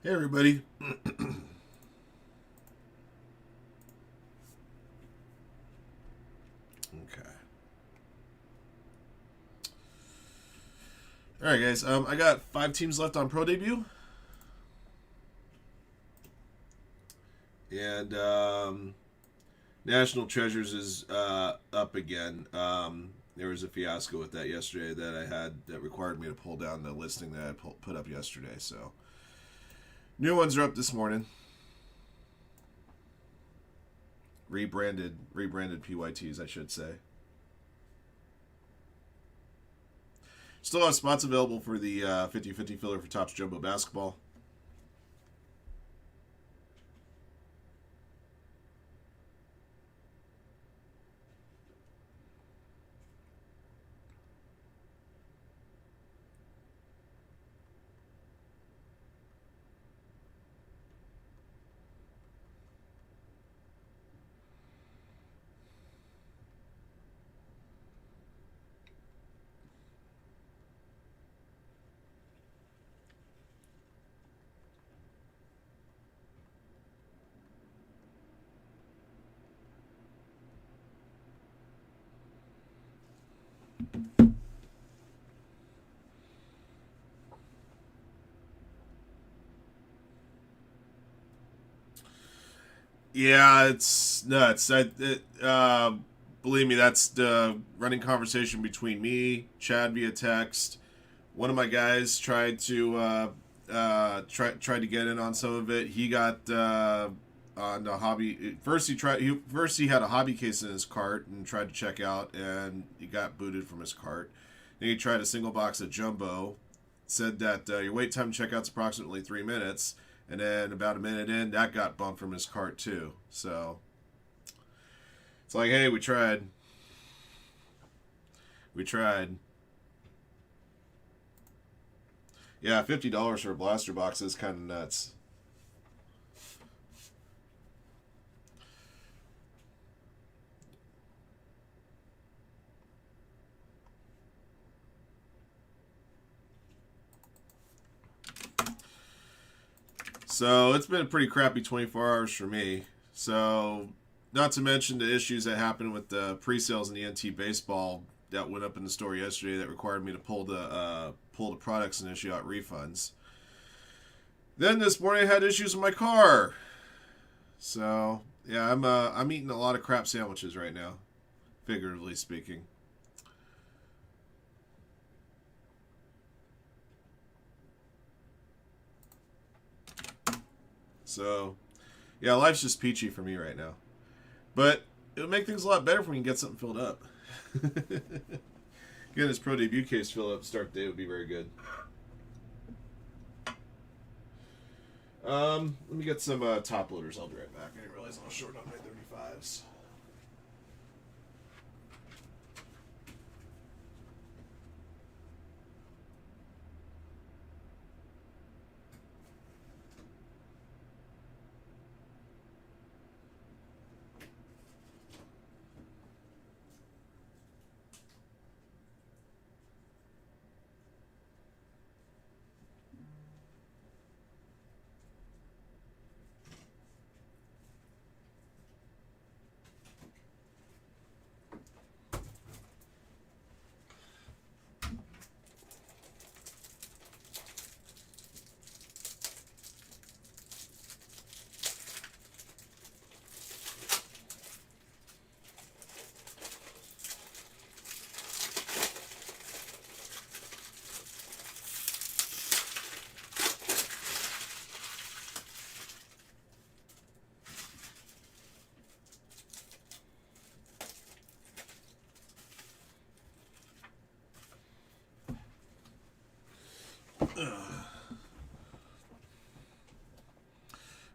Hey, everybody. Okay. All right, guys. I got 5 teams left on Pro Debut, and National Treasures is up again. There was a fiasco with that yesterday that I had that required me to pull down the listing that put up yesterday. So new ones are up this morning. Rebranded PYTs, I should say. Still have spots available for the 50-50 filler for Topps Jumbo Basketball. Yeah, it's nuts. Believe me, that's the running conversation between me, Chad via text. One of my guys tried to get in on some of it. He got on the hobby. First he had a hobby case in his cart and tried to check out, and he got booted from his cart. Then he tried a single box of Jumbo. Said that your wait time to check out's approximately 3 minutes. And then about a minute in, that got bumped from his cart too. So it's like, hey, we tried. We tried. Yeah, $50 for a blaster box is kind of nuts. So it's been a pretty crappy 24 hours for me. So, not to mention the issues that happened with the pre-sales in the NT baseball that went up in the store yesterday that required me to pull the products and issue out refunds. Then this morning I had issues with my car. So yeah, I'm eating a lot of crap sandwiches right now, figuratively speaking. So yeah, life's just peachy for me right now. But it would make things a lot better if we can get something filled up. Getting this Pro Debut case filled up start day would be very good. Let me get some top loaders. I'll be right back. I didn't realize I was short on my 35s.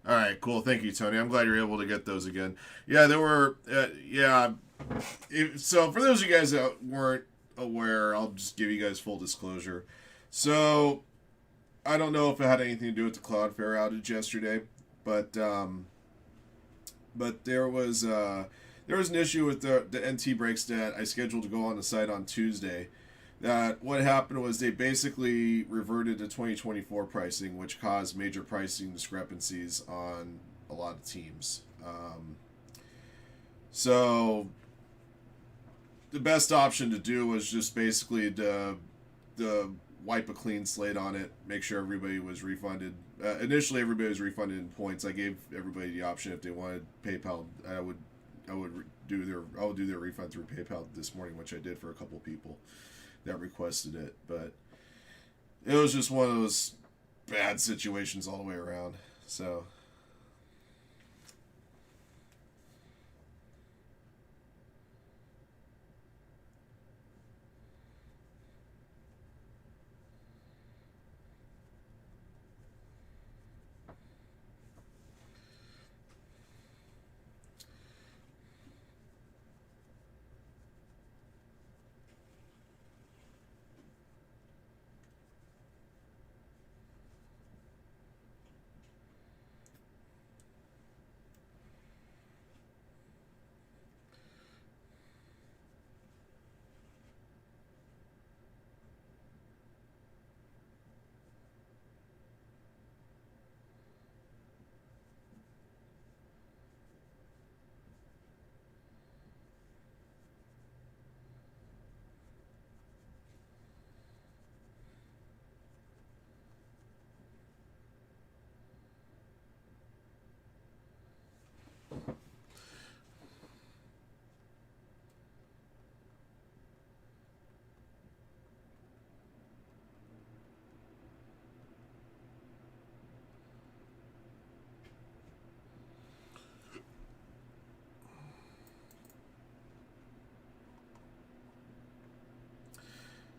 All right, cool. Thank you, Tony. I'm glad you're able to get those again. Yeah, there were. So for those of you guys that weren't aware, I'll just give you guys full disclosure. So I don't know if it had anything to do with the Cloudflare outage yesterday, but there was an issue with the NT breaks that I scheduled to go on the site on Tuesday. that what happened was they basically reverted to 2024 pricing, which caused major pricing discrepancies on a lot of teams. So the best option to do was just basically to wipe a clean slate on it, make sure everybody was refunded. Initially, everybody was refunded in points. I gave everybody the option if they wanted PayPal. I would do their refund through PayPal this morning, which I did for a couple people that requested it. But it was just one of those bad situations all the way around. So.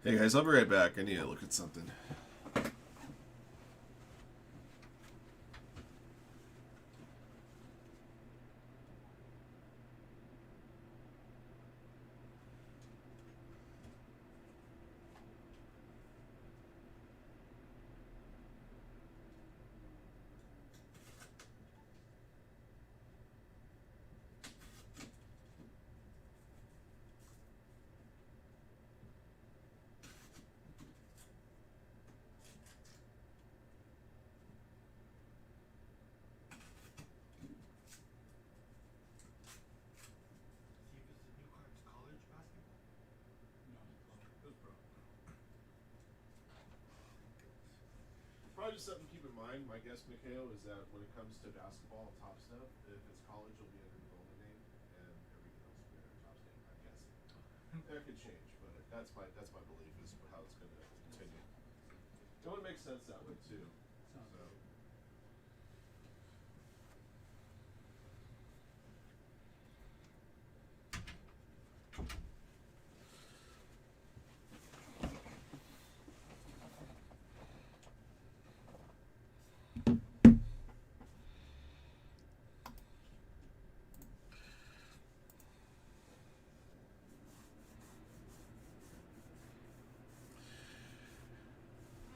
Hey guys, I'll be right back. I need to look at something. Probably just something to keep in mind. My guess, Mikhail, is that when it comes to basketball and top stuff, if it's college, it'll be under the Golden name, and everything else will be under Top's name. I'm guessing. That could change, but that's my belief is how it's going to continue. It would make sense that way too. So.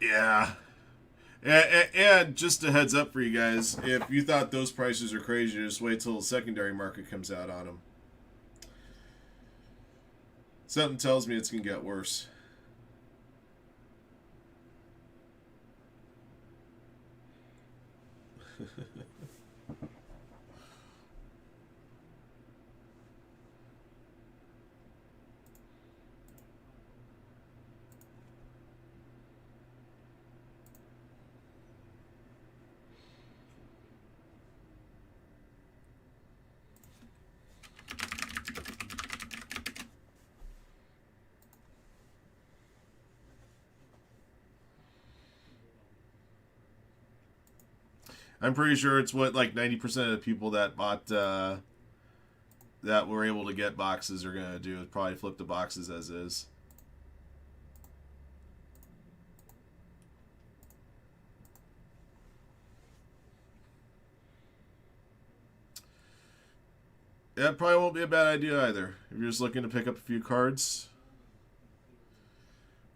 Yeah. And just a heads up for you guys, if you thought those prices are crazy, just wait till the secondary market comes out on them. Something tells me it's going to get worse. I'm pretty sure it's what like 90% of the people that bought that were able to get boxes are gonna do is probably flip the boxes as is. Yeah, it probably won't be a bad idea either. If you're just looking to pick up a few cards.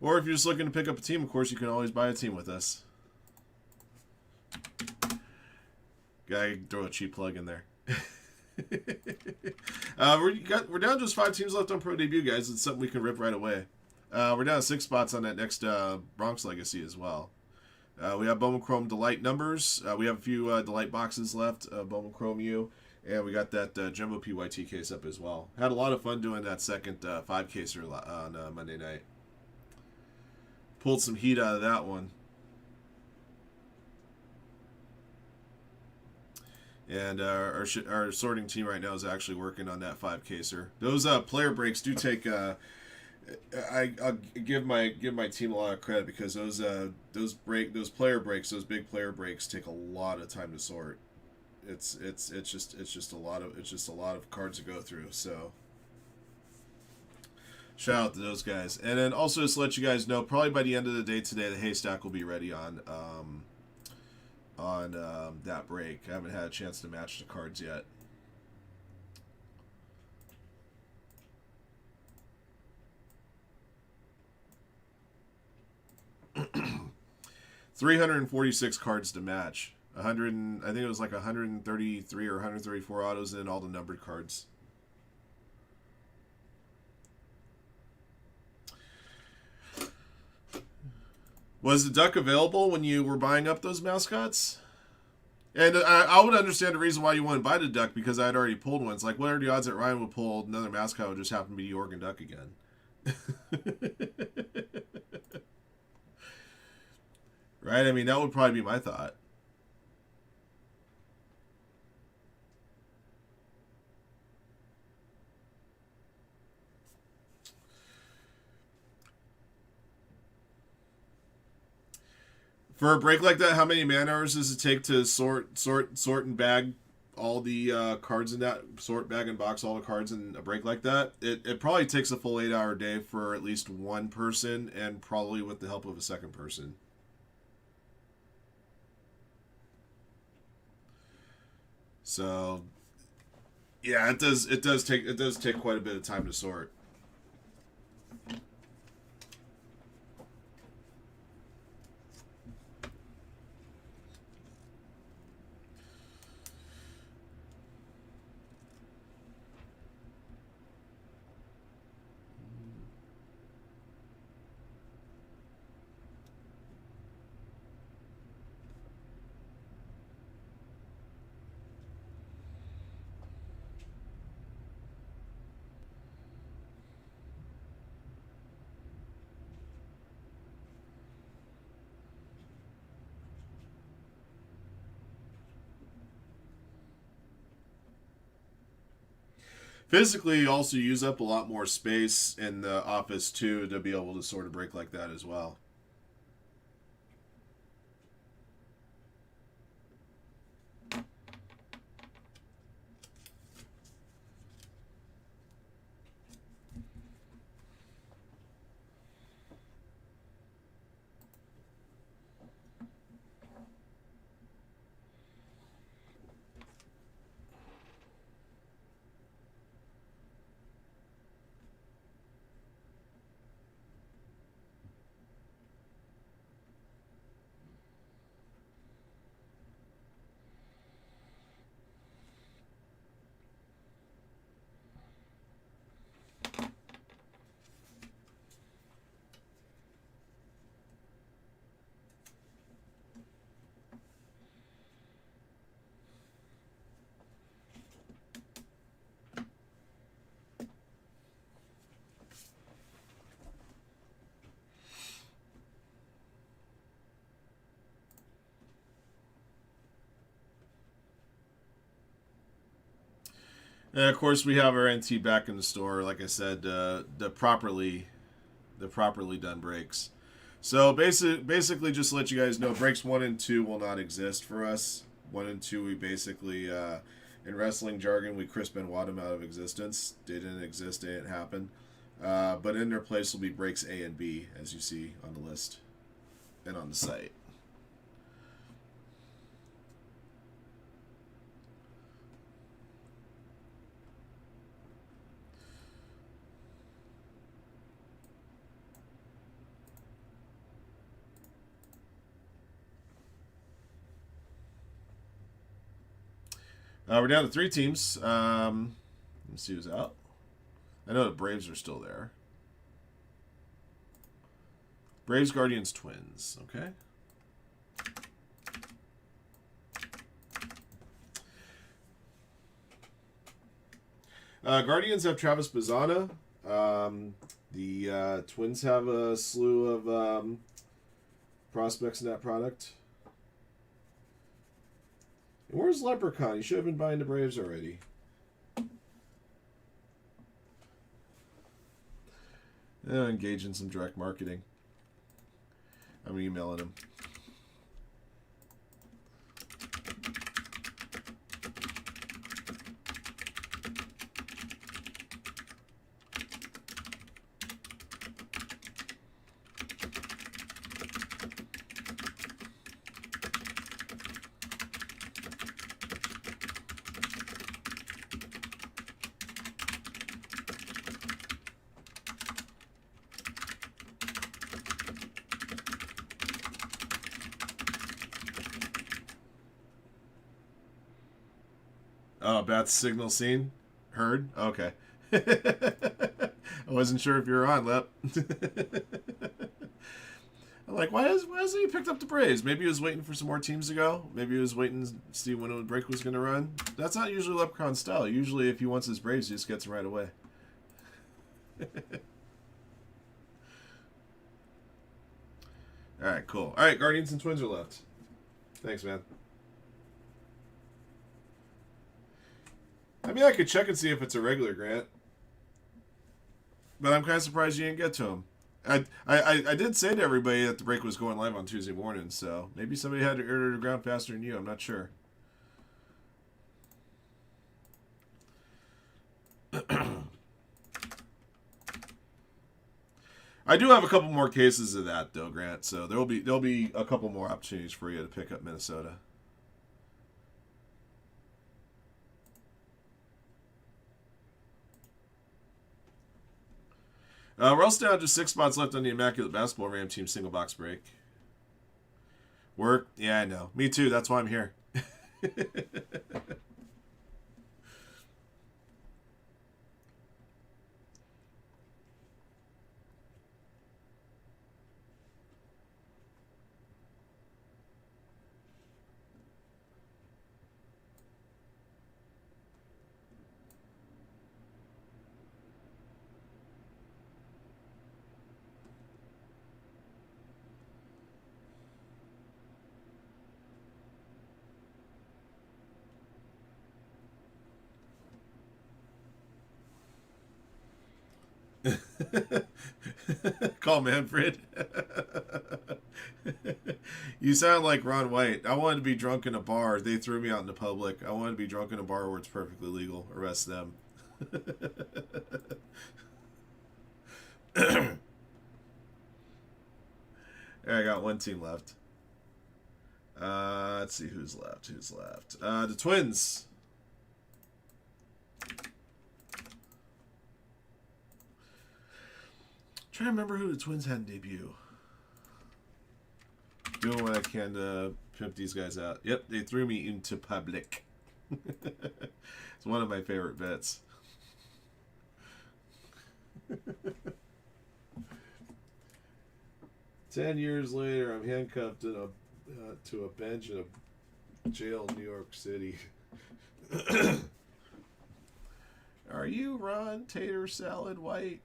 Or if you're just looking to pick up a team, of course, you can always buy a team with us. Gotta throw a cheap plug in there. We're down just 5 teams left on Pro Debut, guys. It's something we can rip right away. We're down 6 spots on that next Bronx Legacy as well. We have Bowman Chrome Delight numbers. We have a few Delight boxes left, Bowman Chrome U. And we got that Jumbo PYT case up as well. Had a lot of fun doing that second 5-caser on Monday night. Pulled some heat out of that one. And our sorting team right now is actually working on that 5-caser. Those player breaks do take... I'll give my team a lot of credit because those player breaks, those big player breaks, take a lot of time to sort. It's just a lot of cards to go through. So shout out to those guys. And then also just to let you guys know, probably by the end of the day today, the haystack will be ready on that break. I haven't had a chance to match the cards yet. $346 cards to match. 100, I think it was like 133 or 134 autos and all the numbered cards. Was the duck available when you were buying up those mascots? And I would understand the reason why you wouldn't buy the duck because I had already pulled one. It's like, what are the odds that Ryan would pull another mascot would just happen to be the Oregon Duck again? Right? I mean, that would probably be my thought. For a break like that, how many man hours does it take to sort and bag all the cards in that? Sort, bag, and box all the cards in a break like that? It probably takes a full 8-hour day for at least one person, and probably with the help of a second person. So, yeah, it does take quite a bit of time to sort. Physically, you also use up a lot more space in the office too to be able to sort of break like that as well. And of course, we have our NT back in the store. Like I said, the properly done breaks. So basically, just to let you guys know, breaks 1 and 2 will not exist for us. 1 and 2, we basically, in wrestling jargon, we Chris Benoit them out of existence. They didn't exist, they didn't happen. But in their place will be breaks A and B, as you see on the list and on the site. We're down to 3 teams. Let's see who's out. I know the Braves are still there. Braves, Guardians, Twins. Okay. Guardians have Travis Bazzana. The Twins have a slew of prospects in that product. And where's Leprechaun? He should have been buying the Braves already. Engage in some direct marketing. I'm emailing him. Oh, bat signal seen? Heard? Okay. I wasn't sure if you were on, Lep. I'm like, why hasn't he picked up the Braves? Maybe he was waiting for some more teams to go. Maybe he was waiting to see when a break was going to run. That's not usually Leprechaun's style. Usually, if he wants his Braves, he just gets them right away. All right, cool. All right, Guardians and Twins are left. Thanks, man. I mean, I could check and see if it's a regular Grant, but I'm kind of surprised you didn't get to him. I did say to everybody that the break was going live on Tuesday morning, so maybe somebody had to order the ground faster than you. I'm not sure. I do have a couple more cases of that though, Grant. So there'll be a couple more opportunities for you to pick up Minnesota. We're also down to 6 spots left on the Immaculate Basketball Ram Team single box break. Work? Yeah, I know. Me too. That's why I'm here. Call Manfred. You sound like Ron White. I wanted to be drunk in a bar. They threw me out in the public. I wanted to be drunk in a bar where it's perfectly legal. Arrest them. I got one team left. Let's see who's left. Who's left? The Twins. Trying to remember who the Twins had in debut. Doing what I can to pimp these guys out. Yep, they threw me into public. It's one of my favorite bets. 10 years later, I'm handcuffed in to a bench in a jail in New York City. Are you Ron Tater Salad White?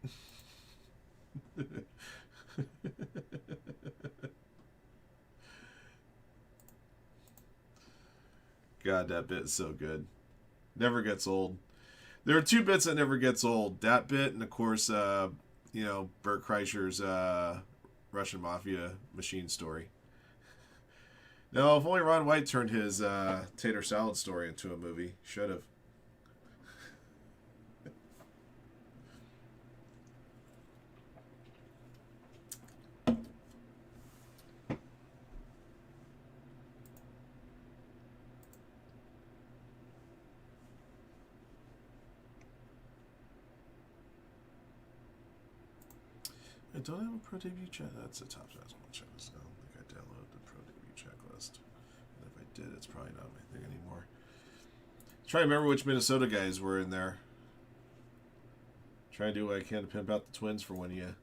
God, that bit is so good. Never gets old. There are two bits that never gets old. That bit and, of course, Bert Kreischer's Russian Mafia machine story. No, if only Ron White turned his tater salad story into a movie. Should have. I don't have a Pro Debut check. That's a top size one check. So I don't think I downloaded the Pro Debut checklist. And if I did, it's probably not my thing anymore. Try to remember which Minnesota guys were in there. Try to do what I can to pimp out the Twins for one of you.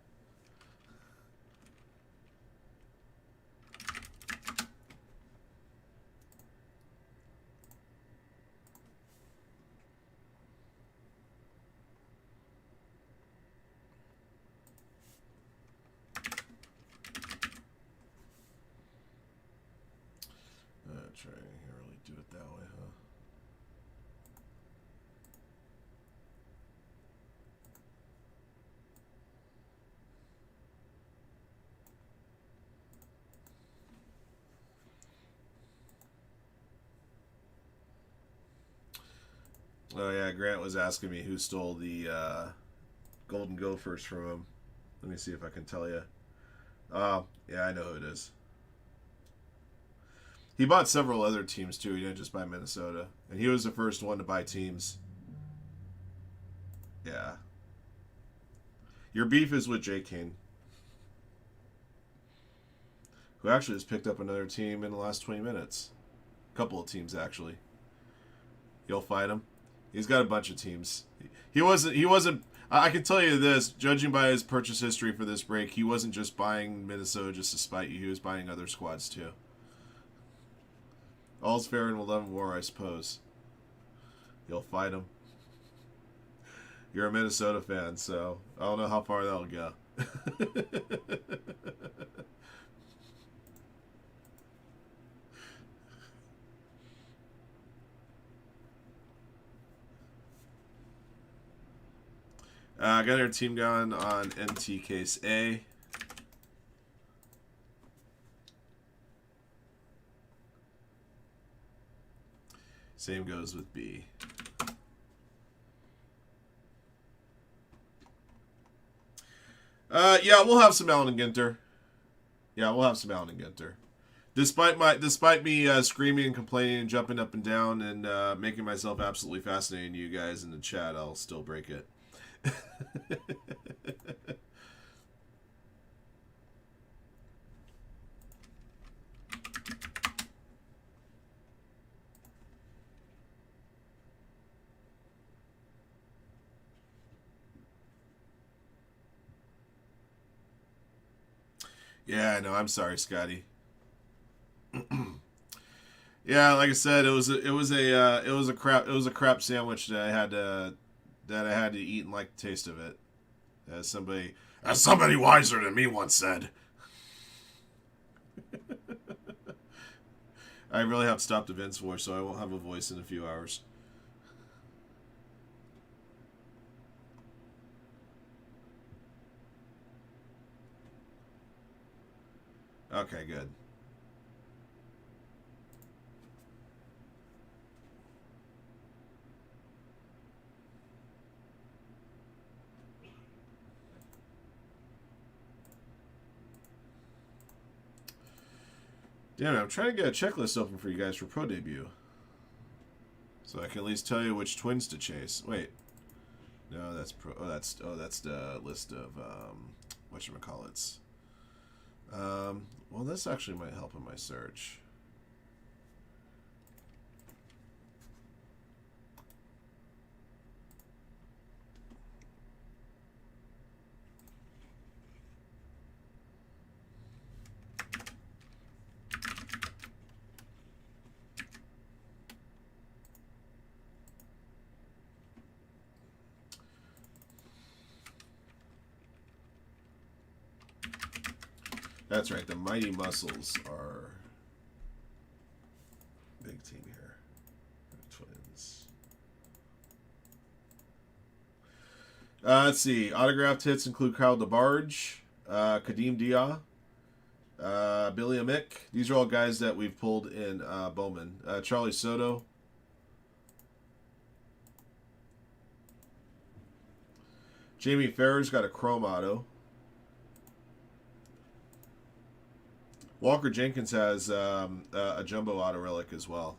try and really do it that way, huh? Oh yeah, Grant was asking me who stole the Golden Gophers from him. Let me see if I can tell you. Yeah, I know who it is. He bought several other teams too. He didn't just buy Minnesota, and he was the first one to buy teams. Yeah. Your beef is with Jake Kane, who actually has picked up another team in the last 20 minutes. A couple of teams actually. You'll fight him. He's got a bunch of teams. He wasn't. I can tell you this, judging by his purchase history for this break, he wasn't just buying Minnesota just to spite you. He was buying other squads too. All's fair in love and war, I suppose. You'll fight him. You're a Minnesota fan, so I don't know how far that'll go. I got our team going on MT case A. Same goes with B. Yeah, we'll have some Allen and Ginter. Yeah, we'll have some Allen and Ginter. Despite me screaming and complaining and jumping up and down and making myself absolutely fascinating to you guys in the chat, I'll still break it. Yeah, I know. I'm sorry, Scotty. Yeah, like I said, it was a crap sandwich that I had to eat and like the taste of it. As somebody wiser than me once said. I really have to stop the Vince voice, so I won't have a voice in a few hours. Okay, good. Damn it, I'm trying to get a checklist open for you guys for Pro Debut. So I can at least tell you which twins to chase. Wait. No, that's pro. That's the list of whatchamacallits. Well, this actually might help in my search. That's right, the Mighty Muscles are big team here. Twins. Let's see. Autographed hits include Kyle DeBarge, Kadeem Dia, Billy Amick. These are all guys that we've pulled in Bowman. Charlie Soto. Jamie Farrer's got a chrome auto. Walker Jenkins has a jumbo auto relic as well.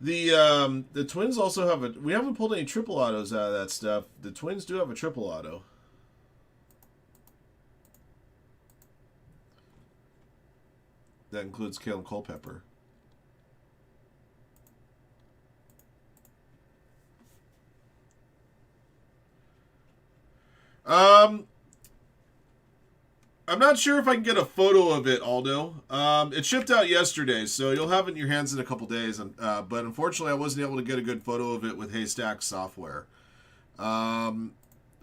The Twins also have a. We haven't pulled any triple autos out of that stuff. The Twins do have a triple auto. That includes Kalen Culpepper. Um, I'm not sure if I can get a photo of it, Aldo. It shipped out yesterday, so you'll have it in your hands in a couple days. But unfortunately, I wasn't able to get a good photo of it with Haystack software. Um,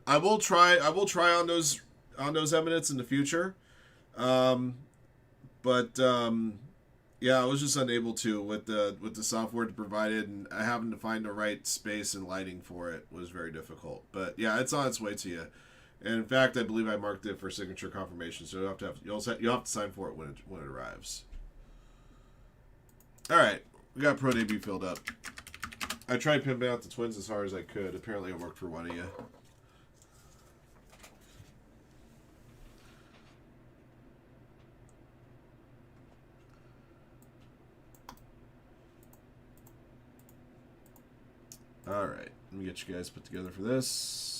I will try. I will try on those eminence in the future. Um, but yeah, I was just unable to with the software provided, and having to find the right space and lighting for it was very difficult. But yeah, it's on its way to you. And in fact, I believe I marked it for signature confirmation, so you'll have to sign for it when it arrives. All right, we got Pro Debut filled up. I tried pimping out the twins as hard as I could. Apparently, it worked for one of you. All right, let me get you guys put together for this.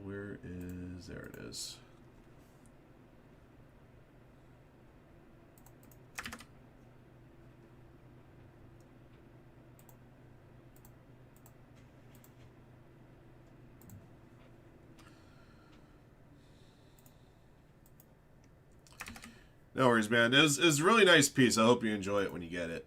Where is... There it is. No worries, man. It was a really nice piece. I hope you enjoy it when you get it.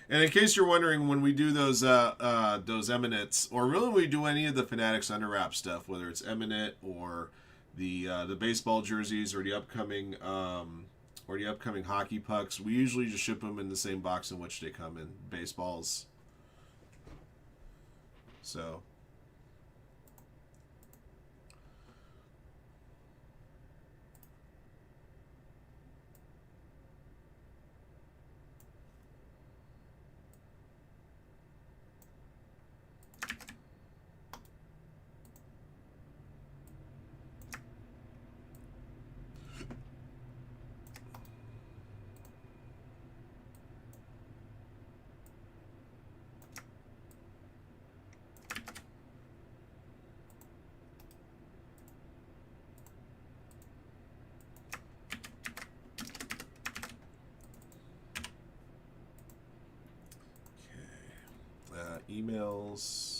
And in case you're wondering, when we do those Eminence, or really when we do any of the Fanatics Under Wrap stuff, whether it's Eminent or the baseball jerseys or the upcoming hockey pucks, we usually just ship them in the same box in which they come in, baseballs. So. Emails.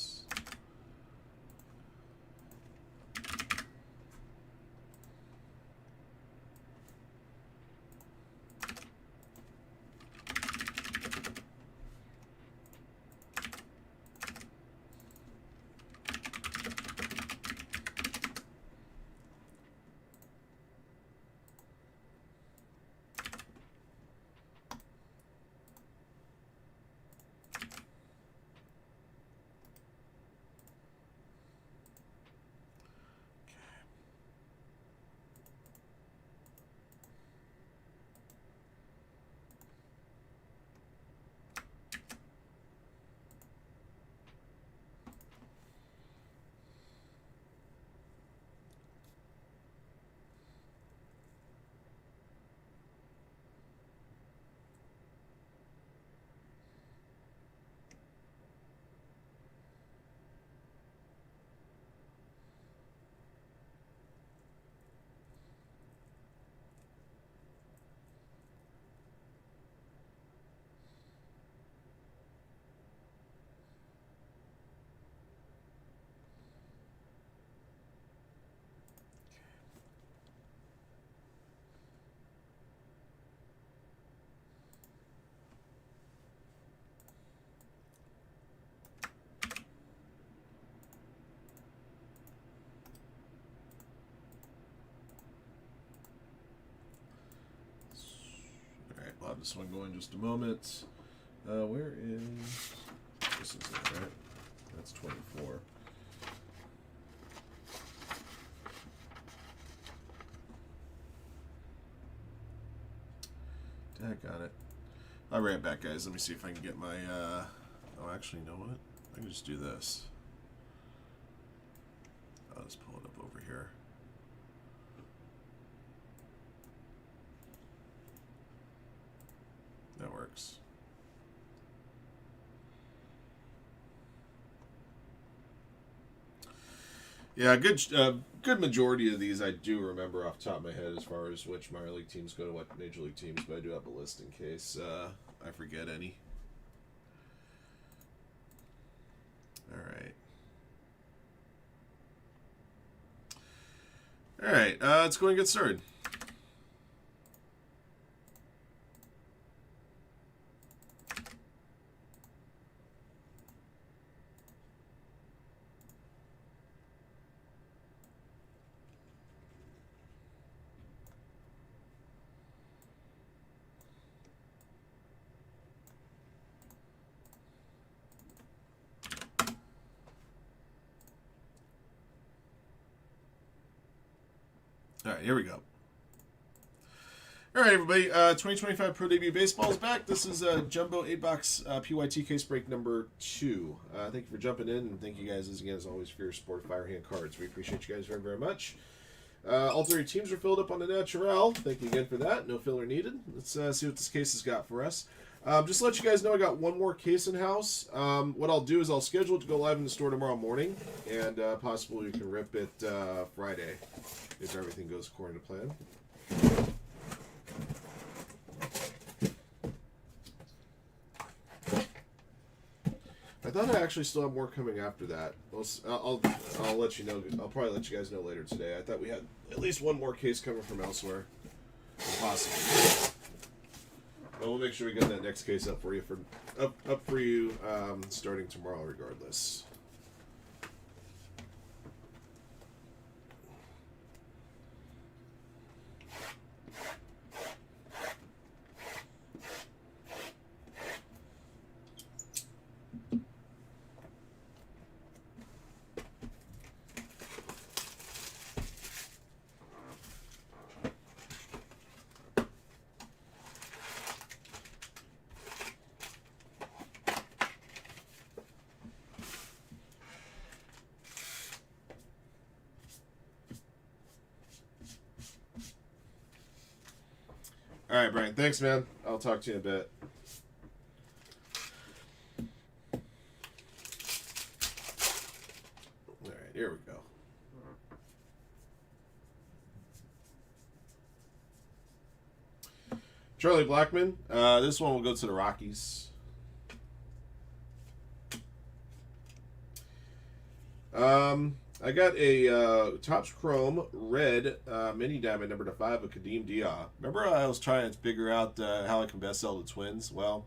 We'll have this one go in just a moment. Where is... This is it, right? That's 24. Got it. I'll be right back, guys. Let me see if I can get my... Oh, actually, you know what? I can just do this. I'll just pull it up over here. That works. Yeah, good majority of these I do remember off the top of my head as far as which minor league teams go to what major league teams, but I do have a list in case I forget any. All right. All right. Let's go and get started. All right, here we go. All right, everybody. 2025 Pro Debut Baseball is back. This is Jumbo 8-box PYT case break number 2. Thank you for jumping in, and thank you guys, as always, for your support of Firehand cards. We appreciate you guys very, very much. All 3 teams are filled up on the Natural. Thank you again for that. No filler needed. Let's see what this case has got for us. Just to let you guys know, I got one more case in house. What I'll do is I'll schedule it to go live in the store tomorrow morning, and possibly we can rip it Friday if everything goes according to plan. I thought I actually still have more coming after that. I'll let you know. I'll probably let you guys know later today. I thought we had at least one more case coming from elsewhere, possibly. But we'll make sure we get that next case up for you starting tomorrow, regardless. All right, Brian. Thanks, man. I'll talk to you in a bit. All right, here we go. Charlie Blackmon. This one will go to the Rockies. I got a Topps Chrome Red Mini Diamond number to 5 of Kadeem Dia. Remember I was trying to figure out how I can best sell the Twins? Well,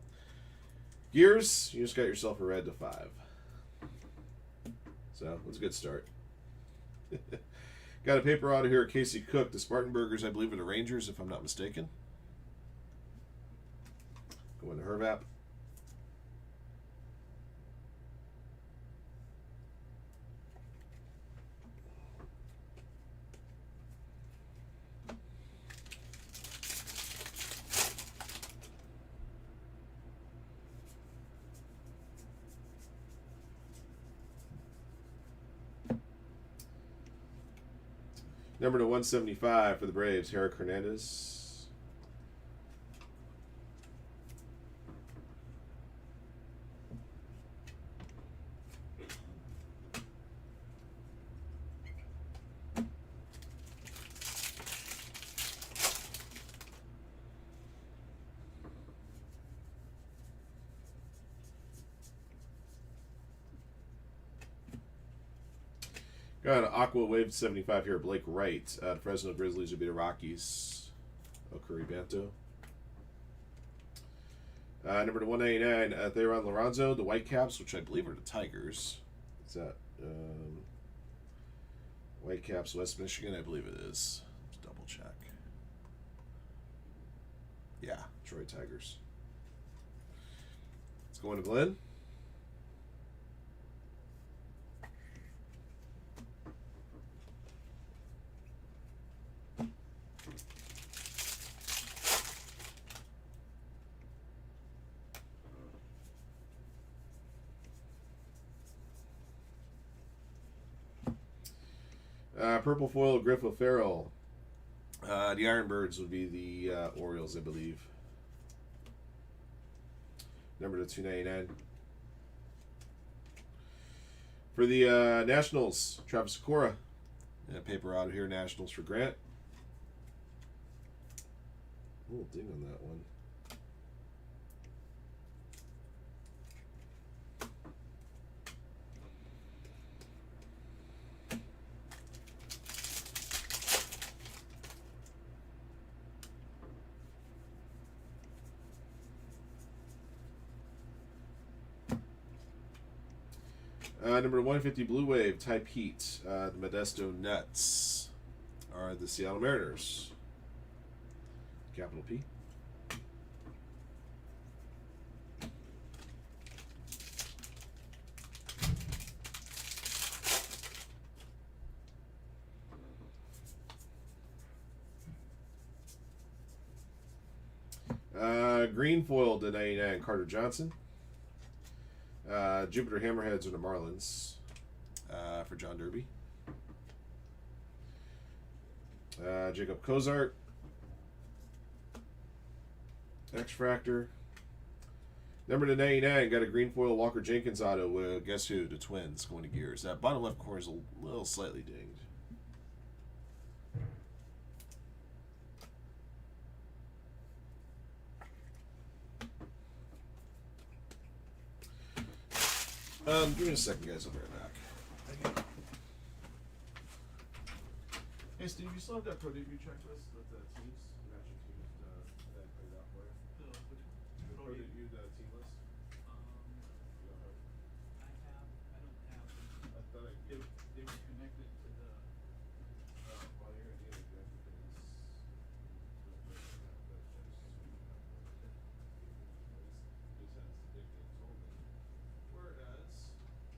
Gears, you just got yourself a red to 5. So, it was a good start. Got a paper out of here at Casey Cook. The Spartanburgers, I believe, are the Rangers, if I'm not mistaken. Going to Hervap. Number to 175 for the Braves, Herrick Hernandez. Got an Aqua Wave 75 here, Blake Wright. Fresno Grizzlies would be the Rockies. Okuri Banto. Number to 199, Theron Lorenzo, the Whitecaps, which I believe are the Tigers. Is that Whitecaps, West Michigan? I believe it is. Let's double check. Yeah, Troy Tigers. Let's go into Glenn. Purple foil, Griff O'Farrell. The Ironbirds would be the Orioles, I believe. Number to 299. For the Nationals, Travis Sakura. Paper out of here, Nationals for Grant. A little ding on that one. Number 150 Blue Wave Type Heat. The Modesto Nuts are the Seattle Mariners. Capital P. Green foil to 99 Carter Johnson. Jupiter Hammerheads are the Marlins for John Derby. Jacob Cozart. X-Fractor. Number to 99, got a green foil Walker Jenkins auto with, guess who? The Twins going to Gears. That bottom left corner is a little slightly dinged. Give me a second, guys. I'll be right back. Hey, Steve, you still have that pro debut checklist with the teams? Matching teams that I played out for you? The pro debut team list? You don't have it? I don't have them. I thought They were connected to the. While you're in the game, whereas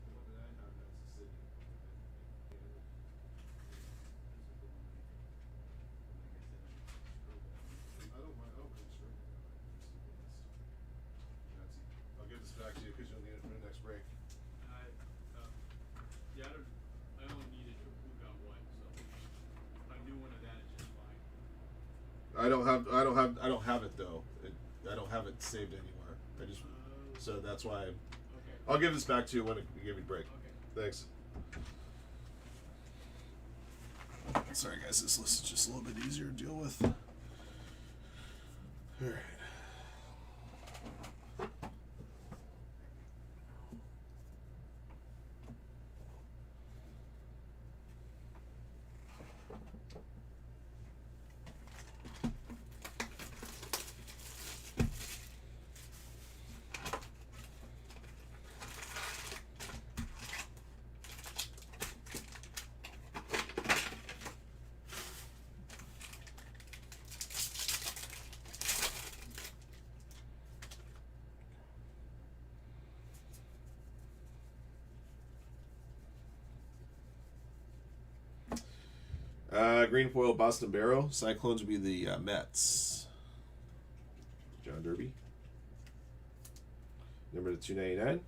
the one that I have, that's the city. I don't mind. Oh, pretty sure. I'll give this back to you because you'll need it for the next break. Yeah, I only needed who got what, so a new one of that is just fine. I don't have it though. I don't have it saved anywhere. I just so that's why. Okay. I'll give this back to you when we give you a break. Okay. Thanks. Sorry guys, this list is just a little bit easier to deal with. All right. Green foil Boston Barrow. Cyclones would be the Mets. John Derby. Number to 299.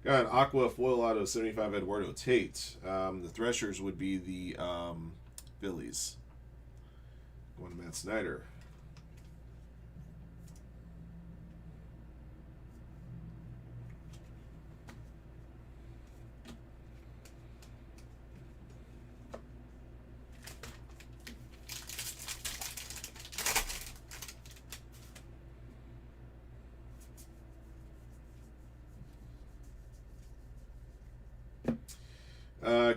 Got an Aqua foil auto 75 Eduardo Tate. The Threshers would be the Phillies. Going to Matt Snyder.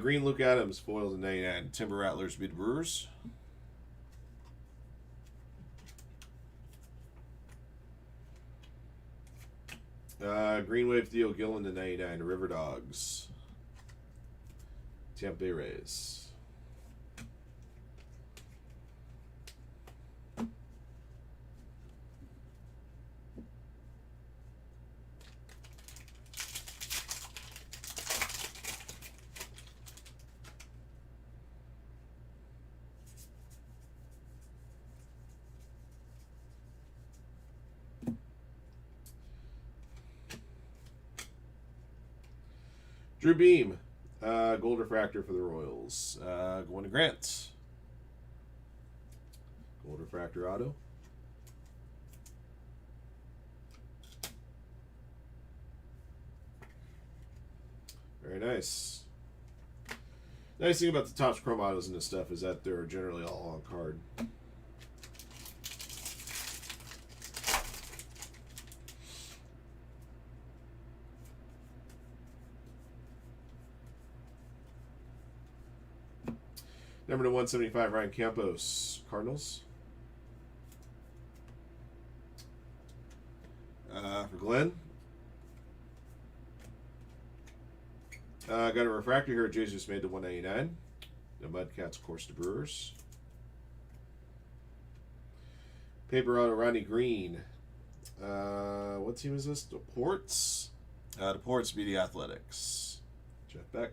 Green Luke Adams, foiled to 99. Timber Rattlers, be the Brewers. Green Wave Theo Gillen to 99. The River Dogs. Tampa Bay Rays. Drew Beam, Gold Refractor for the Royals. Going to Grant. Gold Refractor auto. Very nice. Nice thing about the Topps Chrome autos and this stuff is that they're generally all on card. Number to 175, Ryan Campos, Cardinals. For Glenn. Got a refractor here. Jesus made to 199. The Mudcats, of course, the Brewers. Paper auto Ronnie Green. What team is this? The Ports. The Ports be the Athletics. Jeff Beck.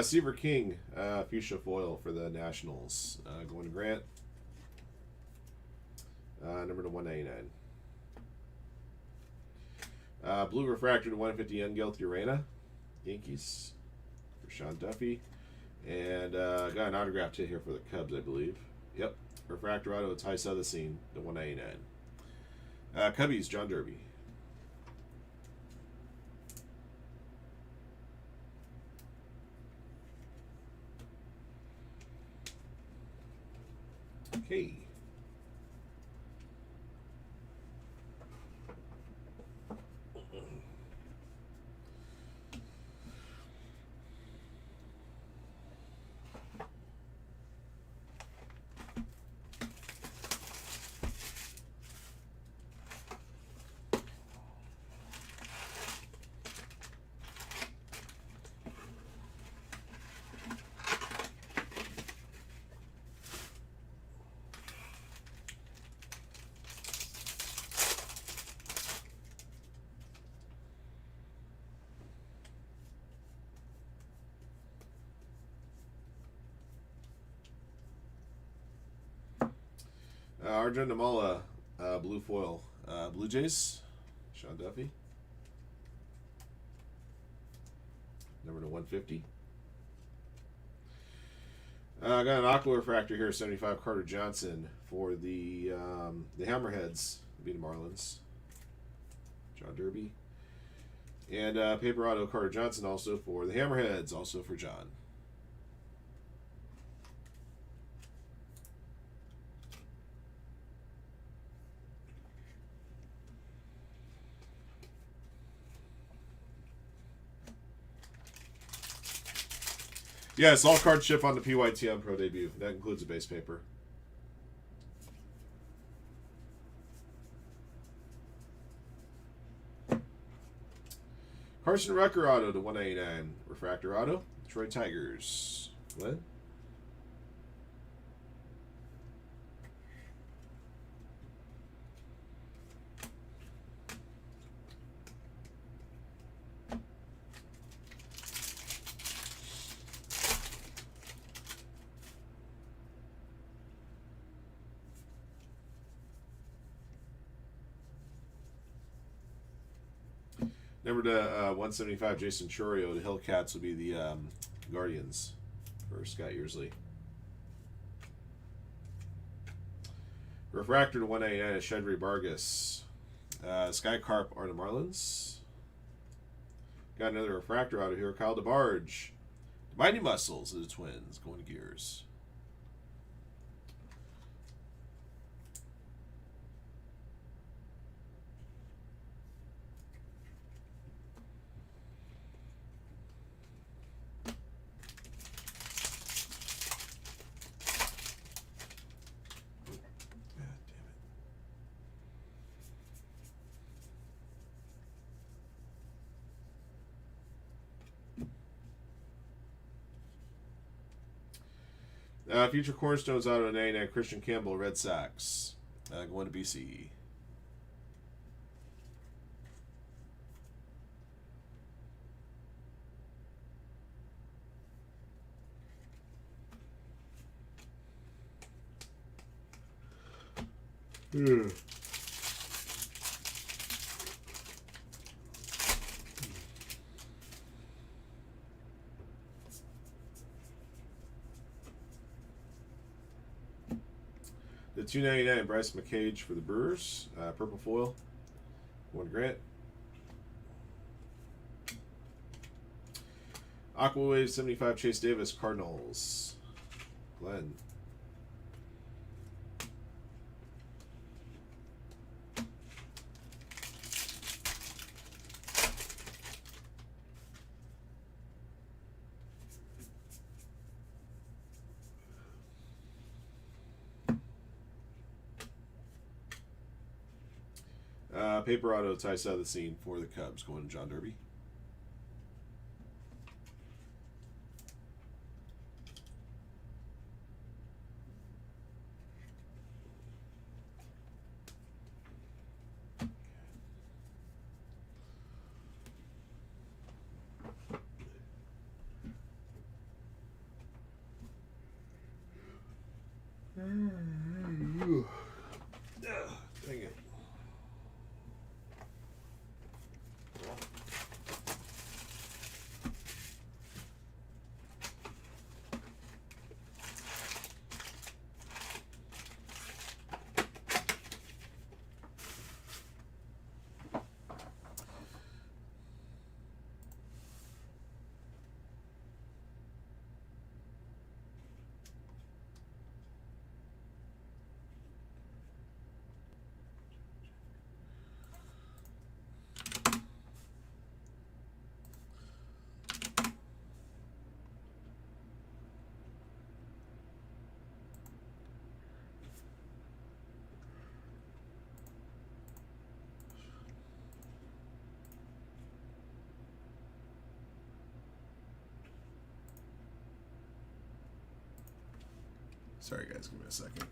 Seaver King, fuchsia foil for the Nationals. Going to Grant. Number to 199. Blue refractor to 150 Young Urena, Yankees, for Sean Duffy. And got an autograph hit here for the Cubs, I believe. Yep. Refractor auto, Ty Sothesine to 199. Cubbies, John Derby. Okay. Arjun Namala, blue foil. Blue Jays, Sean Duffy. Number to 150. I got an aqua refractor here, 75 Carter Johnson for the Hammerheads, beating Marlins. John Derby. And paper auto Carter Johnson also for the Hammerheads, also for John. Yes, all cards ship on the PYTM Pro debut. That includes a base paper. Carson Rucker auto to 189. Refractor auto. Detroit Tigers. What? Number to 175, Jason Chorio. The Hellcats will be the Guardians for Scott Yearsley. Refractor to 189, Shedry Vargas. Sky Carp are the Marlins. Got another refractor out of here, Kyle DeBarge. The Mighty Muscles of the Twins, going to Gears. Future Cornerstones out of 99, Christian Campbell, Red Sox. Going to BC. The 299 Bryce McCage for the Brewers. Purple foil. 1 Grant. Aqua Wave 75 Chase Davis Cardinals. Glenn. Paper auto Ty the scene for the Cubs going to John Derby. Dang it. Sorry, guys, give me a second.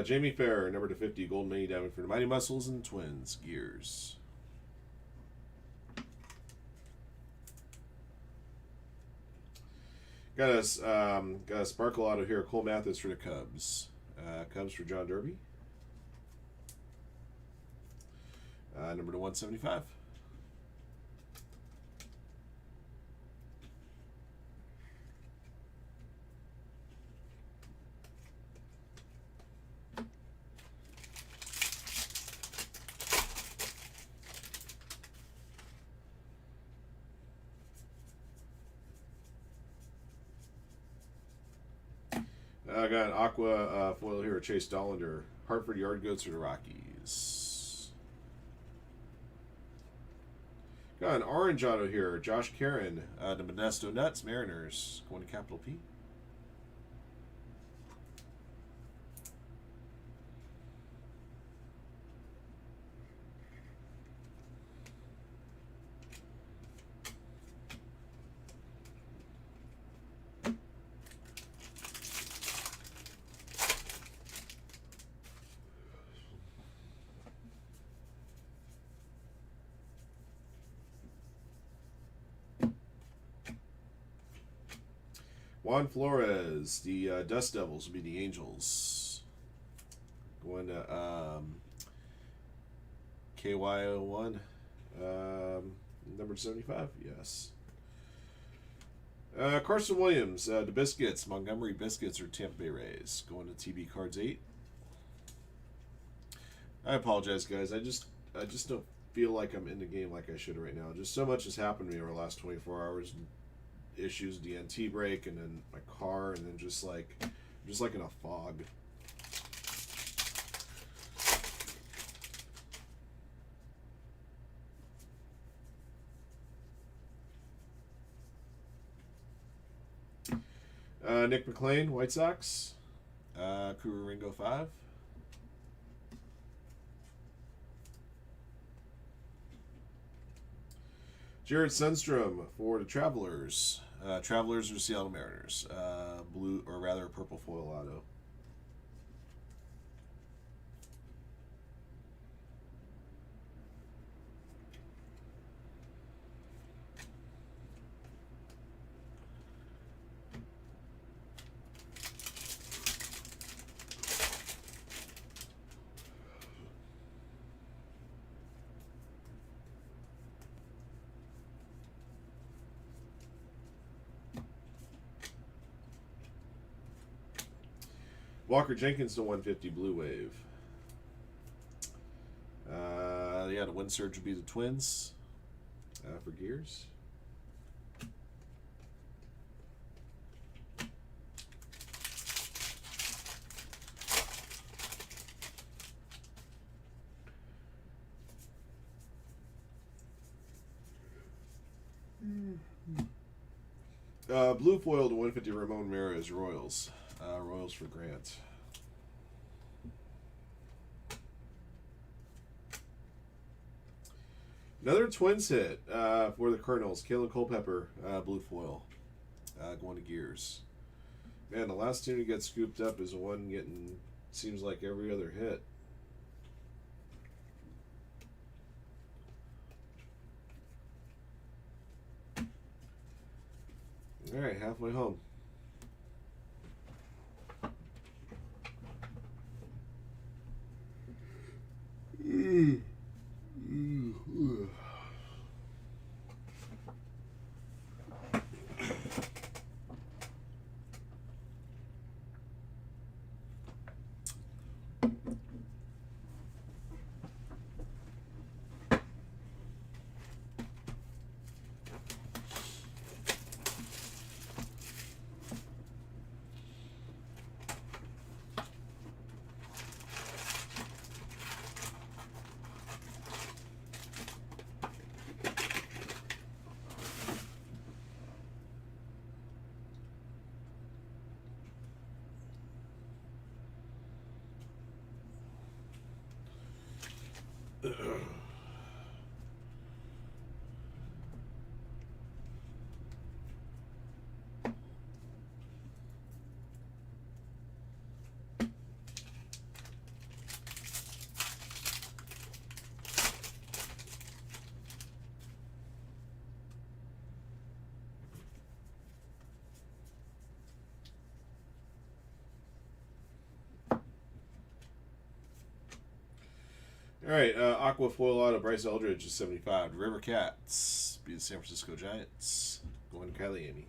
Jamie Farrer, number to 50, gold mini diamond for the Mighty Muscles and Twins. Gears. Got a sparkle auto here. Cole Mathis for the Cubs. Cubs for John Derby. Number to 175. I got an aqua foil here, Chase Dollander. Hartford Yard Goats or the Rockies. Got an orange auto here, Josh Karen. The Modesto Nuts, Mariners. Going to Capital P. Juan Flores, the Dust Devils will be the Angels. Going to KY01, number 75, yes. Carson Williams, the Biscuits, Montgomery Biscuits or Tampa Bay Rays. Going to TB Cards 8. I apologize, guys. I just don't feel like I'm in the game like I should right now. Just so much has happened to me over the last 24 hours. Issues, DNT break, and then my car, and then just like in a fog. Nick McLean, White Sox. Kuru Ringo 5. Jared Sundstrom for the Travelers. Travelers or Seattle Mariners. Blue, or rather, purple foil auto. Walker Jenkins to 150 Blue Wave. Yeah, the Wind Surge would be the Twins for Gears. Blue foil to 150 Ramon Mares Royals. Royals for Grant. Another Twins hit for the Cardinals. Kalen Culpepper, blue foil, going to Gears. Man, the last team to get scooped up is the one getting, seems like, every other hit. All right, halfway home. All right, Aqua Foil Auto, Bryce Eldridge is 75. River Cats be the San Francisco Giants. Going to Kylie Amy.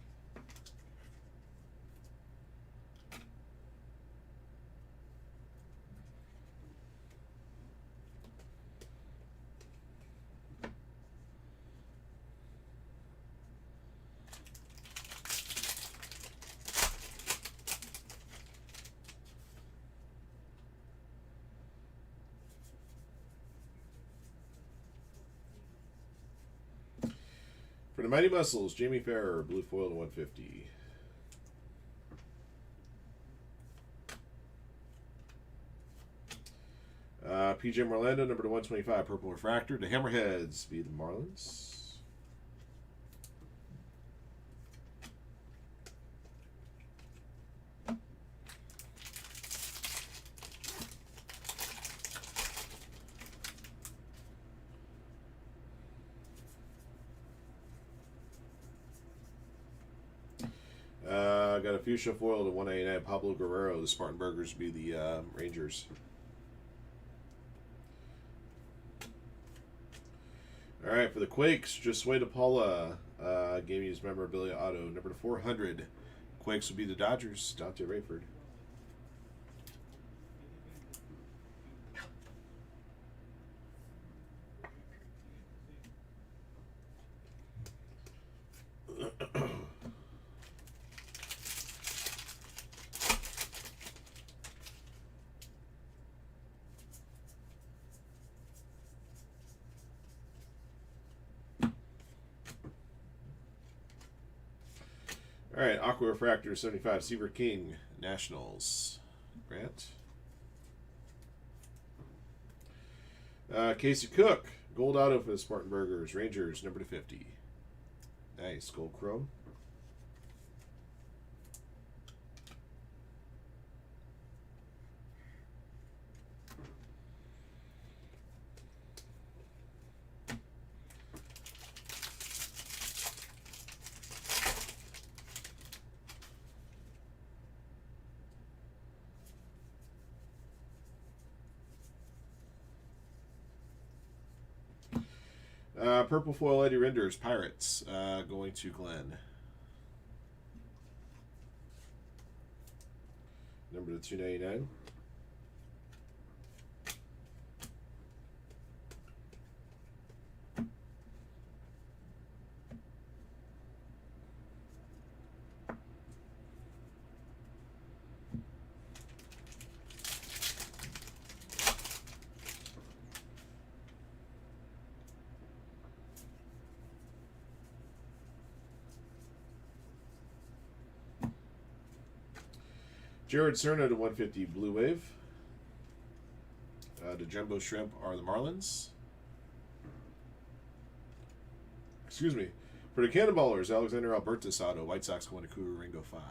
For the Mighty Muscles, Jamie Farrer, blue foil to 150. PJ Orlando, number to 125, purple refractor. The Hammerheads be the Marlins. Got a fuchsia foil to 189. Pablo Guerrero. The Spartan Burgers be the Rangers. All right, for the Quakes, Josue DePaula, game used memorabilia auto, number to 400. Quakes will be the Dodgers. Dante Rayford. All right, Aqua Refractor 75, Seaver King, Nationals. Grant. Casey Cook, gold auto for the Spartan Burgers, Rangers, number to 50. Nice. Gold Chrome. Purple foil Eddie Renders, Pirates, going to Glenn. Number to 299. Jared Cerna to 150 Blue Wave. The Jumbo Shrimp are the Marlins. Excuse me. For the Cannonballers, Alexander Albertus auto. White Sox going to Kuru Ringo 5.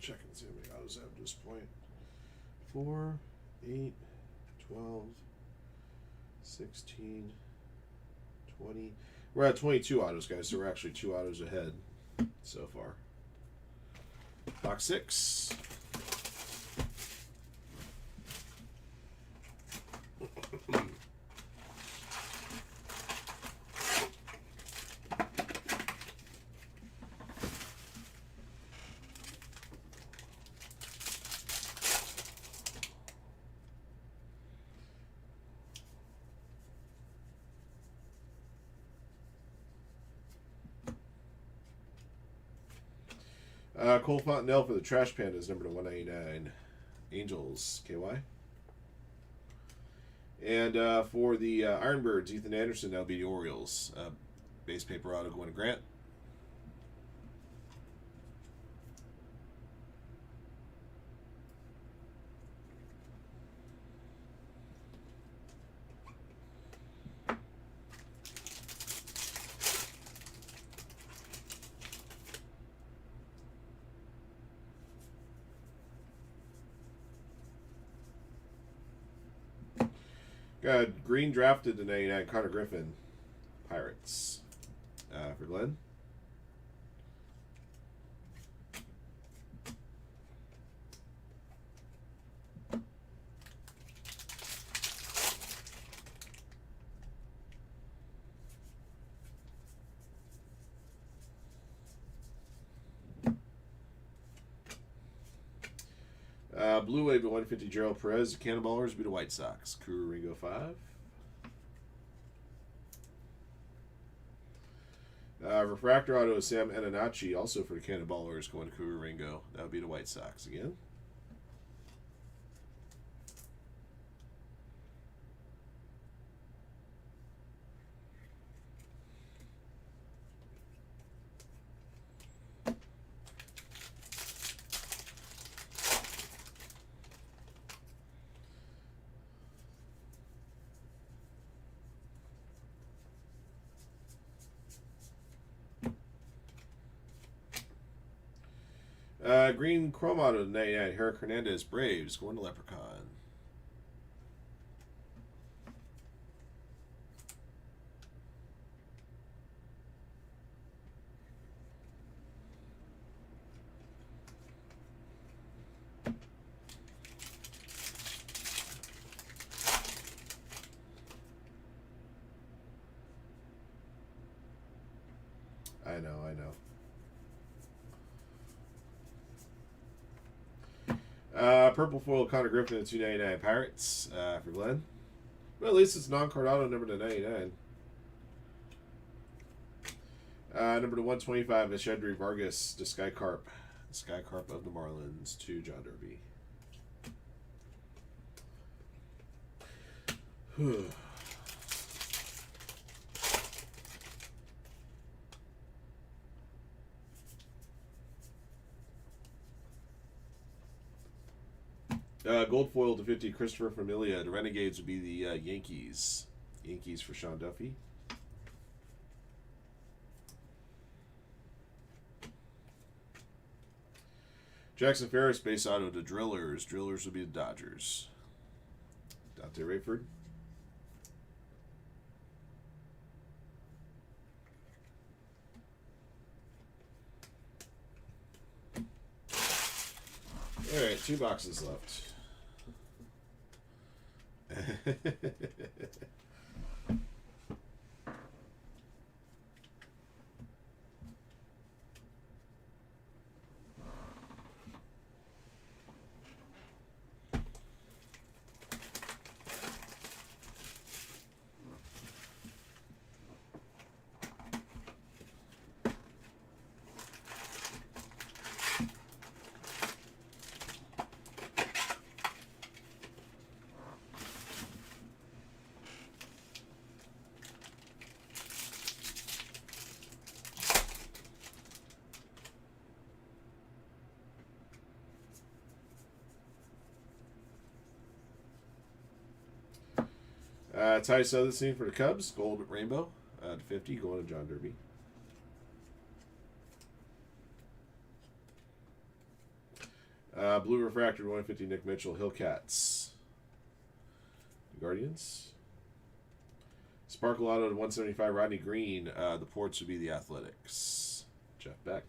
Check and see how many autos I have at this point. 4, 8, 12, 16, 20. We're at 22 autos, guys, so we're actually 2 autos ahead so far. Box 6. Cole Fontenelle for the Trash Pandas, number to 199. Angels, KY. And for the Ironbirds, Ethan Anderson, that'll be the Orioles. Base paper auto going to Grant. Got green drafted to 99, Connor Griffin, Pirates. For Glenn. Blue Wave at 150, Gerald Perez. The Cannonballers be the White Sox. Kuru Ringo 5. Refractor auto Sam Ananachi, also for the Cannonballers, going to Kuru Ringo. That would be the White Sox again. Green Chrome auto 99, Herrick Hernandez, Braves, going to Leprechaun. I know. Purple foil Connor Griffin at 299 Pirates for Glenn. Well, at least it's non-card auto number to 99. Number to 125 is Shedry Vargas, the Sky Carp of the Marlins to John Derby. Gold foil to 50, Christopher Familia. The Renegades would be the Yankees. Yankees for Sean Duffy. Jackson Ferris, base auto to Drillers. Drillers would be the Dodgers. Dante Rayford. Alright, 2 boxes left. Ty Southerstein for the Cubs. Gold Rainbow to 50. Going to John Derby. Blue Refractor 150. Nick Mitchell. Hillcats. Guardians. Sparkle Auto to 175. Rodney Green. The Ports would be the Athletics. Jeff Beck.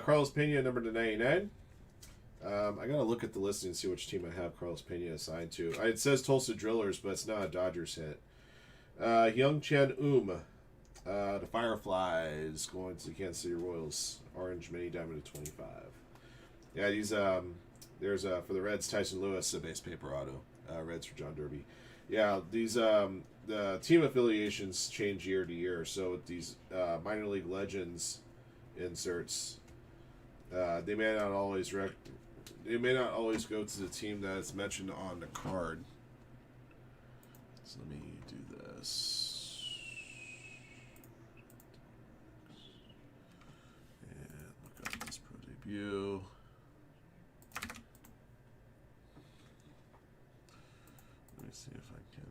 Carlos Pena, number to 99. I gotta look at the listing and see which team I have Carlos Pena assigned to. It says Tulsa Drillers, but it's not a Dodgers hit. Young Chen the Fireflies, going to the Kansas City Royals. Orange mini diamond to 25. Yeah, these there's for the Reds, Tyson Lewis, a base paper auto. Reds for John Derby. Yeah, these the team affiliations change year to year, so these minor league legends inserts, they may not always go to the team that's mentioned on the card. So let me do this and look up this pro debut. Let me see if I can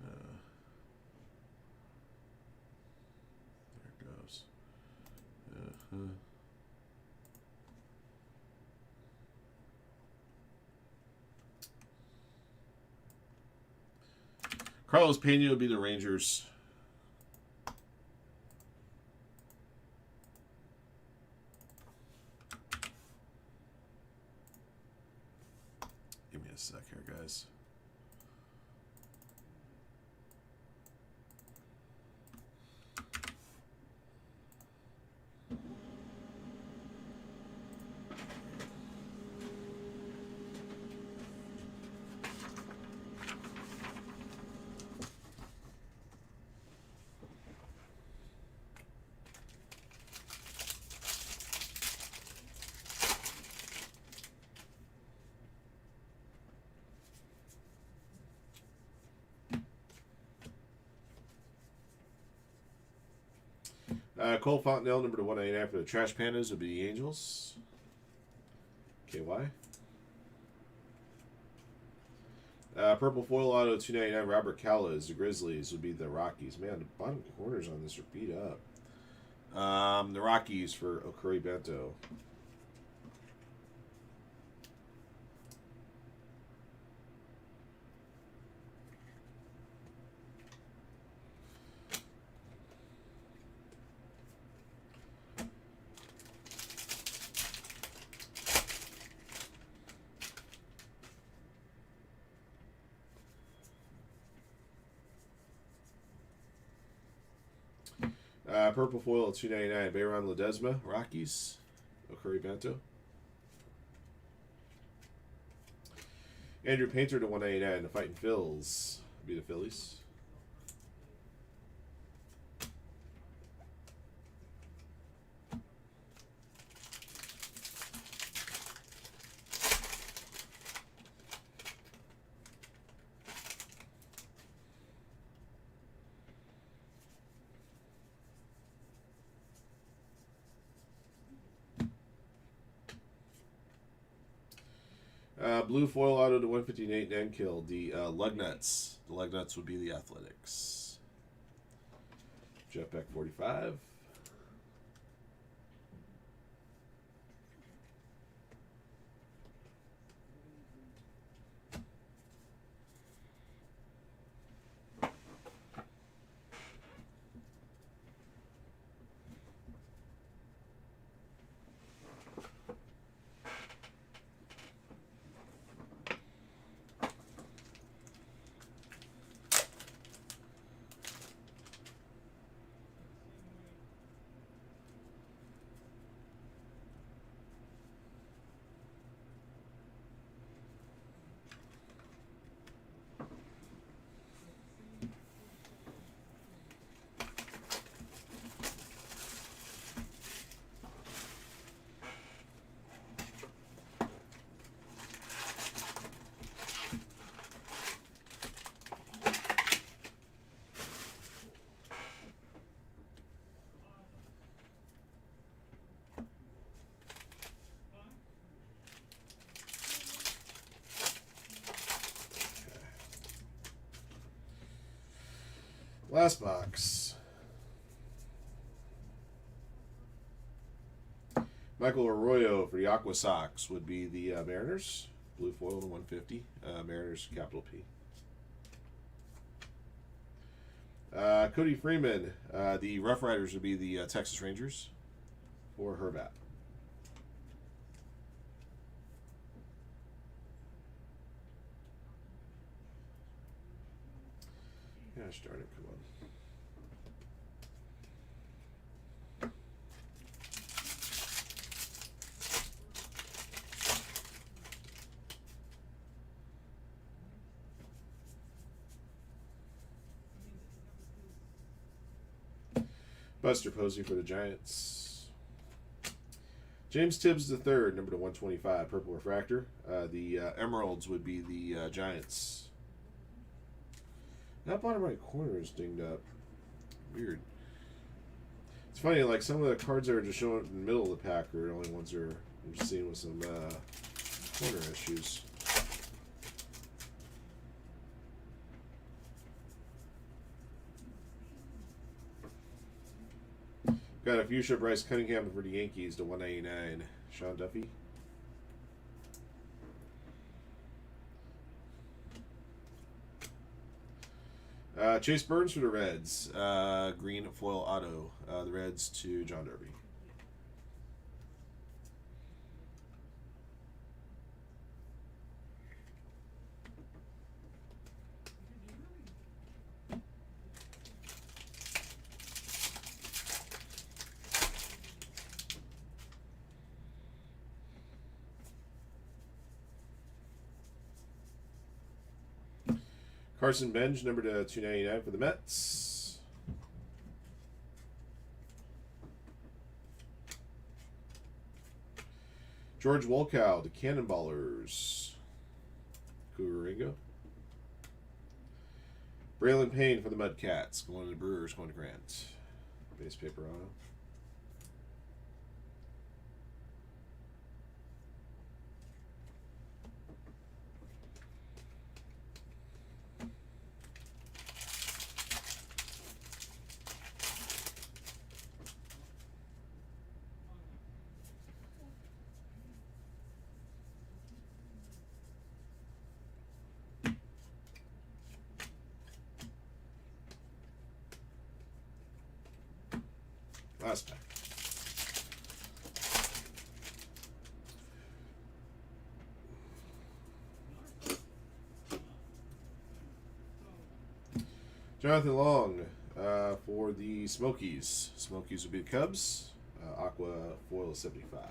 there it goes. Carlos Pena would be the Rangers. Give me a sec here, guys. Cole Fontenelle, number to 199 for the Trash Pandas, would be the Angels. KY. Purple Foil Auto 299, Robert Callas, the Grizzlies, would be the Rockies. Man, the bottom corners on this are beat up. The Rockies for Okuri Bento. Purple foil at $2.99. Bayron Ledesma, Rockies. Okuri Bento. Andrew Painter to $1.99. The Fighting Phils. Be the Phillies. Blue foil auto to 158 and killed. The Lugnuts. The Lugnuts would be the Athletics. Jetpack 45. Last box. Michael Arroyo for the Aqua Sox would be the Mariners. Blue foil to 150. Mariners, capital P. Cody Freeman. The Rough Riders would be the Texas Rangers for Herbat. Gosh darn it, come on. Buster Posey for the Giants. James Tibbs III, number to 125, purple refractor. The Emeralds would be the Giants. That bottom right corner is dinged up. Weird. It's funny, like some of the cards that are just showing up in the middle of the pack are the only ones that I'm just seeing with some corner issues. Got a Fuchsia Bryce Cunningham for the Yankees to 199. Sean Duffy. Chase Burns for the Reds. Green foil auto. The Reds to John Derby. Carson Benj, number to 299 for the Mets. George Wolkow, the Cannonballers. Cougaringo. Braylon Payne for the Mudcats. Going to the Brewers, going to Grant. Base paper auto. Last pack. Jonathan Long, For the Smokies. Smokies would be the Cubs. Aqua foil is 75.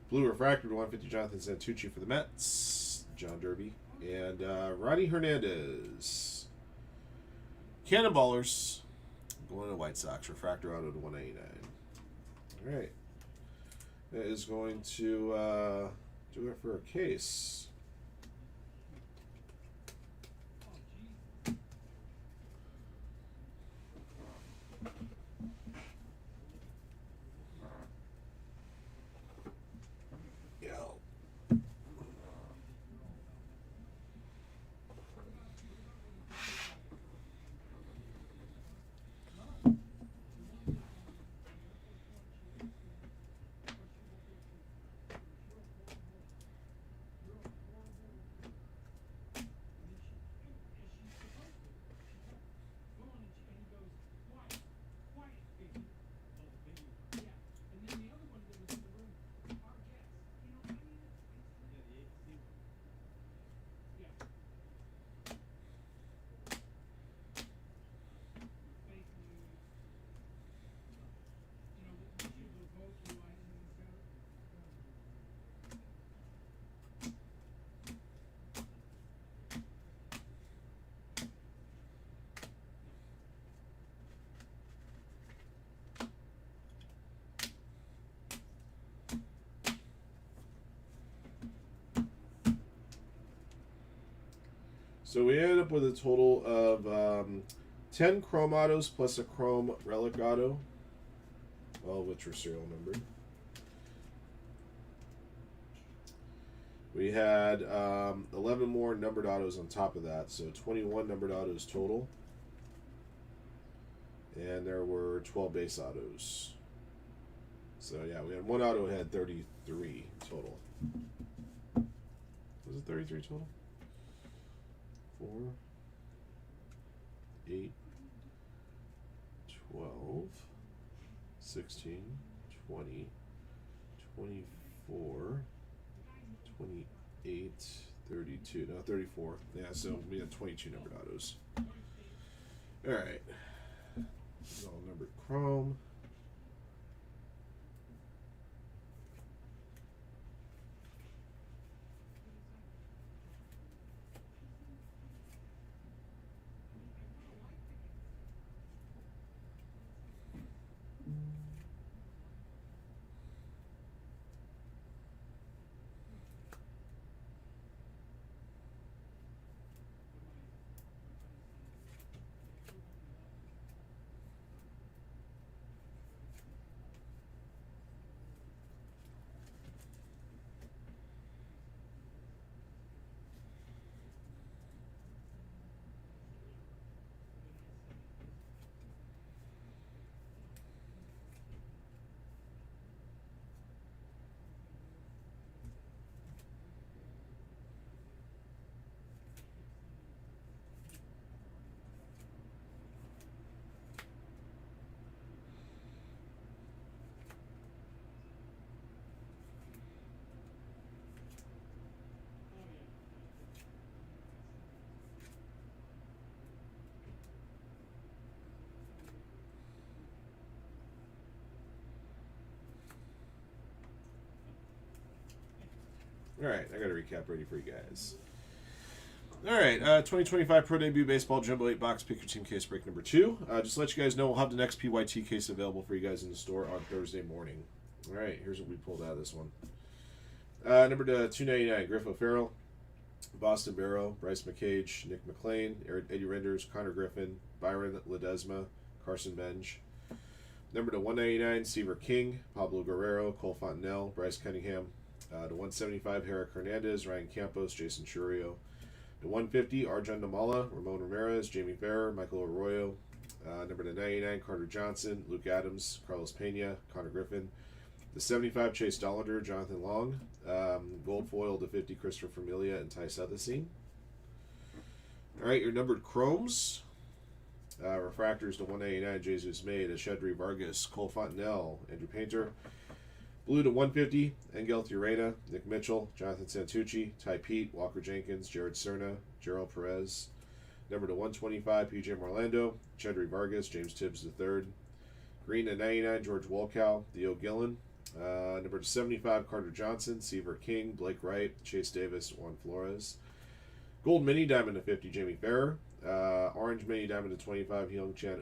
Blue refractor to 150, Jonathan Santucci for the Mets. John Derby. And Ronnie Hernandez. Cannonballers. Going to White Sox. Refractor auto to 189. All right. That is going to do it for a case. So we ended up with a total of 10 Chrome Autos plus a Chrome Relic Auto, all of which were serial numbered. We had 11 more numbered autos on top of that, so 21 numbered autos total. And there were 12 base autos. So yeah, we had one auto had 33 total. Was it 33 total? 4, 8, 12, 16, 20, 24, 28, 32. No, 34. Yeah, so we had 22 numbered autos. Alright. All numbered Chrome. Alright, I got a recap ready for you guys. Alright, 2025 Pro Debut Baseball Jumbo 8 Box Pick Your Team Case Break number 2. Just to let you guys know, we'll have the next PYT case available for you guys in the store on Thursday morning. Alright, here's what we pulled out of this one. Number 299, Griff O'Farrell, Boston Barrow, Bryce McCage, Nick McClain, Eddie Renders, Connor Griffin, Byron Ledesma, Carson Benj. Number 199, Seaver King, Pablo Guerrero, Cole Fontenelle, Bryce Cunningham. To 175, Herrick Hernandez, Ryan Campos, Jason Churio. To 150, Arjun Namala, Ramon Ramirez, Jamie Farrer, Michael Arroyo. Number 99, Carter Johnson, Luke Adams, Carlos Pena, Connor Griffin. To 75, Chase Dollander, Jonathan Long. Gold foil to 50, Christopher Familia and Ty Sethasine. All right, your numbered chromes. Refractors to 189, Jesus May, to Shedry Vargas, Cole Fontenelle, Andrew Painter. Blue to 150, Engel Urena, Nick Mitchell, Jonathan Santucci, Ty Pete, Walker Jenkins, Jared Cerna, Gerald Perez. Number to 125, PJ Morlando, Chedry Vargas, James Tibbs III. Green to 99, George Wolkow, Theo Gillen. Number to 75, Carter Johnson, Seaver King, Blake Wright, Chase Davis, Juan Flores. Gold mini diamond to 50, Jamie Farrer. Orange mini diamond to 25, Hyung Chan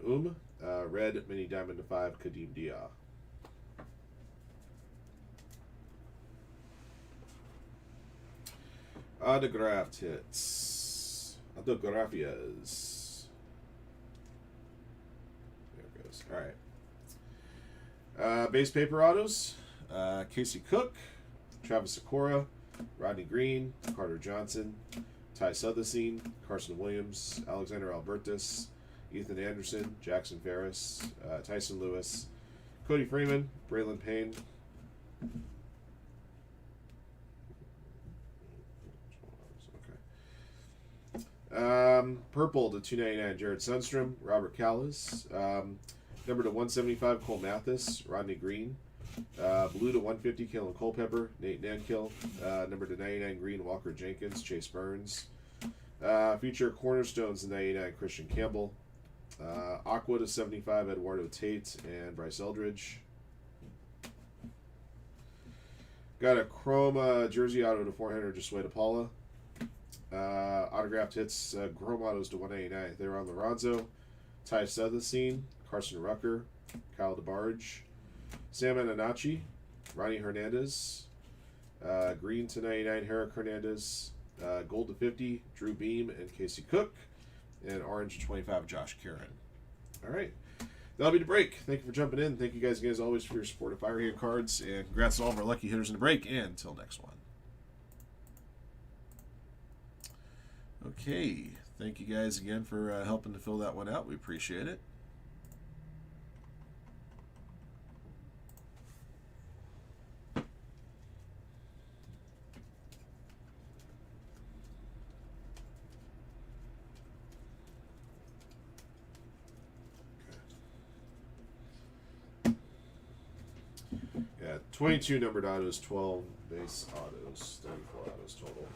Red mini diamond to 5, Kadeem Dia. Autographed hits. Autografias. There it goes. Alright. Base paper autos. Casey Cook, Travis Sakura, Rodney Green, Carter Johnson, Ty Southerstein, Carson Williams, Alexander Albertus, Ethan Anderson, Jackson Ferris, Tyson Lewis, Cody Freeman, Braylon Payne. Purple to 299, Jared Sundstrom, Robert Callis. Number to 175, Cole Mathis, Rodney Green. Blue to 150, Kalen Culpepper, Nate Nankill. Number to 99, Green, Walker Jenkins, Chase Burns. Future Cornerstones to 99, Christian Campbell. Aqua to 75, Eduardo Tate and Bryce Eldridge. Got a Chrome jersey auto to 400, Josué Paula. Autographed hits, Chrome autos to 189, Theron Lorenzo, Ty Southerstein, Carson Rucker, Kyle DeBarge, Sam Ananachi, Ronnie Hernandez, green to 99, Herrick Hernandez, gold to 50, Drew Beam and Casey Cook, and orange to 25, Josh Karen. All right. That'll be the break. Thank you for jumping in. Thank you guys again, as always, for your support of Firehand cards, and congrats to all of our lucky hitters in the break, and until next one. Okay, thank you guys again for helping to fill that one out. We appreciate it. Yeah, 22 numbered autos, 12 base autos, 34 autos total.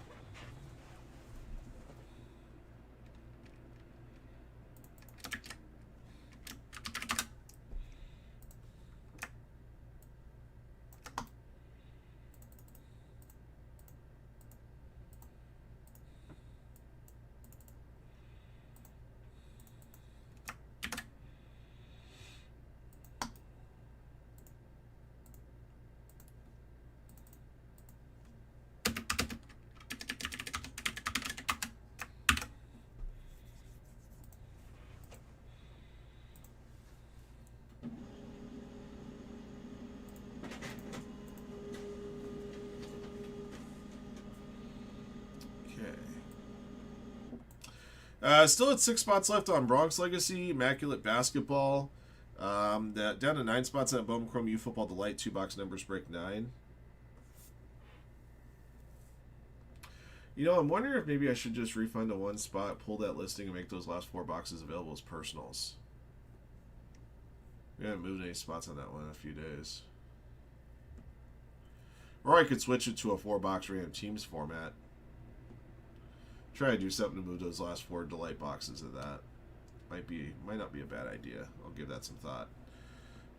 Still at 6 spots left on Bronx Legacy, Immaculate Basketball. Down to 9 spots on Bowman Chrome U Football Delight. 2-box numbers break 9. You know, I'm wondering if maybe I should just refund a 1 spot, pull that listing, and make those last 4 boxes available as personals. We haven't moved any spots on that one in a few days. Or I could switch it to a 4-box random teams format. Try to do something to move those last 4 Delight boxes of that. Might not be a bad idea. I'll give that some thought.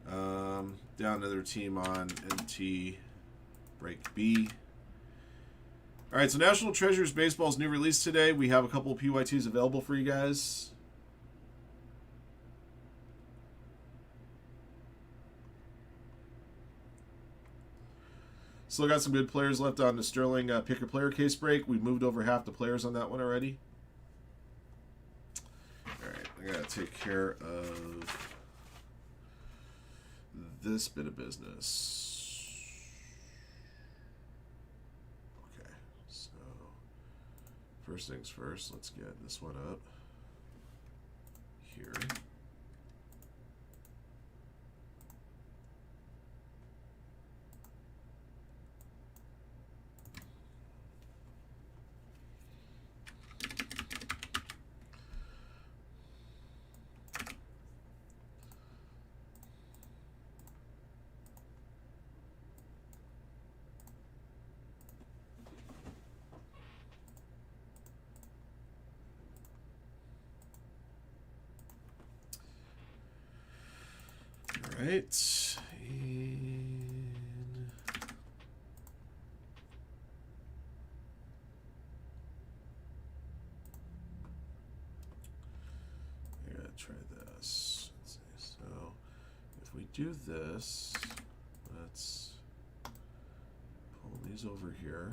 Down another team on NT break B. Alright, so National Treasures Baseball's new release today. We have a couple of PYTs available for you guys. Still got some good players left on the Sterling pick a player case break. We've moved over half the players on that one already. Alright, I gotta take care of this bit of business. Okay, so first things first, let's get this one up here. right. And I gotta try this. Let's see. So if we do this, let's pull these over here.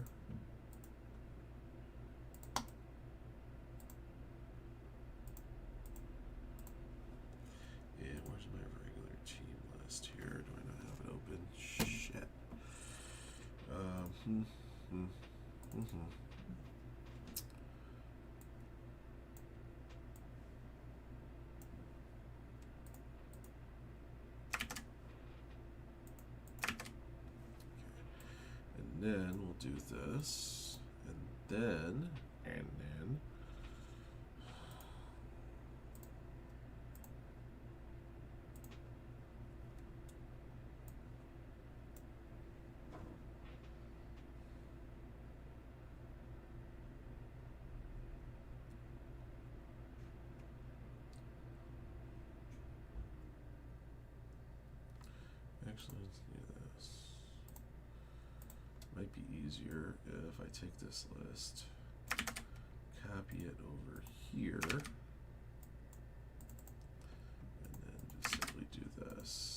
And where's my regular team list here? Do I not have it open? Shit. And then we'll do this, and then. Actually, let's do this. Might be easier if I take this list, copy it over here, and then just simply do this.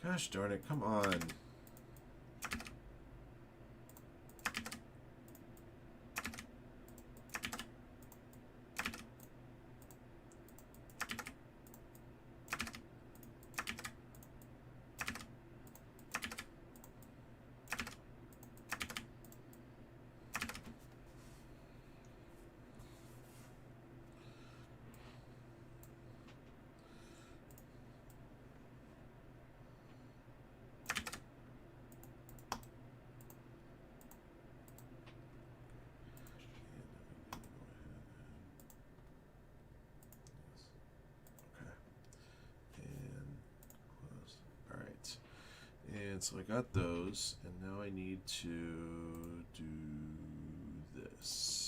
Gosh darn it, come on. And so I got those, and now I need to do this.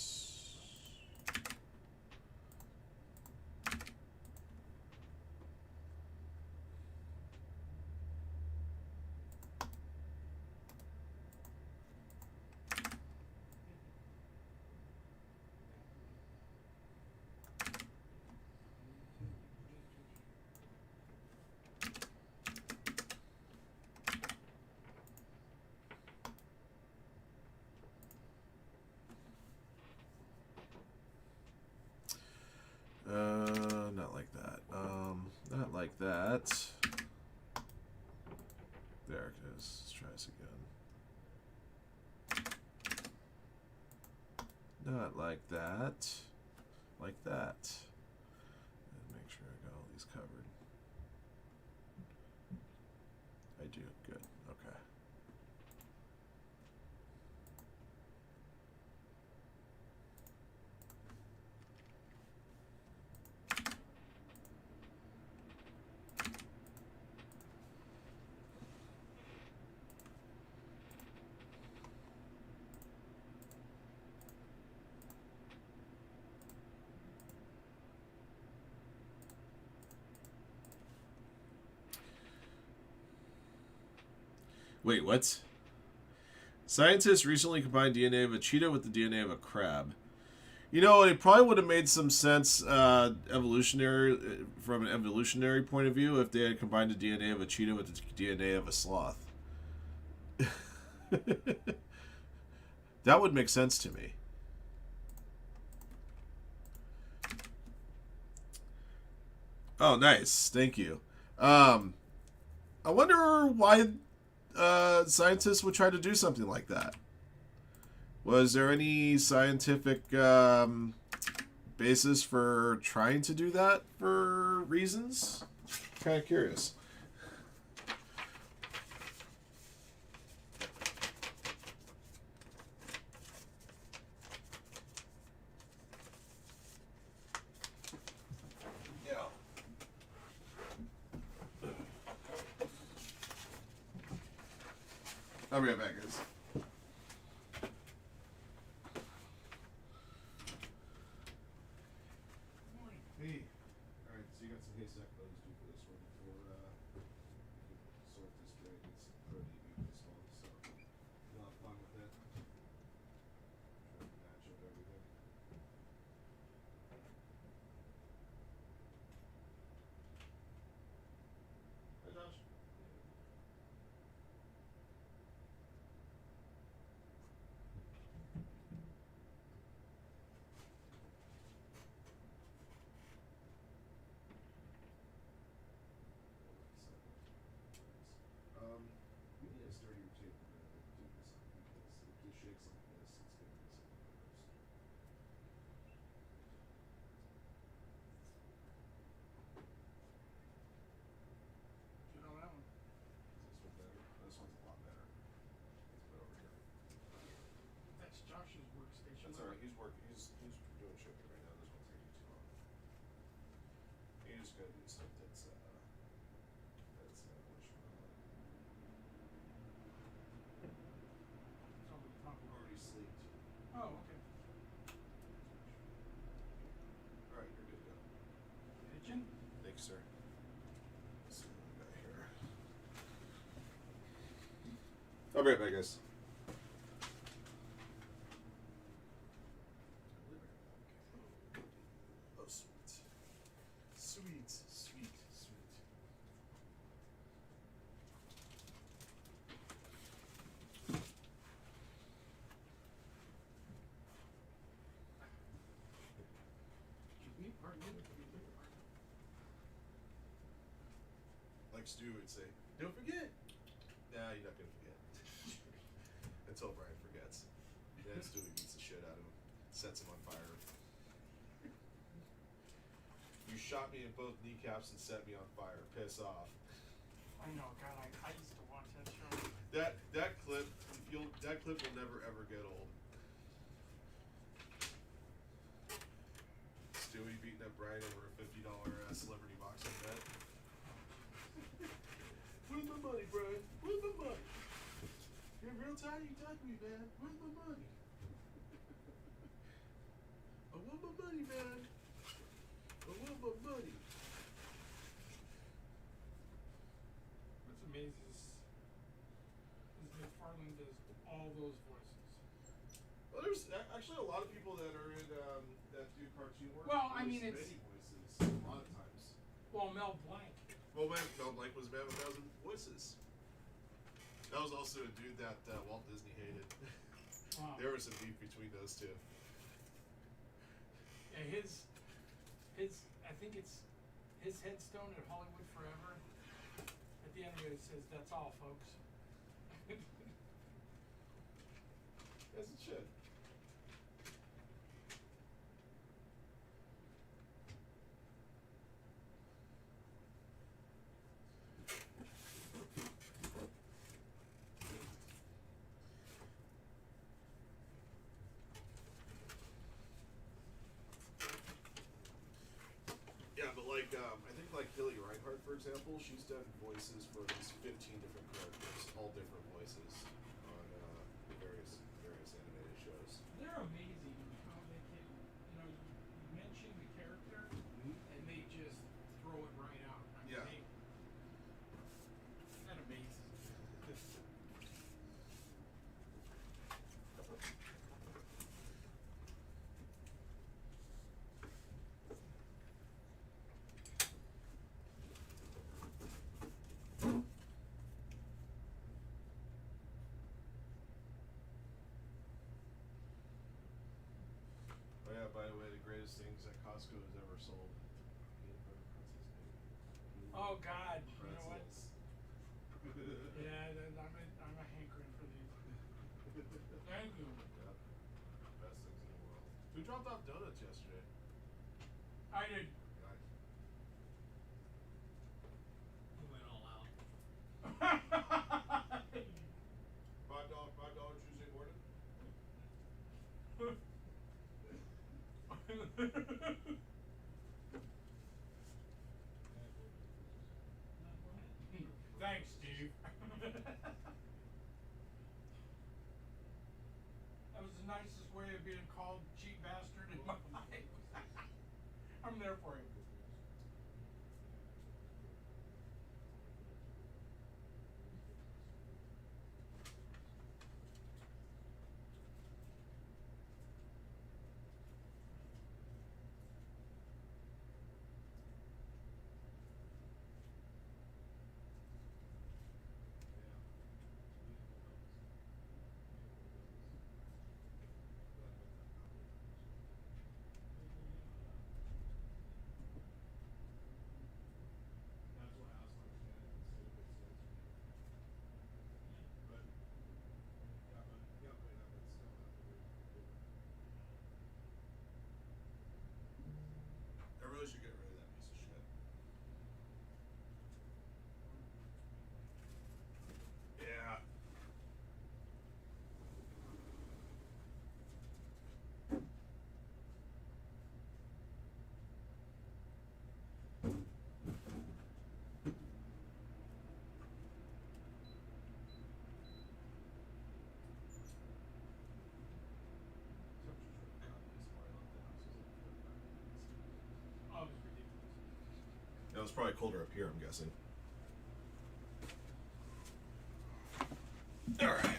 Not like that. Not like that. There it is. Let's try this again. Not like that. Like that. And make sure I got all these covered. I do. Good. Okay. Wait, what? Scientists recently combined DNA of a cheetah with the DNA of a crab. You know, it probably would have made some sense evolutionary from an evolutionary point of view if they had combined the DNA of a cheetah with the DNA of a sloth. That would make sense to me. Oh, nice. Thank you. I wonder why scientists would try to do something like that. Was there any scientific basis for trying to do that for reasons? Kind of curious. Yeah. I'll be right back, guys. Hey. Alright, so you got some haystack buttons due for this one before sort this straight. It's pretty beautiful, so you'll have fun with it. Try to match up everything. Hi, Josh. We need a sturdier table to do this on because it just shakes like this. It's gonna be some numbers. You know that one? Is this one better? This one's a lot better. Let's put it over here. That's Josh's workstation. That's alright. He's working. He's doing shipping right now. This one's taking too long. You just gotta do stuff that's what you It's over the top of it. already sleeved. Oh, okay. Alright, you're good to go. Kitchen? Thank you, sir. Let's see what we got here. I'll be right back, guys. Oh, sweet. Sweet, sweet, sweet. Keep me part of it, keep me part of it. Like Stu would say, don't forget. Nah, you're not gonna forget. Until Brian forgets. Then Stewie beats the shit out of him, sets him on fire. You shot me in both kneecaps and set me on fire. Piss off. I know, God, I used to watch that show. That clip will never ever get old. Stewie beating up Brian over a $50 celebrity boxing bet. Where's my money, Brian? Where's my money? You're real tired. You talk to me, man. Where's my money? I want my money, man. I want my money. What's amazing is McFarlane does all those voices. Well, there's actually a lot of people that are in that do cartoon work. Well, I mean, Voice it's- many voices a lot of times. Well, Mel Blanc. Well, Mel Blanc was Man of a Thousand Voices. That was also a dude that Walt Disney hated. Wow. There was some beef between those two. Yeah, his, I think it's his headstone at Hollywood Forever. At the end of it, it says, "That's all, folks." As it should. Yeah, but like I think like Hilly Reinhart, for example, she's done voices for at least 15 different characters, all different voices on various animated shows. They're amazing how they can, you mention the character and they just throw it right out. I mean, Yeah. that amazes me. things that Costco has ever sold. Peanut butter pretzels, baby. Peanut Oh butter God, you know what? pretzels. Yeah, I'm a hankering for these. Thank you. Yep. Best things in the world. Who dropped off donuts yesterday? I did. Yeah. We went all out. $5 Tuesday morning. Thanks, Steve. That was the nicest way of being called cheap bastard in my life. I'm there for you. That's why I was like, yeah, it's still good sense. But yeah, but still have to do. I really should get rid of that piece of shit. Yeah. Oh, it was ridiculous. It was probably colder up here, I'm guessing. All right.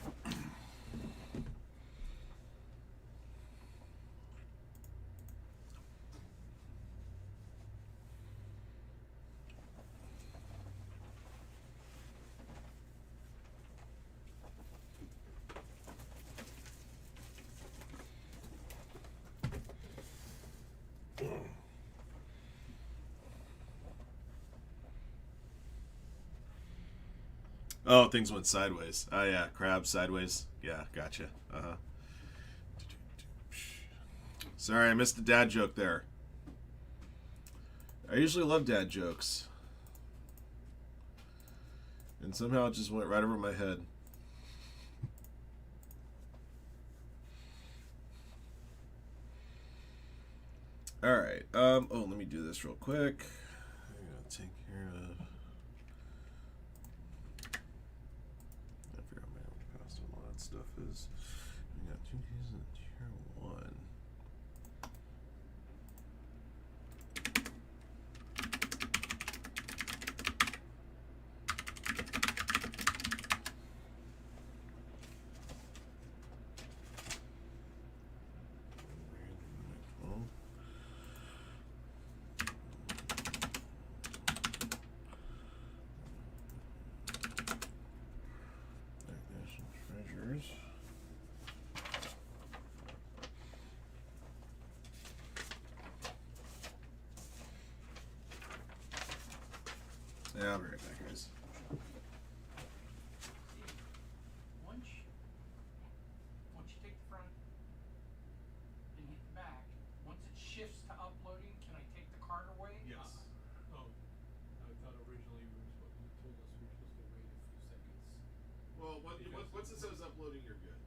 Oh, things went sideways. Oh yeah, crab sideways. Yeah, gotcha. Uh huh. Sorry, I missed the dad joke there. I usually love dad jokes, and somehow it just went right over my head. All right. Oh, let me do this real quick. I'm gonna take care of. I forgot my past and all that stuff is. We got 2 keys in tier 1. National treasures. Yeah, I'll be right back, guys. Once you take the front and hit the back, once it shifts to uploading, can I take the card away? Yes. Oh, I thought originally you told us we were supposed to wait a few seconds. Well, once it says uploading, you're good.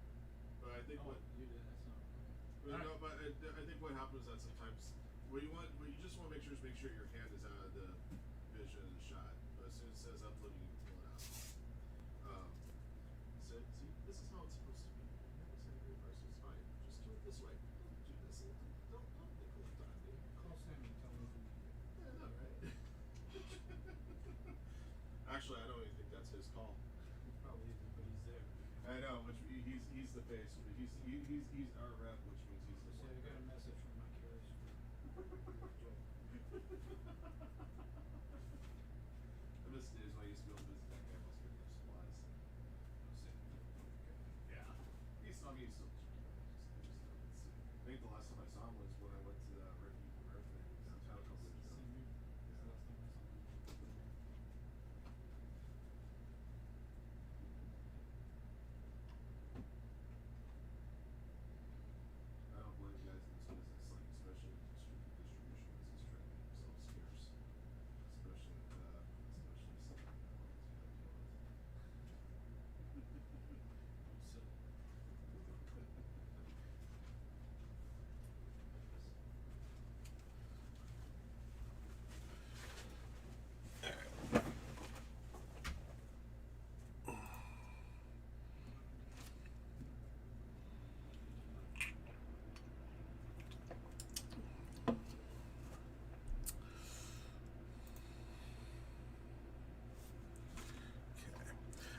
But I think Oh, you did. That's not okay. no, but I think what happens is that sometimes what you just want to make sure your hand is out of the vision of the shot. But as soon as it says uploading, you can pull it out. So see, this is how it's supposed to be. Never say reverse is fine. Just do it this way. Don't do this. Don't nickel and dime me. Call Sam and tell me who you get. Yeah, I know, right? Actually, I don't even think that's his call. He probably isn't, but he's there. I know, which he's the face. He's our rep, which means he's the See, I got a message from my carriers. I miss the days when I used to be able to visit that guy while getting their supplies. Yeah. He's still. I think the last time I saw him was when I went to the rookie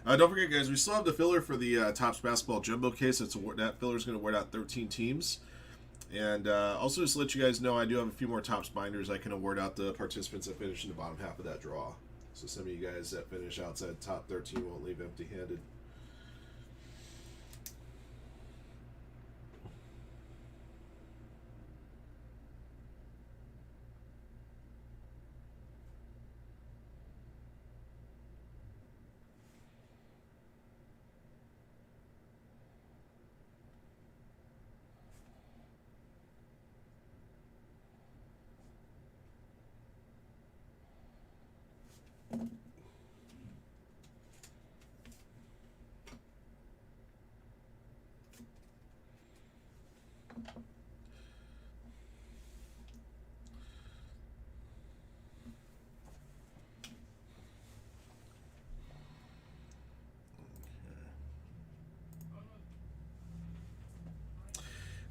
Don't forget, guys, we still have the filler for the Topps Basketball Jumbo case. That filler is going to award out 13 teams. And also, just to let you guys know, I do have a few more Topps binders I can award out the participants that finish in the bottom half of that draw. So some of you guys that finish outside top 13 won't leave empty-handed.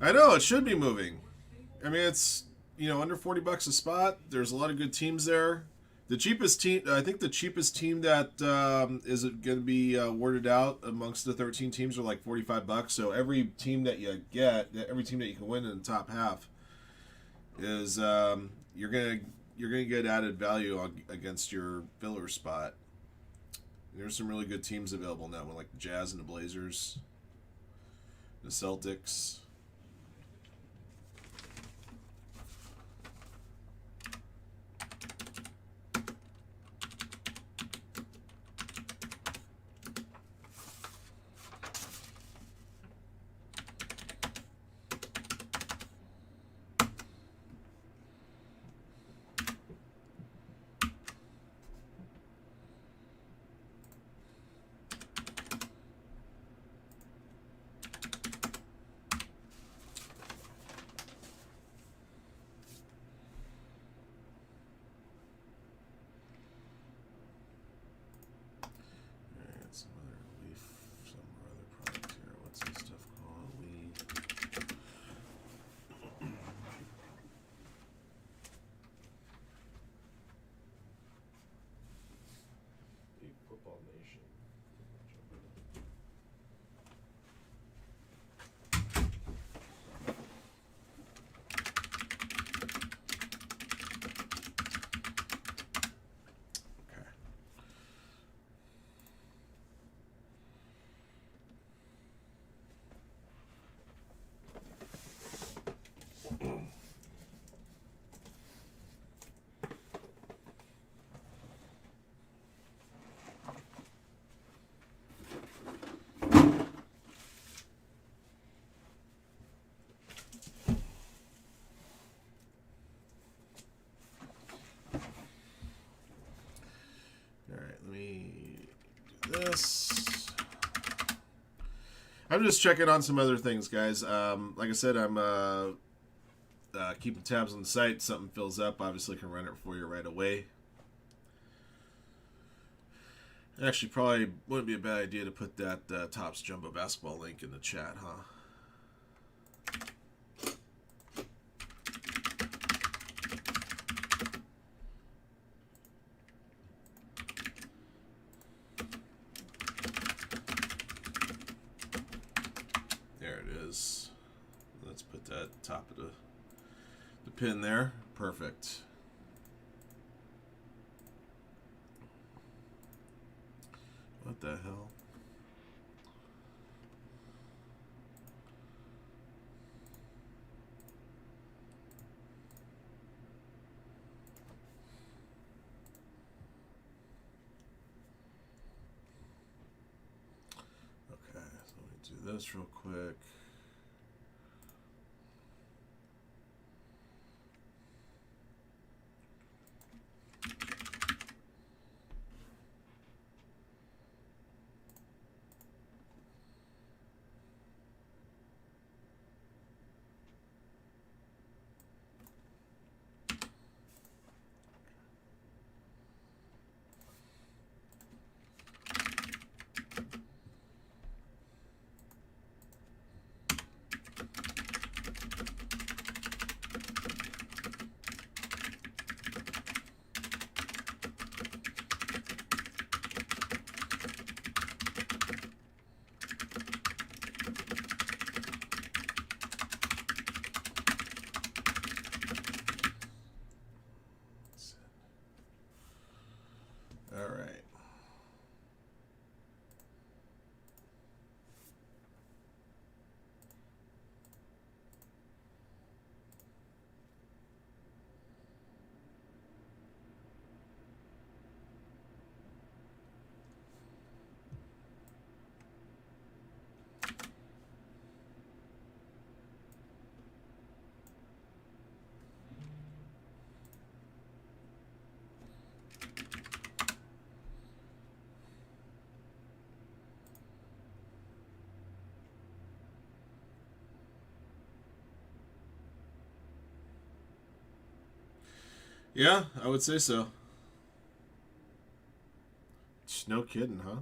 I know it should be moving. I mean, it's under $40 a spot. There's a lot of good teams there. The cheapest team, I think, the cheapest team that is going to be awarded out amongst the 13 teams are like $45. So every team that you get, every team that you can win in the top half, is you're gonna get added value against your filler spot. There's some really good teams available in that one, like the Jazz and the Blazers, the Celtics. Some other leaf, some other product here. What's this stuff called? The Football Nation. This. I'm just checking on some other things, guys. Like I said, I'm keeping tabs on the site. Something fills up, obviously can run it for you right away. Actually, probably wouldn't be a bad idea to put that Topps Jumbo Basketball link in the chat, huh? There it is. Let's put that top of the pin there. Perfect. What the hell? Okay, so let me do this real quick. Yeah, I would say so. No kidding, huh?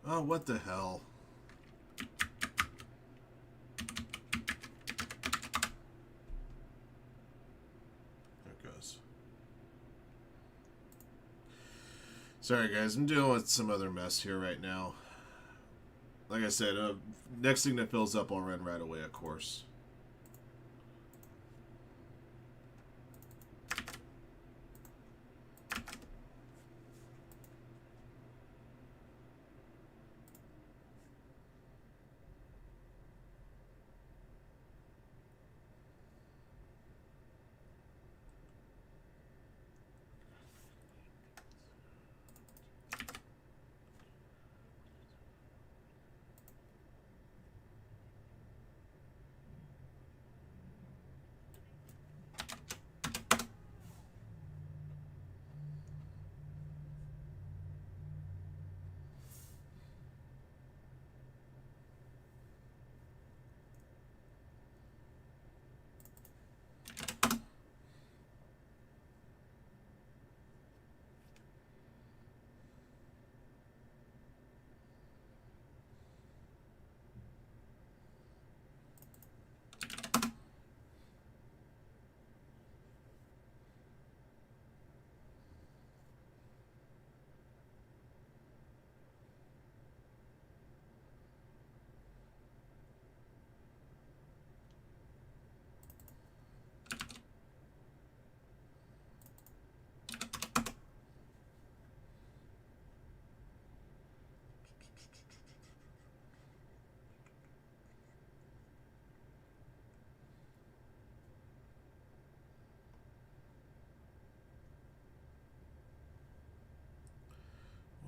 Oh, what the hell? There it goes. Sorry, guys. I'm dealing with some other mess here right now. Like I said, next thing that fills up, I'll run right away, of course.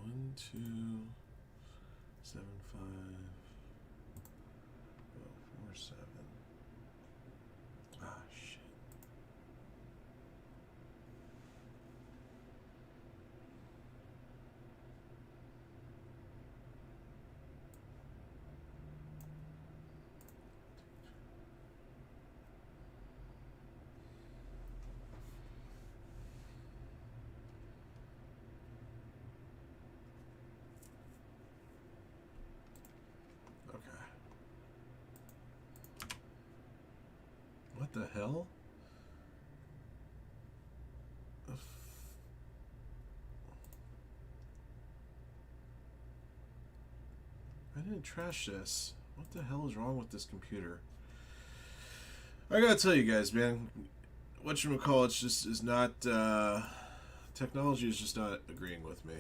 One, two, 7, 5, 4, 7. Ah, shit. Okay. What the hell? I didn't trash this. What the hell is wrong with this computer? I gotta tell you guys, man. Whatchamacallit just is not. Technology is just not agreeing with me.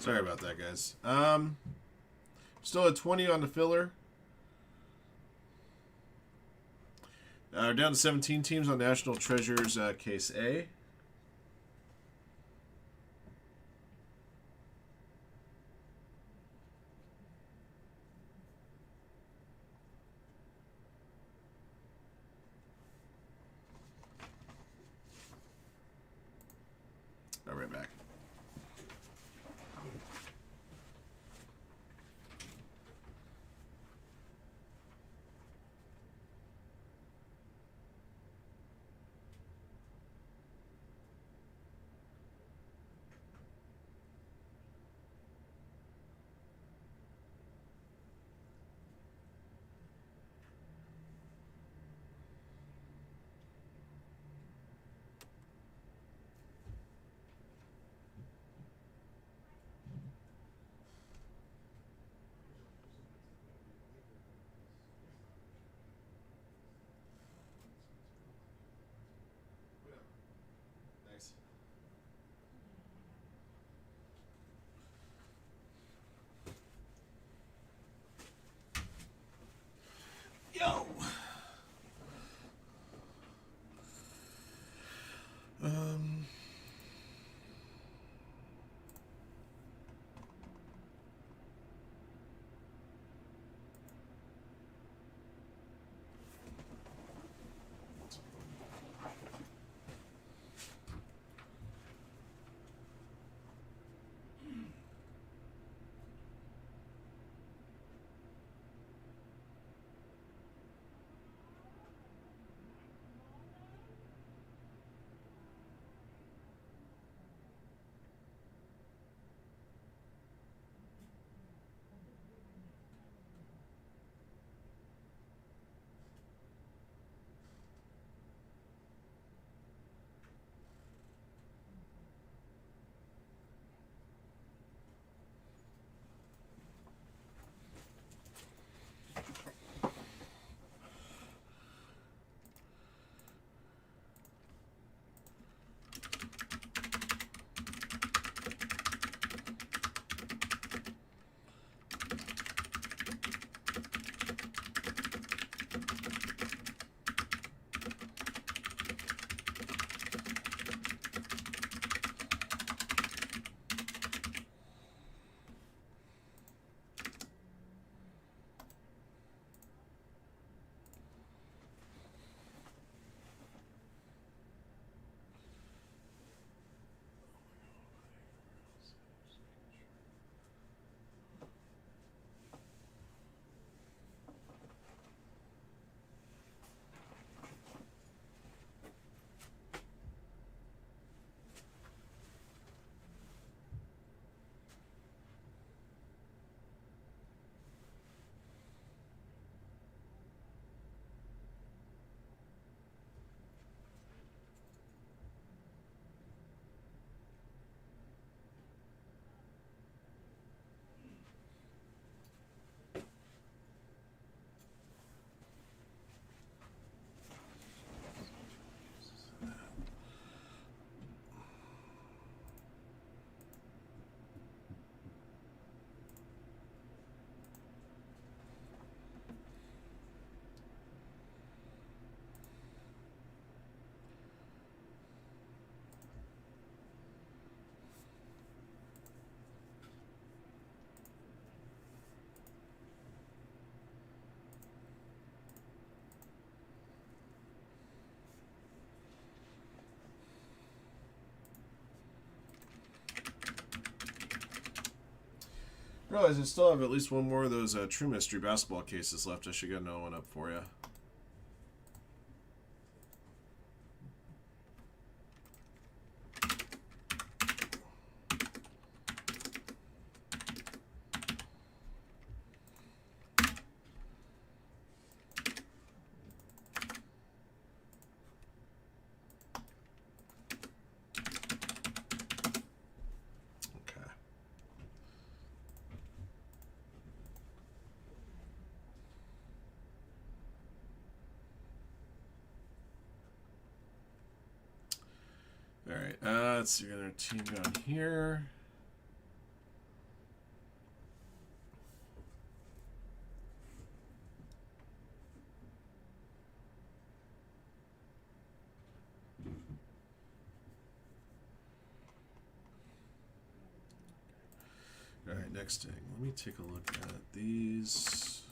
Sorry about that, guys. Still at 20 on the filler. Down to 17 teams on National Treasures Case A. All right, back. Thanks. Yo. Um. Realize I still have at least one more of those True Mystery basketball cases left. I should get another one up for you. Okay. All right. Let's see. We're gonna team down here. texting. Let me take a look at these.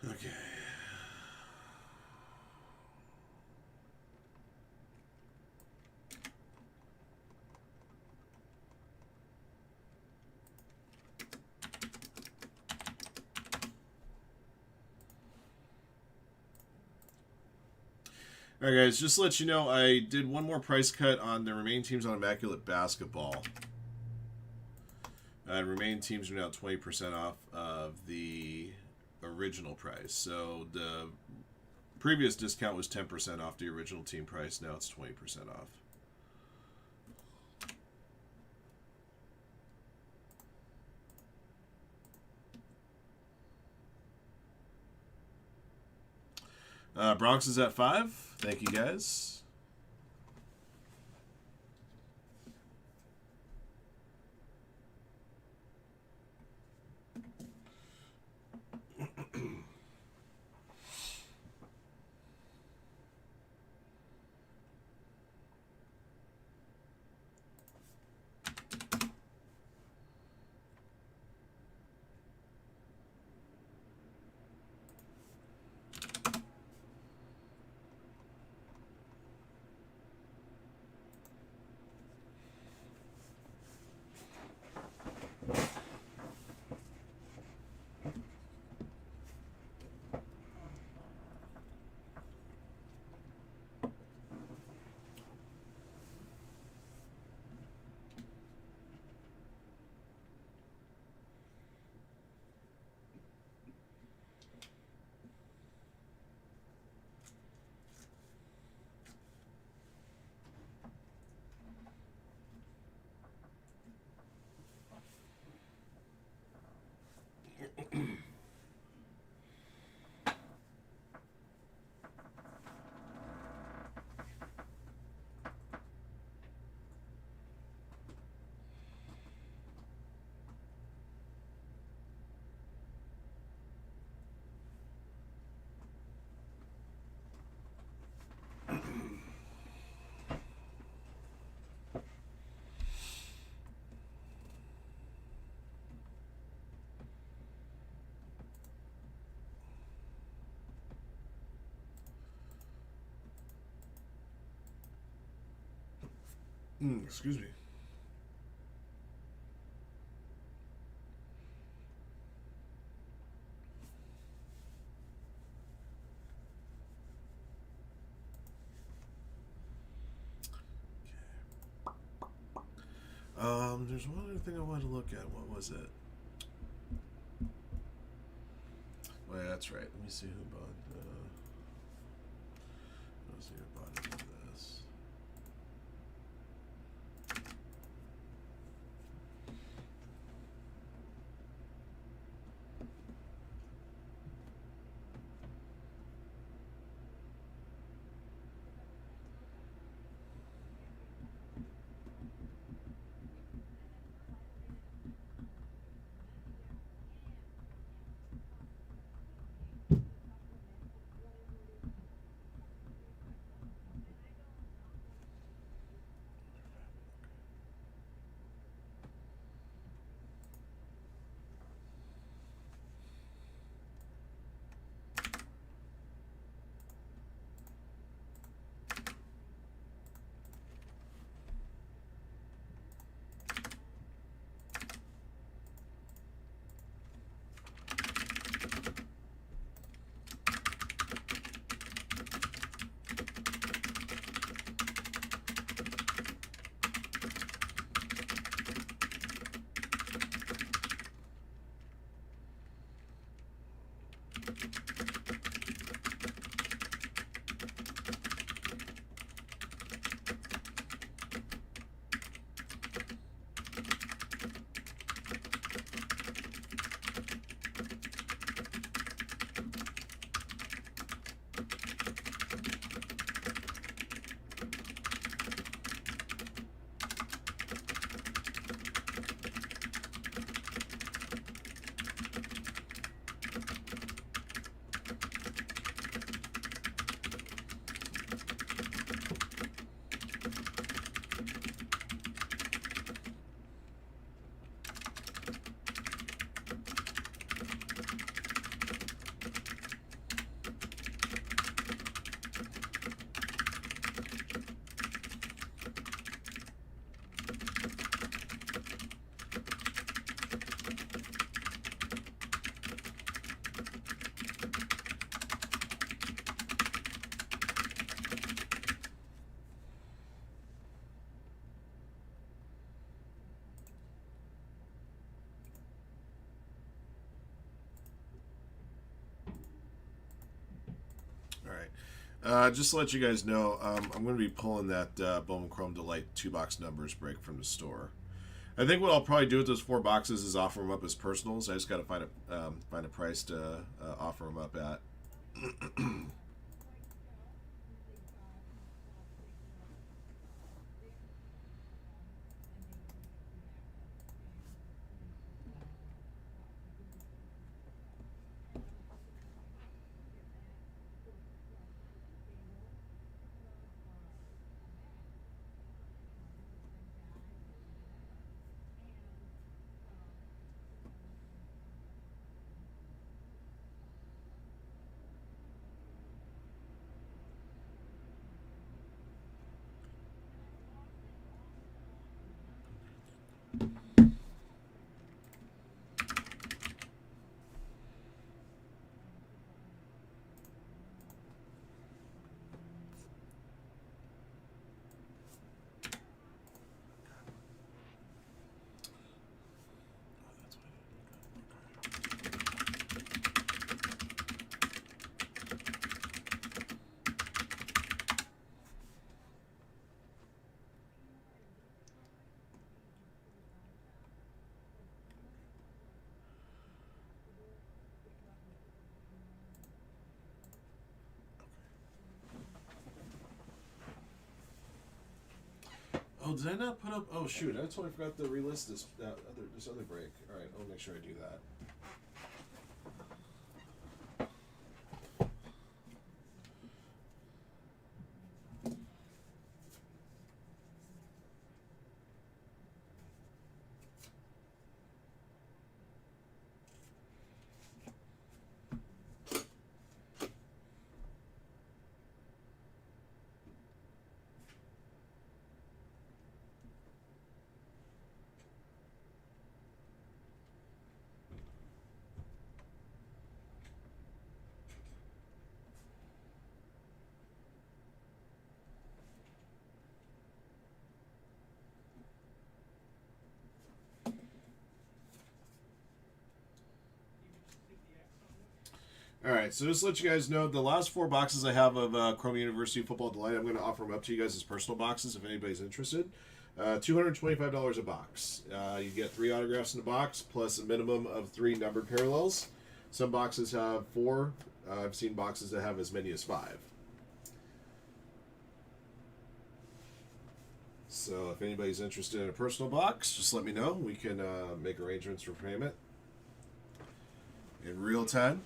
Okay. All right, guys, just to let you know, I did one more price cut on the remaining teams on Immaculate Basketball. Remaining teams are now 20% off of the original price. So the previous discount was 10% off the original team price. Now it's 20% off. Bronx is at 5. Thank you, guys. Excuse me. There's one other thing I wanted to look at. What was it? Well, yeah, that's right. Let me see who bought. Let's see who bought into this. Just to let you guys know, I'm going to be pulling that Bowman Chrome Delight 2-box numbers break from the store. I think what I'll probably do with those 4 boxes is offer them up as personals. I just got to find a price to offer them up at. Oh, did I not put up? Oh shoot! I totally forgot to relist this other break. All right, I'll make sure I do that. All right, so just to let you guys know, the last 4 boxes I have of Chrome University Football Delight, I'm going to offer them up to you guys as personal boxes if anybody's interested. $225 a box. You get 3 autographs in a box, plus a minimum of 3 numbered parallels. Some boxes have 4. I've seen boxes that have as many as 5. So if anybody's interested in a personal box, just let me know. We can make arrangements for payment in real time.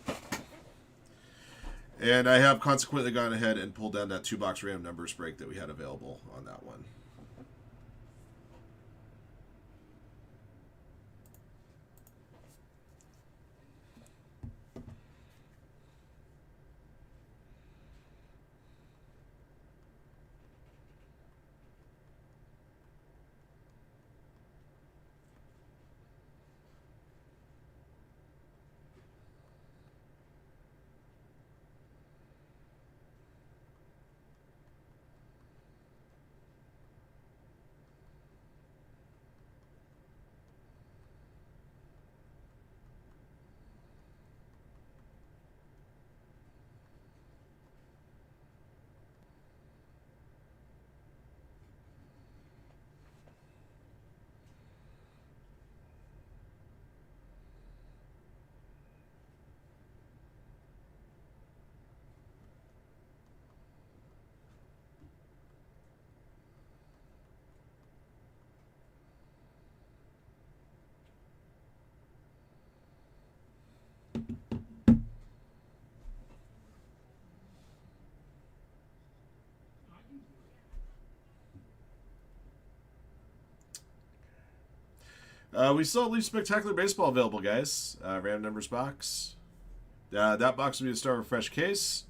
And I have consequently gone ahead and pulled down that 2-box random numbers break that we had available on that one. We still have Leaf Spectacular Baseball available, guys. Random numbers box. That box will be a Star Refresh case.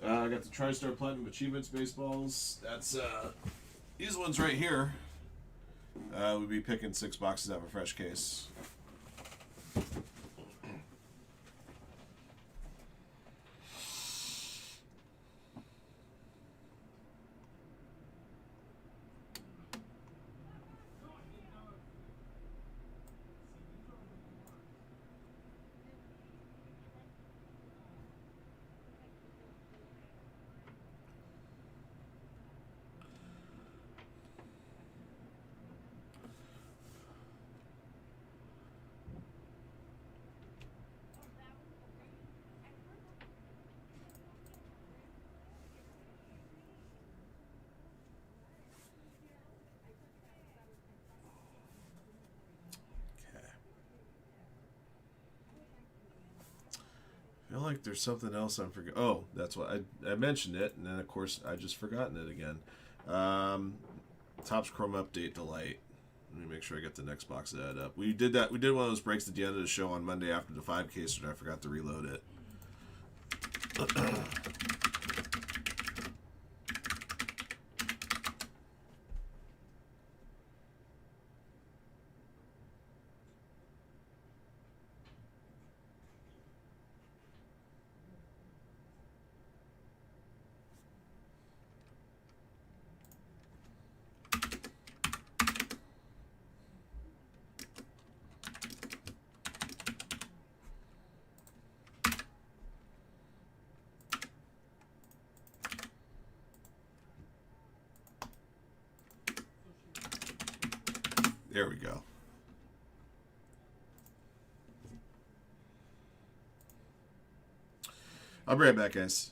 I got the TriStar Platinum Achievements baseballs. That's these ones right here. We'll be picking 6 boxes out of a fresh case. I feel like there's something else I'm forgetting. Oh, that's what I mentioned it, and then of course I just forgotten it again. Um, Topps Chrome Update Delight. Let me make sure I get the next box of that up. We did that. We did one of those breaks at the end of the show on Monday after the 5K, so I forgot to reload it. There we go. I'll be right back, guys.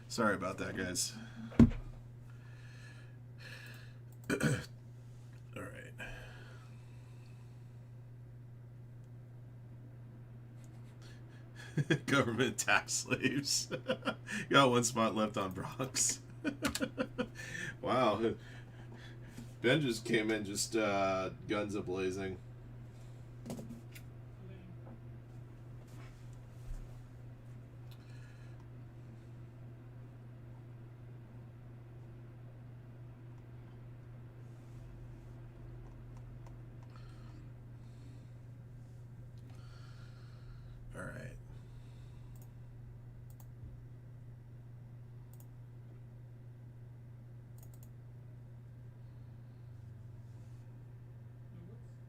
Sorry about that, guys. All right. Government tax slaves. Got one spot left on Bronx. Wow. Ben just came in just guns a-blazing. All right.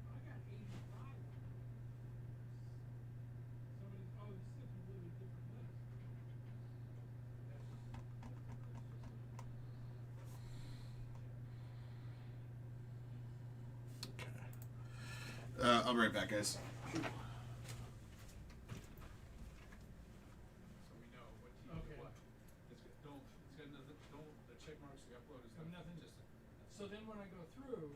I got 85. Somebody, oh, this is a completely different list. I'll be right back, guys. So we know what team Okay. what. It's got nothing, the check marks you upload is Nothing. just, So then when I go through,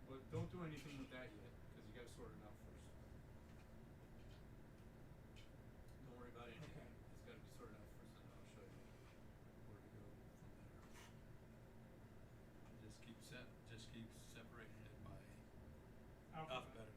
but don't do anything with that yet, because you gotta sort it out first. Don't worry about anything. Okay. It's gotta be sorted out first, and I'll show you where to go from there. Just keep separating it by alphabetically.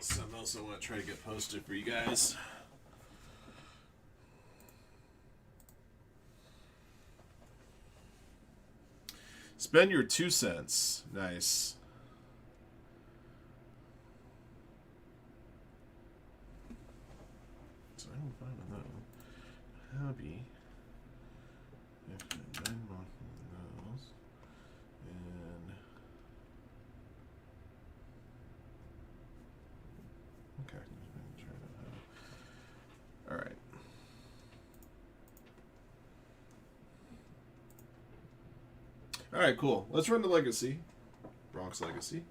Something else I want to try to get posted for you guys. Spend your 2 cents. Nice. So I don't find that. Hobby. After 9 months of those. And. Okay. All right. All right, cool. Let's run the Legacy. Bronx Legacy.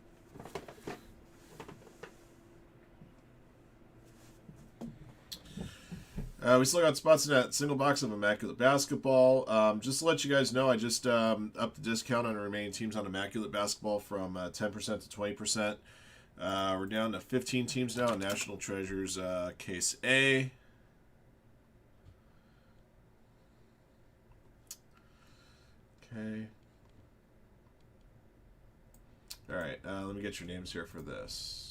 We still got spots in that single box of Immaculate Basketball. Just to let you guys know, I just upped the discount on the remaining teams on Immaculate Basketball from 10% to 20%. We're down to 15 teams now in National Treasures Case A. Okay. All right, let me get your names here for this.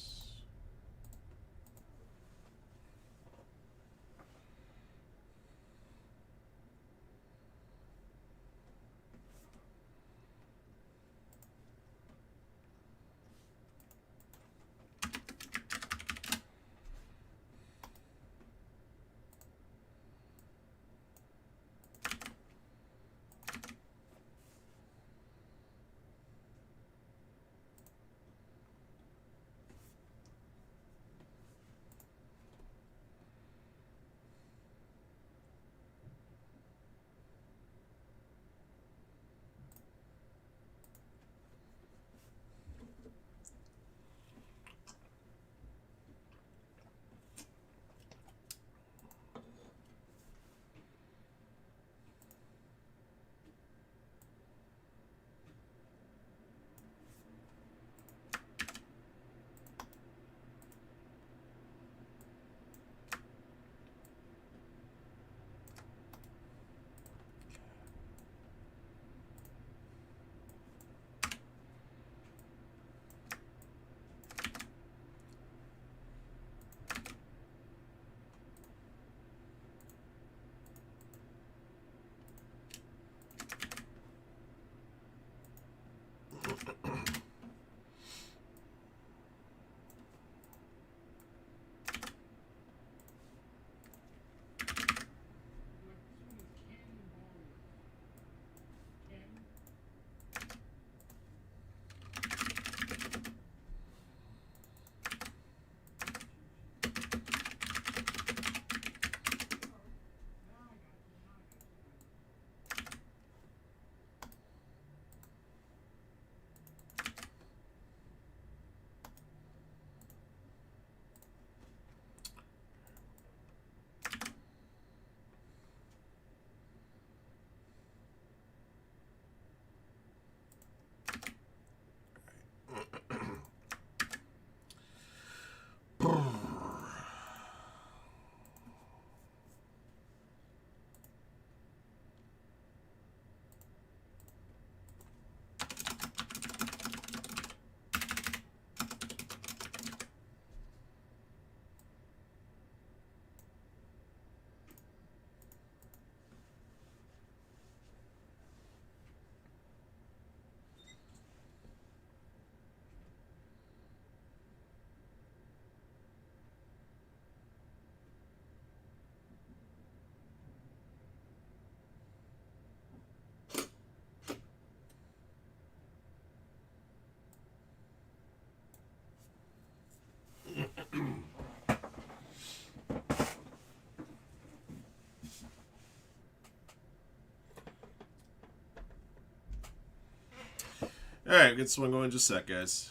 All right, get this one going in just a sec, guys.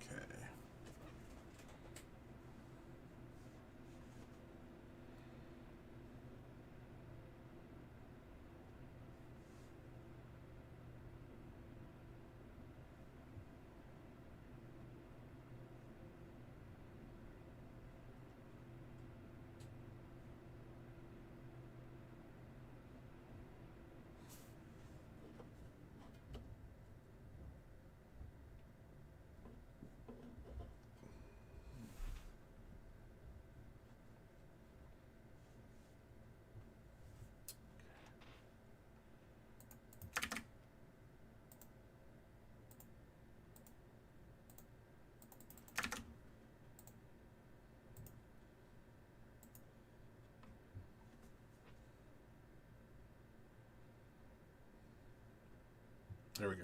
Okay. There we go.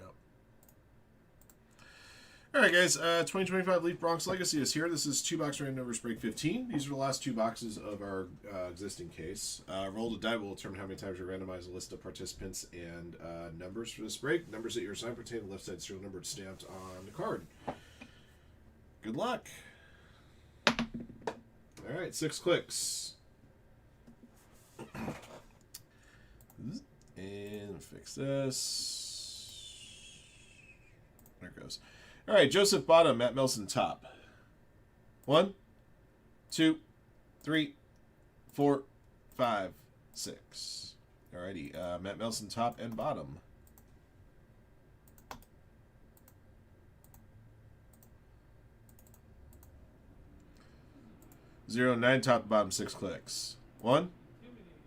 All right, guys. 2025 Leaf Bronx Legacy is here. This is 2-box random numbers break 15. These are the last 2 boxes of our existing case. Roll the die will determine how many times you randomize a list of participants and numbers for this break. Numbers that you're assigned pertain to the left side serial number stamped on the card. Good luck. All right, 6 clicks. And fix this. There it goes. All right, Joseph bottom, Matt Melson top. 1, 2, 3, 4, 5, 6. Alrighty, Matt Melson top and bottom. Zero, 9 top and bottom, 6 clicks. 1,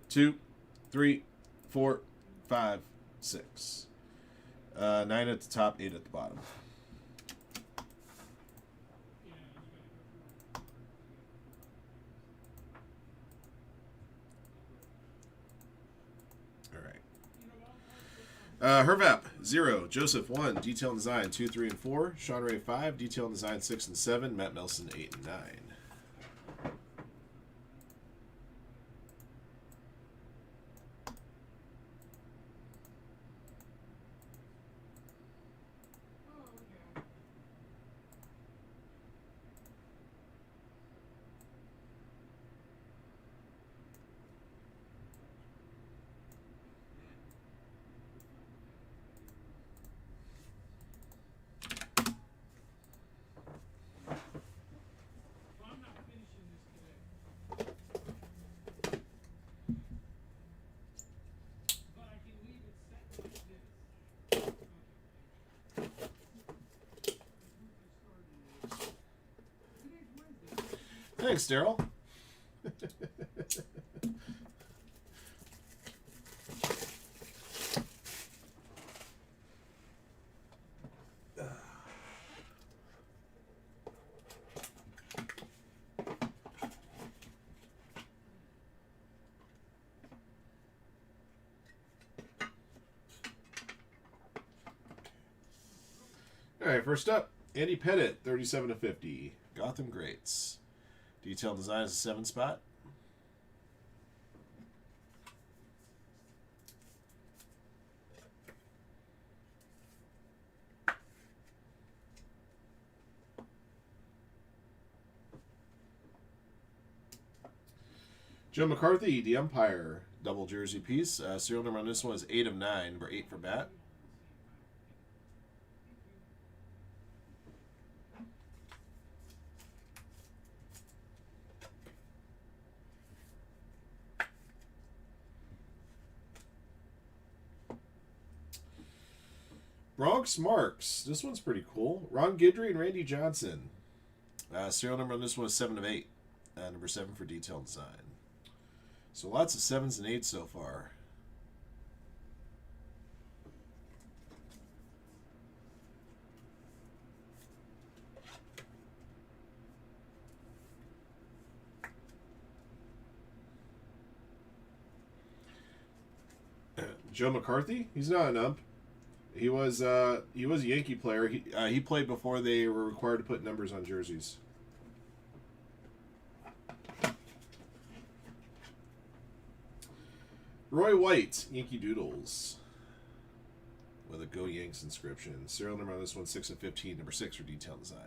2, 3, 4, 5, 6. 9 at the top, 8 at the bottom. Hervap 0, Joseph 1, Detail and Design 2, 3, and 4, Sean Ray 5, Detail and Design 6 and 7, Matt Melson 8 and 9. Thanks, Daryl. All right, first up, Andy Pettit, 37 to 50, Gotham Greats. Detailed Design is a 7 spot. Joe McCarthy, The Umpire, double jersey piece. Serial number on this one is 8 of 9, number 8 for bat. Bronx Marks. This one's pretty cool. Ron Guidry and Randy Johnson. Serial number on this one is 7 of 8. Number 7 for Detailed Design. So lots of 7s and 8s so far. Joe McCarthy. He's not an ump. He was a Yankee player. He played before they were required to put numbers on jerseys. Roy White, Yankee Doodles. With a Go Yanks inscription. Serial number on this one, 6 of 15. Number 6 for detail design.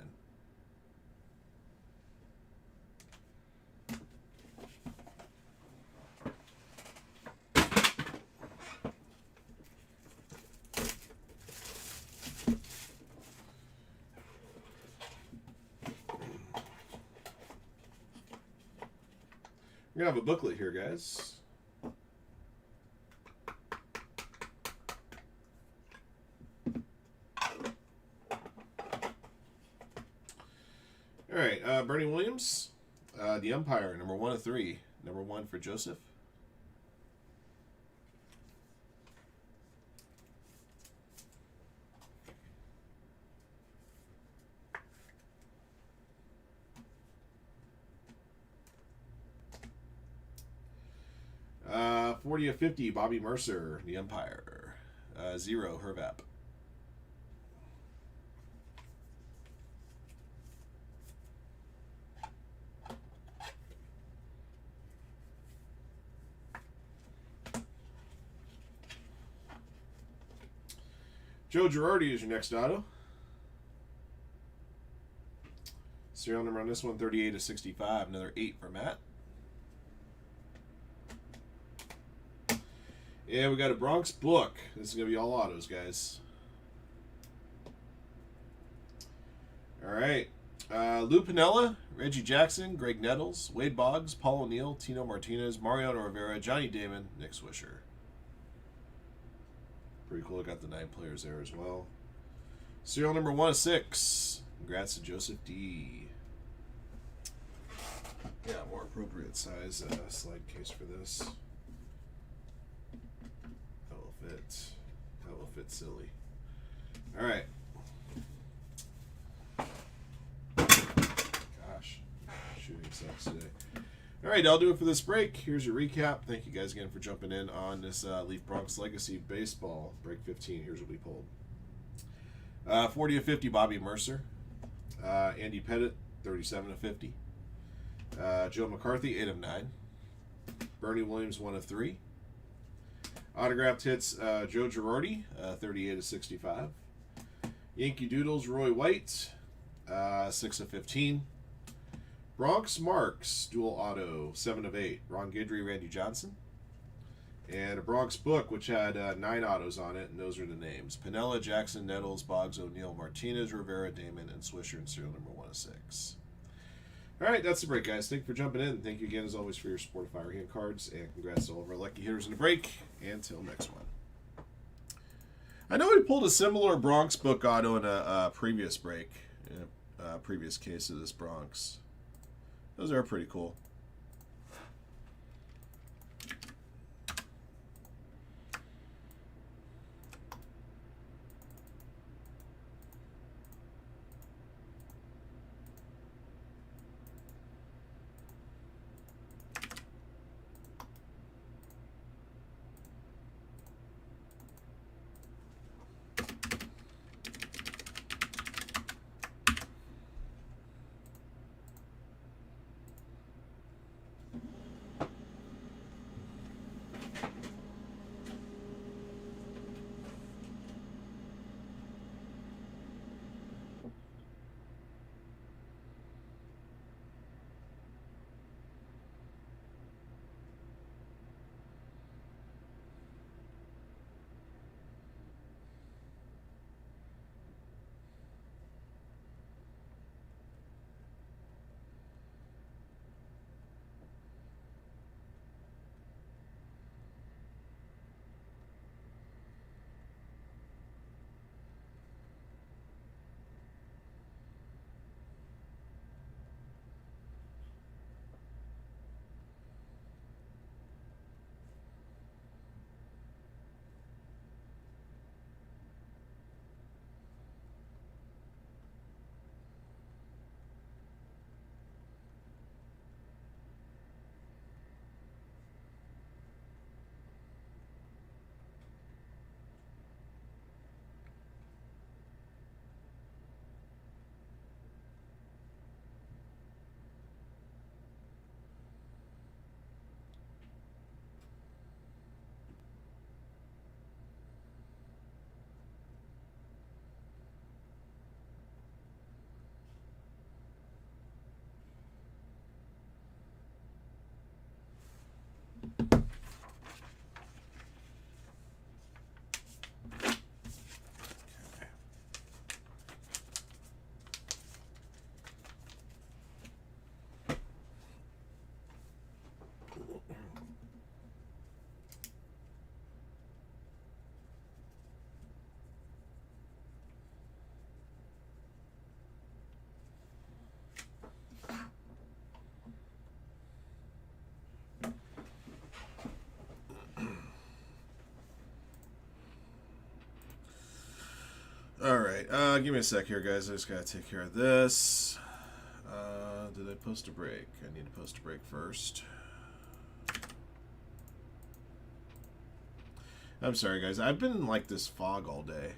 We're going to have a booklet here, guys. All right, Bernie Williams, the umpire, number 1 of 3. Number 1 for Joseph. Uh, 40 of 50, Bobby Mercer, the umpire. 0, Hervap. Joe Girardi is your next auto. Serial number on this one, 38 of 65. Another 8 for Matt. Yeah, we got a Bronx book. This is going to be all autos, guys. All right. Lou Piniella, Reggie Jackson, Greg Nettles, Wade Boggs, Paul O'Neill, Tino Martinez, Mariano Rivera, Johnny Damon, Nick Swisher. Pretty cool. I got the 9 players there as well. Serial number 1 of 6. Congrats to Joseph D. Yeah, more appropriate size slide case for this. That will fit silly. All right. Gosh, shooting sucks today. All right, I'll do it for this break. Here's your recap. Thank you guys again for jumping in on this Leaf Bronx Legacy Baseball. Break 15. Here's what we pulled. 40 of 50, Bobby Mercer. Andy Pettit, 37 of 50. Joe McCarthy, 8 of 9. Bernie Williams, 1 of 3. Autographed hits, Joe Girardi, 38 of 65. Yankee Doodles, Roy White, 6 of 15. Bronx Marks, dual auto, 7 of 8. Ron Guidry, Randy Johnson. And a Bronx book, which had 9 autos on it, and those are the names. Piniella, Jackson, Nettles, Boggs, O'Neill, Martinez, Rivera, Damon, and Swisher in serial number 1 of 6. All right, that's the break, guys. Thank you for jumping in. Thank you again, as always, for your support of Firehand cards. And congrats to all of our lucky hitters in the break. Until next one. I know we pulled a similar Bronx book auto in a previous break, in a previous case of this Bronx. Those are pretty cool. Alright, give me a sec here, guys. I just gotta take care of this. Did I post a break? I need to post a break first. I'm sorry, guys. I've been in, like, this fog all day.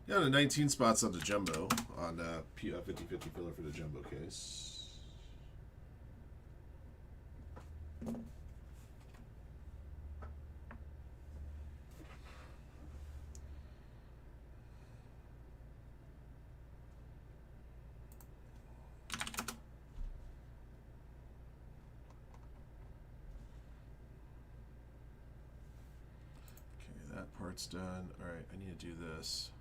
Down to 19 spots on the jumbo on 50-50 filler for the jumbo case. Okay, that part's done. All right, I need to do this.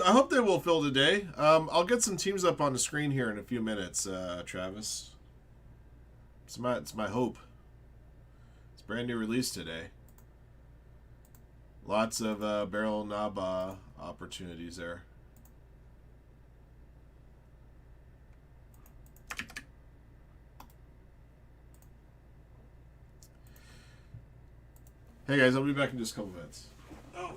I hope they will fill today. I'll get some teams up on the screen here in a few minutes, Travis. It's my hope. It's brand new release today. Lots of barrel knob opportunities there. Hey guys, I'll be back in just a couple minutes. Oh.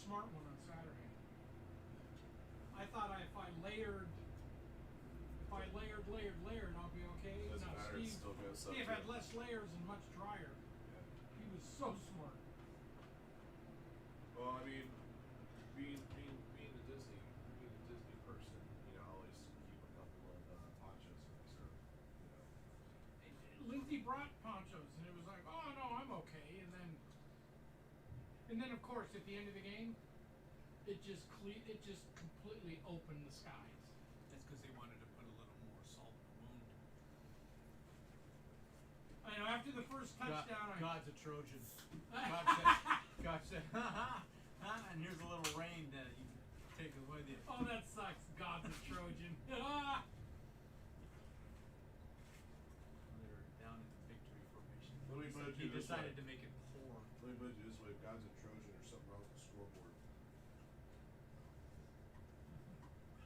smart one on Saturday. I thought if I layered, I'll be okay. Doesn't No, matter. It's Steve, still gonna suck. Steve had less layers and much drier. Yeah. He was so smart. Well, I mean, being a Disney person, you know, I always keep a couple of ponchos in reserve. You know. Lindsay brought ponchos, and it was like, oh no, I'm okay. And then of course at the end of the game, it just completely opened the skies. That's because they wanted to put a little more salt in the wound. I know after the first touchdown, God's a Trojan. God said, and here's a little rain that you can take it with you. Oh, that sucks. God's a Trojan. They were down in the victory formation. Let me put it to He you this decided way. to make it pour. Let me put it this way: if God's a Trojan, there's something wrong with the scoreboard.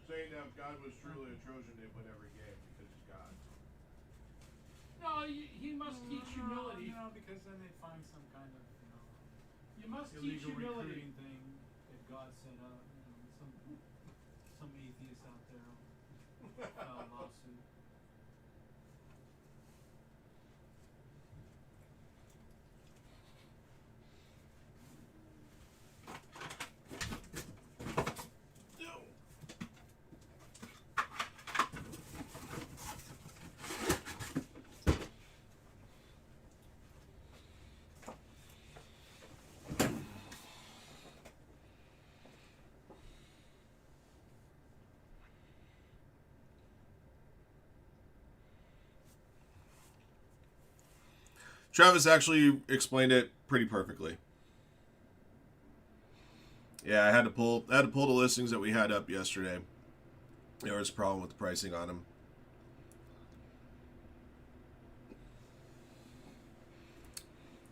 Saying that if God was truly a Trojan, they'd win every game because he's God. No, he must teach humility. No, because then they'd find some kind of, You must teach illegal humility. recruiting thing that God set up. Some atheist out there file a lawsuit. Travis actually explained it pretty perfectly. Yeah, I had to pull the listings that we had up yesterday. There was a problem with the pricing on them.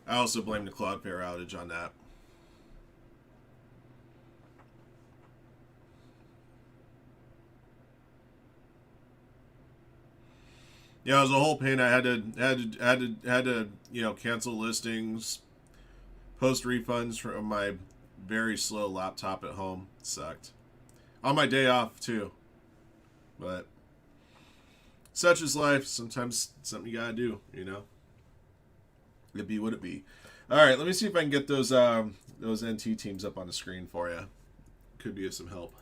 I also blame the Cloudflare outage on that. Yeah, it was a whole pain. I had to cancel listings, post refunds from my very slow laptop at home. It sucked. On my day off too. But such is life. Sometimes something you gotta do, you know. It be what it be. All right, let me see if I can get those NT teams up on the screen for you. Could be of some help.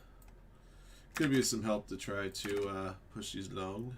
Could be of some help to try to push these along.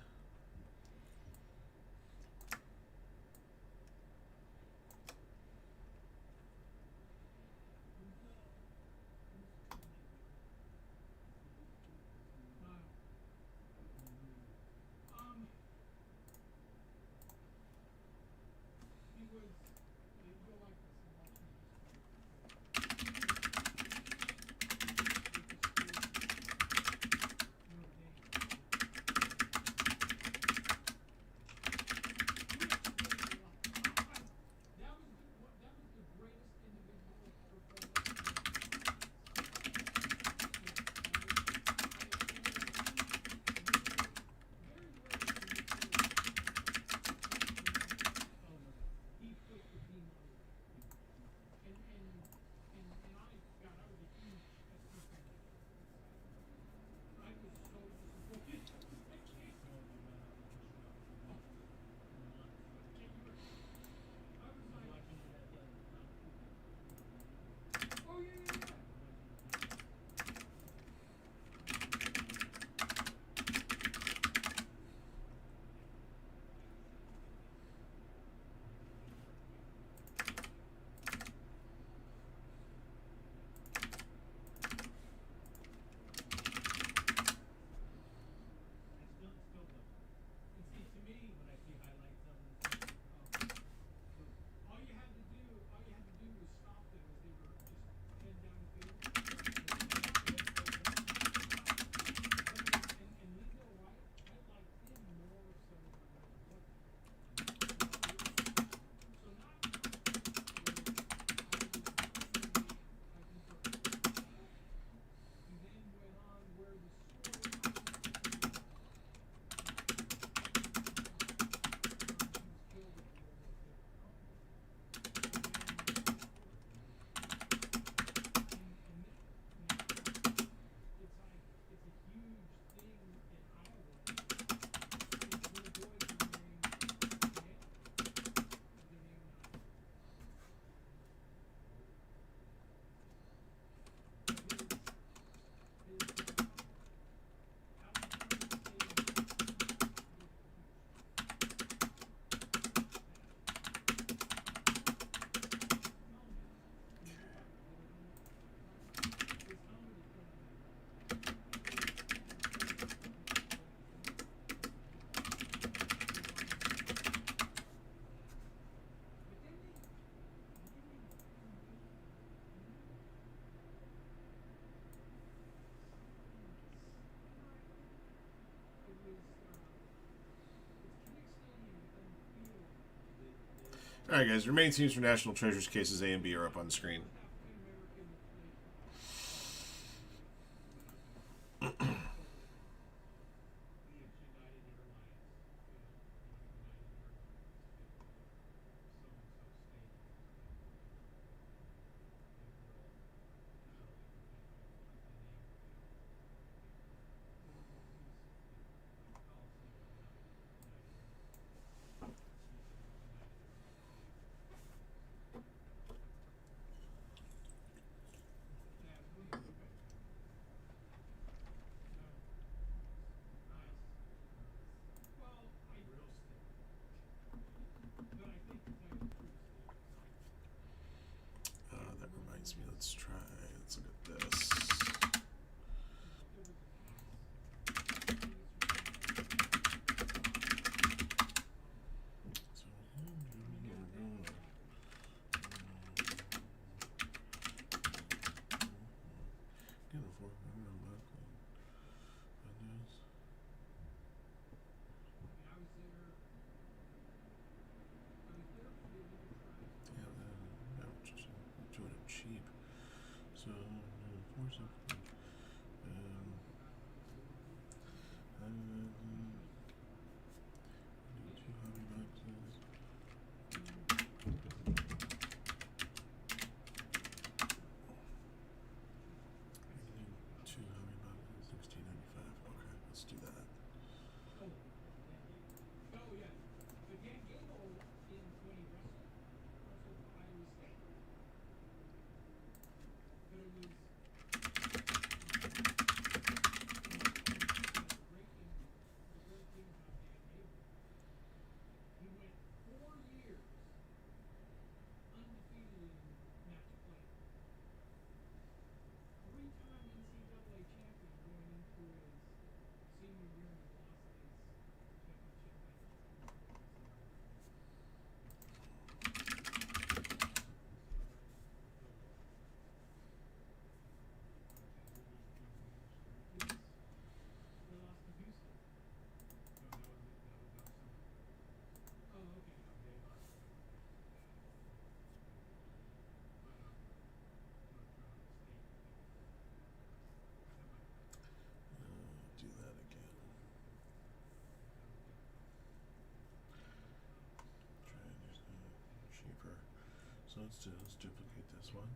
All right, guys. Remaining teams for National Treasures cases A and B are up on the screen. That reminds me. Let's try. Let's look at this. Doing it cheap. So, 4 seconds. Two hobby boxes. Two hobby boxes, $16.95. Okay, let's do that. Do that again. Try and do something cheaper. So let's duplicate this one.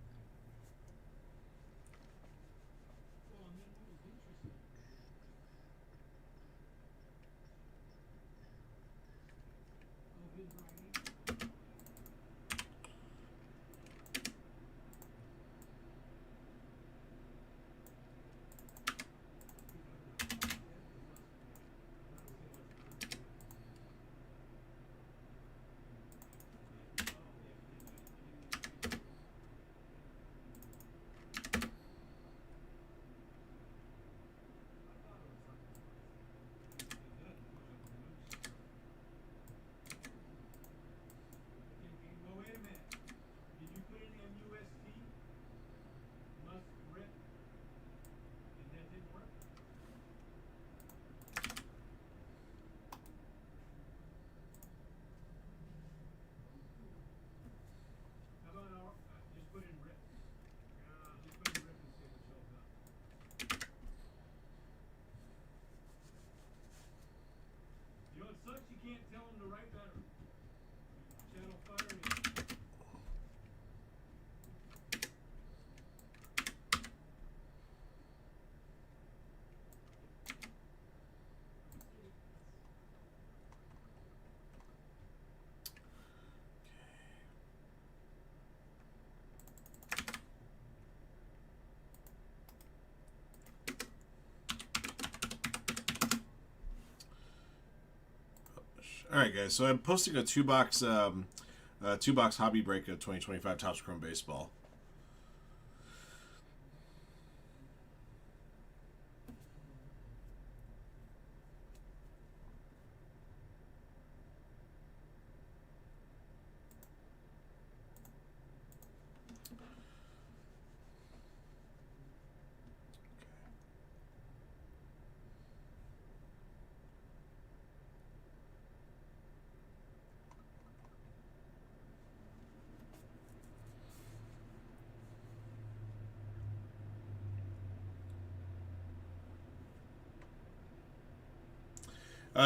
All right, guys. So I'm posting a two-box hobby break of 2025 Topps Chrome Baseball.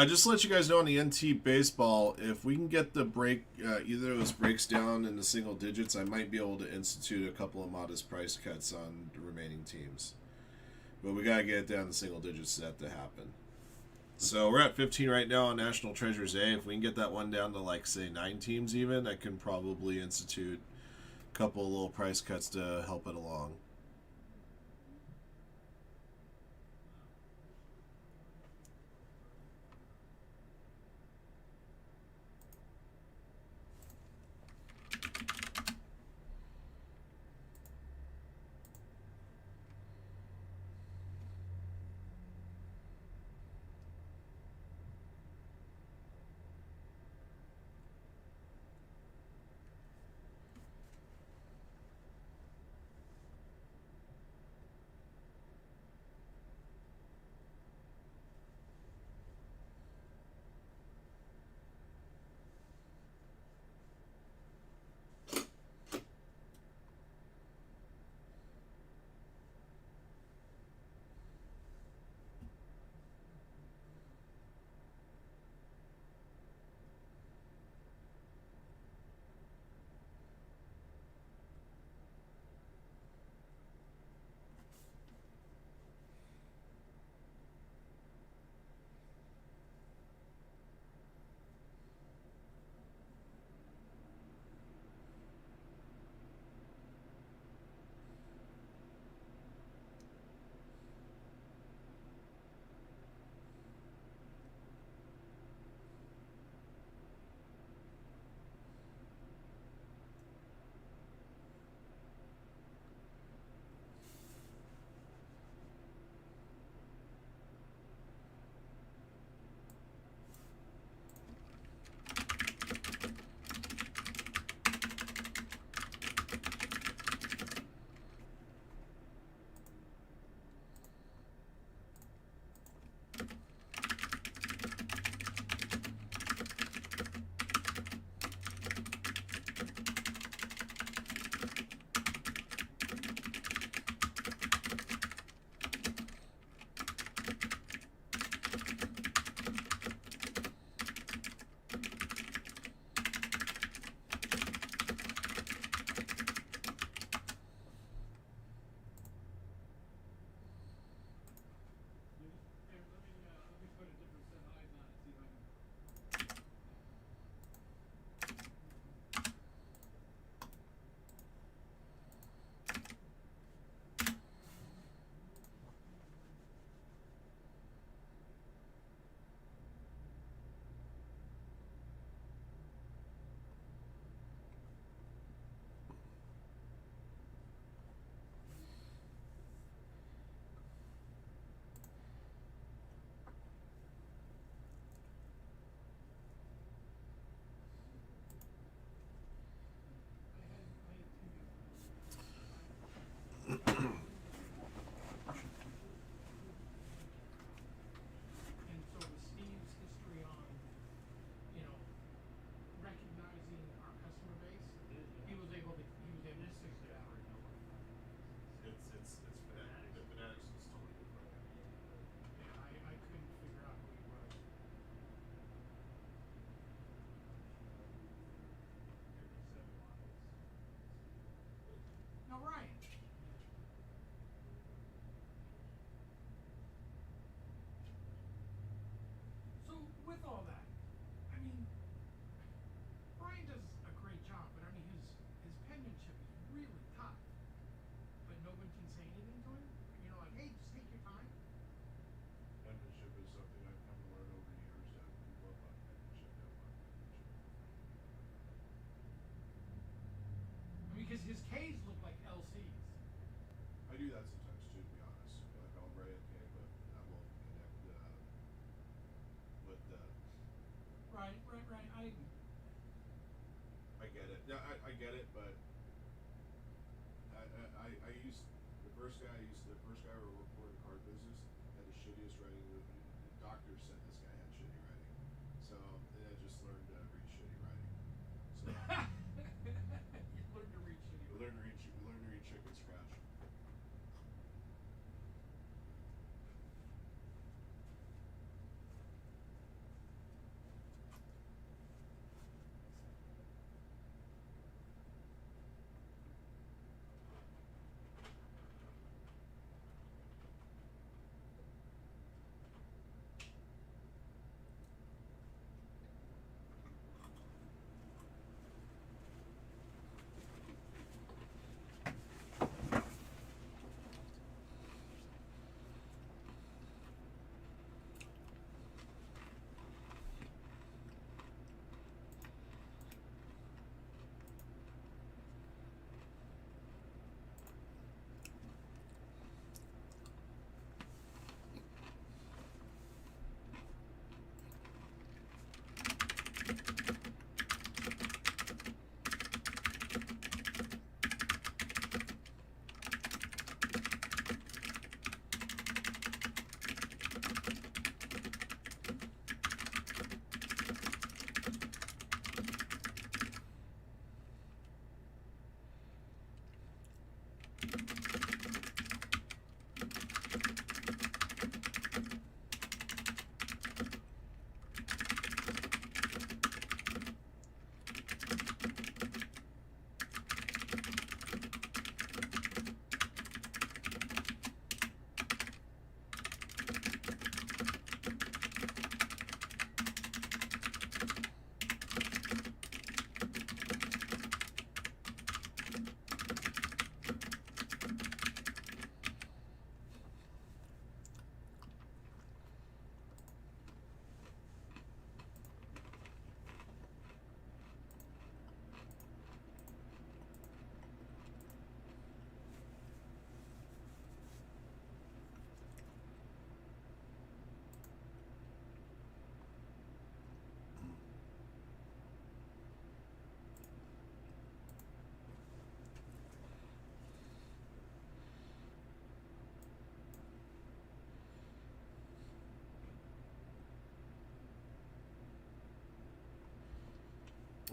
Just to let you guys know on the NT baseball, if we can get the break, either of those breaks down in the single digits, I might be able to institute a couple of modest price cuts on the remaining teams. But we gotta get it down to single digits for that to happen. So we're at 15 right now on National Treasures A. If we can get that one down to like say 9 teams even, I can probably institute a couple of little price cuts to help it along. Here, let me put a different set of eyes on it, see if I can. And so with Steve's history on, recognizing our customer base, he was able to stick to that. It's fanatics. The fanatics is totally different. Yeah, I couldn't figure out who he was. Now Ryan. So with all that, I mean, Brian does a great job, but I mean his penmanship is really tough. But no one can say anything to him. Like, hey, just take your time. Penmanship is something I've come to learn over years that people love my penmanship, don't love penmanship. I mean, because his K's look like LCs. I do that sometimes too, to be honest. Like I'll write okay, but I won't connect with the. Right. I get it. Yeah, I get it, but I used the first guy who reported card business had the shittiest writing. The doctor said this guy had shitty writing, so then I just learned to read shitty writing. So You learn to read shitty. we learned to read chicken scratch.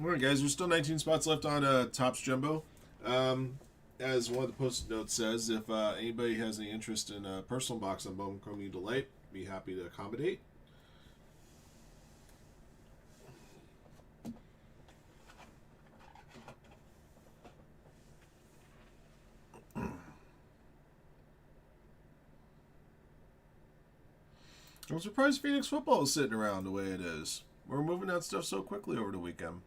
All right, guys. There's still 19 spots left on Topps Jumbo. As one of the post notes says, if anybody has any interest in a personal box on Bowman Chrome Delight, be happy to accommodate. I'm surprised Phoenix football is sitting around the way it is. We're moving that stuff so quickly over the weekend.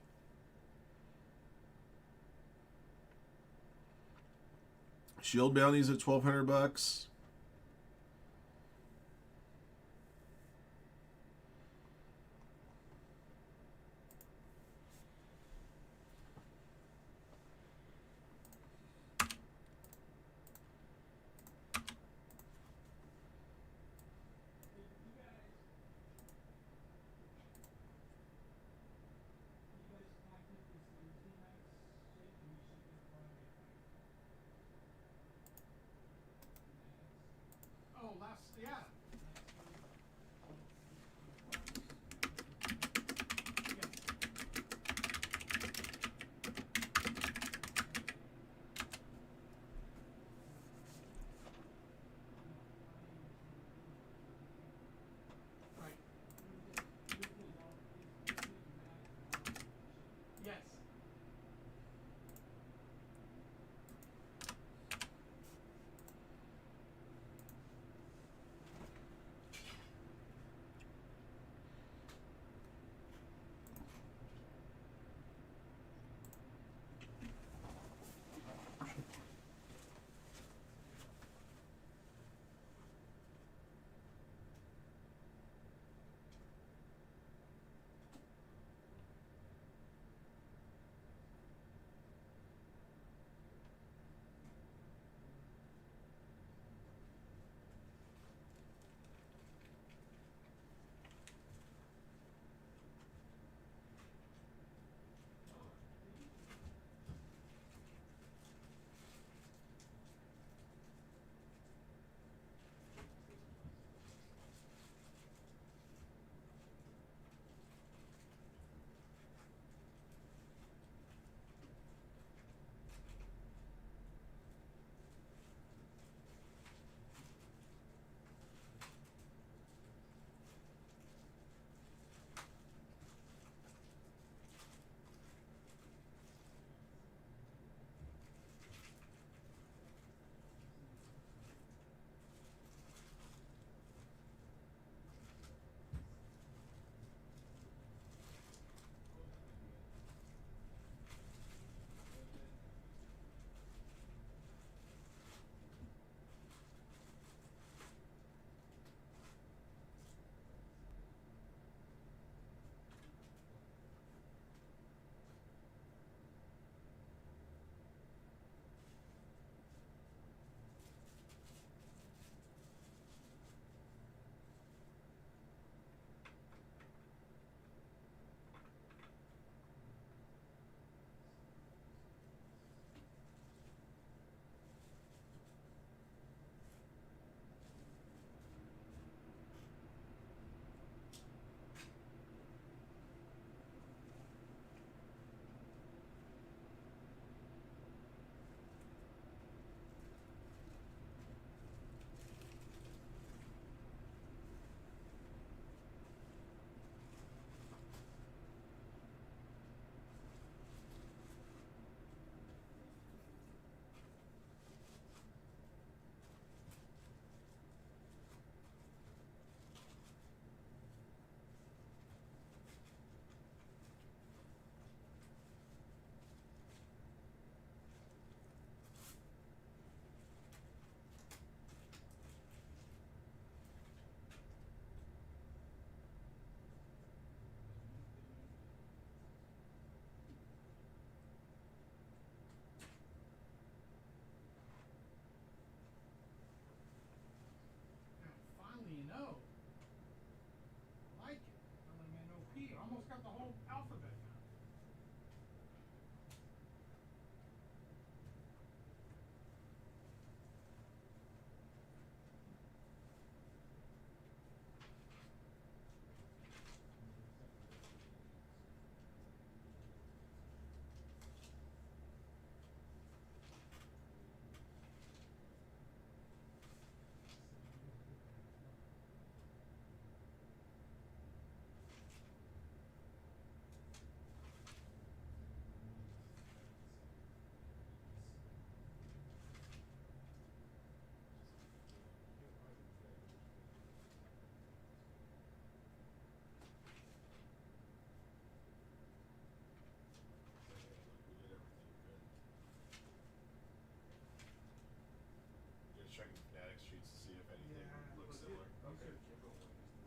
Shield bounties at $1,200. Oh, last, yeah. Right. Yes.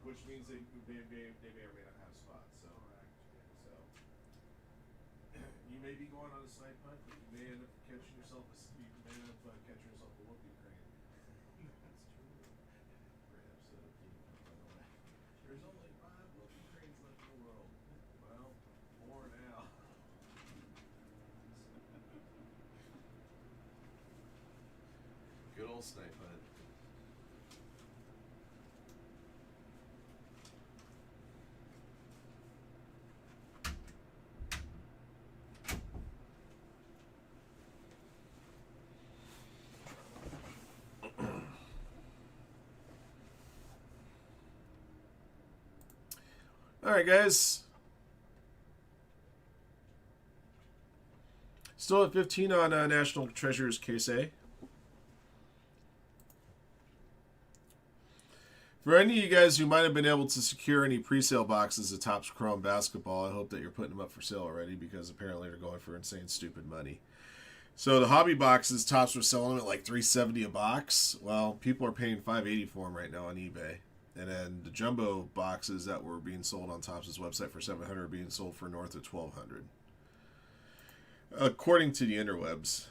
which means they may or may not have spots. So you may be going on a snipe hunt, but you may end up catching yourself a whoopee crane. That's true. Great episode of King, by the way. There's only 5 whoopee cranes left in the world. Well, more now. Good old snipe hunt. All right, guys. Still at 15 on National Treasures Case A. For any of you guys who might have been able to secure any pre-sale boxes of Topps Chrome Basketball, I hope that you're putting them up for sale already because apparently they're going for insane, stupid money. So the hobby boxes, Topps were selling them at like $370 a box. Well, people are paying $580 for them right now on eBay. And then the jumbo boxes that were being sold on Topps' website for $700 are being sold for north of $1,200, according to the interwebs.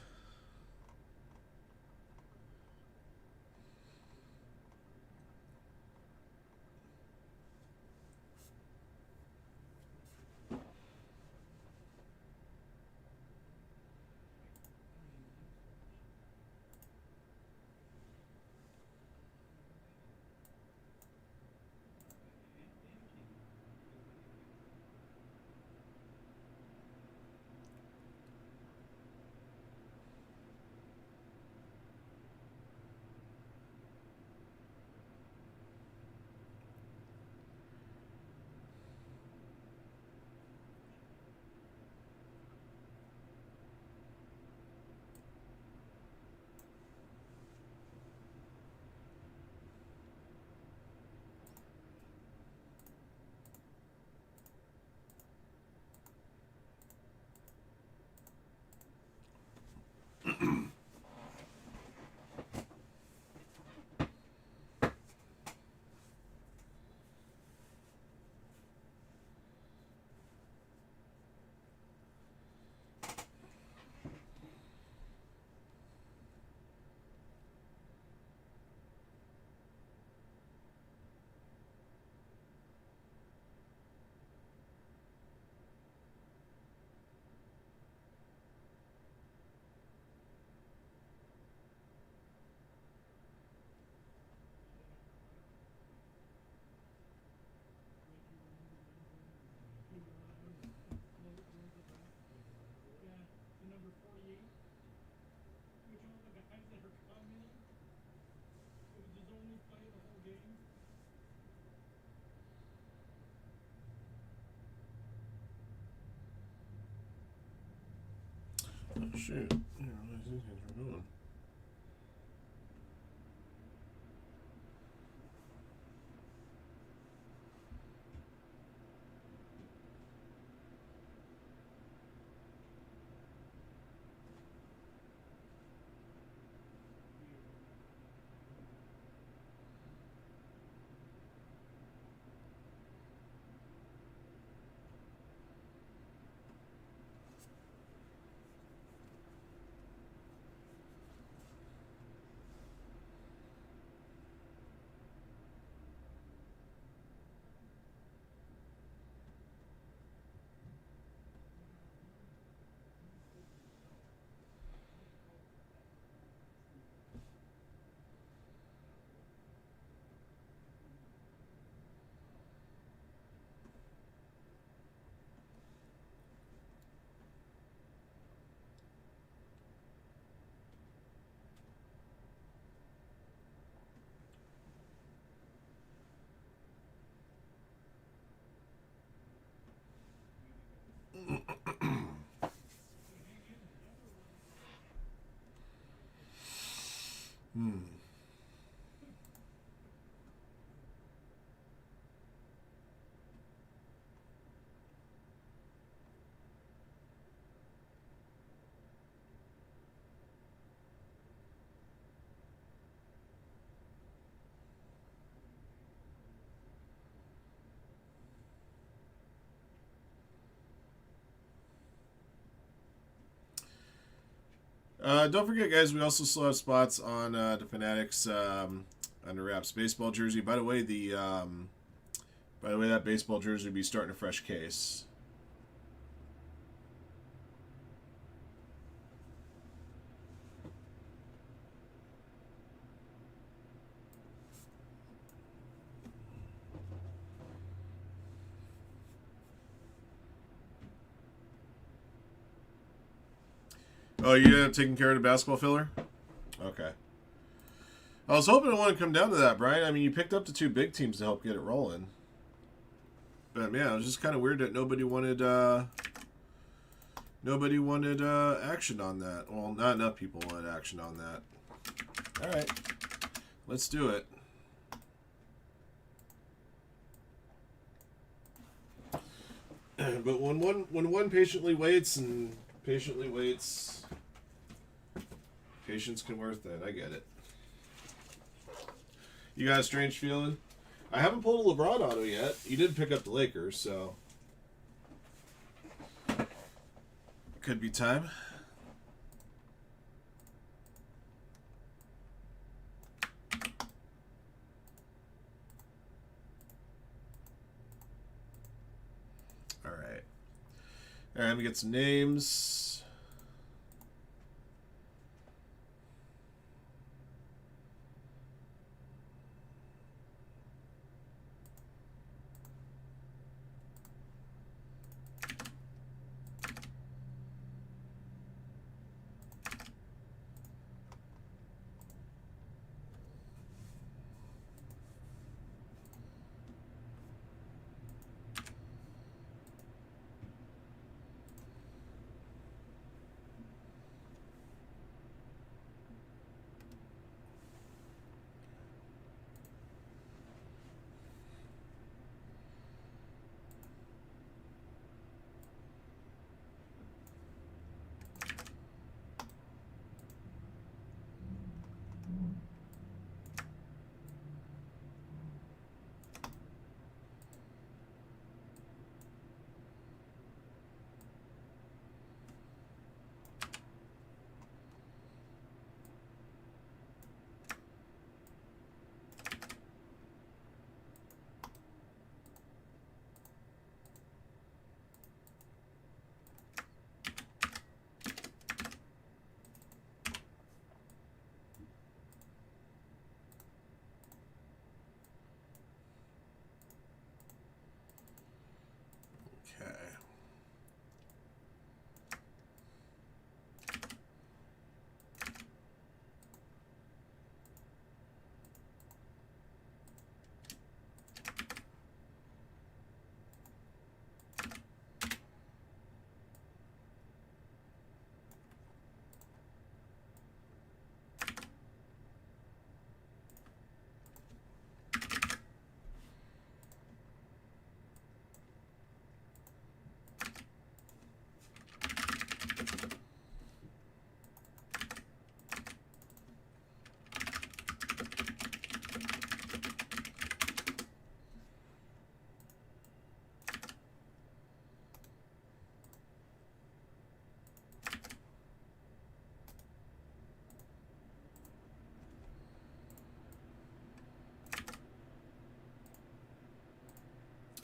Oh, shoot. Yeah, these things were going. Hmm. Don't forget, guys, we also still have spots on the Fanatics Under Wraps baseball jersey. By the way, that baseball jersey will be starting a fresh case. Oh, you ended up taking care of the basketball filler? Okay. I was hoping it wouldn't come down to that, Brian. I mean, you picked up the 2 big teams to help get it rolling. But man, it was just kind of weird that nobody wanted action on that. Well, not enough people wanted action on that. All right, let's do it. But when one patiently waits, patience can work thin. I get it. You got a strange feeling? I haven't pulled a LeBron auto yet. You did pick up the Lakers, so could be time. All right. All right, let me get some names.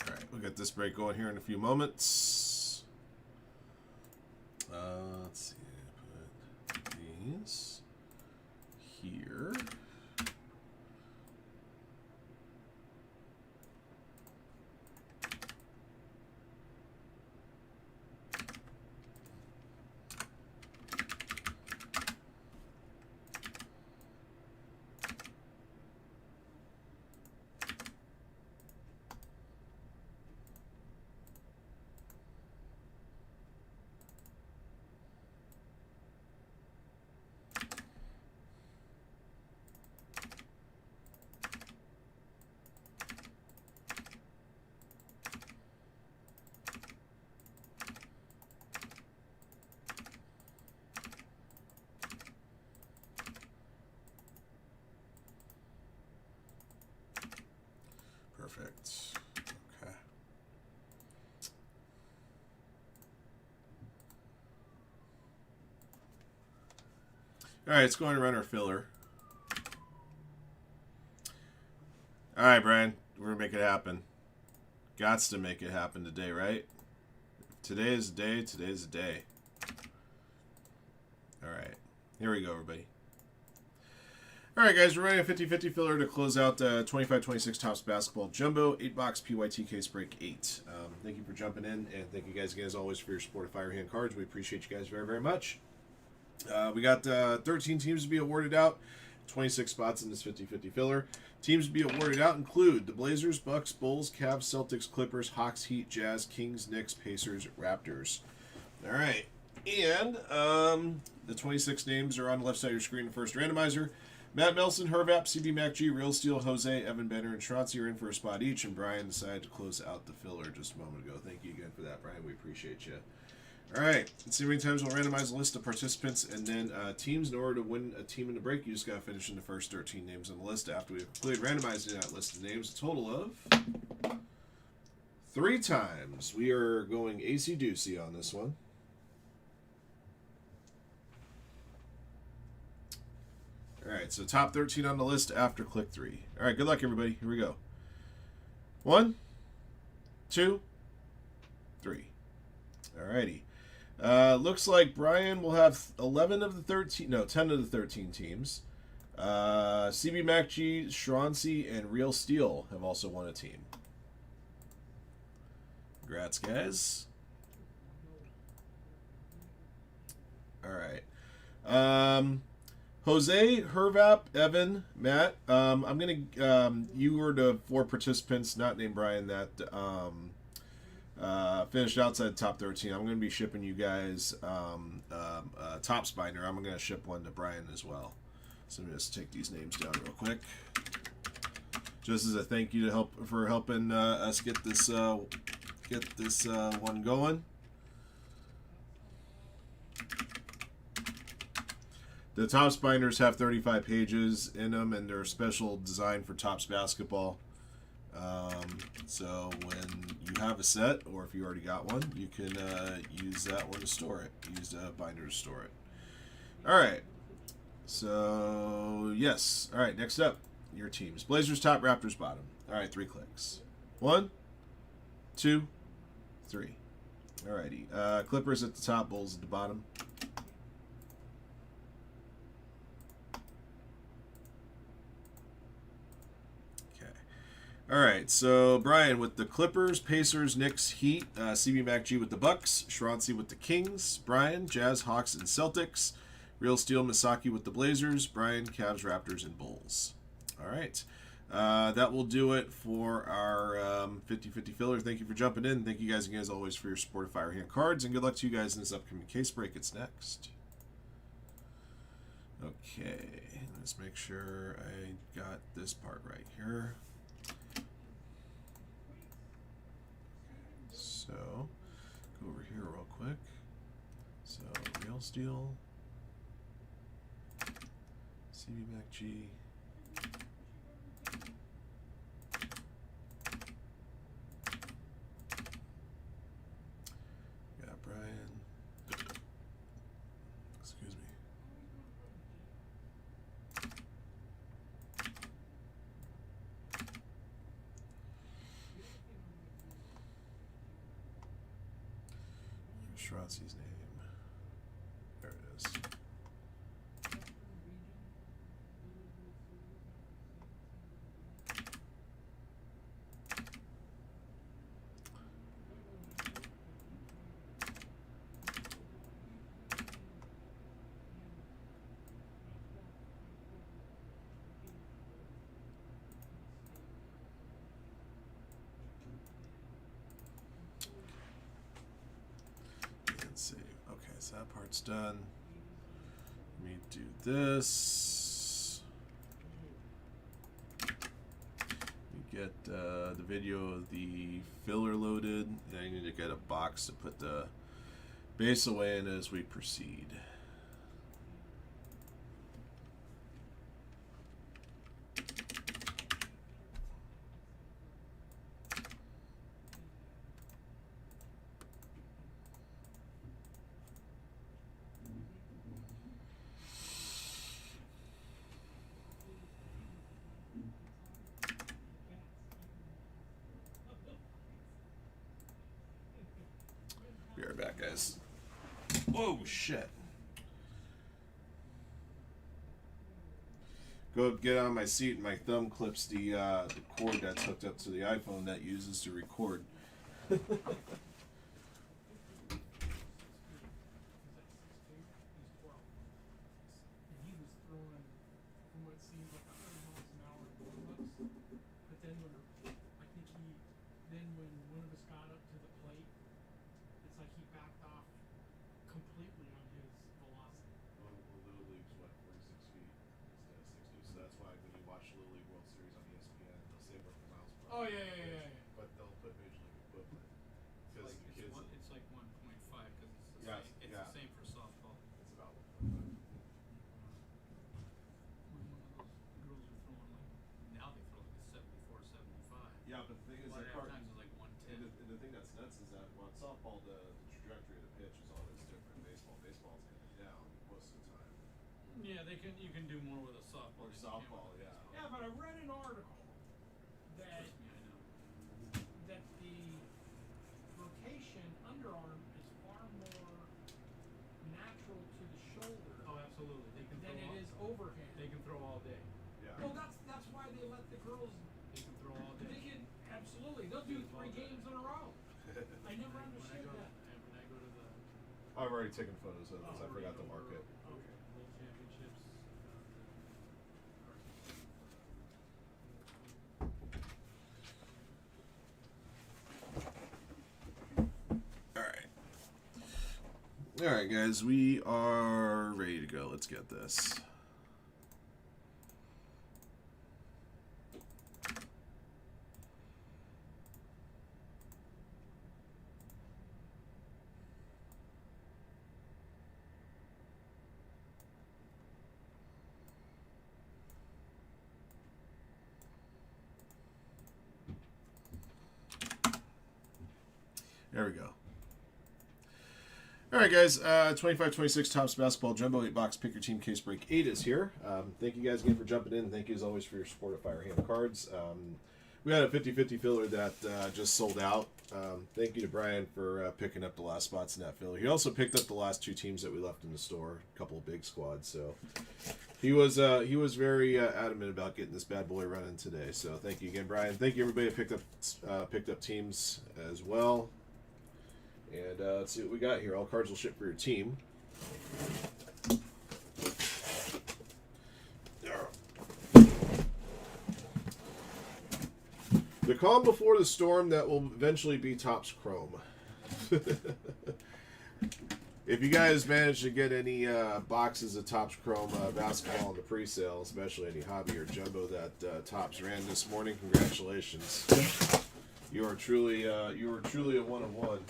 Okay. We'll get this break going here in a few moments. Let's see. Put these here. Perfect. Okay. All right, let's go ahead and run our filler. All right, Brian, we're gonna make it happen. Gots to make it happen today, right? Today is the day. Today's the day. All right, here we go, everybody. All right, guys, we're running a 50-50 filler to close out 25-26 Topps Basketball Jumbo 8-box PYT case break 8. Thank you for jumping in, and thank you guys again, as always, for your support of Firehand Cards. We appreciate you guys very, very much. We got 13 teams to be awarded out, 26 spots in this 50-50 filler. Teams to be awarded out include the Blazers, Bucks, Bulls, Cavs, Celtics, Clippers, Hawks, Heat, Jazz, Kings, Knicks, Pacers, Raptors. All right, and the 26 names are on the left side of your screen. The first randomizer. Matt Melson, Hervap, CB MacG, Real Steel, Jose, Evan Benner, and Schratzy are in for a spot each, and Brian decided to close out the filler just a moment ago. Thank you again for that, Brian. We appreciate you. All right, let's see how many times we'll randomize the list of participants and then teams. In order to win a team in the break, you just got to finish in the first 13 names on the list. After we've completed randomizing that list of names, a total of 3 times. We are going AC-doocy on this one. All right, so top 13 on the list after click 3. All right, good luck, everybody. Here we go. 1, 2, 3. All righty. Looks like Brian will have 11 of the 13, no, 10 of the 13 teams. CB MacG, Schrancy, and Real Steel have also won a team. Congrats, guys. All right. Jose, Hervap, Evan, Matt. I'm gonna. You were the 4 participants, not named Brian, that finished outside the top 13. I'm gonna be shipping you guys Topps binder. I'm gonna ship one to Brian as well. So let me just take these names down real quick, just as a thank you to helping us get this one going. The Topps binders have 35 pages in them, and they're special designed for Topps basketball. So when you have a set, or if you already got one, you can use that one to store it. Use the binder to store it. All right. So, yes. All right, next up, your teams. Blazers top, Raptors bottom. All right, 3 clicks. 1, 2, 3. All righty. Clippers at the top, Bulls at the bottom. All right, so Brian with the Clippers, Pacers, Knicks, Heat, CB MacG with the Bucks, Schrancy with the Kings, Brian, Jazz, Hawks, and Celtics, Real Steel, Misaki with the Blazers, Brian, Cavs, Raptors, and Bulls. All right, that will do it for our 50-50 filler. Thank you for jumping in. Thank you guys again, as always, for your support of Firehand Cards, and good luck to you guys in this upcoming case break. It's next. Okay, let's make sure I got this part right here. So, go over here real quick. So, Real Steel, CB MacG, got Brian, excuse me. Schratzy's name. There it is. Save. Okay, so that part's done. Let me do this. We get the video of the filler loaded. And I need to get a box to put the base away in as we proceed. guys. Whoa, shit. Go get on my seat and my thumb clips the cord that's hooked up to the iPhone that uses to record. And he was throwing from what seemed like 100 miles an hour in warm-ups. But then when one of us got up to the plate, it's like he backed off completely on his velocity. Well, Little League's what, 46 feet instead of 60, so that's why when you watch Little League World Series on ESPN, they'll say what the miles per Oh hour yeah. is, but they'll put Major League equivalent. Because the kids, It's like 1.5 because it's the Yes, same. It's yeah. the same for softball. it's about 1.5. When one of those girls are throwing like now they throw like a 74, 75. Yeah, but the thing is, A lot of times it's like 110. and the thing that's nuts is that on softball, the trajectory of the pitch is always different. Baseball's kind of down most of the time. Yeah, you can do more with a softball. Or than you can softball, with a yeah. Yeah, but I read an article that baseball. Yeah, I know. the rotation underarm is far more natural to the shoulder Oh, absolutely. They can than throw. it is overhand. They can throw all day. Yeah. Well, that's why they let the girls. They can throw all They day. can absolutely. They'll do 3 games in a row. I never When I understood go, that. when I go to the I've already taken photos of this. Oh, I forgot to mark it. Okay. World Championships. All right, guys, we are ready to go. Let's get this. There we go. All right, guys. 25-26 Topps Basketball Jumbo 8-box Pick Your Team Case Break 8 is here. Thank you guys again for jumping in. Thank you, as always, for your support of Firehand Cards. We had a 50-50 filler that just sold out. Thank you to Brian for picking up the last spots in that filler. He also picked up the last 2 teams that we left in the store, a couple of big squads. So he was very adamant about getting this bad boy running today. So thank you again, Brian. Thank you, everybody who picked up teams as well. And let's see what we got here. All cards will ship for your team. The calm before the storm that will eventually be Topps Chrome. If you guys manage to get any boxes of Topps Chrome basketball in the pre-sale, especially any hobby or jumbo that Topps ran this morning, congratulations. You are truly a one of one.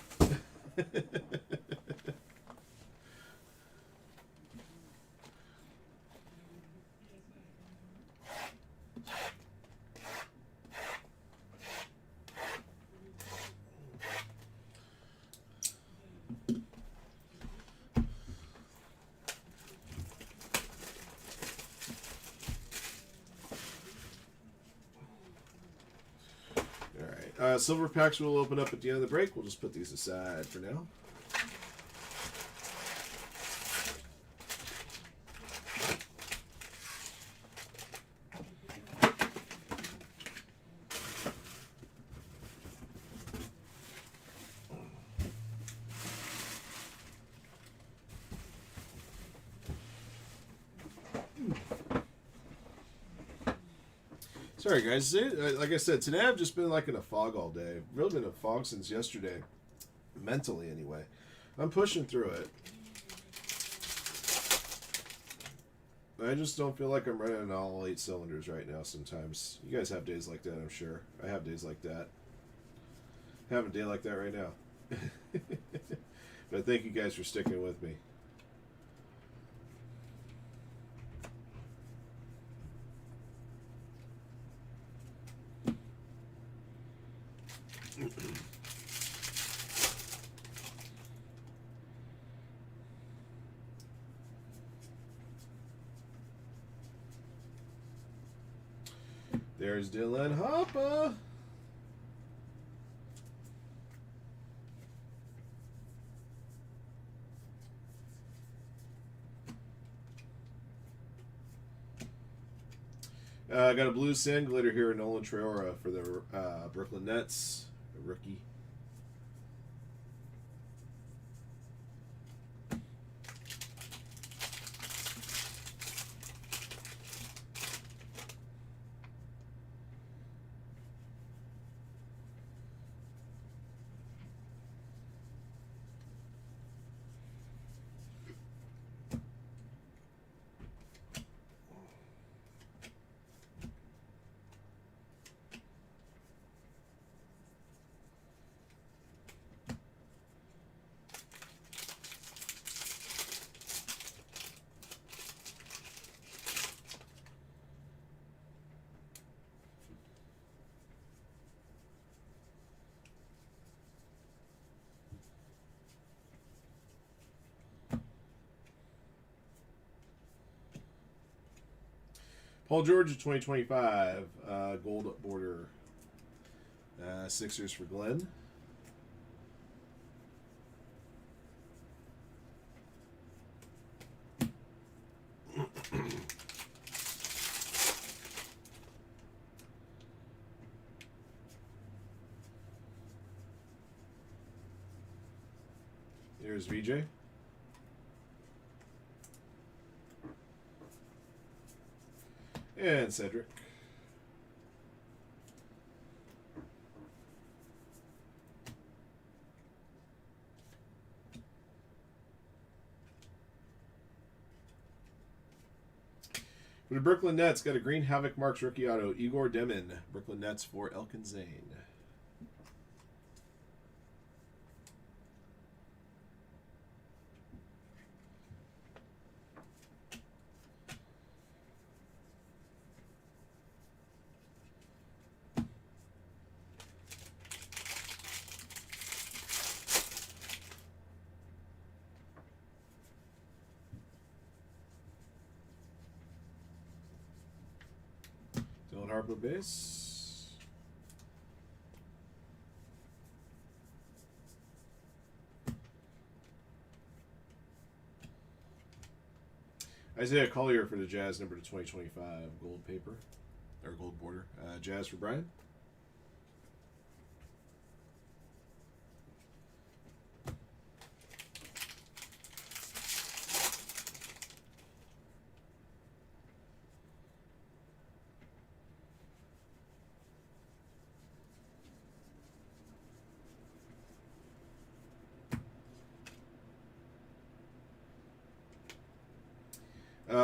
Silver packs will open up at the end of the break. We'll just put these aside for now. Sorry, guys. Like I said, today I've just been like in a fog all day. Really been in a fog since yesterday. Mentally, anyway. I'm pushing through it. I just don't feel like I'm running on all 8 cylinders right now sometimes. You guys have days like that, I'm sure. I have days like that. I have a day like that right now. But thank you guys for sticking with me. There's Dylan Hoppa. Got a blue sand glitter here in Nolan Traora for the Brooklyn Nets, a rookie. Paul George of 2025, gold border. Sixers for Glenn. Here's VJ. And Cedric. For the Brooklyn Nets, got a green Havoc Marks rookie auto, Igor Demin. Brooklyn Nets for Elkin Zane. Dylan Harper base. Isaiah Collier for the Jazz, number to 2025, gold paper, or gold border. Jazz for Brian.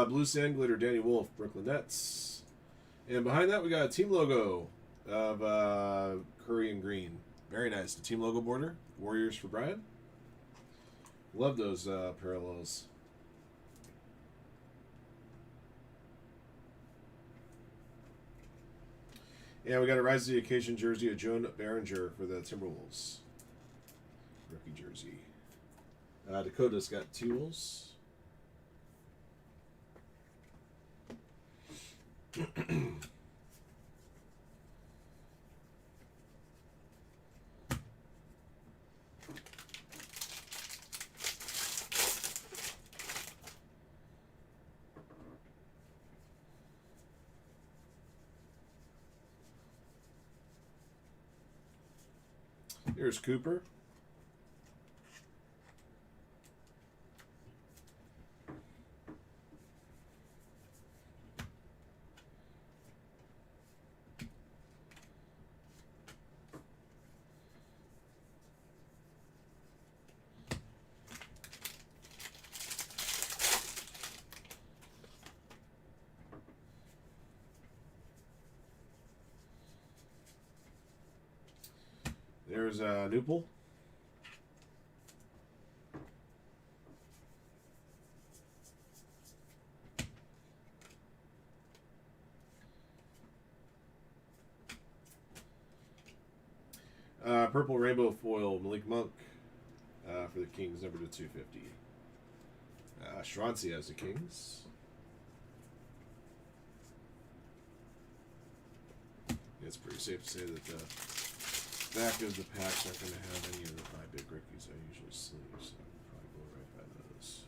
Blue Sand Glitter, Danny Wolf, Brooklyn Nets. And behind that, we got a team logo of Curry and Green. Very nice. The team logo border. Warriors for Brian. Love those parallels. And we got a Rise to the Occasion jersey of Joan Behringer for the Timberwolves. Rookie jersey. Dakota's got tools. Here's Cooper. There's Newpol. Purple Rainbow Foil, Malik Monk for the Kings, number to 250. Shrancy has the Kings. It's pretty safe to say that the back of the packs aren't going to have any of the 5 big rookies I usually sleeve, so I'll probably go right by those.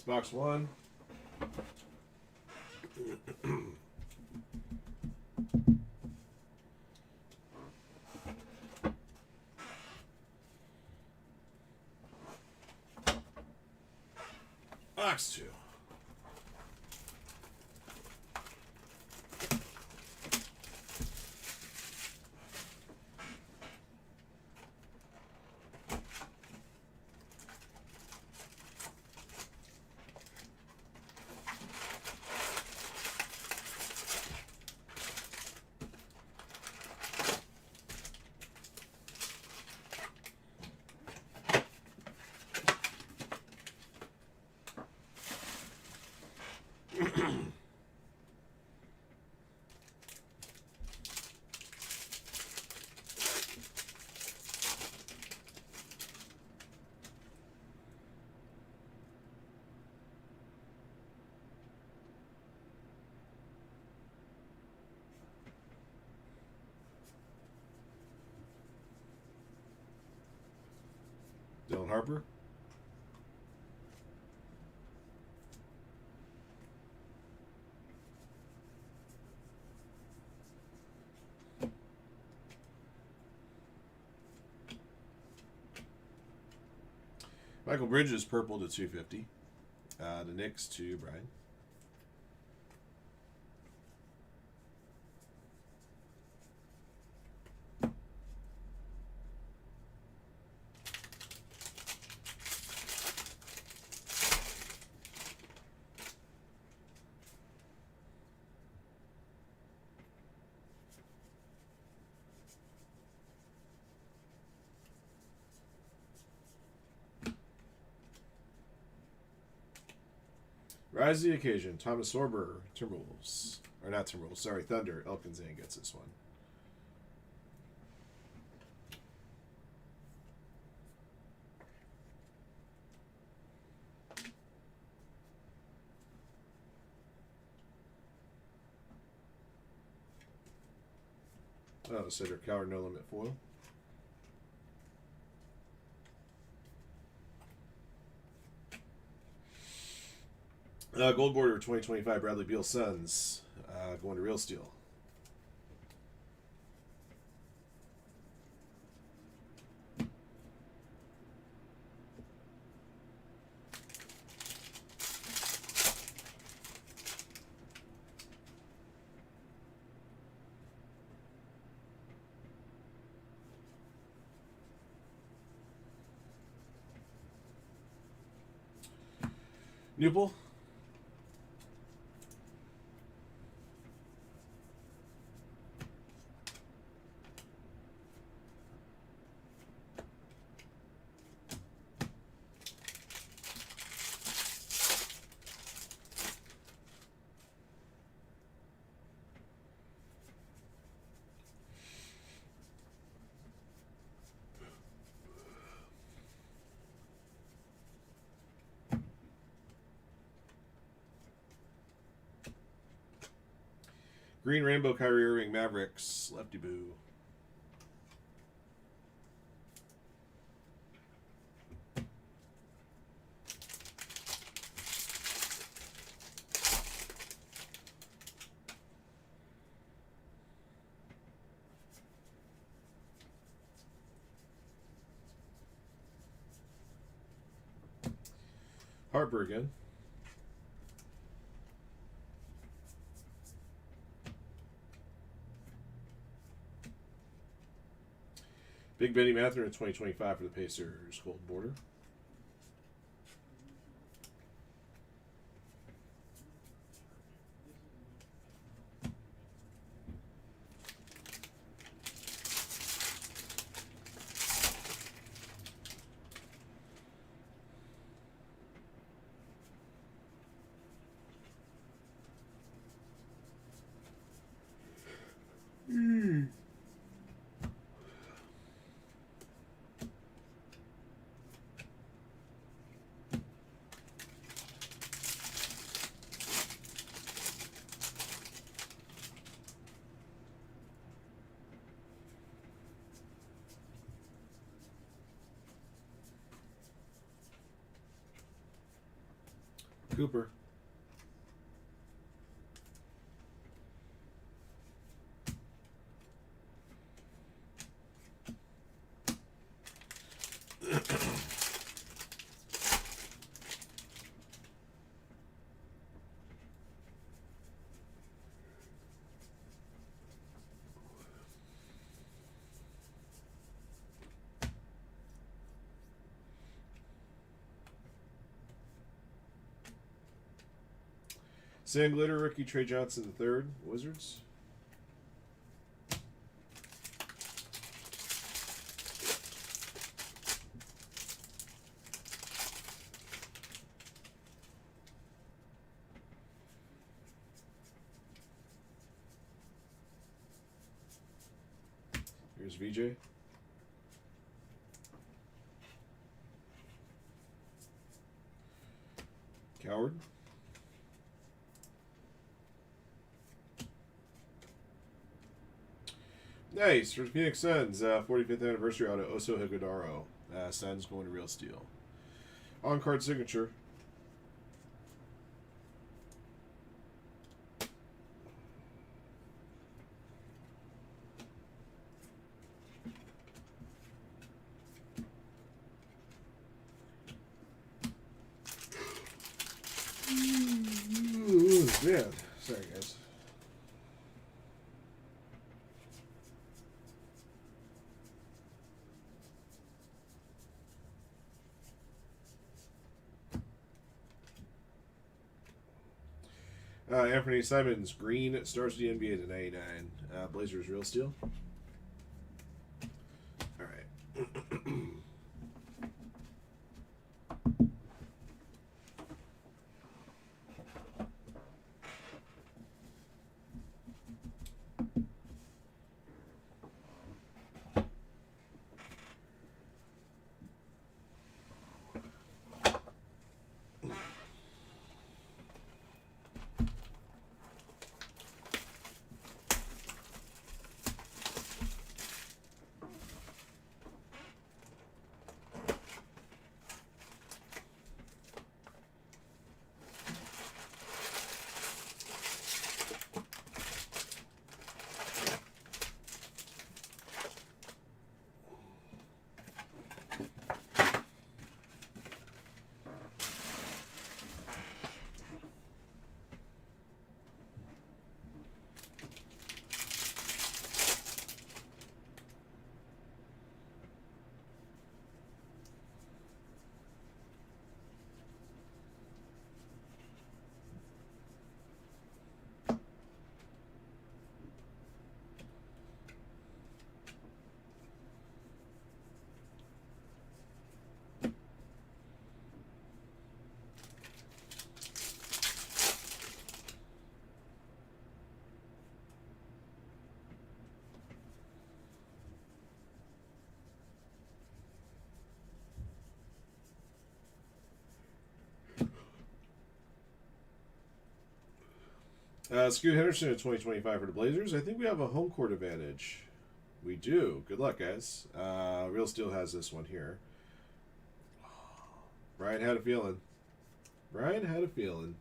Next box one. Box two. Dylan Harper. Michael Bridges, purple to 250. The Knicks to Brian. Rise to the occasion. Thomas Sorber, Timberwolves. Or not Timberwolves, sorry, Thunder. Elkinzane gets this one. Oh, Cedric Coward, no limit foil. Gold border 2025 Bradley Beal Suns. Going to Real Steel. Newple. Green Rainbow Kyrie Irving Mavericks. Lefty Boo. Harper again. Big Benny Mather in 2025 for the Pacers. Gold border. Cooper. Sand Glitter, rookie Trey Johnson III, Wizards. Here's VJ. Coward. Nice. For Phoenix Suns, 45th anniversary auto, Oso Higuodaro. Suns going to Real Steel. On-card signature. Man, sorry guys. Anthony Simons, green, stars of the NBA to 99. Blazers, Real Steel. All right. Scoot Henderson at 2025 for the Blazers. I think we have a home court advantage. We do. Good luck, guys. Real Steel has this one here. Brian had a feeling. Brian had a feeling.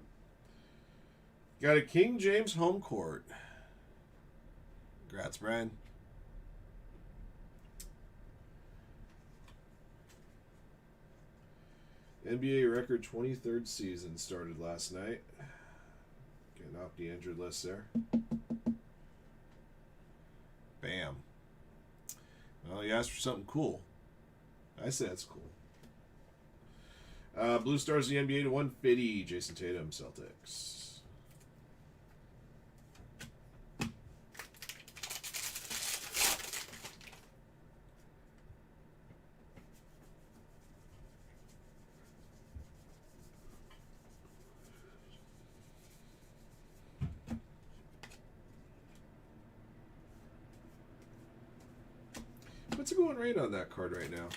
Got a King James home court. Congrats, Brian. NBA record 23rd season started last night. Getting off the injured list there. Bam. Well, you asked for something cool. I said it's cool. Blue Stars the NBA to 150. Jason Tatum, Celtics. What's the going rate on that card right now?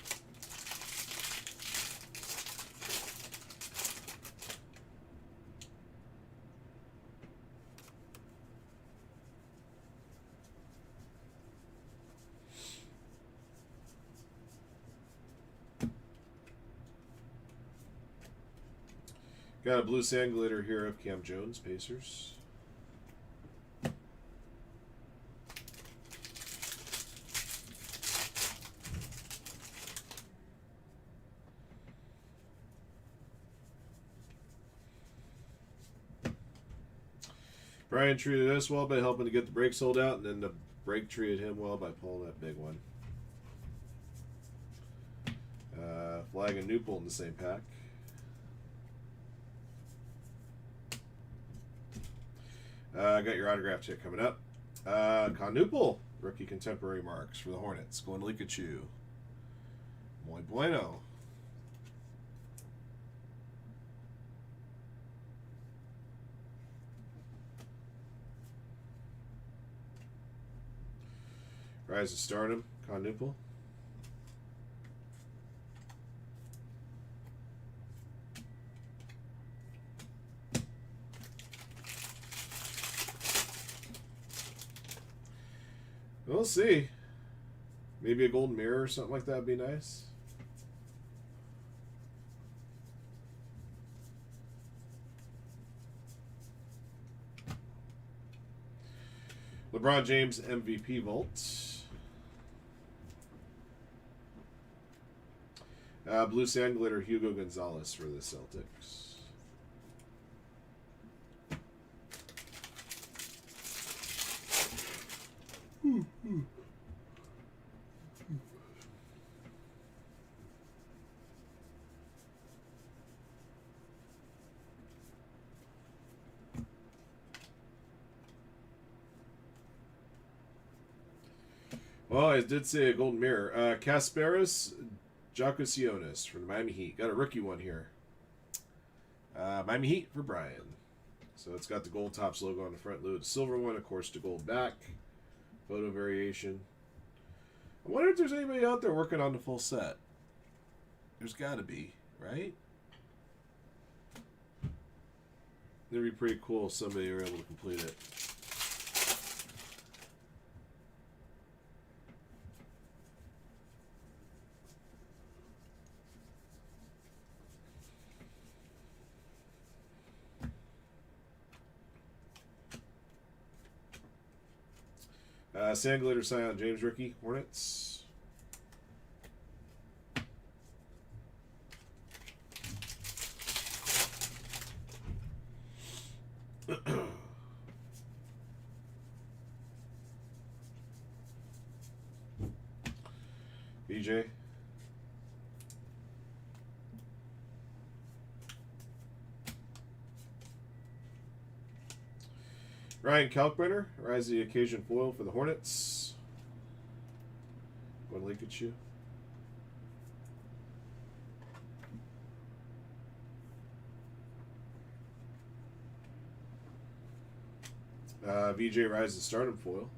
Got a blue sand glitter here of Cam Jones, Pacers. Brian treated us well by helping to get the break sold out, and then the break treated him well by pulling that big one. Flag and Newport in the same pack. Got your autograph check coming up. Con Newport, rookie contemporary marks for the Hornets. Going to Likachu. Muy bueno. Rise of Stardom, Con Newport. We'll see. Maybe a golden mirror or something like that would be nice. LeBron James MVP Vault. Blue Sand Glitter Hugo Gonzalez for the Celtics. Well, I did say a golden mirror. Kasparis Jakusionis from the Miami Heat. Got a rookie one here. Miami Heat for Brian. So it's got the gold tops logo on the front, the silver one, of course, the gold back. Photo variation. I wonder if there's anybody out there working on the full set. There's got to be, right? It'd be pretty cool if somebody were able to complete it. Sand Glitter Scion James rookie, Hornets. BJ. Ryan Kalkbrenner, Rise of the Occasion foil for the Hornets. Going to link at you. VJ Rise of Stardom foil.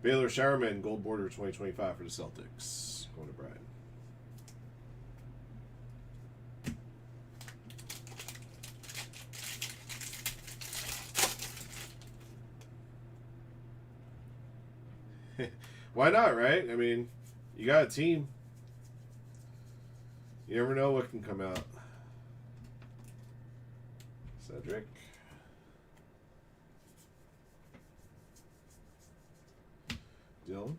Baylor Showerman Gold Border 2025 for the Celtics. Going to Brian. Why not, right? I mean, you got a team. You never know what can come out. Cedric. Dylan.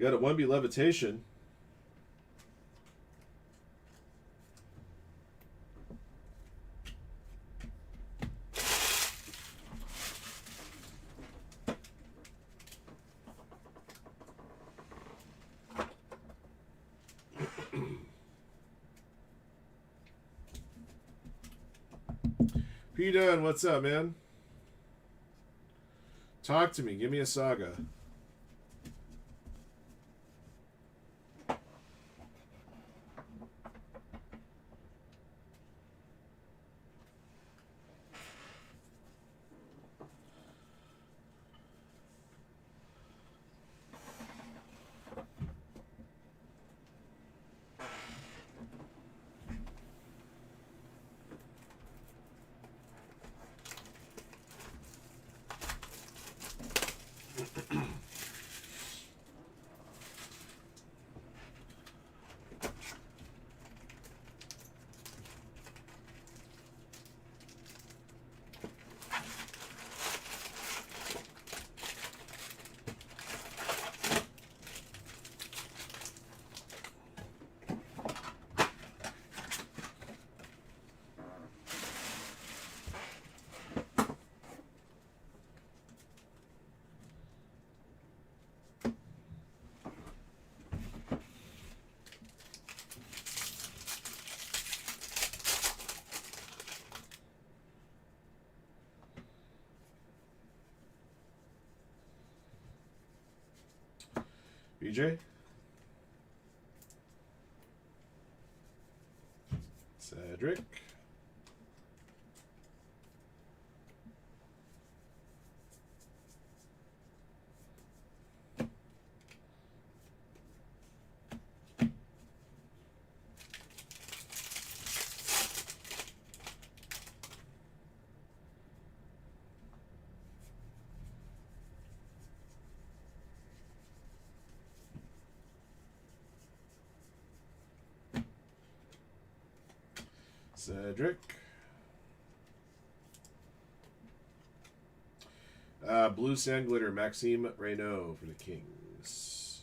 Got a 1B Levitation. P-Dunn, what's up, man? Talk to me. Give me a saga. BJ. Cedric. Cedric. Blue Sand Glitter, Maxime Reynaud for the Kings.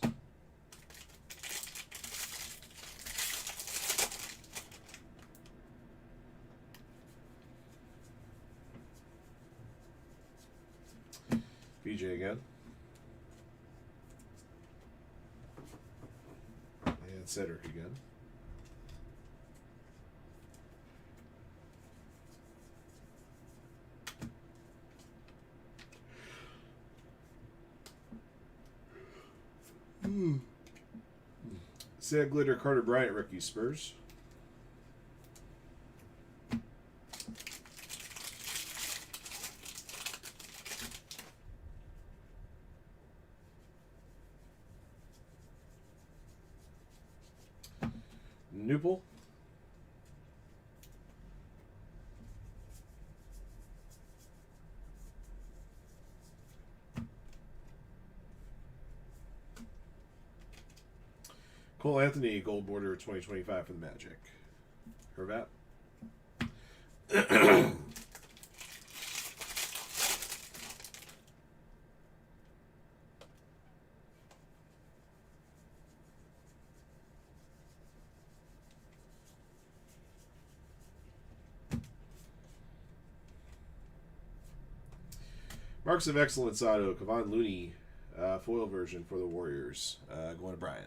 BJ again. And Cedric again. Sand Glitter, Carter Bryant, rookie Spurs. Newple. Cole Anthony, Gold Border 2025 for the Magic. Hervat. Marks of Excellence auto, Kevon Looney, foil version for the Warriors. Going to Brian.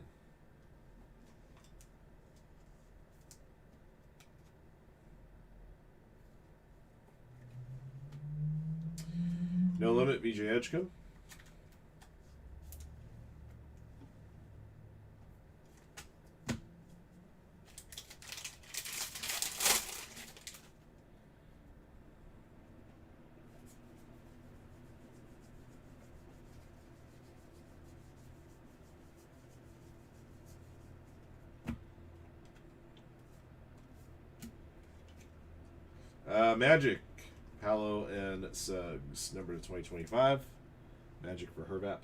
No Limit, VJ Edgecombe. Magic, Paolo and Suggs, number to 2025. Magic for Hervat.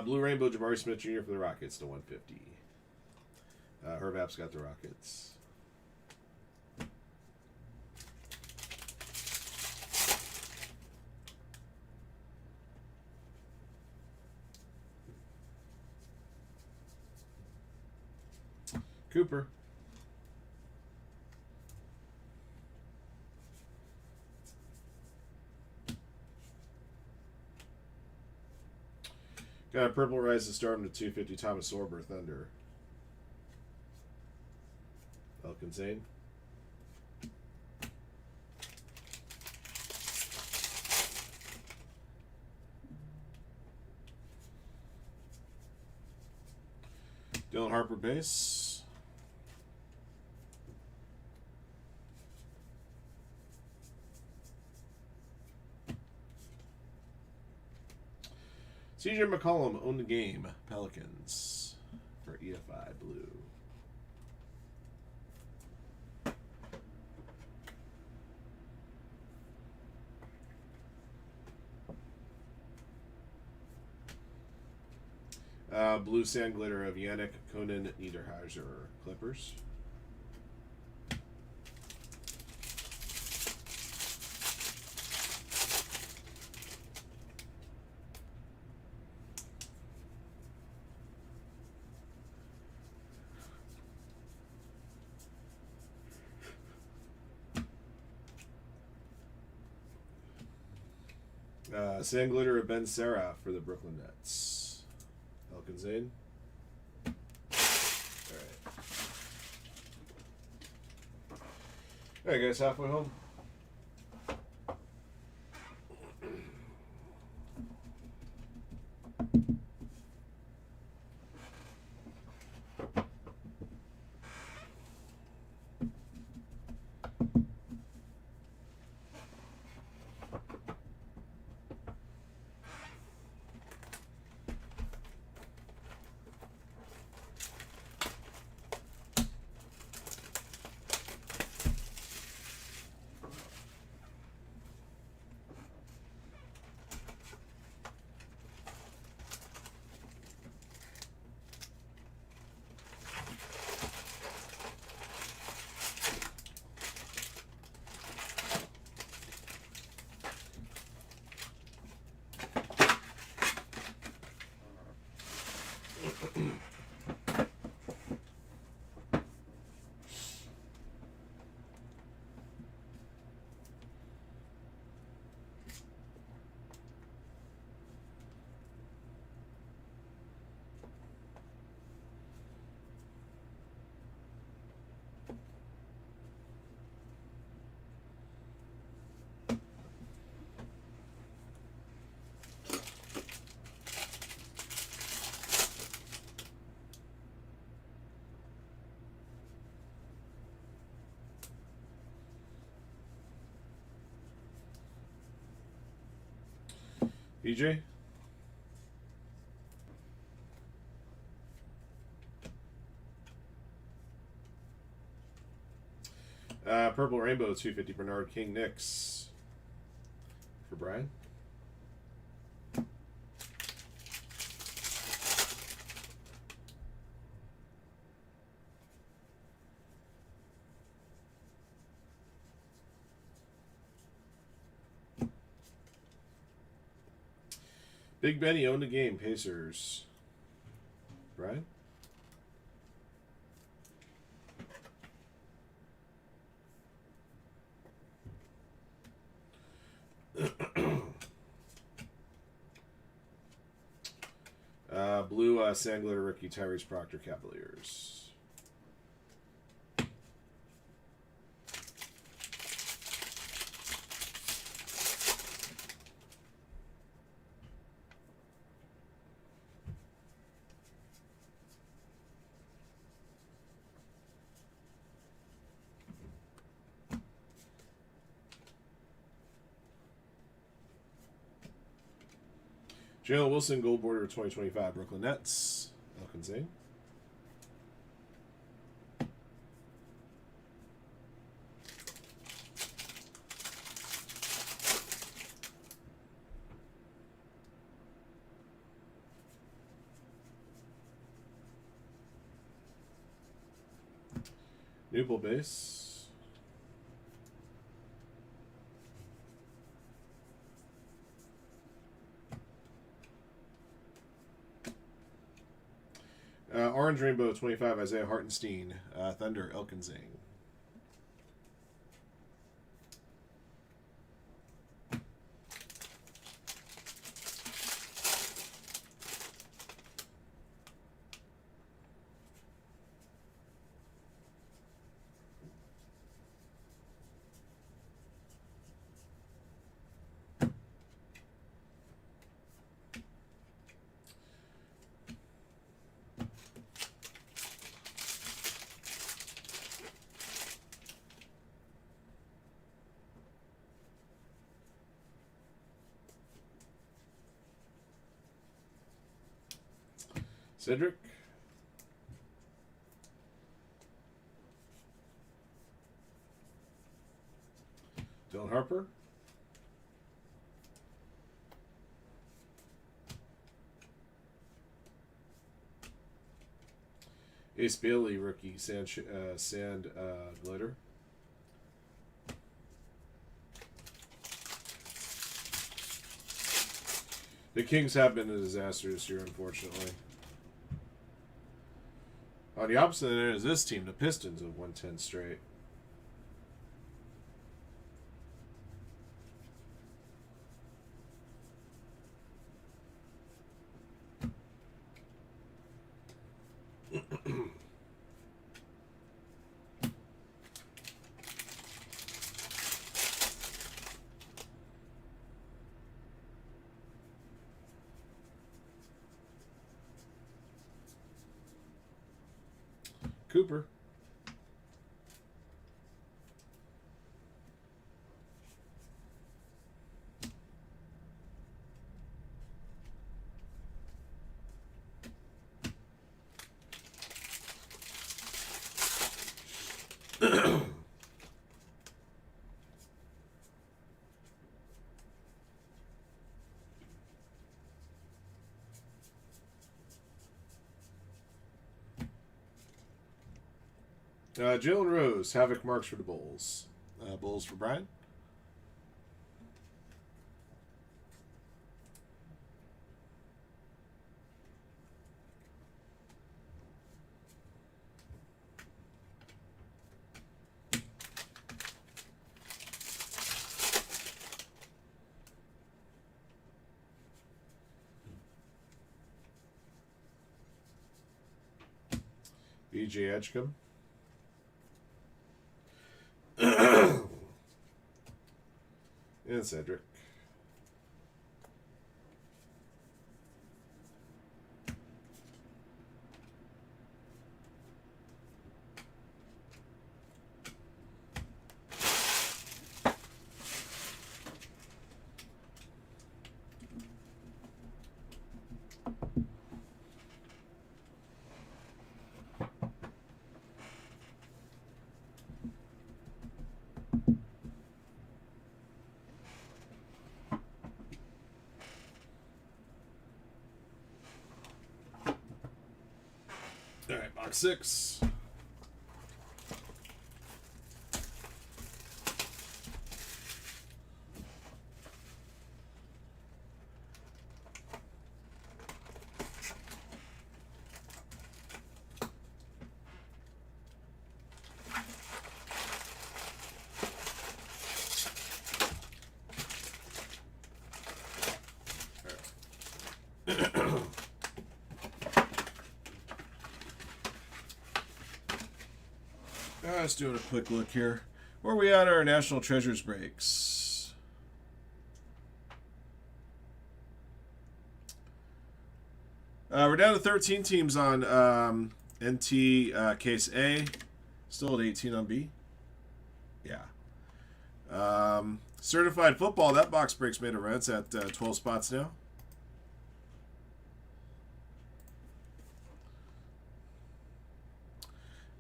Blue Rainbow, Jabari Smith Jr. for the Rockets to 150. Hervat's got the Rockets. Cooper. Got a Purple Rise to start him to 250. Thomas Sorber, Thunder. Falcons Zane. Dylan Harper, base. CJ McCollum owned the game. Pelicans for EFI Blue. Blue Sand Glitter of Yannick Conan Niederhauser, Clippers. Sand Glitter of Ben Seraph for the Brooklyn Nets. Elkin Zane. Alright, guys, halfway home. EJ? Purple Rainbow 250 Bernard King Knicks for Brian. Big Benny owned the game. Pacers. Brian? Blue Sand Glitter Rookie Tyrese Proctor Cavaliers. Jalen Wilson, Gold Border 2025, Brooklyn Nets. Elkin Zane. Newport base. Orange Rainbow 25, Isaiah Hartenstein. Thunder, Elkin Zane. Cedric. Dylan Harper. Ace Bailey, rookie, Sand Glitter. The Kings have been a disaster this year, unfortunately. On the opposite end is this team, the Pistons, have won 10 straight. Cooper. Jalen Rose, Havoc marks for the Bulls. Bulls for Brian. BJ Edgecombe. And Cedric. All right, box 6. Let's do a quick look here. Where are we at our National Treasures breaks? We're down to 13 teams on NT case A. Still at 18 on B. Yeah. Certified football, that box breaks made a rent at 12 spots now.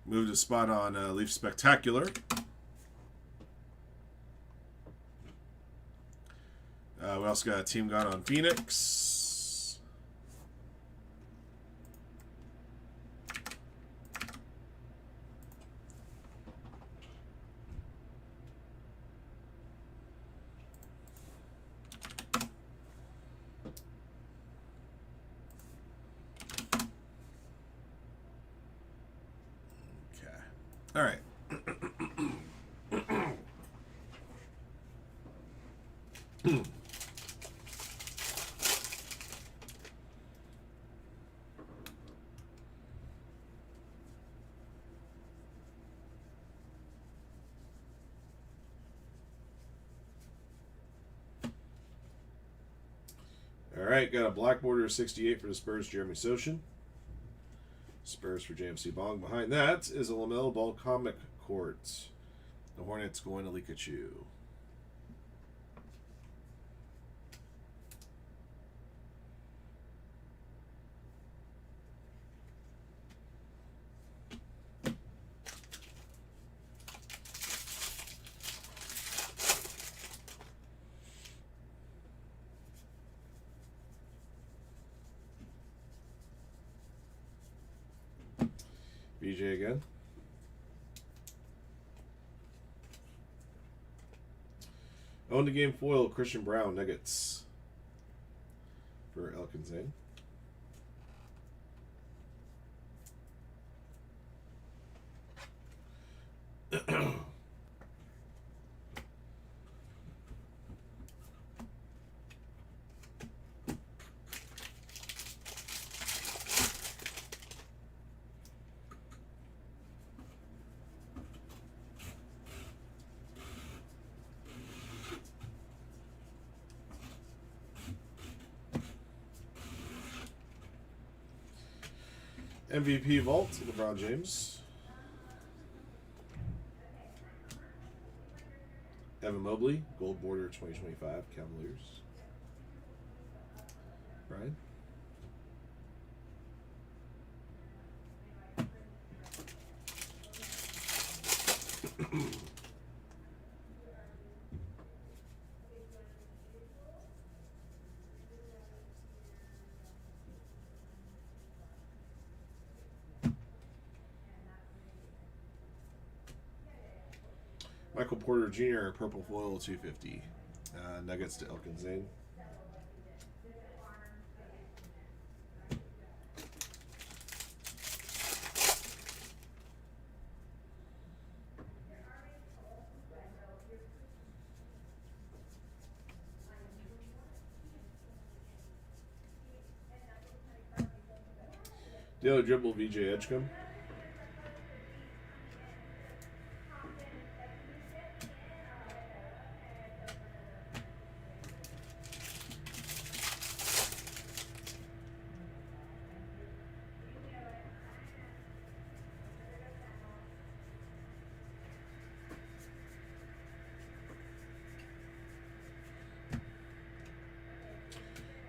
Moved a spot on Leaf Spectacular. We also got a team gun on Phoenix. All right. All right, got a black border 68 for the Spurs, Jeremy Sochin. Spurs for JMC Bong. Behind that is a LaMelo Ball comic court. The Hornets going to Likachu. BJ again. Own the game foil, Christian Brown, Nuggets. For Elkin Zane. MVP vault, LeBron James. Evan Mobley, gold border 2025 Cavaliers. Brian. Michael Porter Jr., purple foil 250. Nuggets to Elkin Zane. Daily Dribble VJ Edgecombe.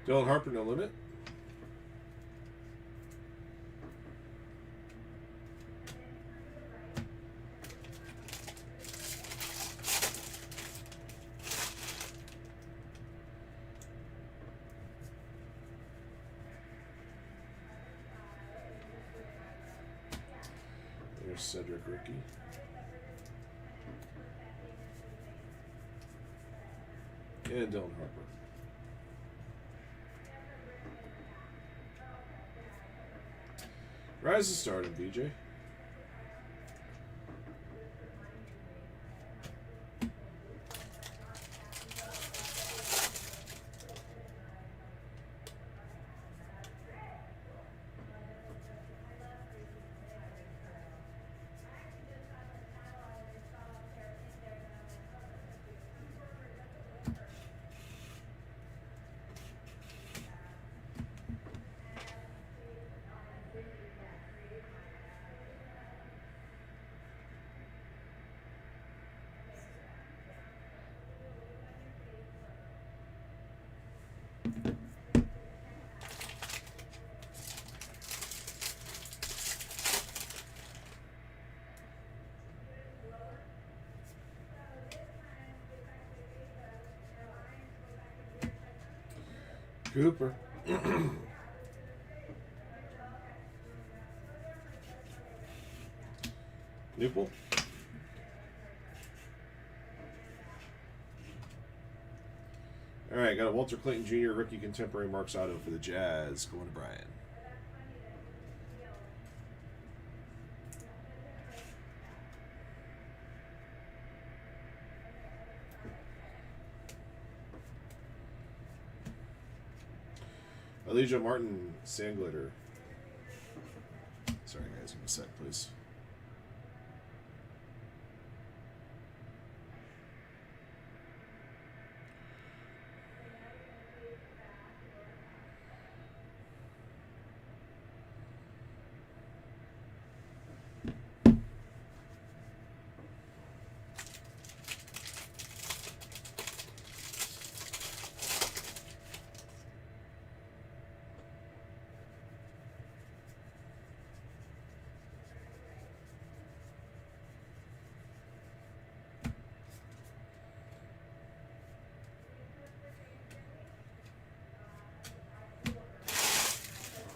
Dylan Harper, no limit. There's Cedric rookie. And Dylan Harper. Rise to start him, VJ. Cooper. Nipple. All right, got a Walter Clayton Jr. rookie contemporary Marks Auto for the Jazz. Going to Brian. Elijah Martin, Sand Glitter. Sorry, guys, give me a sec, please.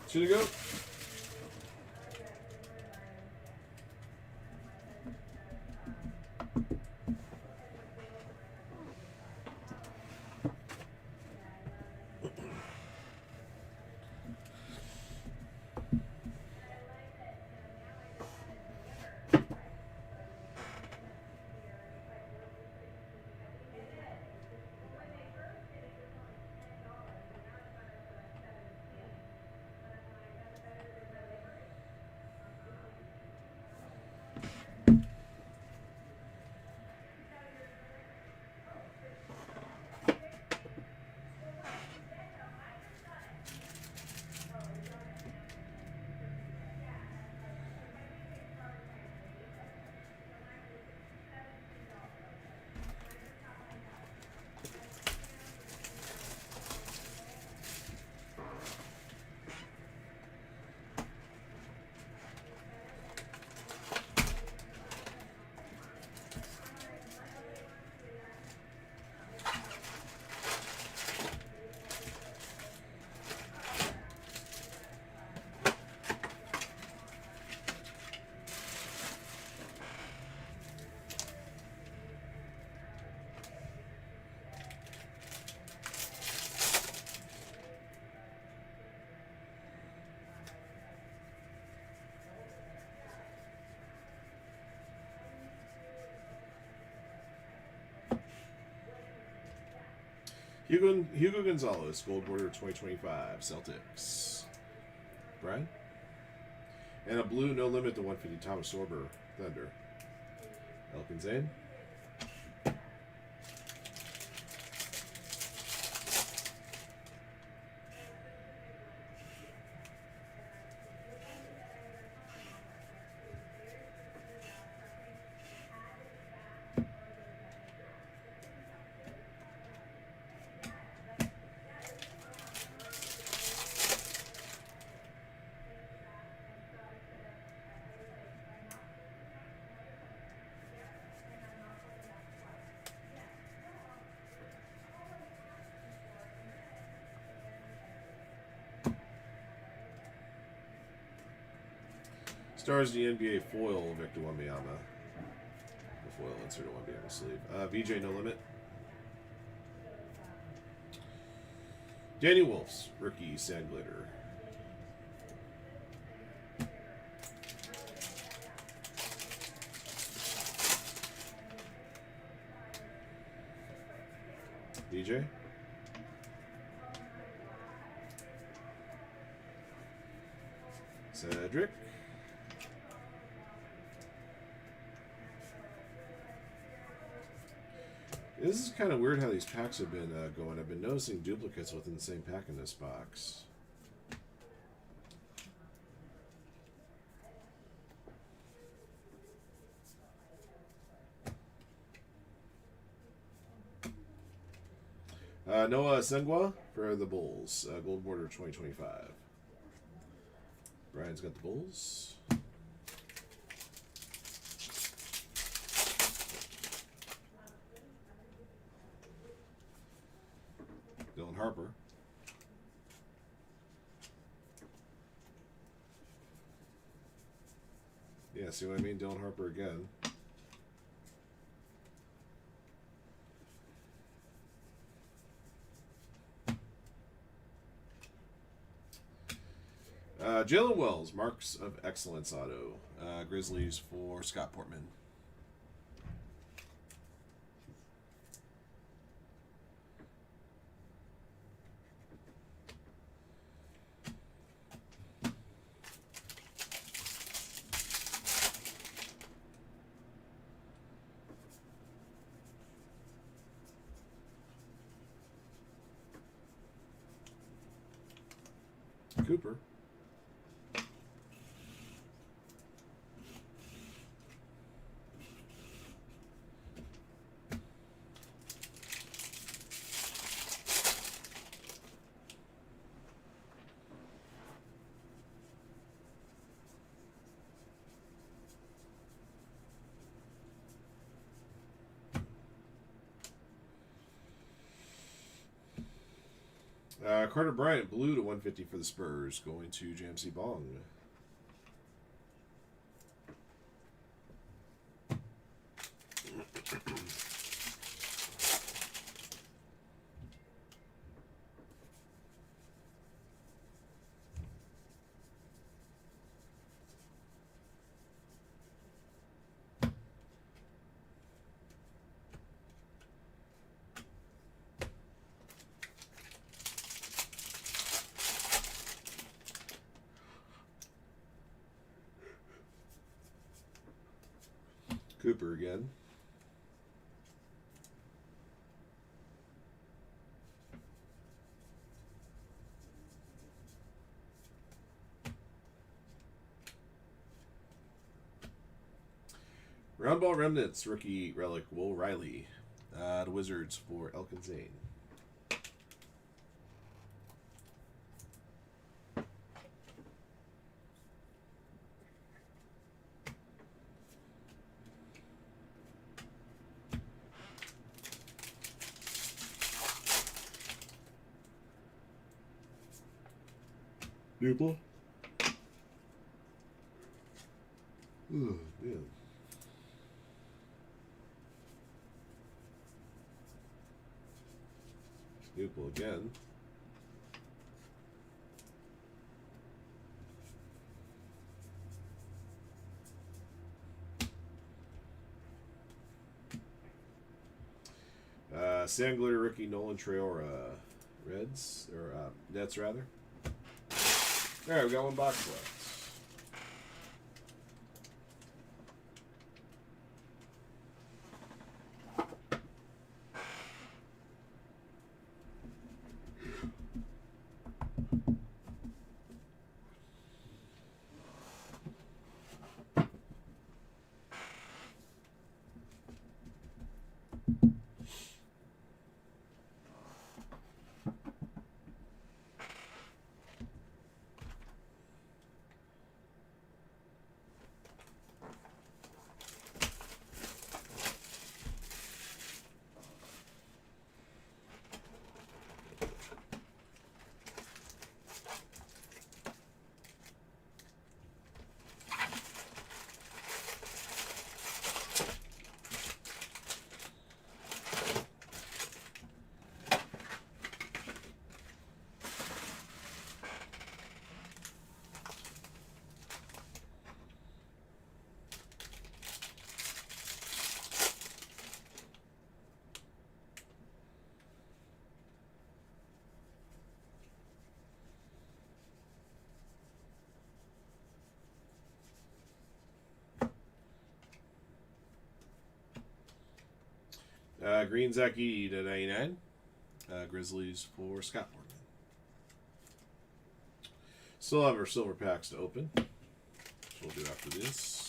Two to go. Hugo Gonzalez, gold border 2025, Celtics. Brian? And a blue, no limit to 150, Thomas Sorber, Thunder. Elkin Zane. Stars the NBA foil, Victor Wembanyama. The foil insert a Wembanyama sleeve. VJ No Limit. Danny Wolf's rookie Sand Glitter. VJ. Cedric. This is kind of weird how these packs have been going. I've been noticing duplicates within the same pack in this box. Noah Sengwa for the Bulls. Gold border 2025. Brian's got the Bulls. Dylan Harper. Yeah, see what I mean? Dylan Harper again. Jalen Wells, Marks of Excellence Auto. Grizzlies for Scott Portman. Cooper. Carter Bryant, blue to 150 for the Spurs, going to JMC Bong. Cooper again. Roundball Remnants, rookie relic, Will Riley. The Wizards for Elkin Zane. Newport. Oh, man. Newport again. Sand Glitter Rookie Nolan Traore, Reds, or Nets rather. Alright, we got one box left. Green Zaki to 99. Grizzlies for Scott Morgan. Still have our silver packs to open. We'll do after this.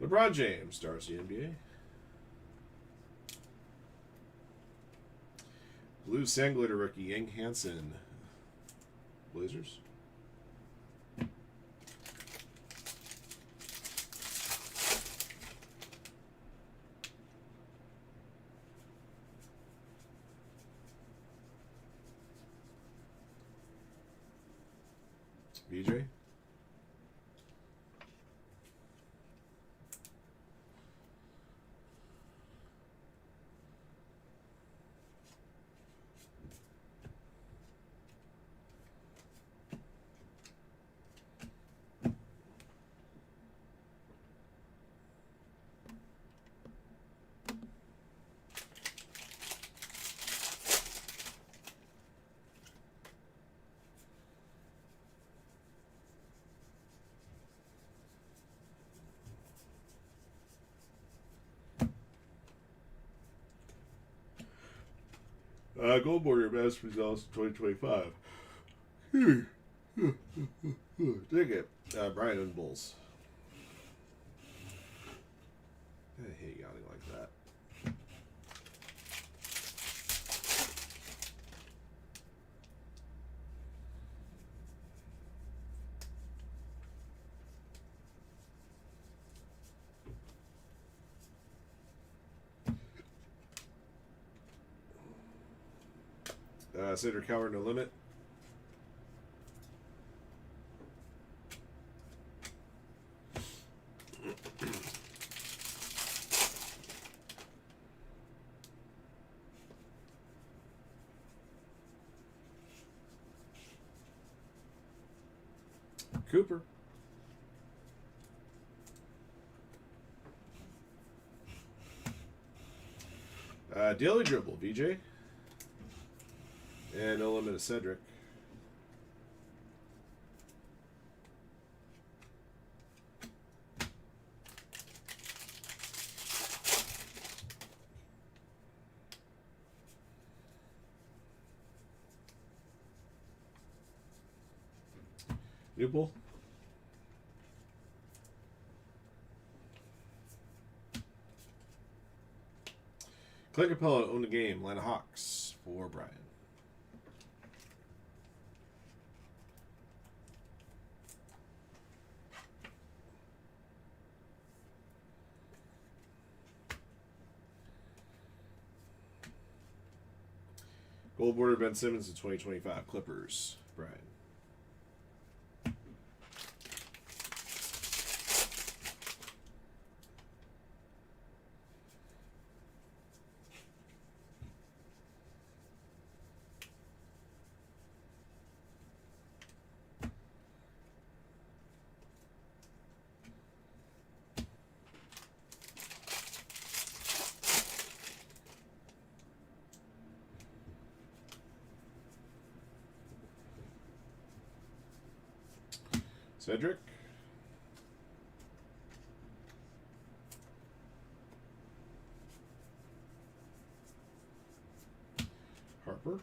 LeBron James stars the NBA. Blue Sand Glitter Rookie Yang Hansen, Blazers. VJ. Gold Border Best Results 2025. Dig it. Brian and Bulls. I hate yawning like that. Cider Coward No Limit. Cooper. Daily Dribble, VJ. And No Limit of Cedric. Newple. Clint Capella owned the game. Atlanta Hawks for Brian. Gold Border Ben Simmons in 2025. Clippers. Brian. Cedric. Harper.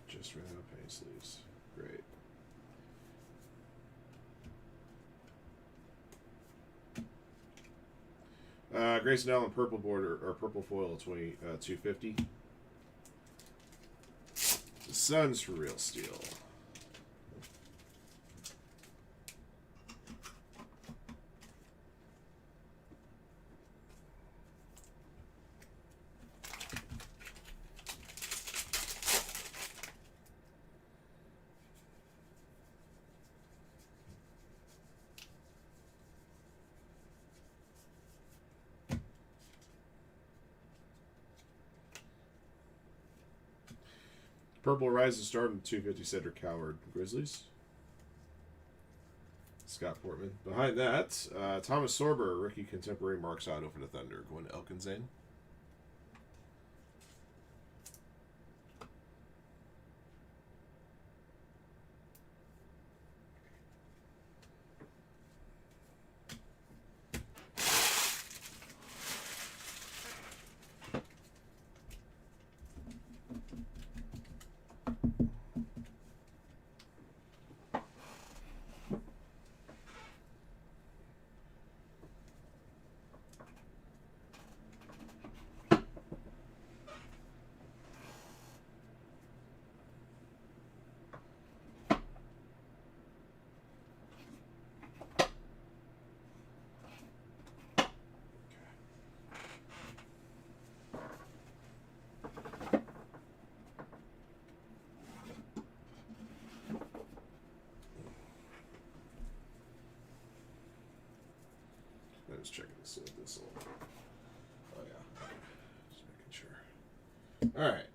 Just ran out of penny sleeves. Great. Grayson Allen purple border or purple foil 250. The Suns for real steel. Purple Rise of Stardom 250 Cedric Coward Grizzlies. Scott Portman. Behind that, Thomas Sorber, rookie contemporary Marks Auto for the Thunder. Going to Elkinzane. I was checking to see if this will. Oh yeah, just making sure. All right.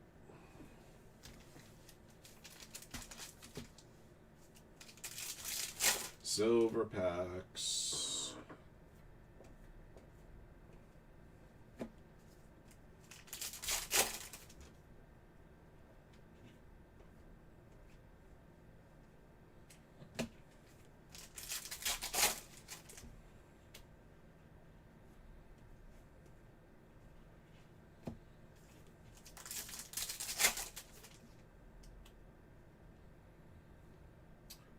Silver packs.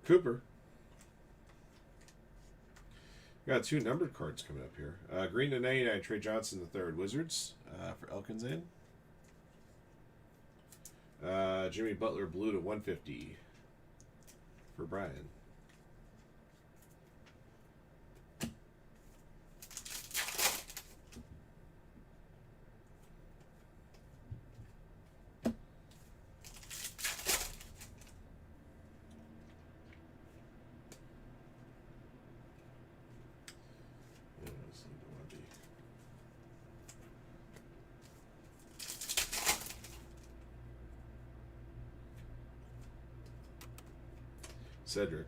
Cooper. Got 2 numbered cards coming up here. Green to 99, Trey Johnson III, Wizards for Elkinzane. Jimmy Butler blue to 150 for Brian. Cedric.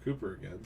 Cooper again.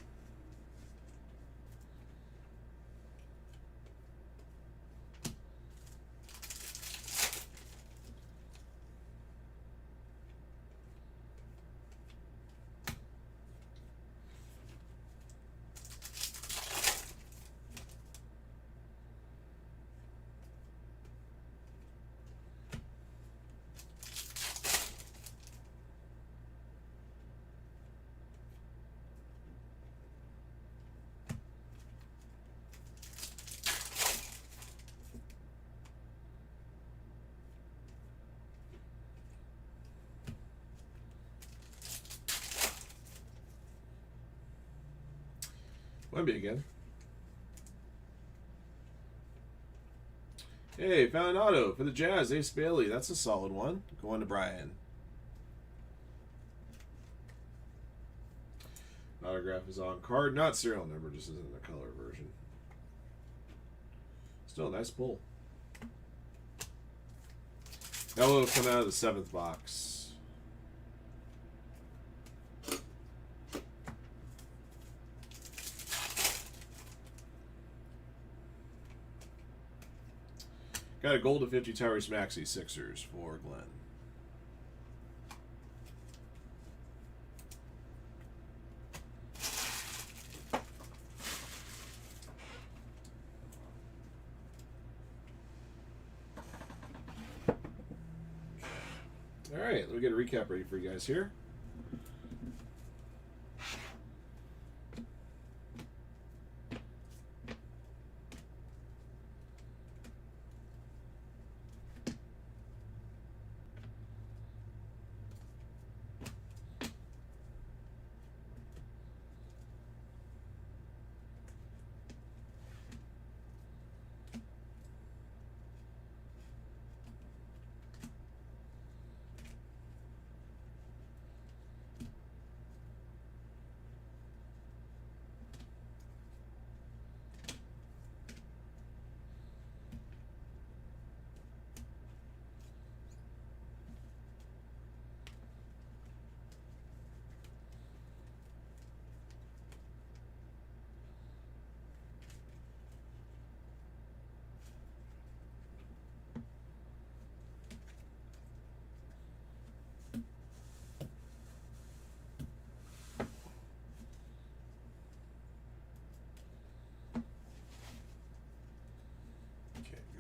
Wemby again. Hey, found an auto for the Jazz. Ace Bailey. That's a solid one. Going to Brian. Autograph is on card. Not serial number, just isn't the color version. Still a nice pull. That will come out of the 7th box. Got a gold to 50 Tyrese Maxey Sixers for Glenn. All right, let me get a recap ready for you guys here.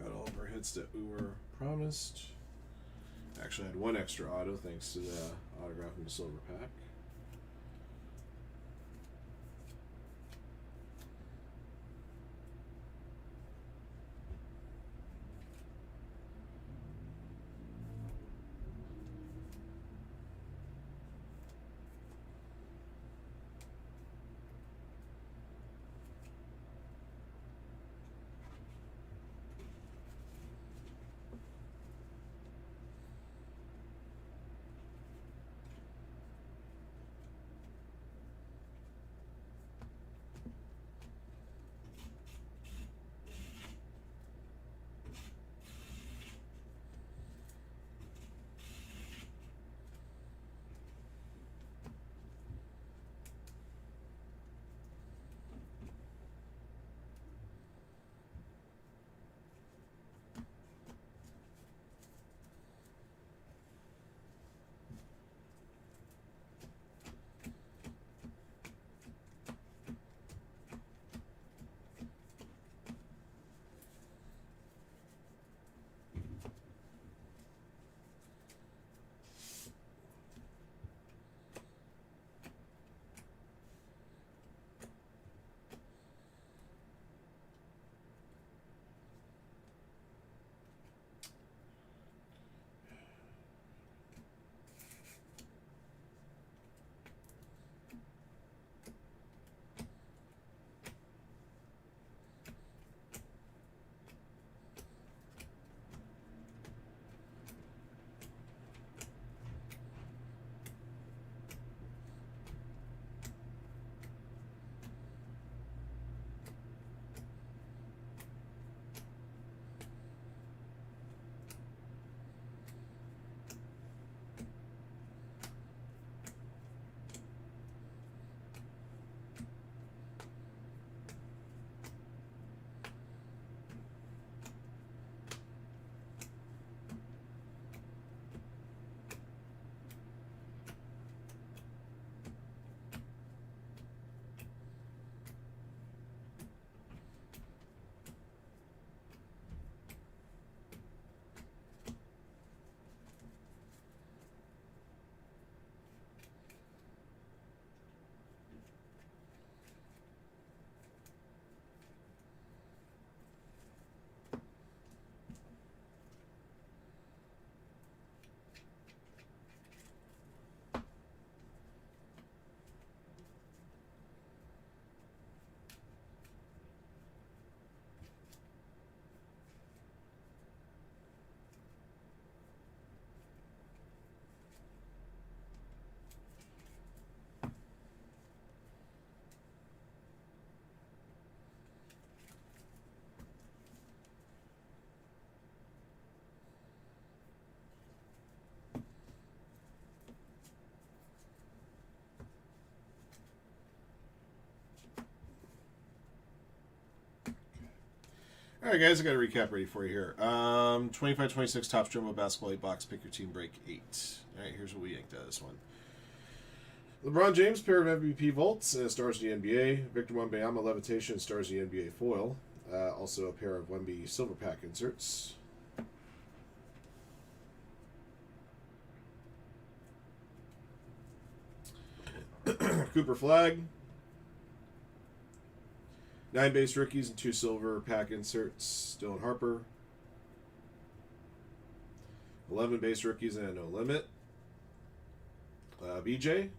Got all of our hits that we were promised. Actually, I had one extra auto thanks to the autograph in the silver pack. All right, guys, I got a recap ready for you here. 25-26 Topps Jumbo Basketball 8 box. Pick your team, break 8. All right, here's what we yanked out of this one. LeBron James, pair of MVP vaults, stars in the NBA. Victor Wembanyama, levitation, stars in the NBA foil. Also a pair of Wemby silver pack inserts. Cooper Flag. 9 base rookies and 2 silver pack inserts. Dylan Harper. 11 base rookies and a no limit. BJ.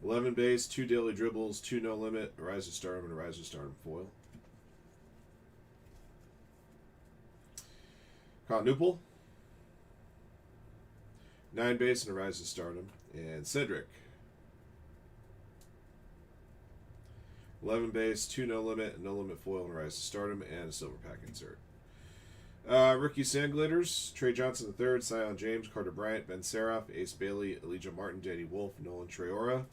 11 base, 2 daily dribbles, 2 no limit, a Rise to Stardom, and a Rise to Stardom foil. Newpol. 9 base and a Rise to Stardom. And Cedric. 11 base, 2 no limit, a no limit foil, and a Rise to Stardom, and a silver pack insert. Rookie Sand Glitters, Trey Johnson III, Sion James, Carter Bryant, Ben Seraph, Ace Bailey, Elijah Martin, Danny Wolf, Nolan Traora.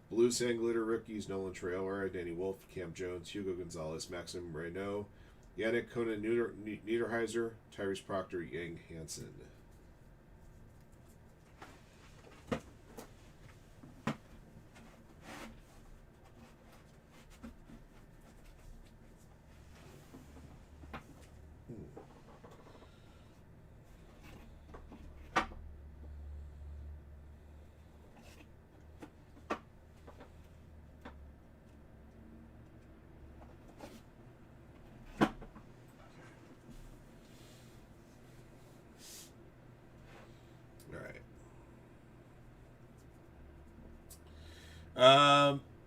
Blue Sand Glitter rookies, Nolan Traora, Danny Wolf, Cam Jones, Hugo Gonzalez, Maxim Reynaud, Yannick Conan Niederheiser, Tyrese Proctor, Yang Hansen.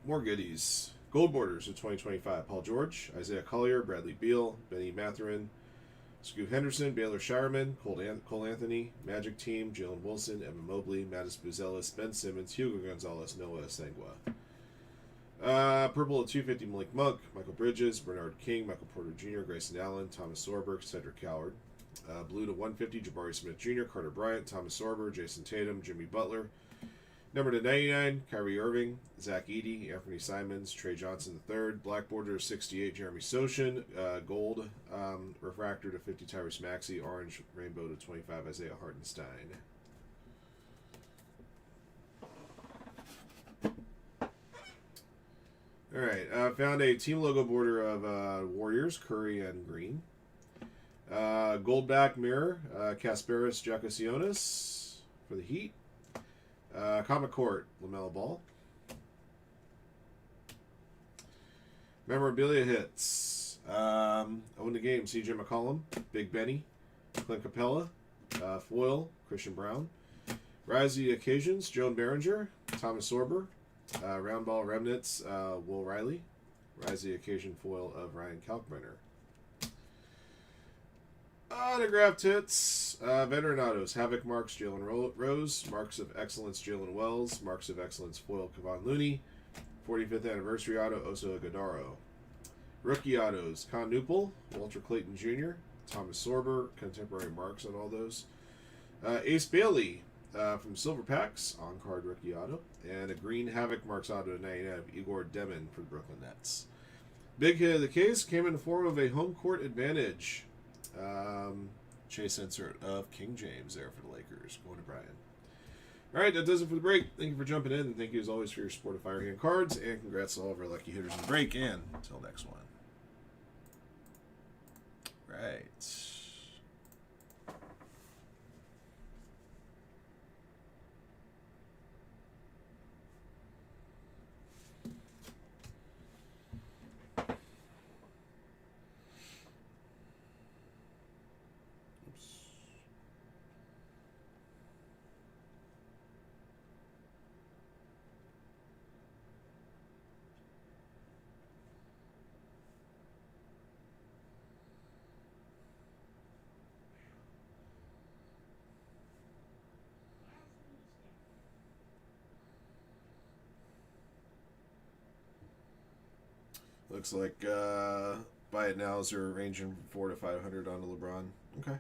More goodies. Gold borders of 2025. Paul George, Isaiah Collier, Bradley Beal, Benny Mathurin, Scoot Henderson, Baylor Shireman, Cole Anthony, Magic Team, Jalen Wilson, Evan Mobley, Mattis Buzelis, Ben Simmons, Hugo Gonzalez, Noah Sangwa. Purple of 250, Malik Monk, Michael Bridges, Bernard King, Michael Porter Jr., Grayson Allen, Thomas Sorber, Cedric Coward. Blue to 150, Jabari Smith Jr., Carter Bryant, Thomas Sorber, Jason Tatum, Jimmy Butler. Number to 99, Kyrie Irving, Zach Edey, Anthony Simons, Trey Johnson III. Black border 68, Jeremy Sochin. Gold refractor to 50, Tyrese Maxey. Orange rainbow to 25, Isaiah Hartenstein. All right, found a team logo border of Warriors, Curry and Green. Gold back mirror, Kasparis Giacosionis for the Heat. Comic Court, LaMelo Ball. Memorabilia hits. Own the game, CJ McCollum, Big Benny, Clint Capella, Foil, Christian Brown. Rise the Occasions, Joan Behringer, Thomas Sorber. Round Ball Remnants, Will Riley. Rise the Occasion foil of Ryan Kalkbrenner. Autographed hits, Veteran Autos, Havoc Marks, Jalen Rose, Marks of Excellence, Jalen Wells, Marks of Excellence foil, Kevon Looney, 45th Anniversary Auto, Oso Agodaro. Rookie Autos, Con Newpol, Walter Clayton Jr., Thomas Sorber, contemporary marks on all those. Ace Bailey from Silver Packs, on-card rookie auto, and a green Havoc Marks Auto to 99 of Igor Demon for the Brooklyn Nets. Big hit of the case came in the form of a home court advantage. Chase insert of King James there for the Lakers. Going to Brian. All right, that does it for the break. Thank you for jumping in, and thank you as always for your support of Firehand cards, and congrats to all of our lucky hitters in the break, and until next one. Right. Looks like buy it nows are ranging from 400 to 500 on the LeBron. Okay.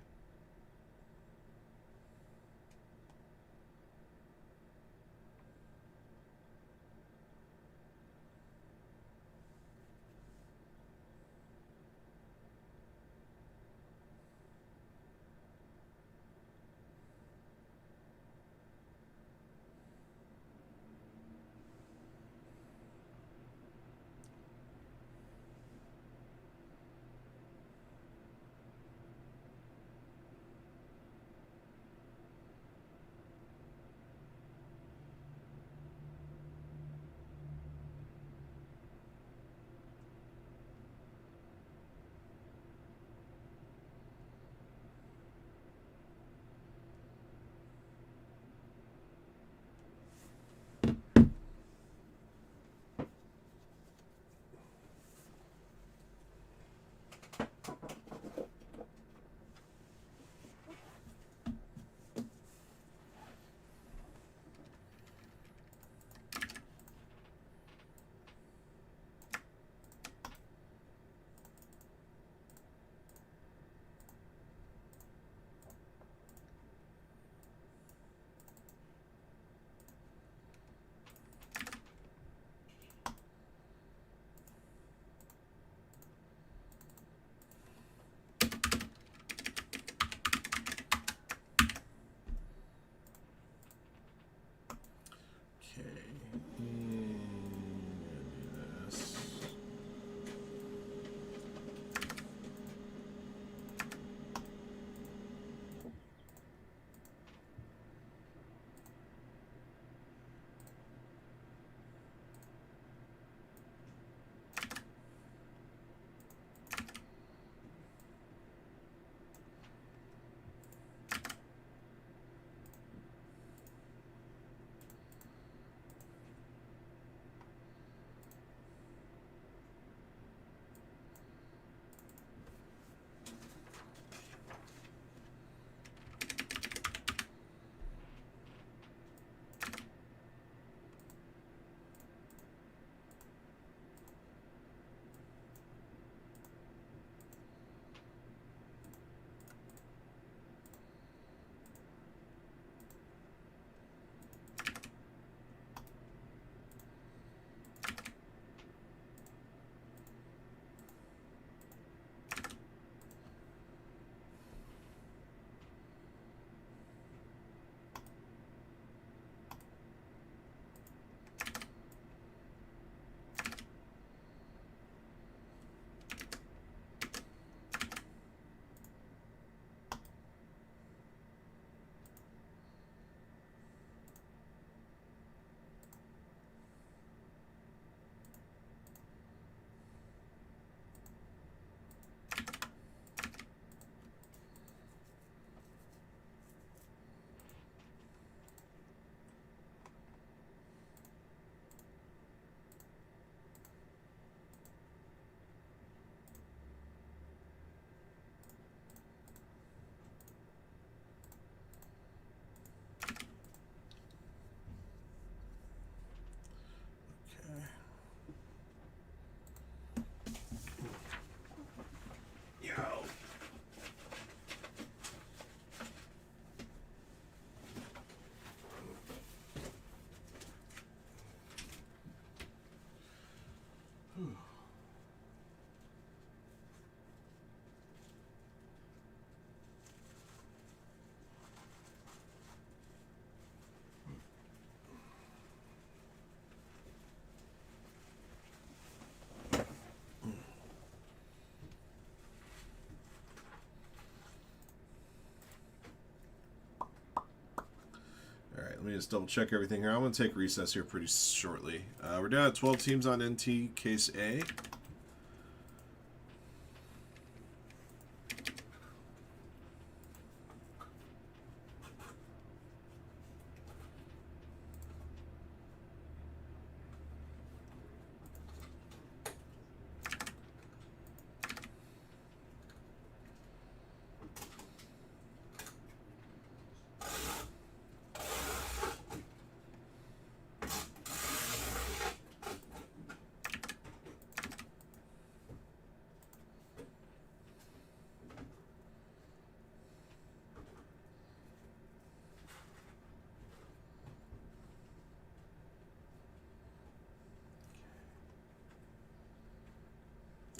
Let me just double check everything here. I'm going to take recess here pretty shortly. We're down at 12 teams on NT Case A.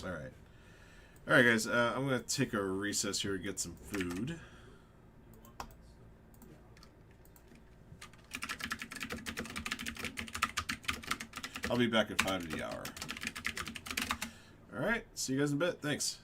All right. All right, guys. I'm going to take a recess here to get some food. I'll be back at 5 to the hour. All right. See you guys in a bit. Thanks.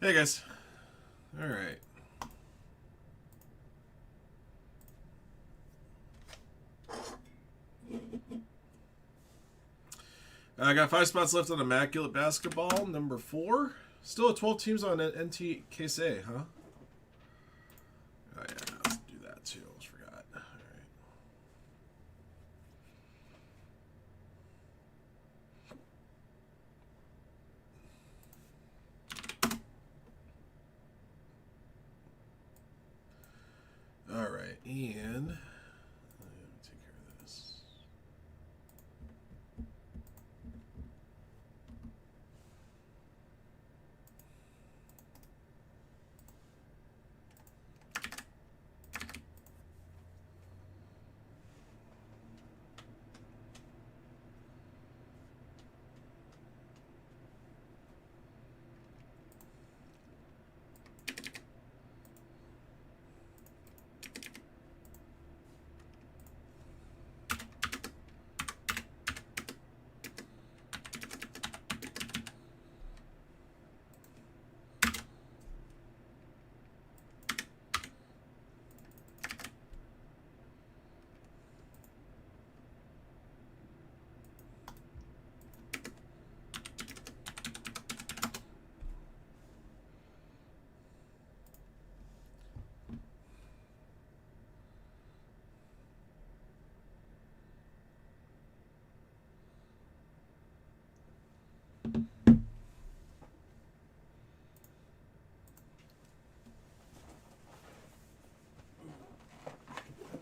Hey guys. All right. I got 5 spots left on Immaculate Basketball, number 4. Still at 12 teams on NTKSA, huh? Oh yeah, let's do that too. Almost forgot. All right. All right, and let me take care of this.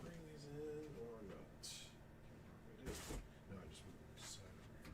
Bring these in or not? No, I just moved this side over here.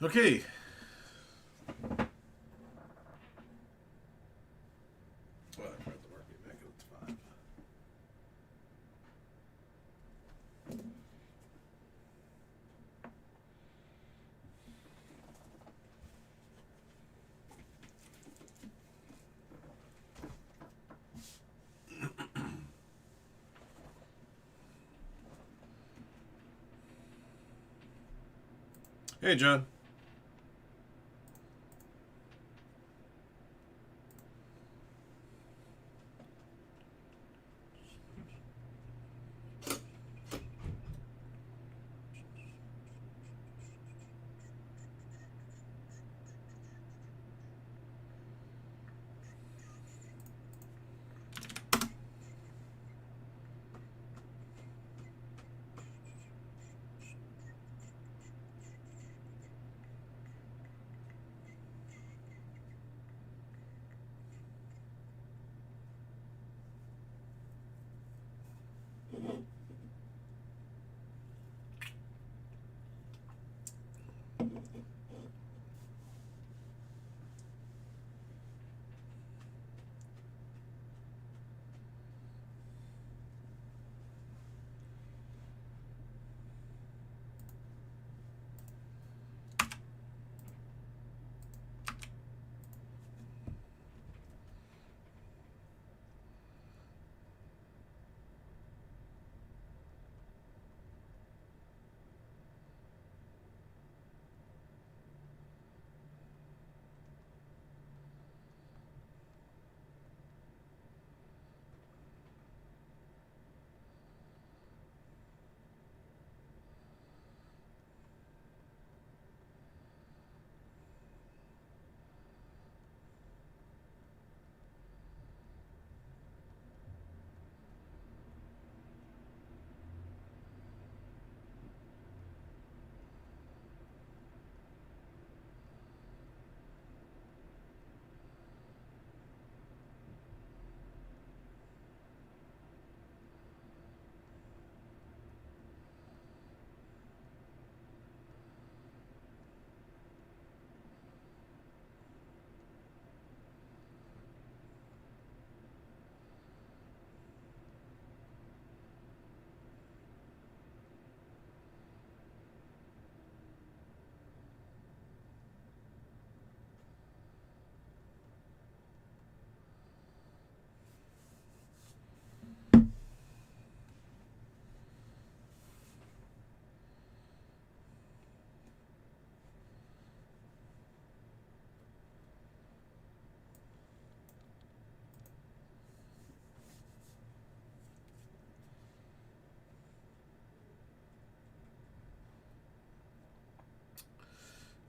Okay. Well, I brought the market back up to 5. Hey, John.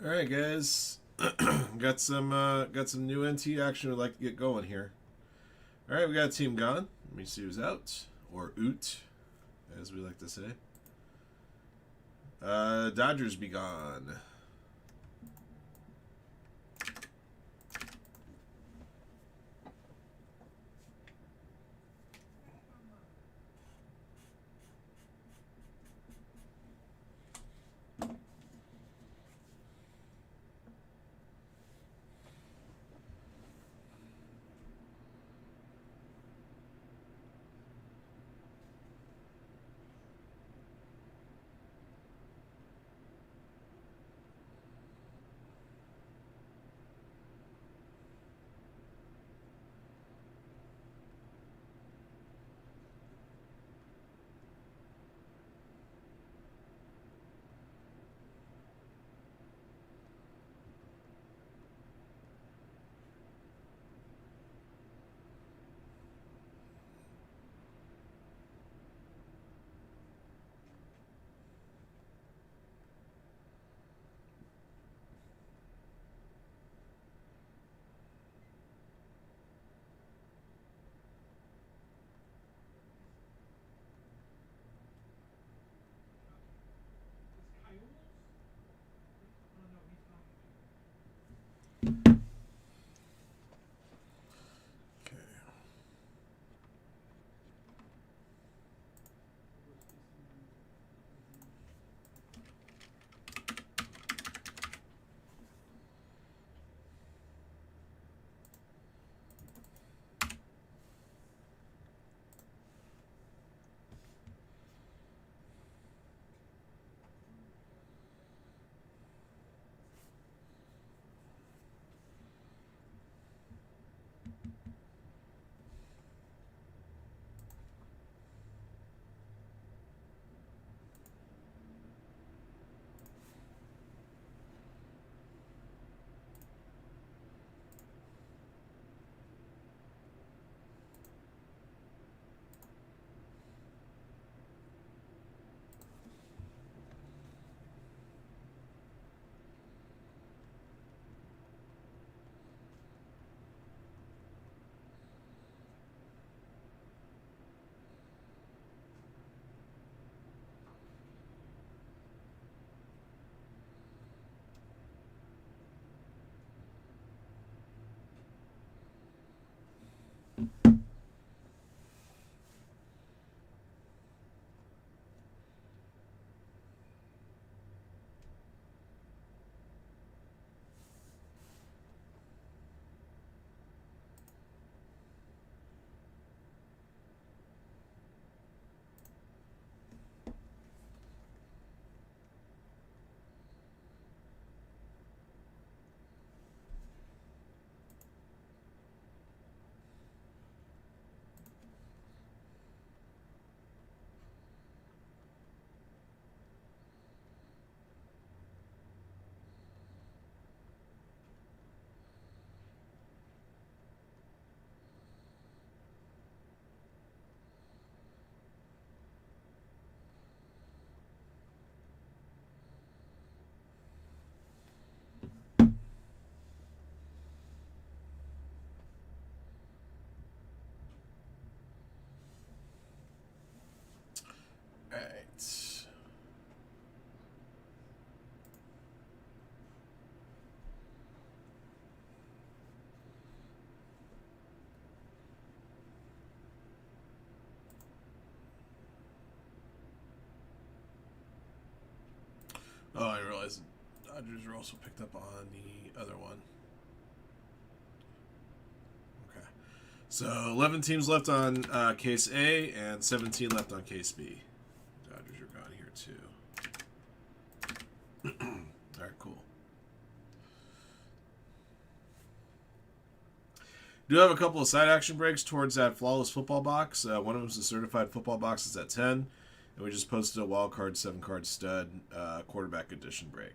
All right, guys. got some new NT action we'd like to get going here. All right, we got a team gone. Let me see who's out, or oot, as we like to say. Dodgers be gone. Is Coyotes? Oh no, he's gone. Okay. All right. Oh, I realized the Dodgers are also picked up on the other one. Okay. So 11 teams left on case A and 17 left on case B. Dodgers are gone here too. All right, cool. Do have a couple of side action breaks towards that flawless football box. One of them is a certified football box. It's at 10. And we just posted a wild card, 7-card stud quarterback edition break.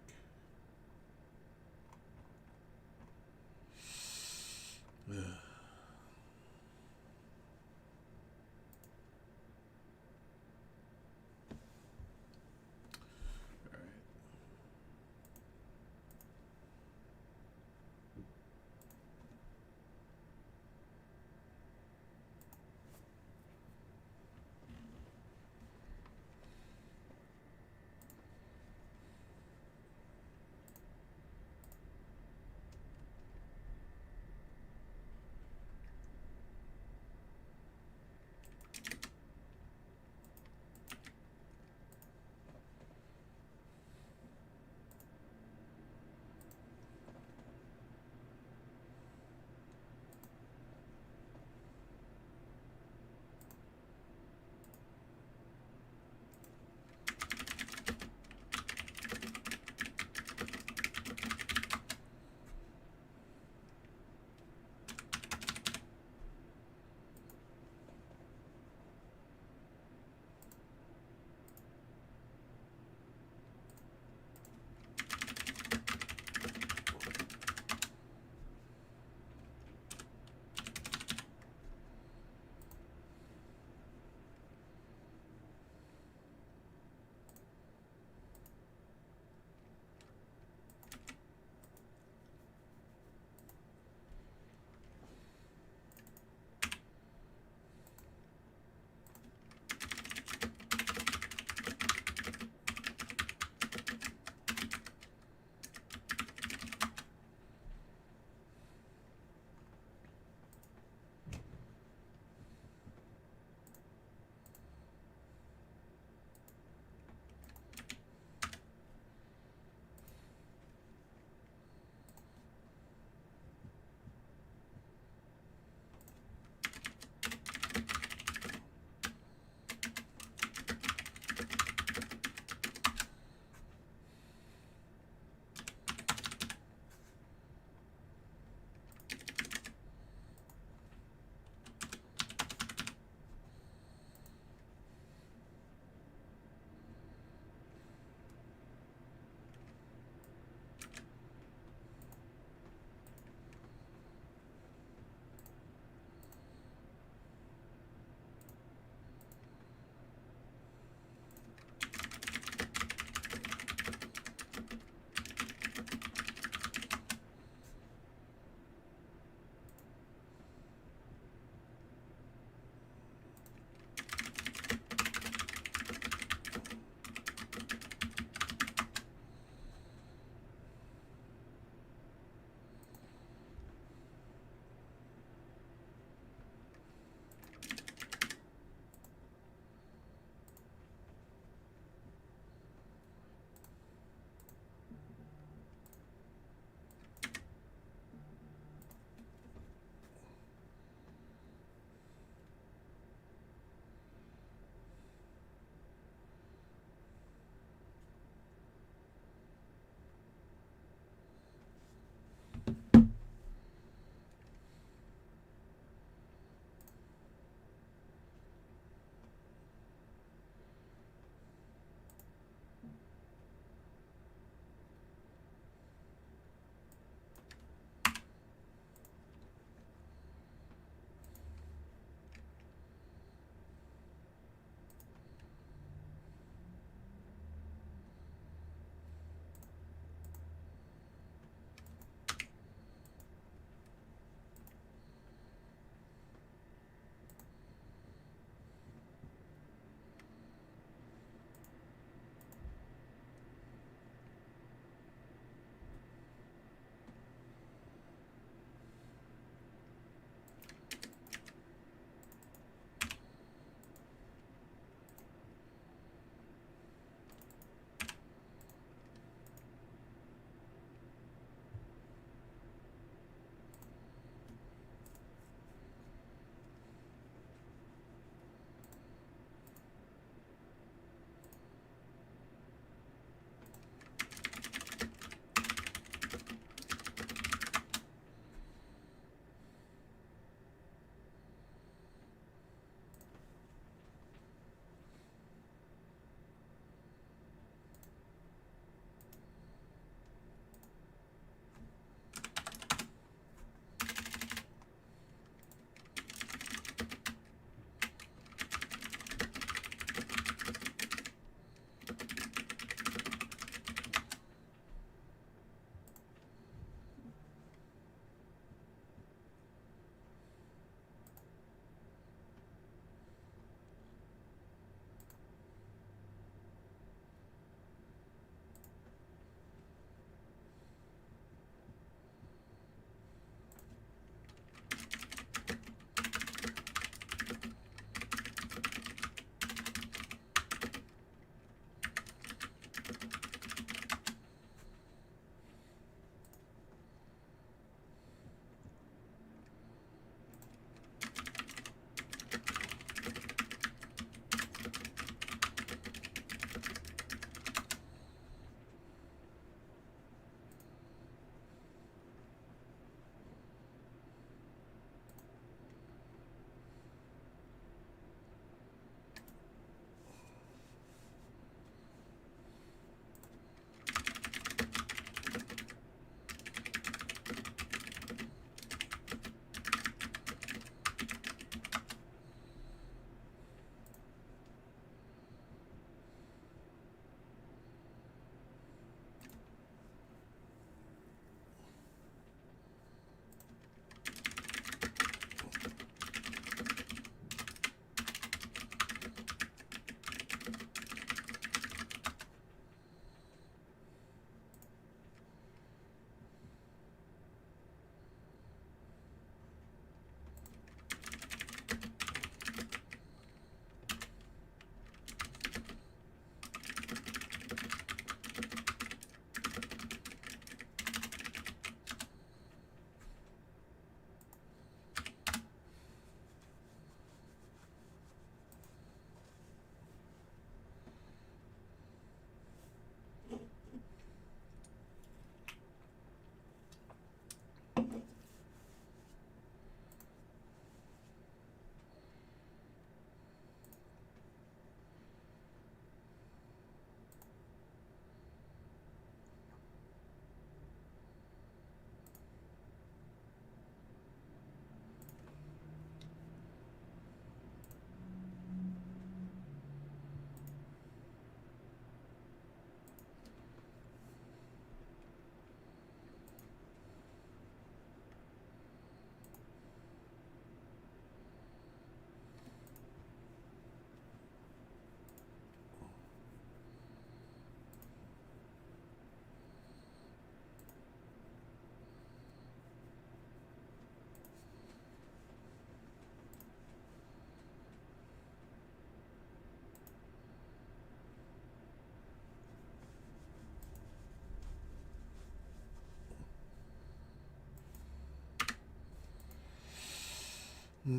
All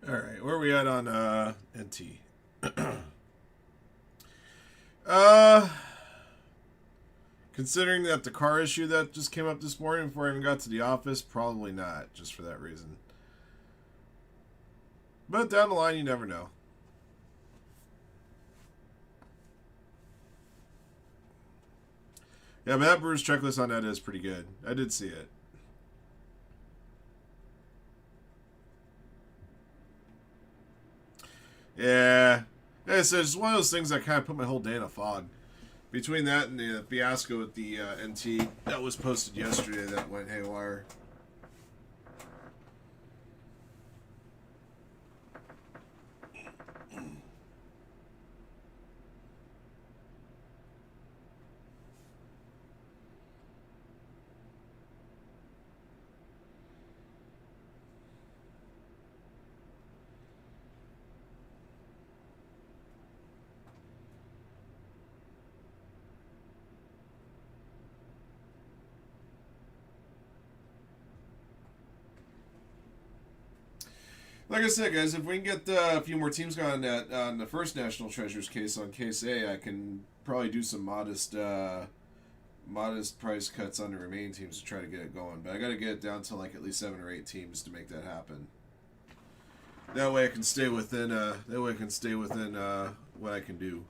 right, where are we at on NT? uh, Considering that the car issue that just came up this morning before I even got to the office, probably not, just for that reason. But down the line, you never know. Yeah, but that Brewer's checklist on that is pretty good. I did see it. Yeah. It's one of those things that kind of put my whole day in a fog. Between that and the fiasco with the NT that was posted yesterday that went haywire. Like I said, guys, if we can get a few more teams going on the first National Treasures case on Case A, I can probably do some modest price cuts on the remaining teams to try to get it going. But I got to get it down to like at least 7 or 8 teams to make that happen. That way I can stay within. What I can do.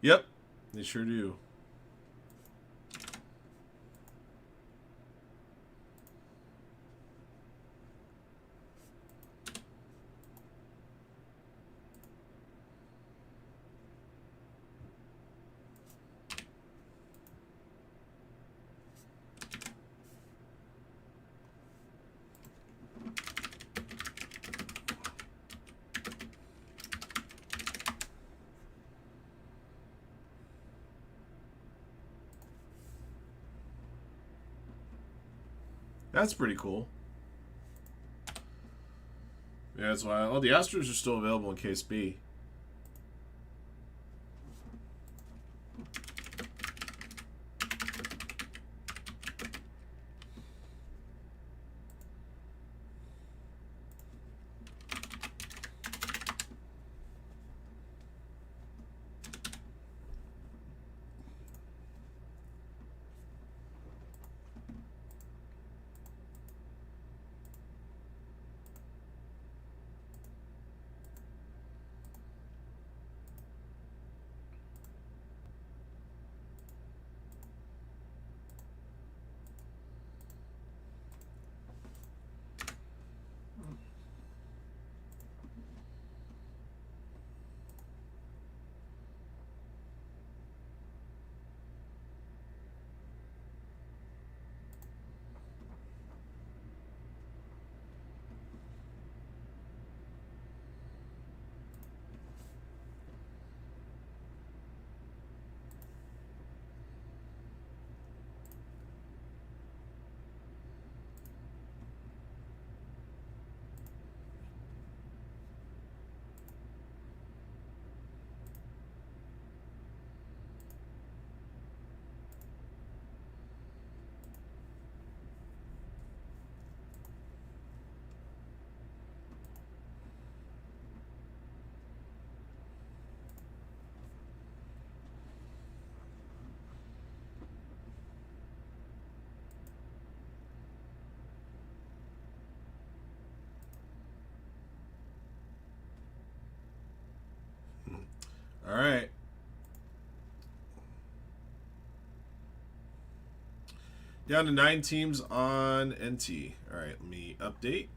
Yep, they sure do. That's pretty cool. Yeah, that's why. Oh, the Astros are still available in Case B. All right. Down to 9 teams on NT. All right, let me update.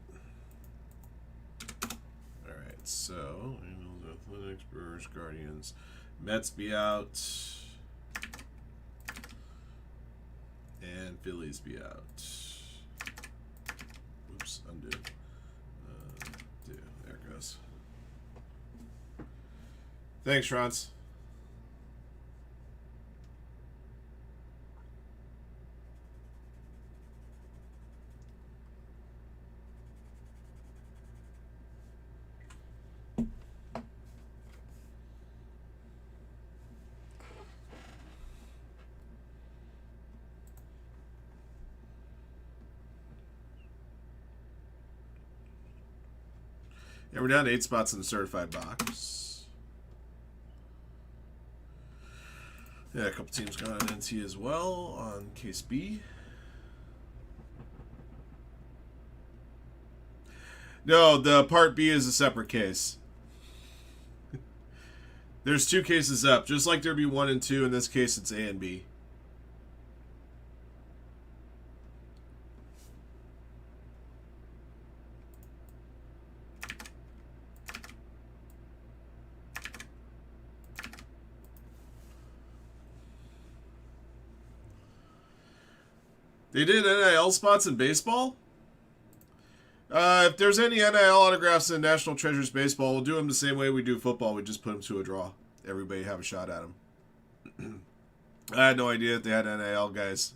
All right, so Angels, Athletics, Brewers, Guardians, Mets be out, and Phillies be out. Oops, undo. There it goes. Thanks, Franz. Yeah, we're down to 8 spots in the certified box. Yeah, a couple teams got on NT as well on case B. No, the part B is a separate case. There's 2 cases up, just like there'd be 1 and 2. In this case, it's A and B. They did NIL spots in baseball? If there's any NIL autographs in National Treasures Baseball, we'll do them the same way we do football. We just put them to a draw. Everybody have a shot at them. I had no idea that they had NIL guys.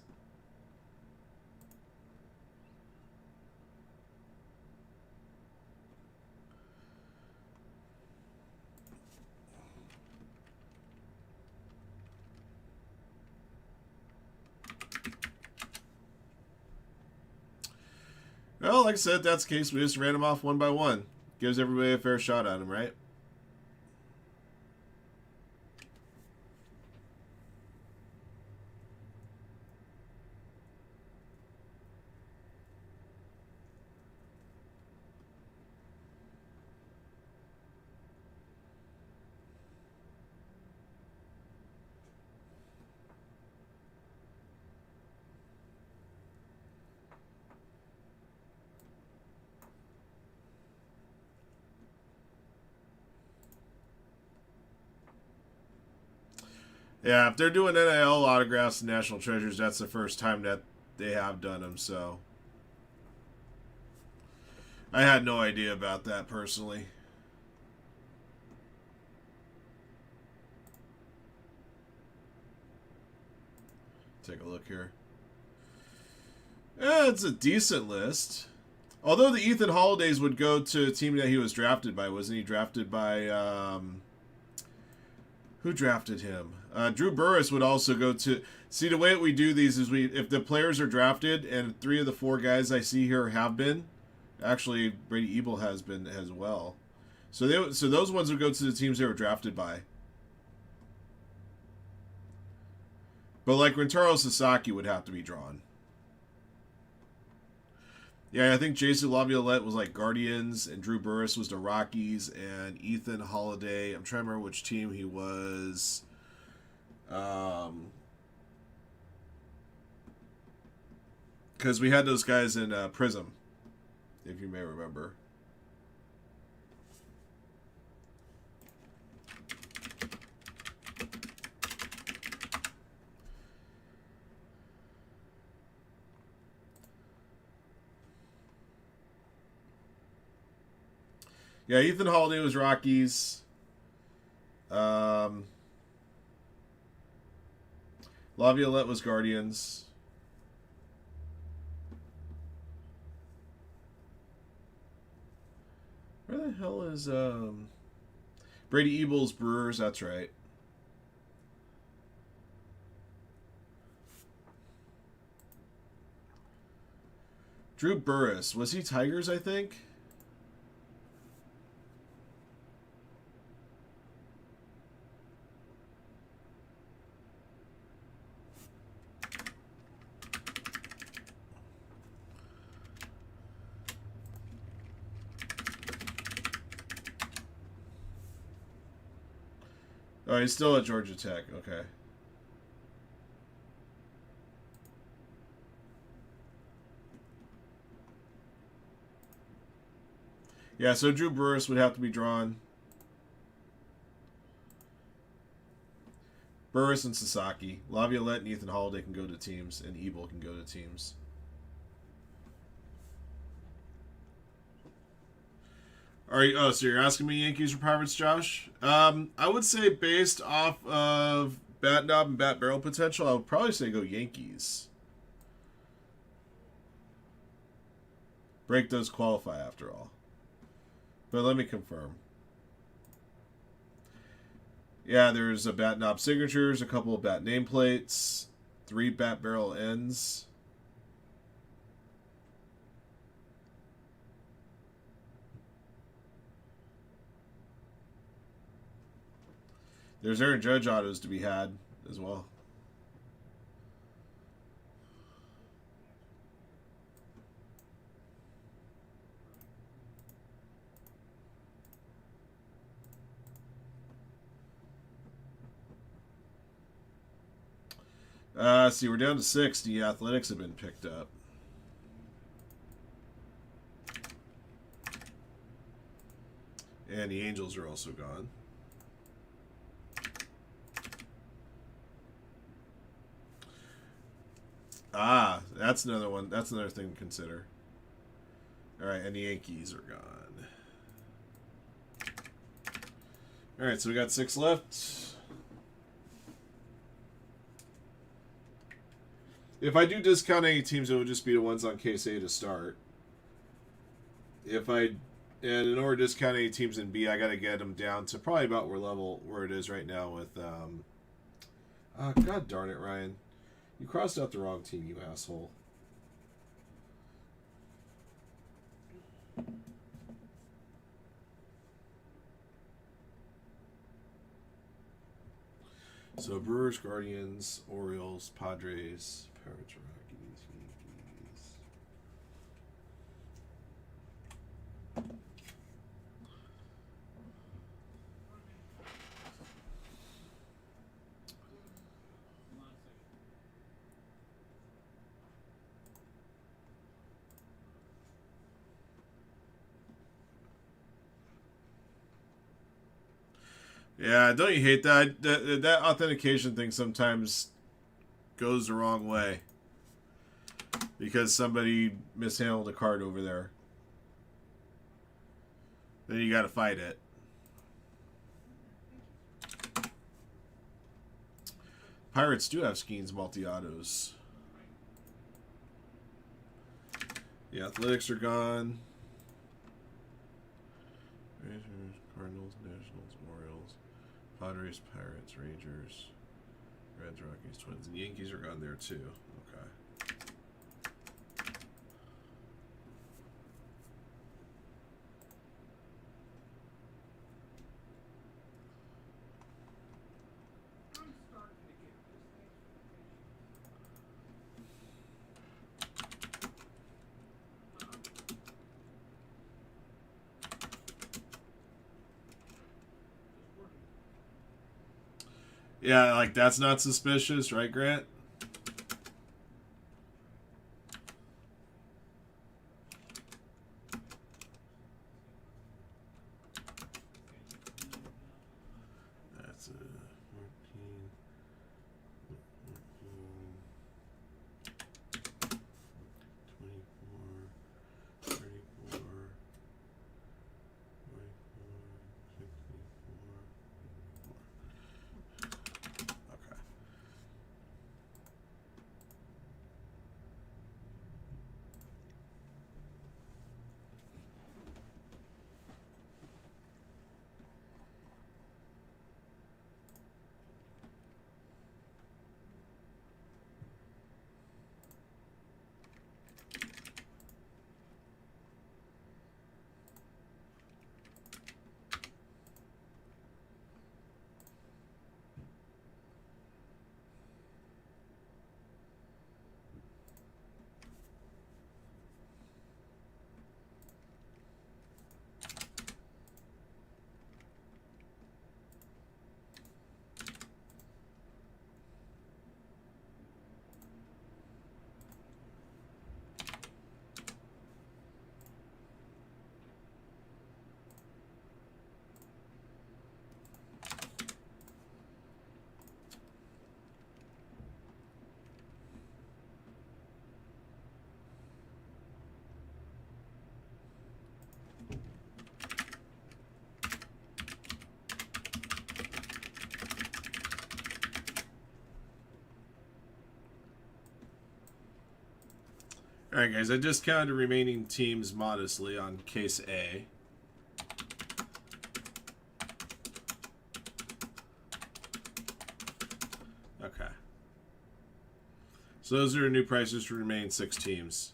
Well, like I said, if that's the case. We just ran them off one by one. Gives everybody a fair shot at them, right? Yeah, if they're doing NIL autographs and National Treasures, that's the first time that they have done them, so. I had no idea about that personally. Take a look here. Yeah, it's a decent list. Although the Ethan Holidays would go to a team that he was drafted by. Wasn't he drafted by... who drafted him? Drew Burris would also go to... See, the way that we do these is if the players are drafted, and 3 of the 4 guys I see here have been... Actually, Brady Ebel has been as well. So those ones would go to the teams they were drafted by. But like Rentaro Sasaki would have to be drawn. Yeah, I think Jason Laviolette was like Guardians, and Drew Burris was the Rockies, and Ethan Holiday, I'm trying to remember which team he was. Because we had those guys in Prism, if you may remember. Yeah, Ethan Holiday was Rockies. Laviolette was Guardians. Where the hell is Brady Ebel's Brewers? That's right. Drew Burris, was he Tigers? I think. Oh, he's still at Georgia Tech. Okay. Yeah, so Drew Burress would have to be drawn. Burris and Sasaki. Laviolette and Ethan Holiday can go to teams, and Ebel can go to teams. Are you? Oh, so you're asking me Yankees or Pirates, Josh? I would say based off of bat knob and bat barrel potential, I would probably say go Yankees. Break does qualify after all, but let me confirm. Yeah, there's a bat knob signatures, a couple of bat nameplates, 3 bat barrel ends. There's Aaron Judge autos to be had as well. See, we're down to 6. The Athletics have been picked up. And the Angels are also gone. Ah, that's another one. That's another thing to consider. All right, and the Yankees are gone. All right, so we got 6 left. If I do discount any teams, it would just be the ones on case A to start. And in order to discount any teams in B, I got to get them down to probably about where it is right now with. God darn it, Ryan! You crossed out the wrong team, you asshole. So Brewers, Guardians, Orioles, Padres, Pirates, Rockies, Yankees. Yeah, don't you hate that? That authentication thing sometimes goes the wrong way because somebody mishandled a card over there. Then you got to fight it. Pirates do have Skeens multi-autos. The Athletics are gone. Rangers, Cardinals, Nationals, Orioles, Padres, Pirates, Rangers, Reds, Rockies, Twins, and Yankees are gone there too. Okay. I'm starting to get this. Yeah, like that's not suspicious, right, Grant? That's a 14, 24, 34, 64. Okay. Alright, guys, I discounted the remaining teams modestly on case A. Okay. So those are the new prices for the remaining 6 teams.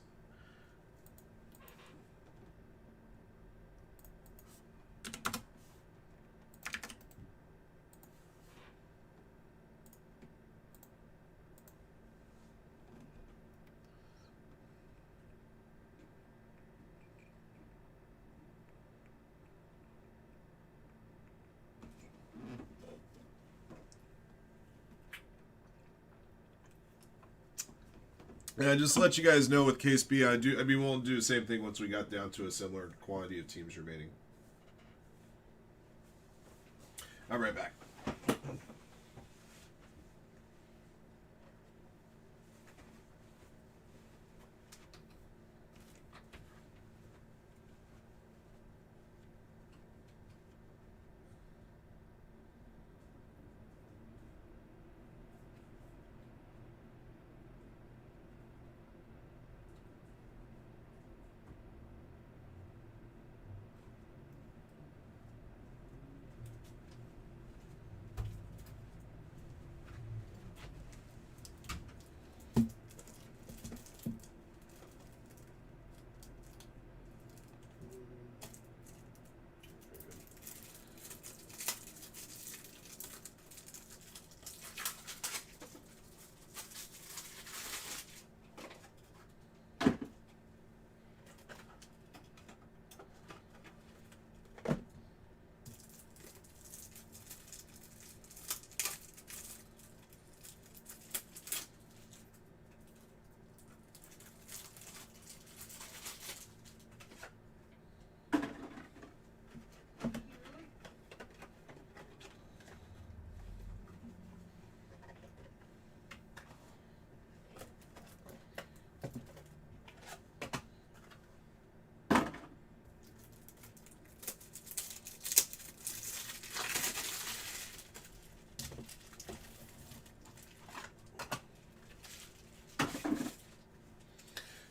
And just to let you guys know with case B, I'd be willing to do the same thing once we got down to a similar quantity of teams remaining. I'll be right back.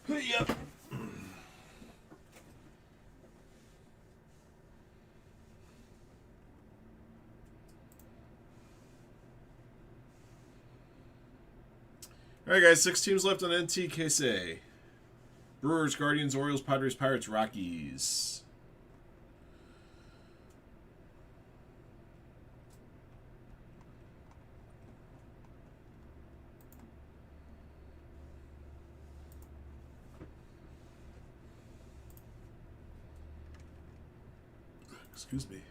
Yep. Alright, guys, 6 teams left on NTKC. Brewers, Guardians, Orioles, Padres, Pirates, Rockies. Excuse me.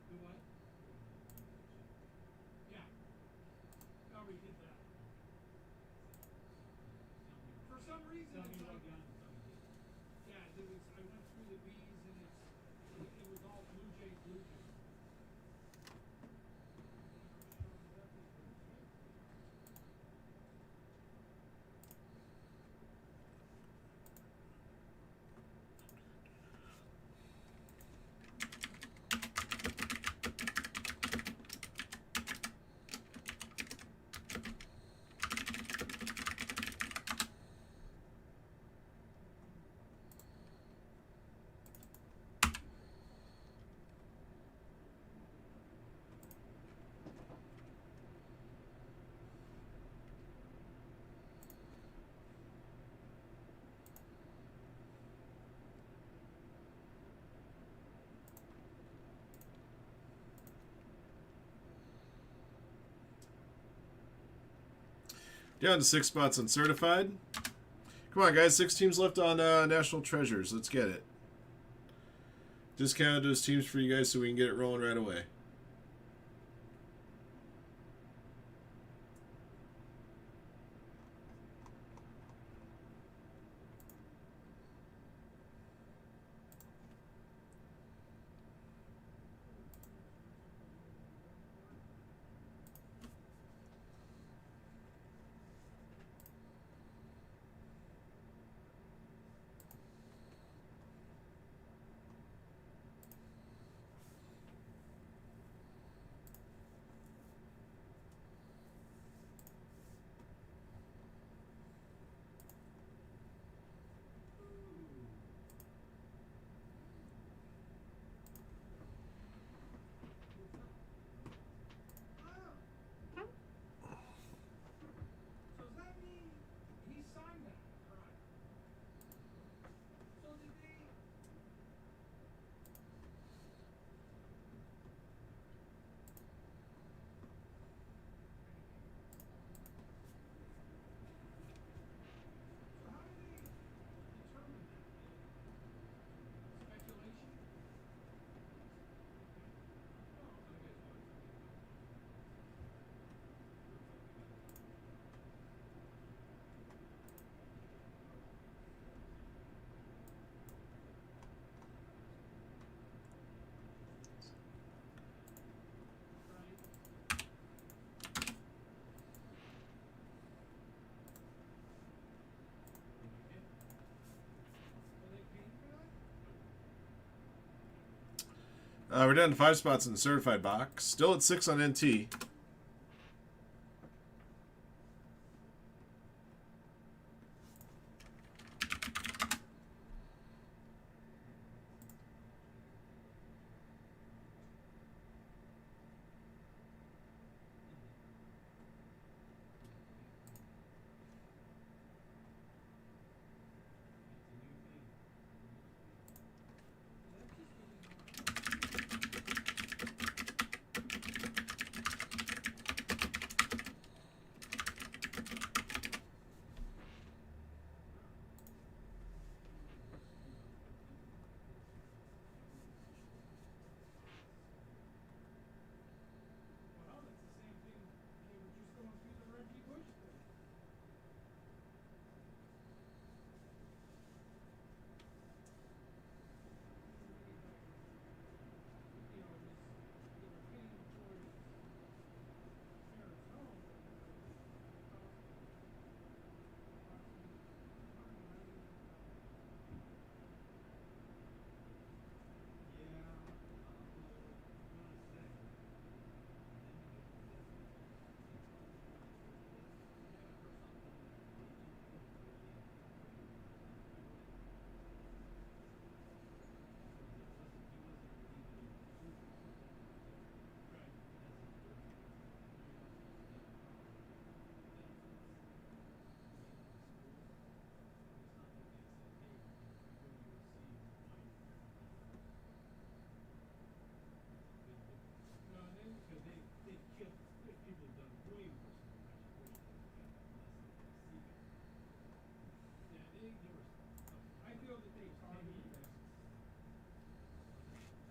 Do what? Yeah. I already did that. For some reason, it's like, yeah, there was, I went through the B's and it was all Blue Jays, Blue Jays. Down to 6 spots on certified. Come on, guys. 6 teams left on National Treasures. Let's get it. Discounted those teams for you guys so we can get it rolling right away. We're down to 5 spots in the certified box. Still at 6 on NT. Well, that's the same thing they were just going through the Reggie Bush thing. You know, it was, they were paying towards Arizona, no, because they killed, there's people have done way worse than Reggie Bush did back in less than see that. Yeah, they were, I feel that they targeted this.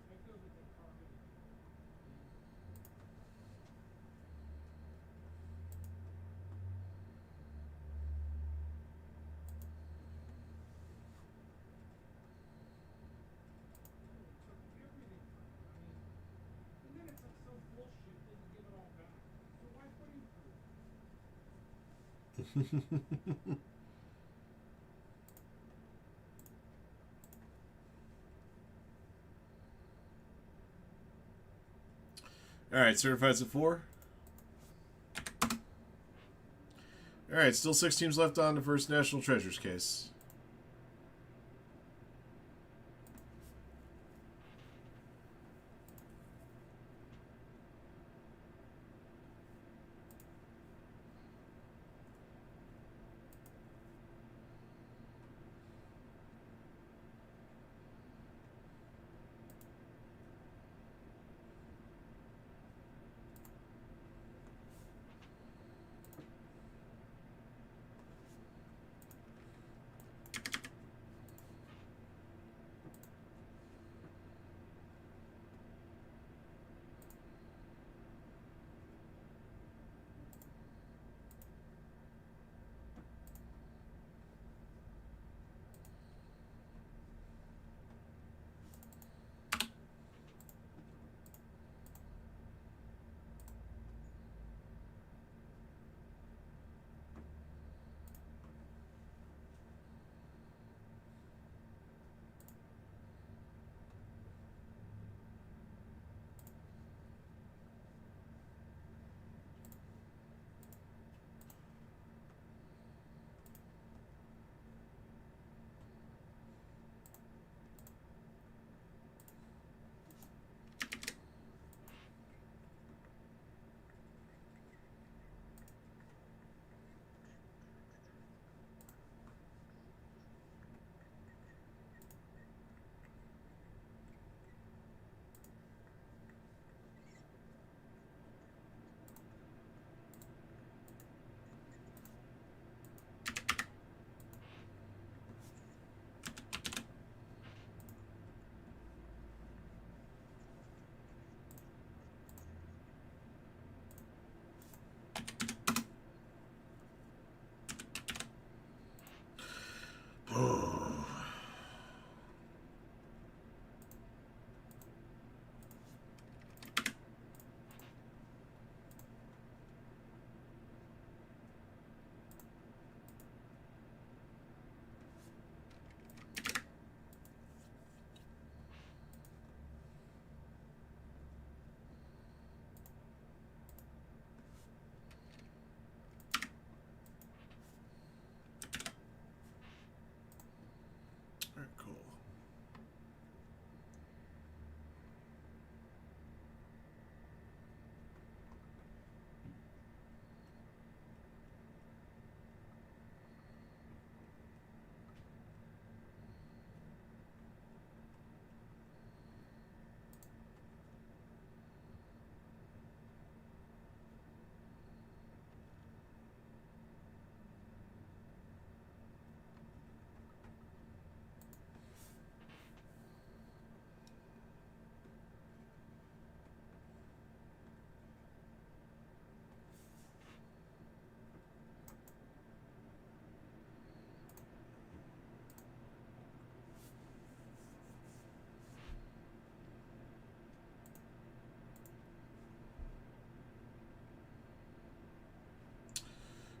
I feel that they targeted it. Took everything from him. I mean, and then it's like so bullshit that you give it all back. So why put him through it? All right, certified's at 4. All right, still 6 teams left on the first National Treasures case.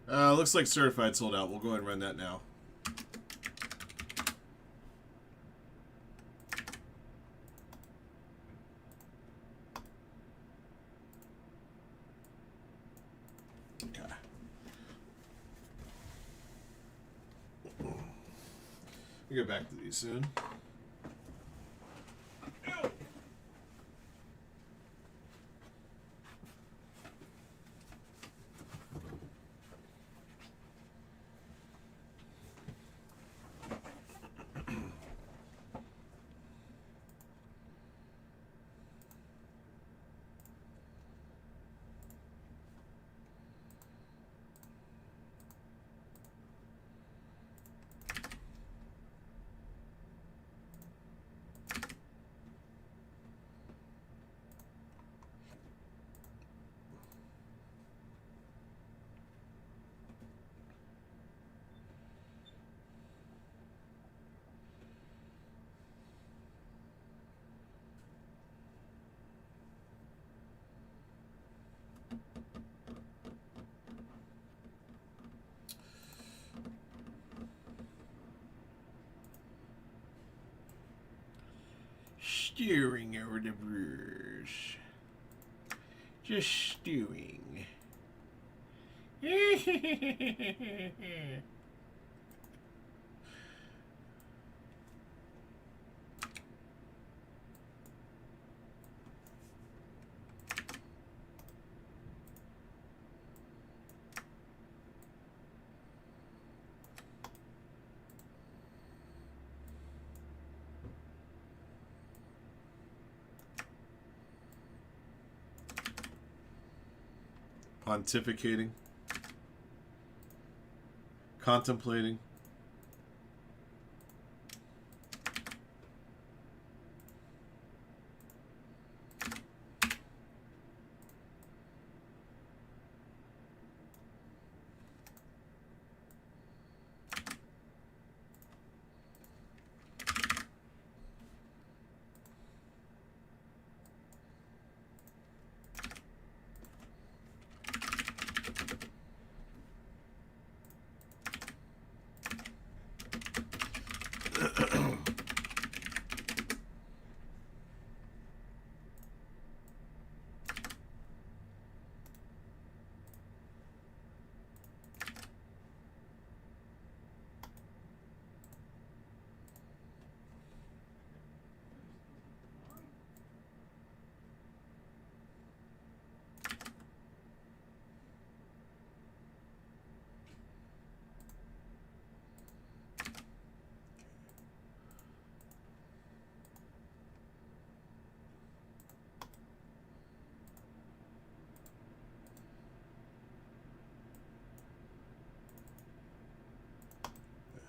Looks like certified sold out. We'll go ahead and run that now. Okay. We'll get back to these soon. Steering over the brush. Just stewing. Pontificating. Contemplating.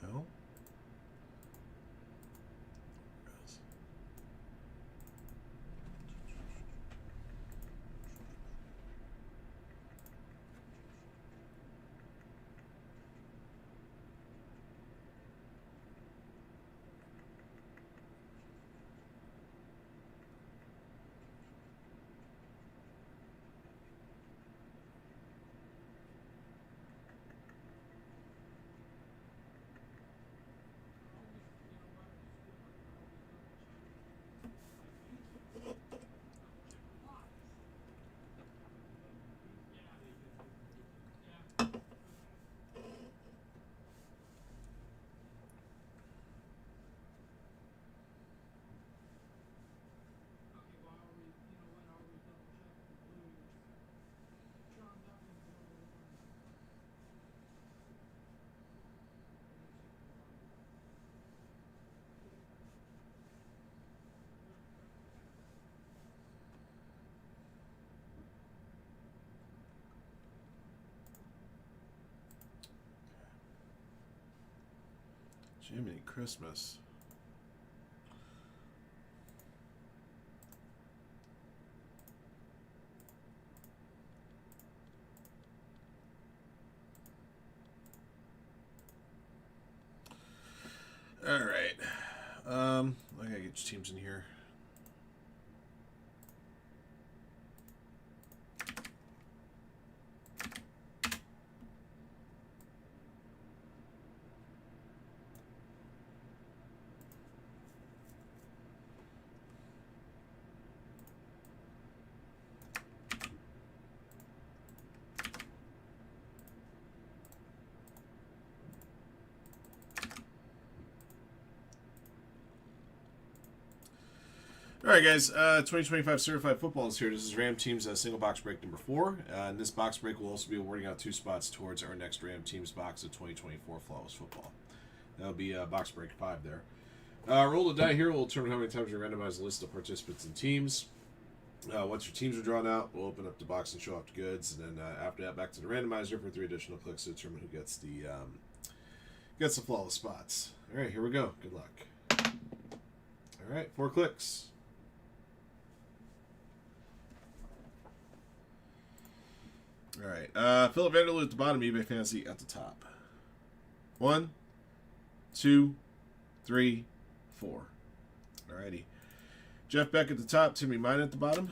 Hell? Yes. Jiminy Christmas. All right. I gotta get your teams in here. All right, guys. 2025 Certified Football is here. This is Ram Team's single box break number 4. And this box break will also be awarding out 2 spots towards our next Ram Team's box of 2024 Flawless Football. That'll be box break 5 there. Roll the die here will determine how many times we randomize the list of participants and teams. Once your teams are drawn out, we'll open up the box and show off the goods. And then after that, back to the randomizer for 3 additional clicks to determine who gets the flawless spots. All right, here we go. Good luck. All right, 4 clicks. All right, Philip Vanderloo at the bottom, eBay Fantasy at the top. 1, 2, 3, 4. Alrighty. Jeff Beck at the top, Timmy Mine at the bottom.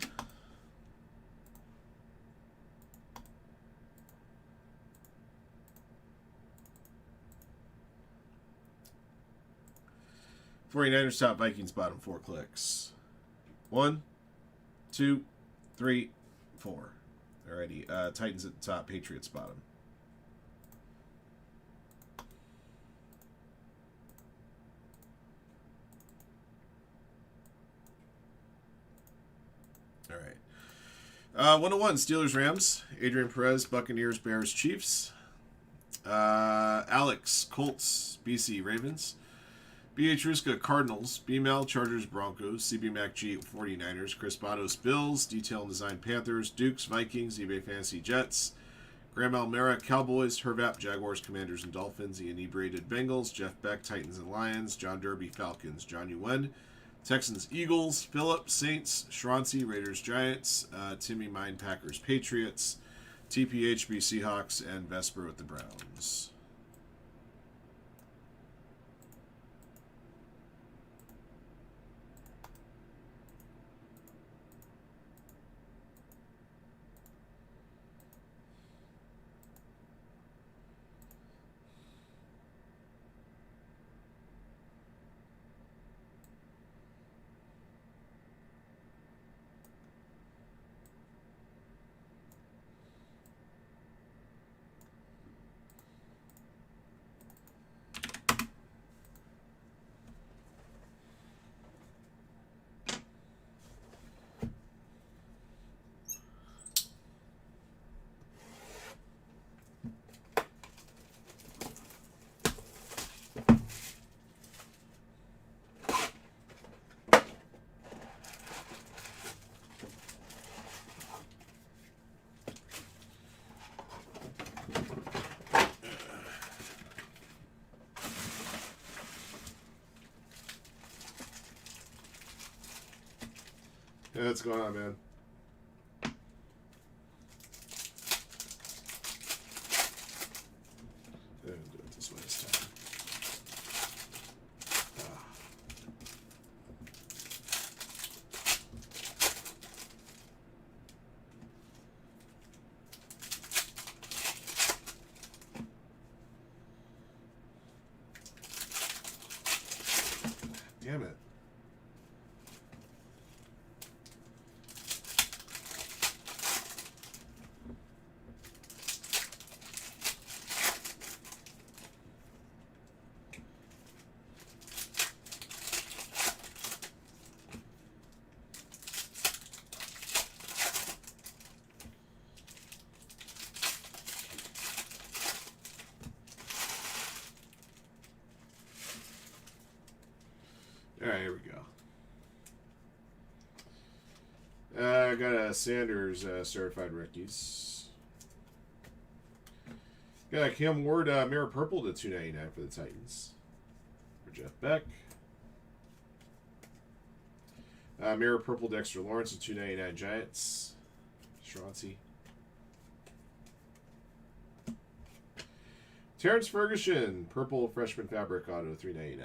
'49ers top, Vikings bottom, 4 clicks. 1, 2, 3, 4. Alrighty, Titans at the top, Patriots bottom. Alright. 101, Steelers, Rams. Adrian Perez, Buccaneers, Bears, Chiefs. Alex, Colts, BC, Ravens. B.H. Ruska, Cardinals. B-Mel, Chargers, Broncos. CB Mac G, 49ers. Chris Batos, Bills. Detail and Design, Panthers. Dukes, Vikings. eBay Fantasy, Jets. Graham Almera, Cowboys. Hervap, Jaguars, Commanders, and Dolphins. The Inebriated, Bengals. Jeff Beck, Titans and Lions. John Derby, Falcons. John Yuen, Texans, Eagles. Phillip, Saints. Shrancy, Raiders, Giants. Timmy Mine, Packers, Patriots. TPHB, Seahawks. And Vesper with the Browns. Yeah, what's going on, man? Do it this way this time. Damn it. Alright, here we go. I got a Sanders certified rookies. Got a Cam Ward Mirror Purple to $2.99 for the Titans. For Jeff Beck. Mirror Purple Dexter Lawrence to $2.99 Giants. Shrancy. Terrence Ferguson, Purple Freshman Fabric Auto, $3.99.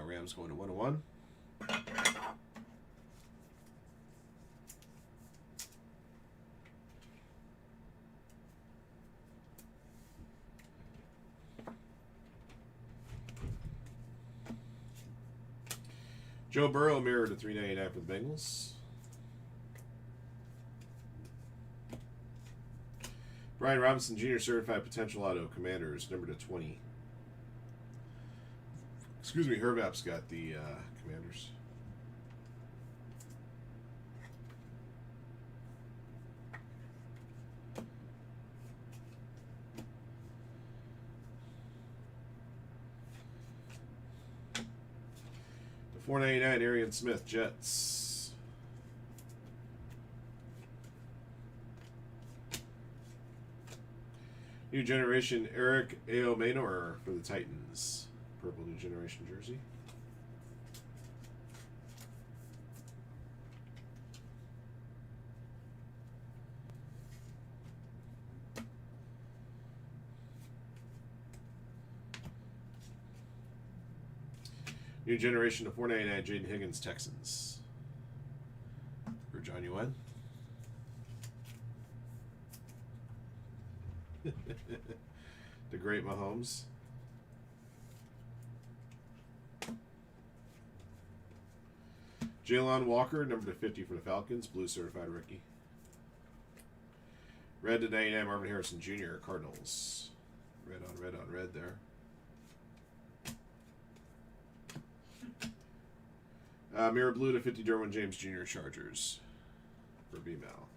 Rams going to 101. Joe Burrow mirror to $3.99 for the Bengals. Brian Robinson Jr. certified potential auto Commanders number to 20. Excuse me, Hervap's got the Commanders. 499 Arian Smith, Jets. New Generation Eric Aomanor for the Titans. Purple New Generation jersey. New Generation of 499 Jaden Higgins, Texans. For John Yuen. The great Mahomes. Jalen Walker, number to 50 for the Falcons, blue certified rookie. Red to 99, Marvin Harrison Jr., Cardinals. Red on red on red there. Mirror blue to 50, Derwin James Jr., Chargers. For B-Mal.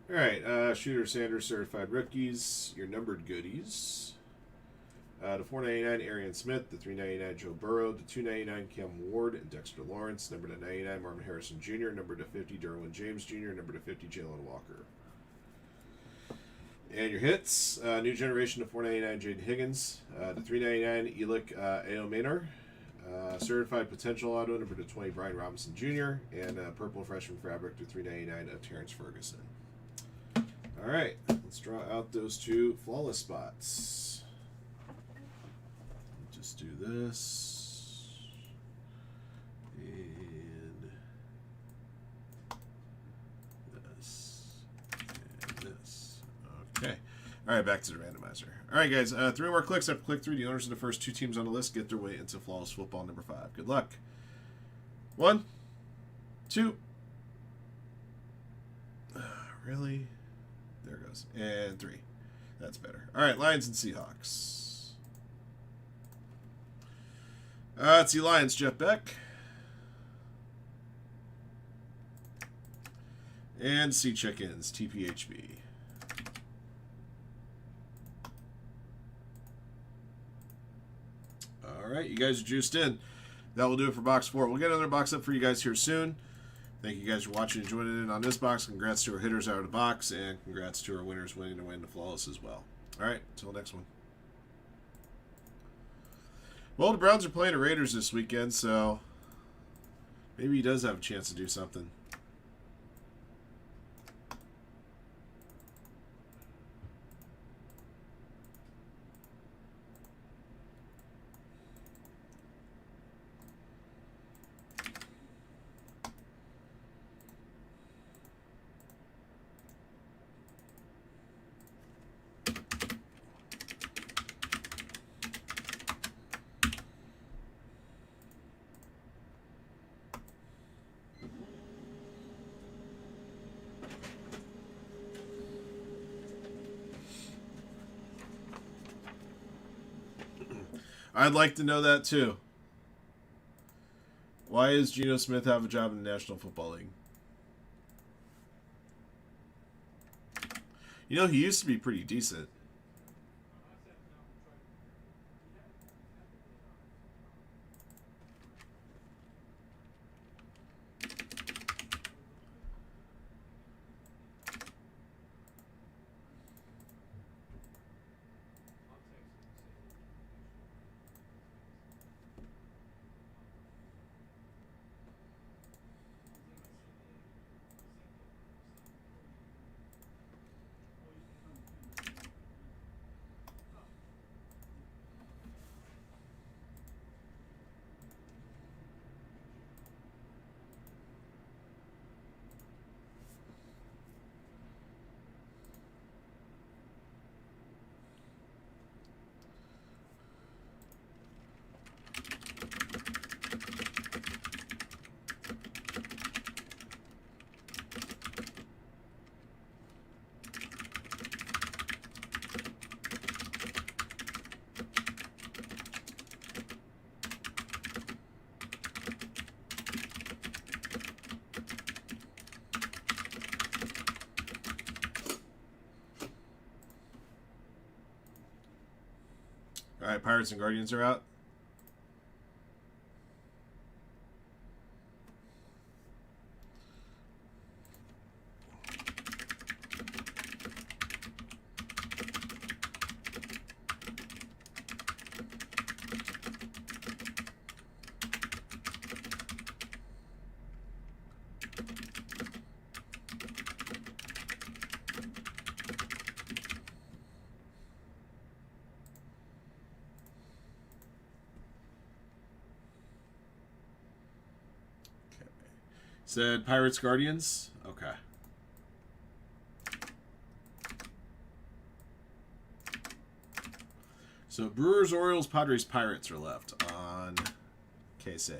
All right, Shooter Sanders certified rookies, your numbered goodies. The 499 Arian Smith, the 399 Joe Burrow, the 299 Cam Ward and Dexter Lawrence, number to 99 Marvin Harrison Jr., number to 50 Derwin James Jr., number to 50 Jalen Walker. And your hits, New Generation of 499 Jaden Higgins, the 399 Elic Aomanor, certified potential auto number to 20 Brian Robinson Jr., and purple freshman fabric to 399 of Terrence Ferguson. All right, let's draw out those two flawless spots. Just do this and this and this. Okay. All right, back to the randomizer. All right, guys, 3 more clicks. After click 3, the owners of the first 2 teams on the list get their way into Flawless Football number 5. Good luck. 1, 2. Really? There it goes. And 3. That's better. All right, Lions and Seahawks. Let's see, Lions, Jeff Beck. And Sea Chickens, TPHB. All right, you guys are juiced in. That will do it for box 4. We'll get another box up for you guys here soon. Thank you guys for watching and joining in on this box. Congrats to our hitters out of the box, and congrats to our winners winning to win the Flawless as well. All right, until next one. Well, the Browns are playing the Raiders this weekend, so maybe he does have a chance to do something. I'd like to know that too. Why does Geno Smith have a job in the National Football League? You know, he used to be pretty decent. All right, Pirates and Guardians are out. Said Pirates Guardians? Okay. So Brewers, Orioles, Padres, Pirates are left on Case A.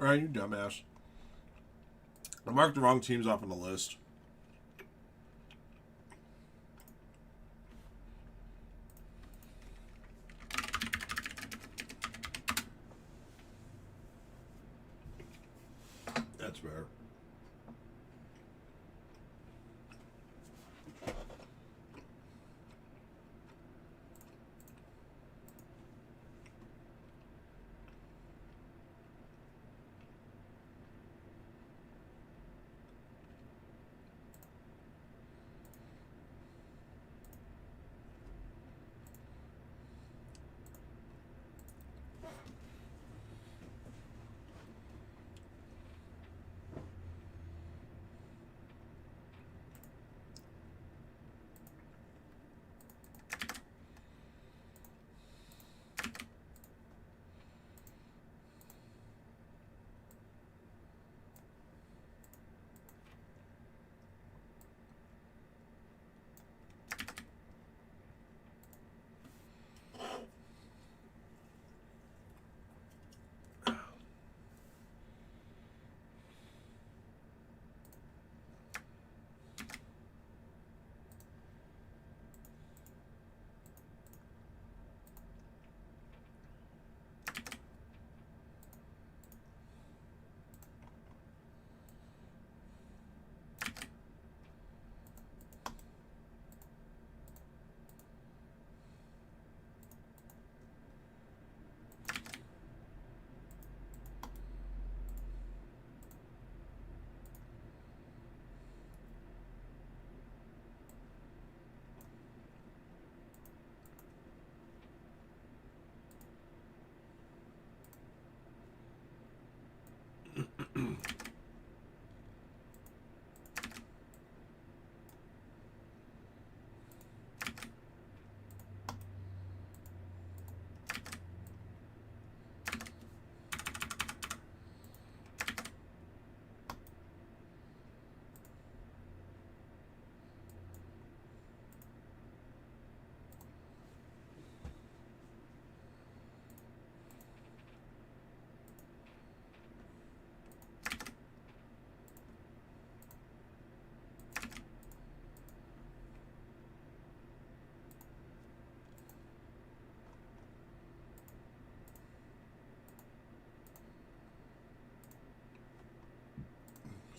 Ryan, you dumbass. I marked the wrong teams off on the list. That's better.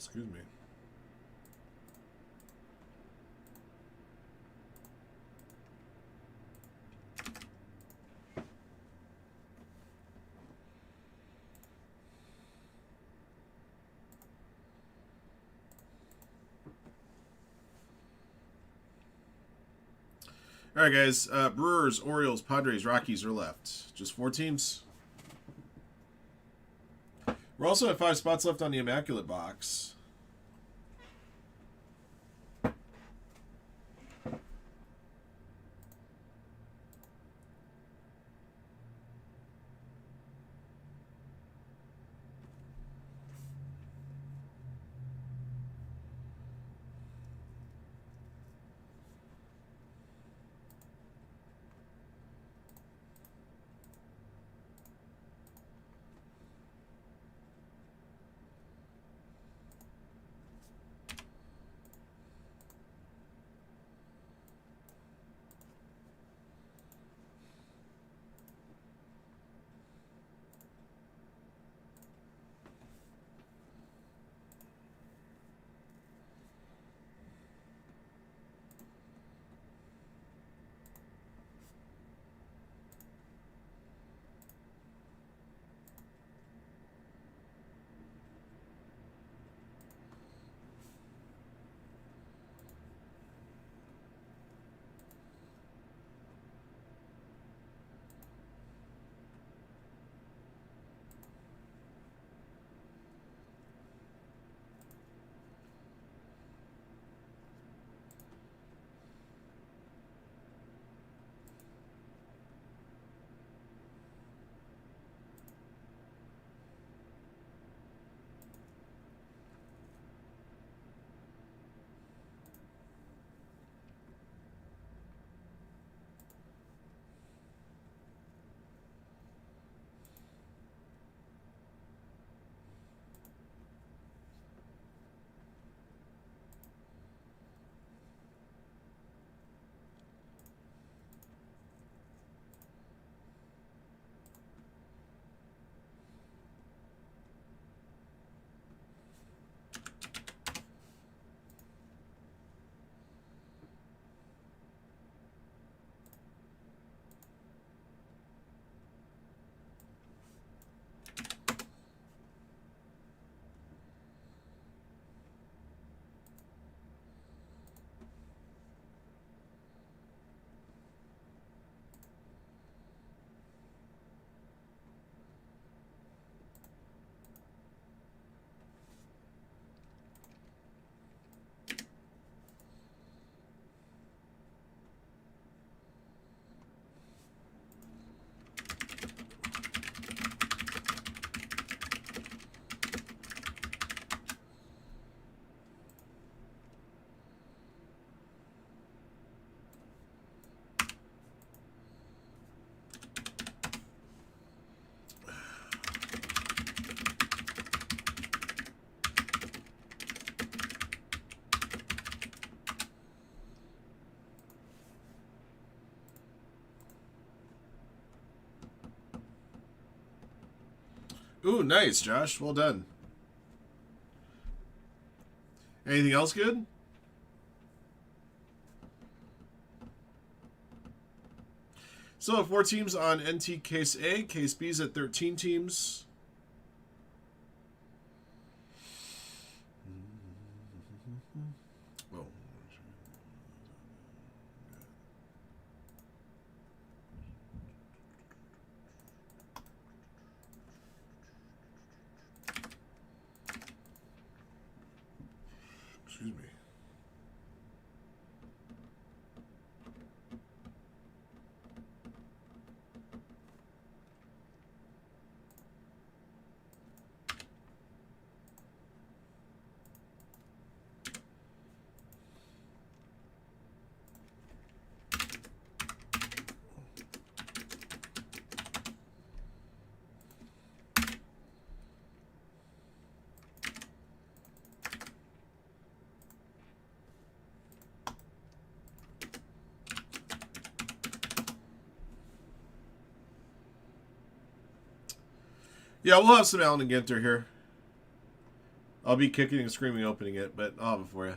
Excuse me. All right, guys. Brewers, Orioles, Padres, Rockies are left. Just 4 teams. We're also at 5 spots left on the Immaculate Box. Ooh, nice, Josh. Well done. Anything else good? Still have 4 teams on NT Case A. Case B's at 13 teams. Whoa. Excuse me. Yeah, we'll have some Allen and Ginter here. I'll be kicking and screaming opening it, but I'll have it for you.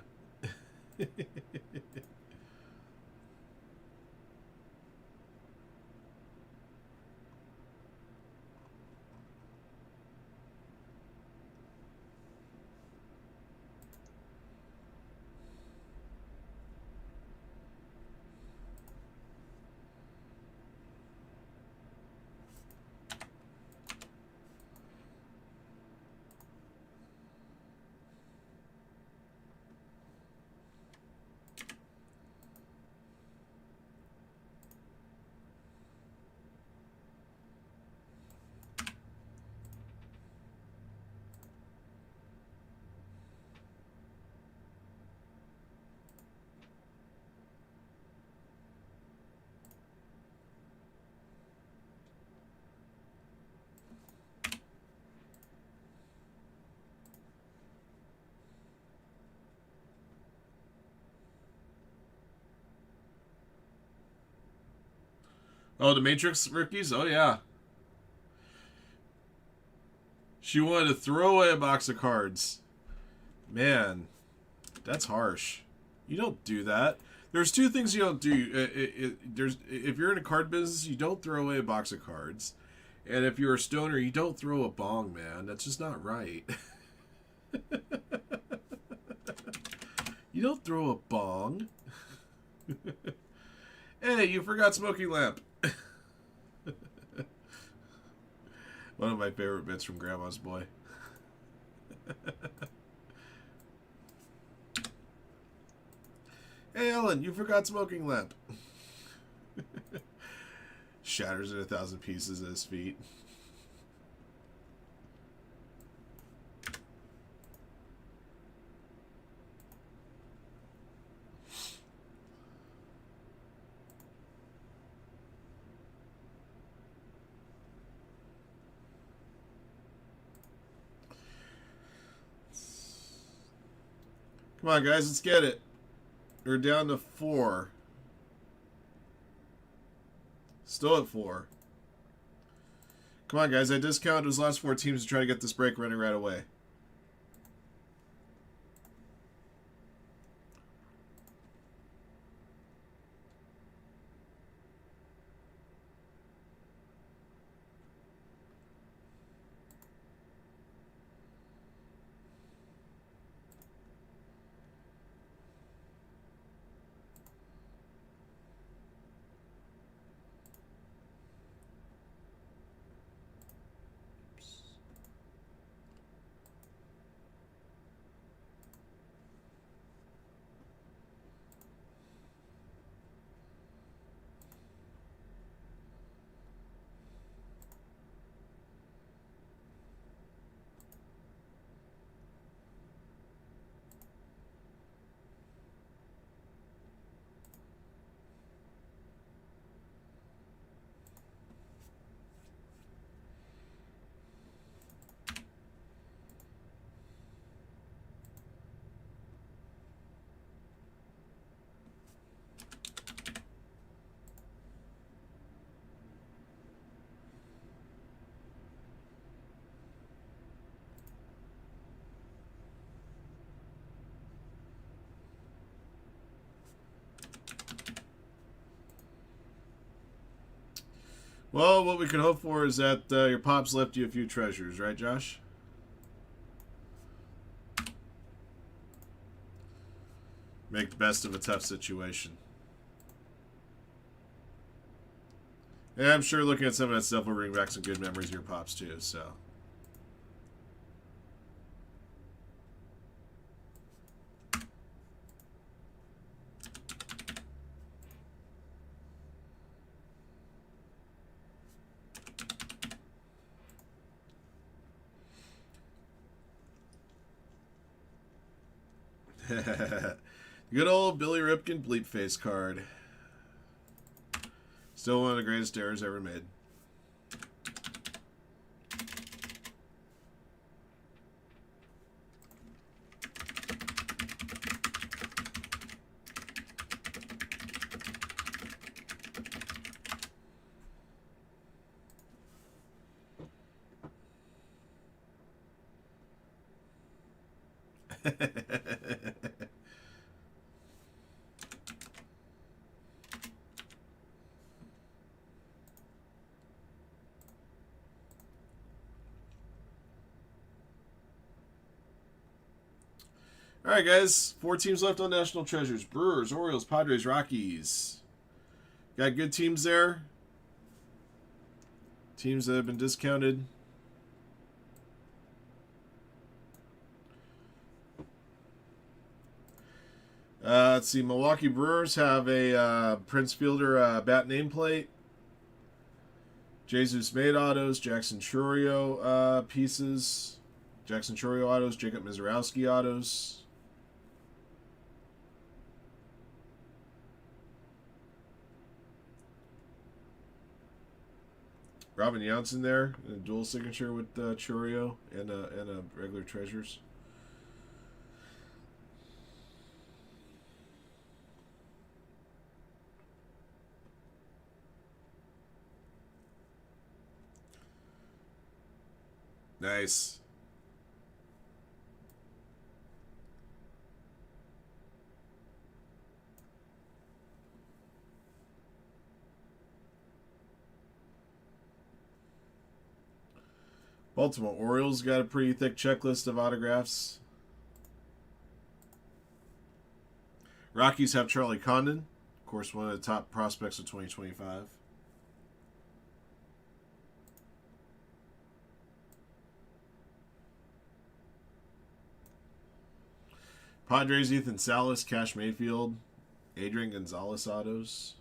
Oh, the Matrix rookies? Oh, yeah. She wanted to throw away a box of cards. Man, that's harsh. You don't do that. There's two things you don't do. If you're in a card business, you don't throw away a box of cards. And if you're a stoner, you don't throw a bong, man. That's just not right. You don't throw a bong. Hey, you forgot smoking lamp. One of my favorite bits from Grandma's Boy. Hey, Ellen, you forgot smoking lamp. Shatters in 1,000 pieces at his feet. Come on, guys, let's get it. We're down to 4. Still at 4. Come on, guys. I discounted those last 4 teams to try to get this break running right away. Well, what we can hope for is that your pops left you a few treasures, right, Josh? Make the best of a tough situation. And I'm sure looking at some of that stuff will bring back some good memories of your pops, too, so... Good old Billy Ripken Bleep Face card. Still one of the greatest errors ever made. All right, guys. 4 teams left on National Treasures. Brewers, Orioles, Padres, Rockies. Got good teams there. Teams that have been discounted. Let's see. Milwaukee Brewers have a Prince Fielder bat nameplate. Jesus Made autos. Jackson Churio pieces. Jackson Churio autos. Jacob Mizorowski autos. Robin Johnson there, a dual signature with Churio and a regular Treasures. Nice. Baltimore Orioles got a pretty thick checklist of autographs. Rockies have Charlie Condon, of course, one of the top prospects of 2025. Padres, Ethan Salas, Cash Mayfield, Adrian Gonzalez autos.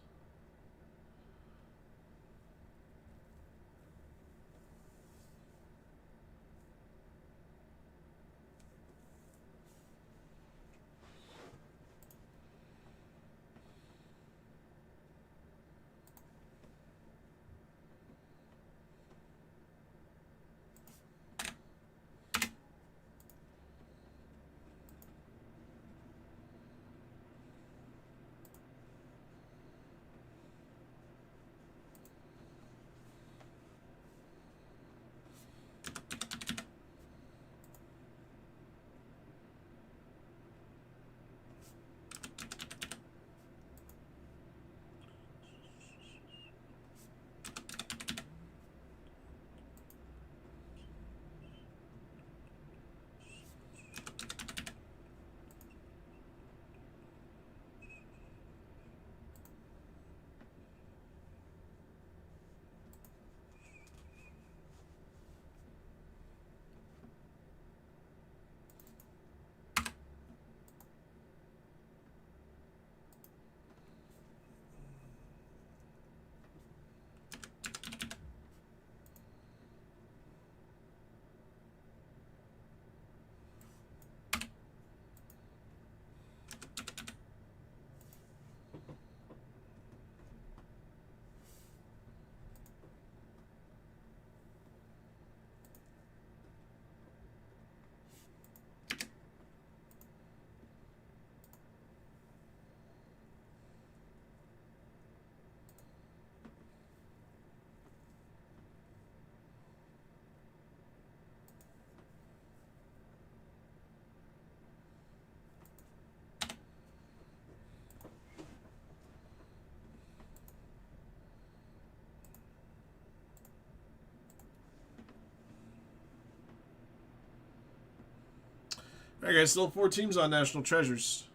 All right, guys, still 4 teams on National Treasures.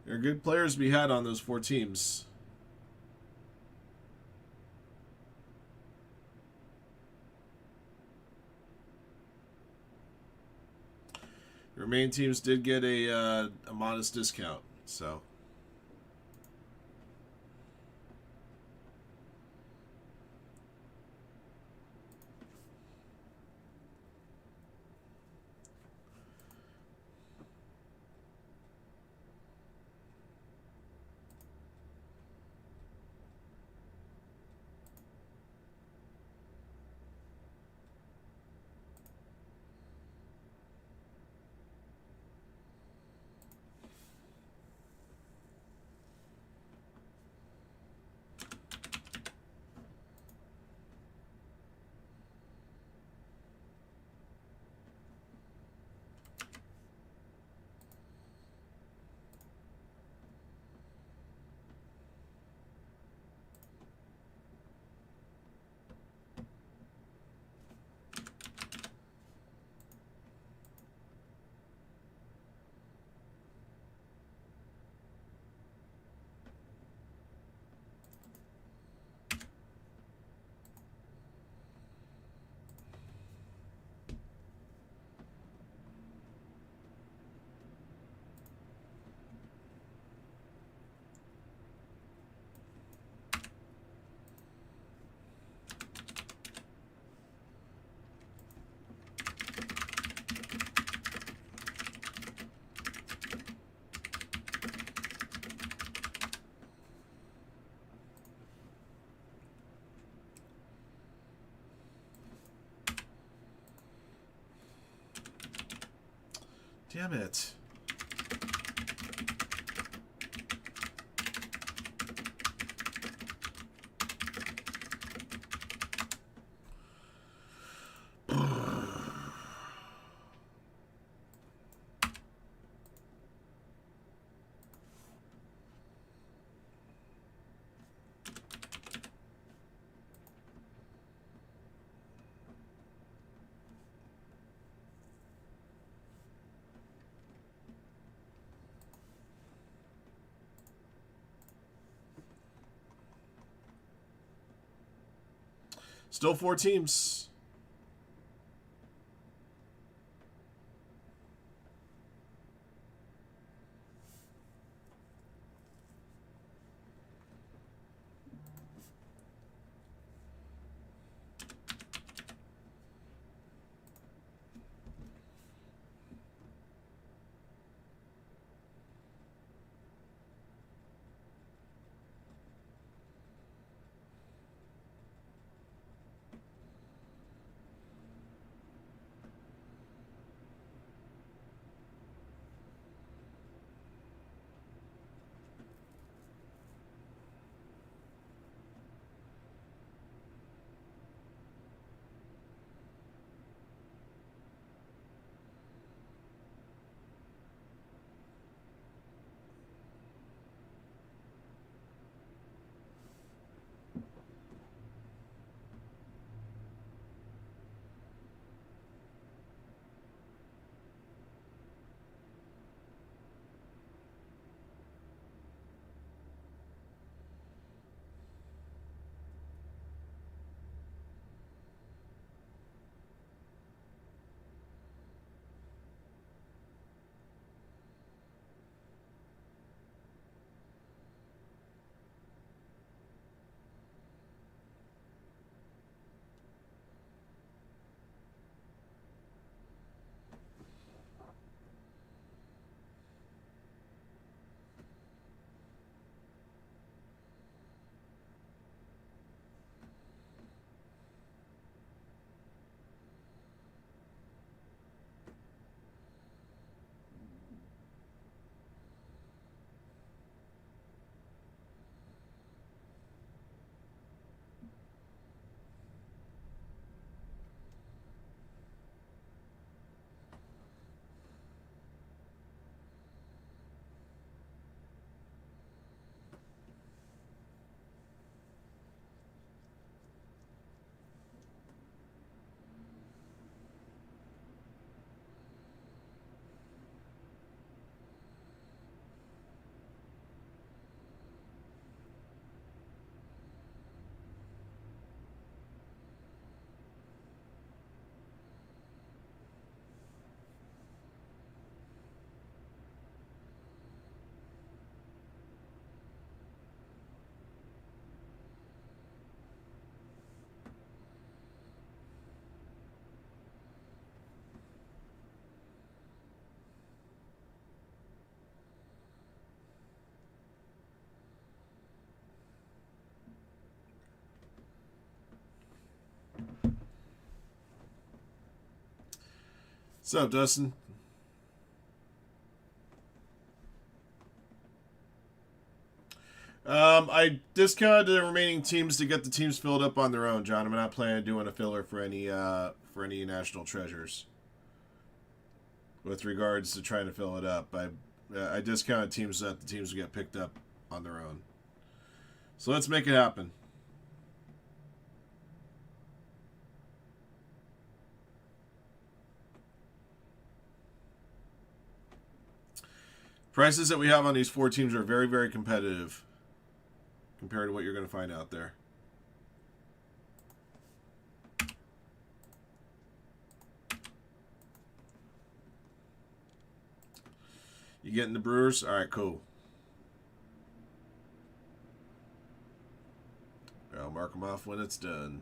There are good players to be had on those 4 teams. The remaining teams did get a modest discount, so. Damn it. Still 4 teams. What's up, Dustin? I discounted the remaining teams to get the teams filled up on their own, John. I'm not planning on doing a filler for any national treasures. With regards to trying to fill it up, I discounted teams so that the teams will get picked up on their own. So let's make it happen. Prices that we have on these 4 teams are very, very competitive compared to what you're going to find out there. You getting the Brewers? All right, cool. I'll mark them off when it's done.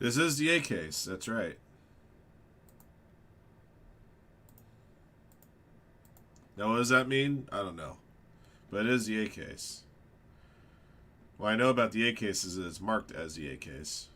This is the A case. That's right. Now, what does that mean? I don't know. But it is the A case. What I know about the A case is that it's marked as the A case.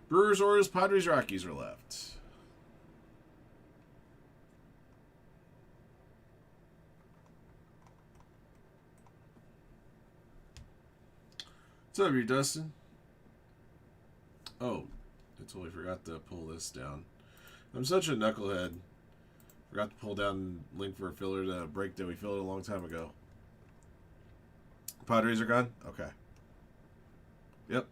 Brewers, Orioles, Padres, Rockies are left. What's up, you Dustin? Oh, I totally forgot to pull this down. I'm such a knucklehead. Forgot to pull down link for a filler to break that we filled a long time ago. Padres are gone? Okay. Yep.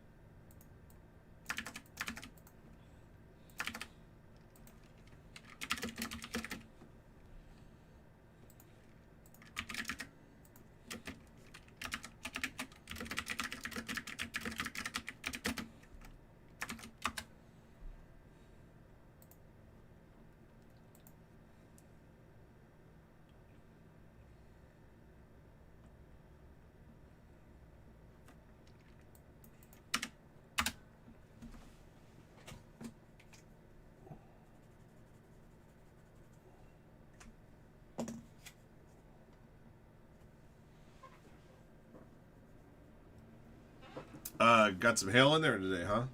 Got some hail in there today, huh?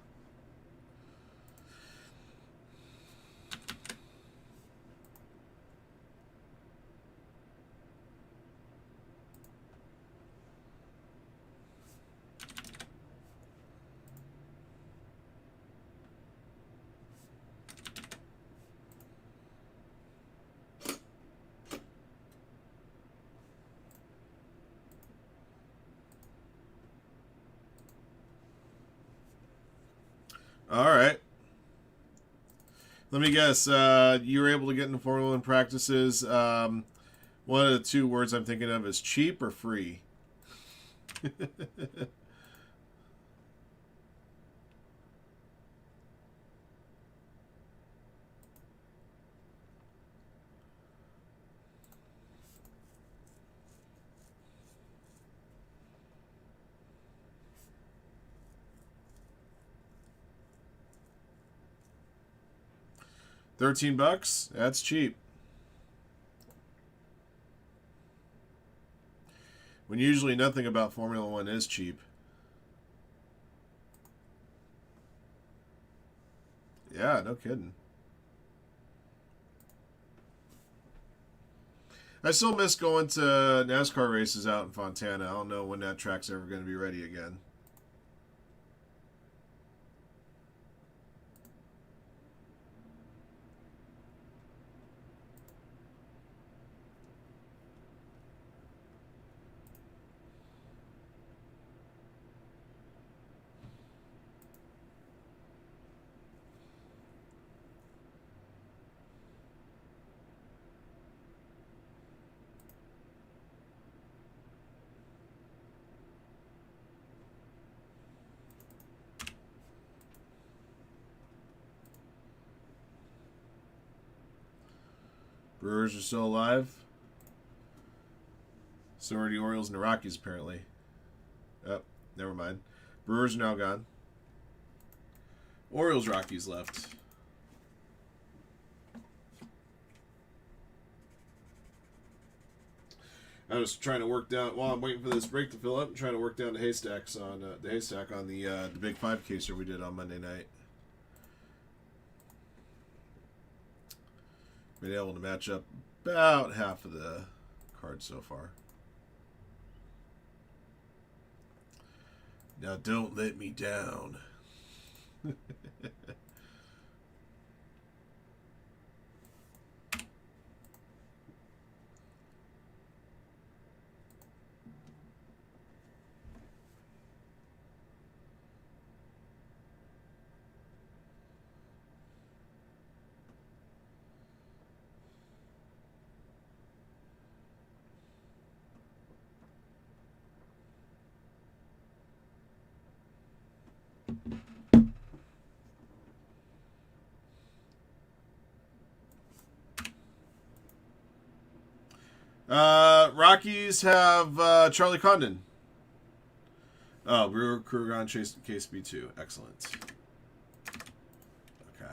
All right. Let me guess. You were able to get into Formula One practices. One of the two words I'm thinking of is cheap or free. 13 bucks? That's cheap. When usually nothing about Formula One is cheap. Yeah, no kidding. I still miss going to NASCAR races out in Fontana. I don't know when that track's ever going to be ready again. Brewers are still alive. So are the Orioles and the Rockies, apparently. Oh, never mind. Brewers are now gone. Orioles Rockies left. I was trying to work down while I'm waiting for this break to fill up. I'm trying to work down the haystacks on the haystack on the Big Five caser we did on Monday night. Been able to match up about half of the cards so far. Now don't let me down. Rockies have Charlie Condon. Oh, Brewer Kruger Chase case B2. Excellent. Okay.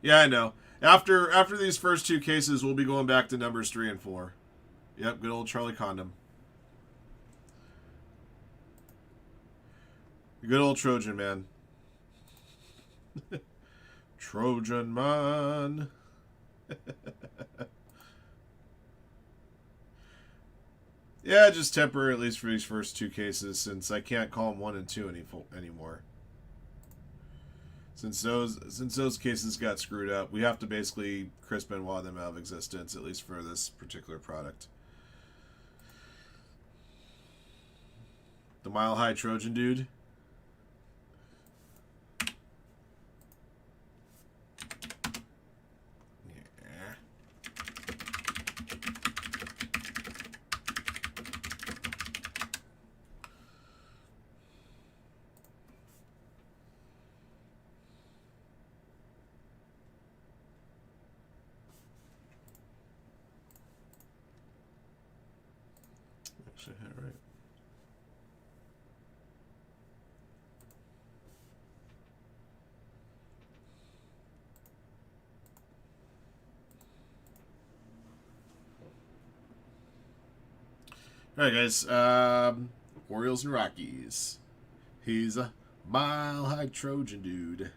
Yeah, I know. After these first two cases, we'll be going back to numbers 3 and 4. Yep, good old Charlie Condon. Good old Trojan man. Trojan man. Yeah, just temporary at least for these first two cases, since I can't call them 1 and 2 anymore. Since those cases got screwed up, we have to basically Chris Benoit them out of existence, at least for this particular product. The Mile High Trojan dude. Actually, yeah, right. All right, guys. Orioles and Rockies. He's a mile-high Trojan dude.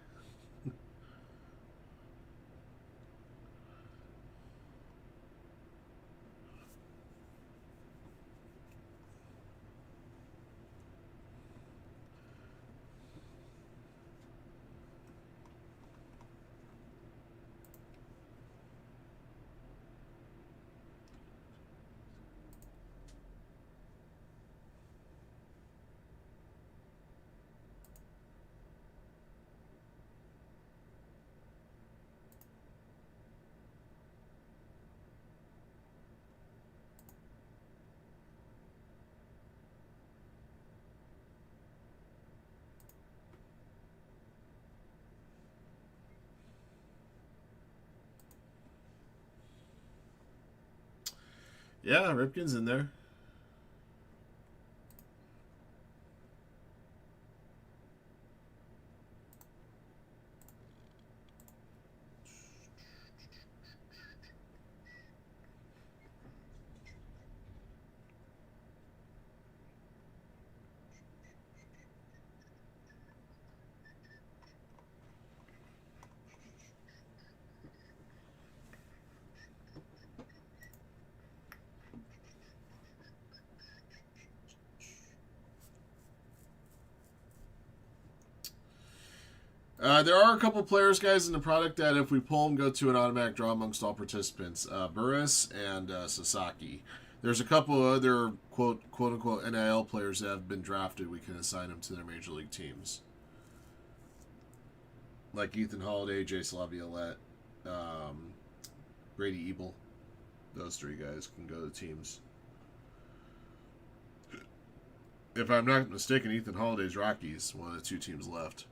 Yeah, Ripken's in there. There are a couple players, guys, in the product that if we pull them, go to an automatic draw amongst all participants. Burris and Sasaki. There's a couple other quote-unquote NIL players that have been drafted. We can assign them to their major league teams. Like Ethan Holiday, Jace Laviolette, Brady Ebel. Those three guys can go to teams. If I'm not mistaken, Ethan Holiday's Rockies, one of the two teams left.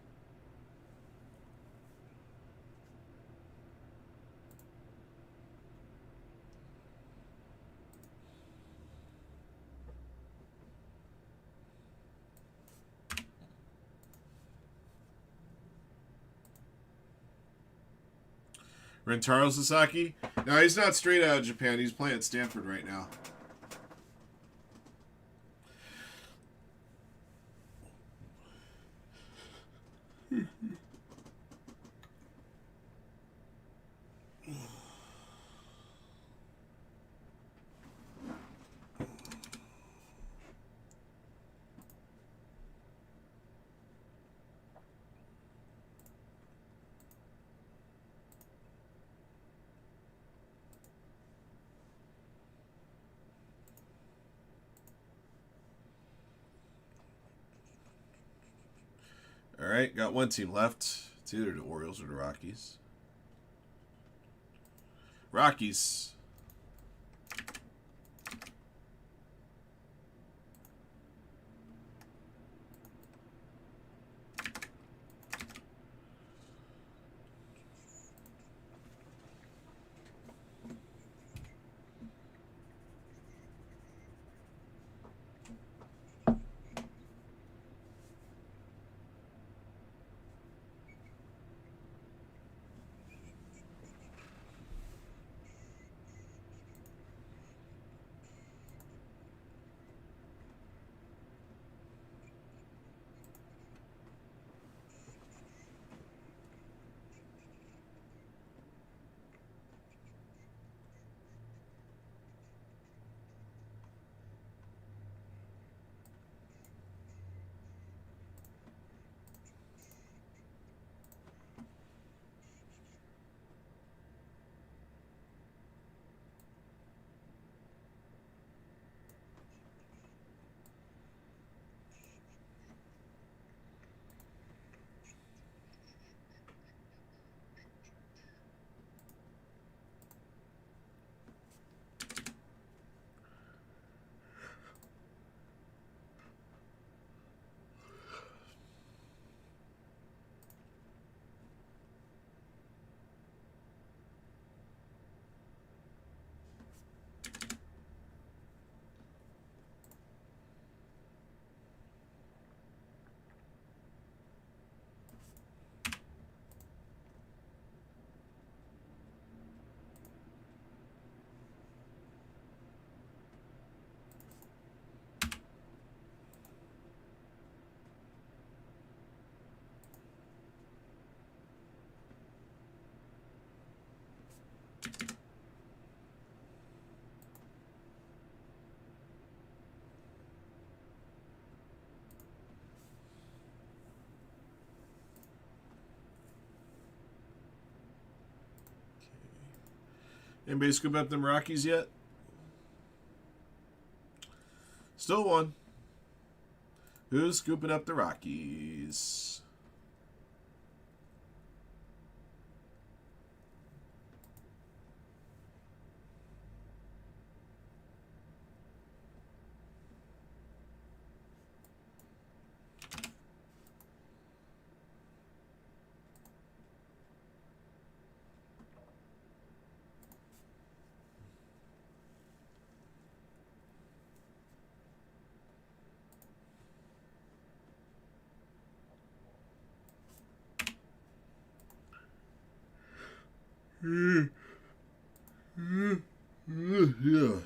Rentaro Sasaki? No, he's not straight out of Japan. He's playing at Stanford right now. All right, got one team left. It's either the Orioles or the Rockies. Rockies. Anybody scoop up them Rockies yet? Still one. Who's scooping up the Rockies? Yeah.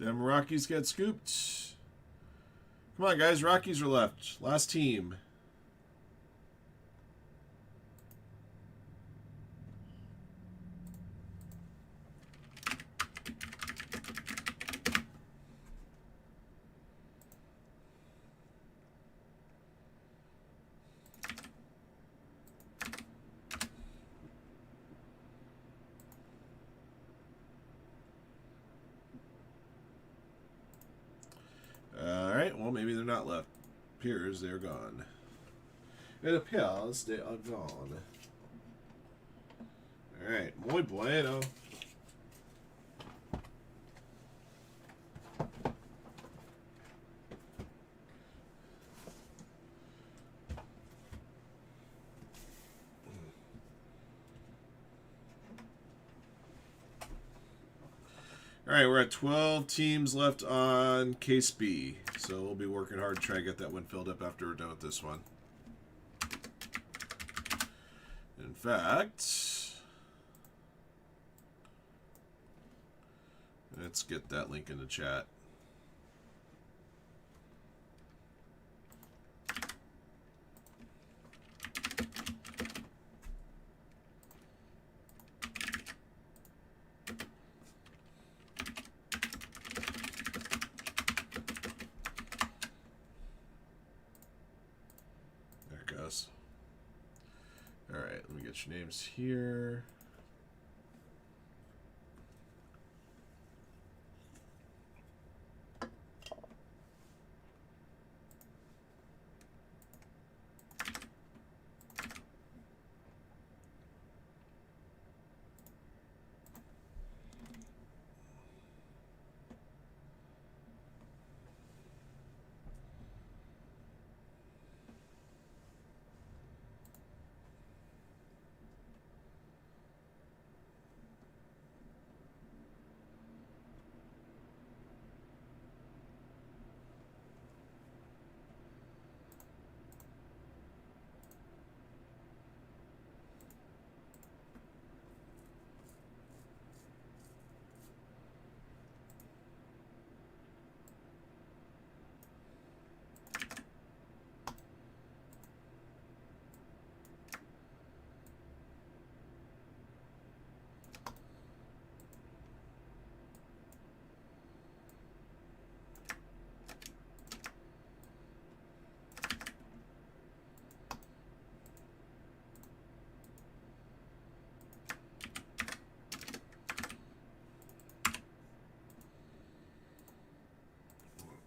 Them Rockies get scooped. Come on, guys. Rockies are left. Last team. Alright, well, maybe they're not left. Appears they're gone. It appears they are gone. Alright, muy bueno. Alright, we're at 12 teams left on Case B. So we'll be working hard to try to get that one filled up after we're done with this one. In fact, let's get that link in the chat. Alright, let me get your names here.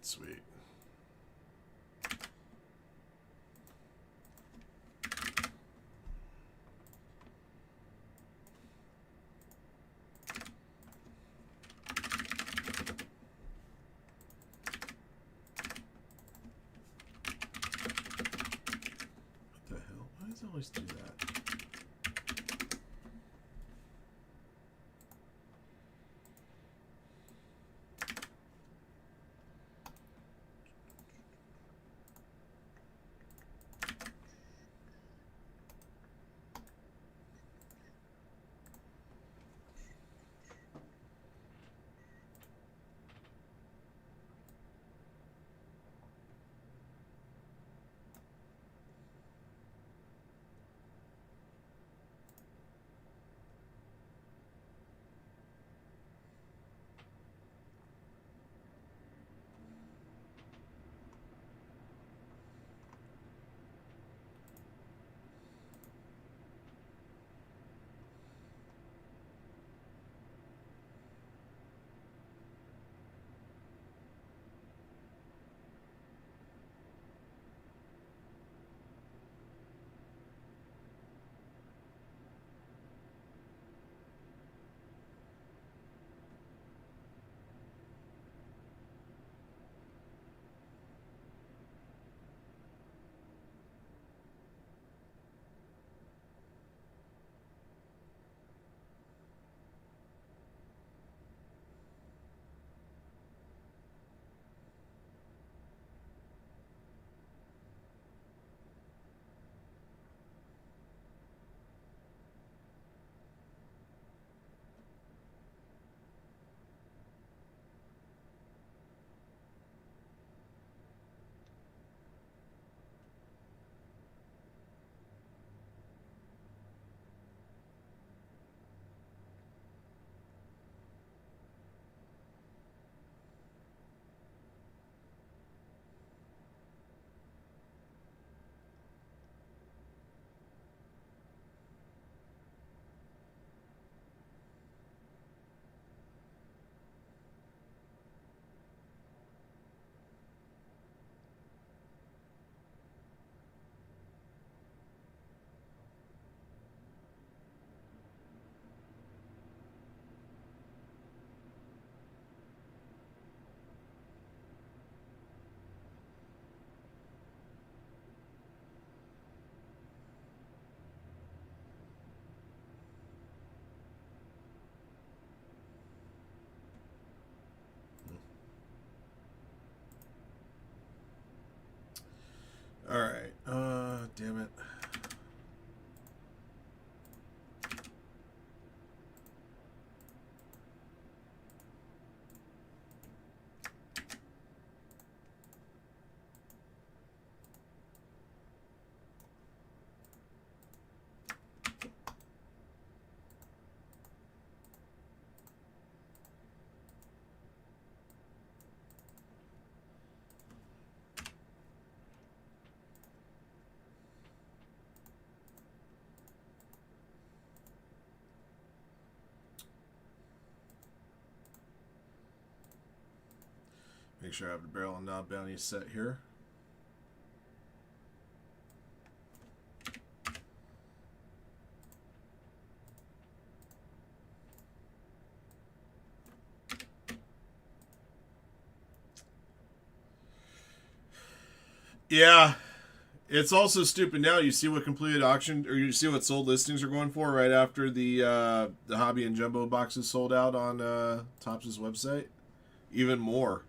Sweet. What the hell? Why does it always do that? All right. Damn it. Make sure I have the barrel and knob bounty set here. Yeah, it's also stupid now. You see what completed auction, or you see what sold listings are going for right after the hobby and jumbo boxes sold out on Topps' website. Even more.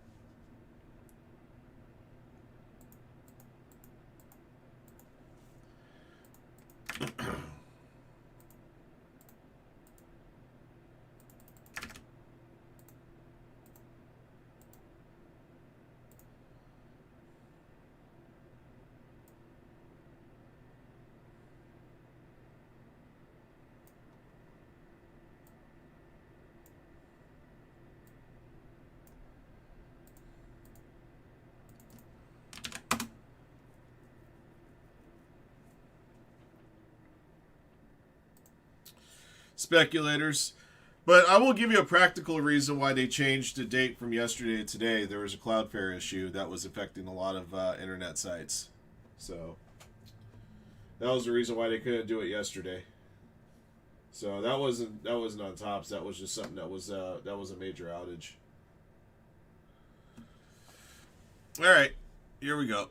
Speculators. But I will give you a practical reason why they changed the date from yesterday to today. There was a Cloudflare issue that was affecting a lot of internet sites. So that was the reason why they couldn't do it yesterday. So that wasn't on Topps. That was just something that was a major outage. All right, here we go.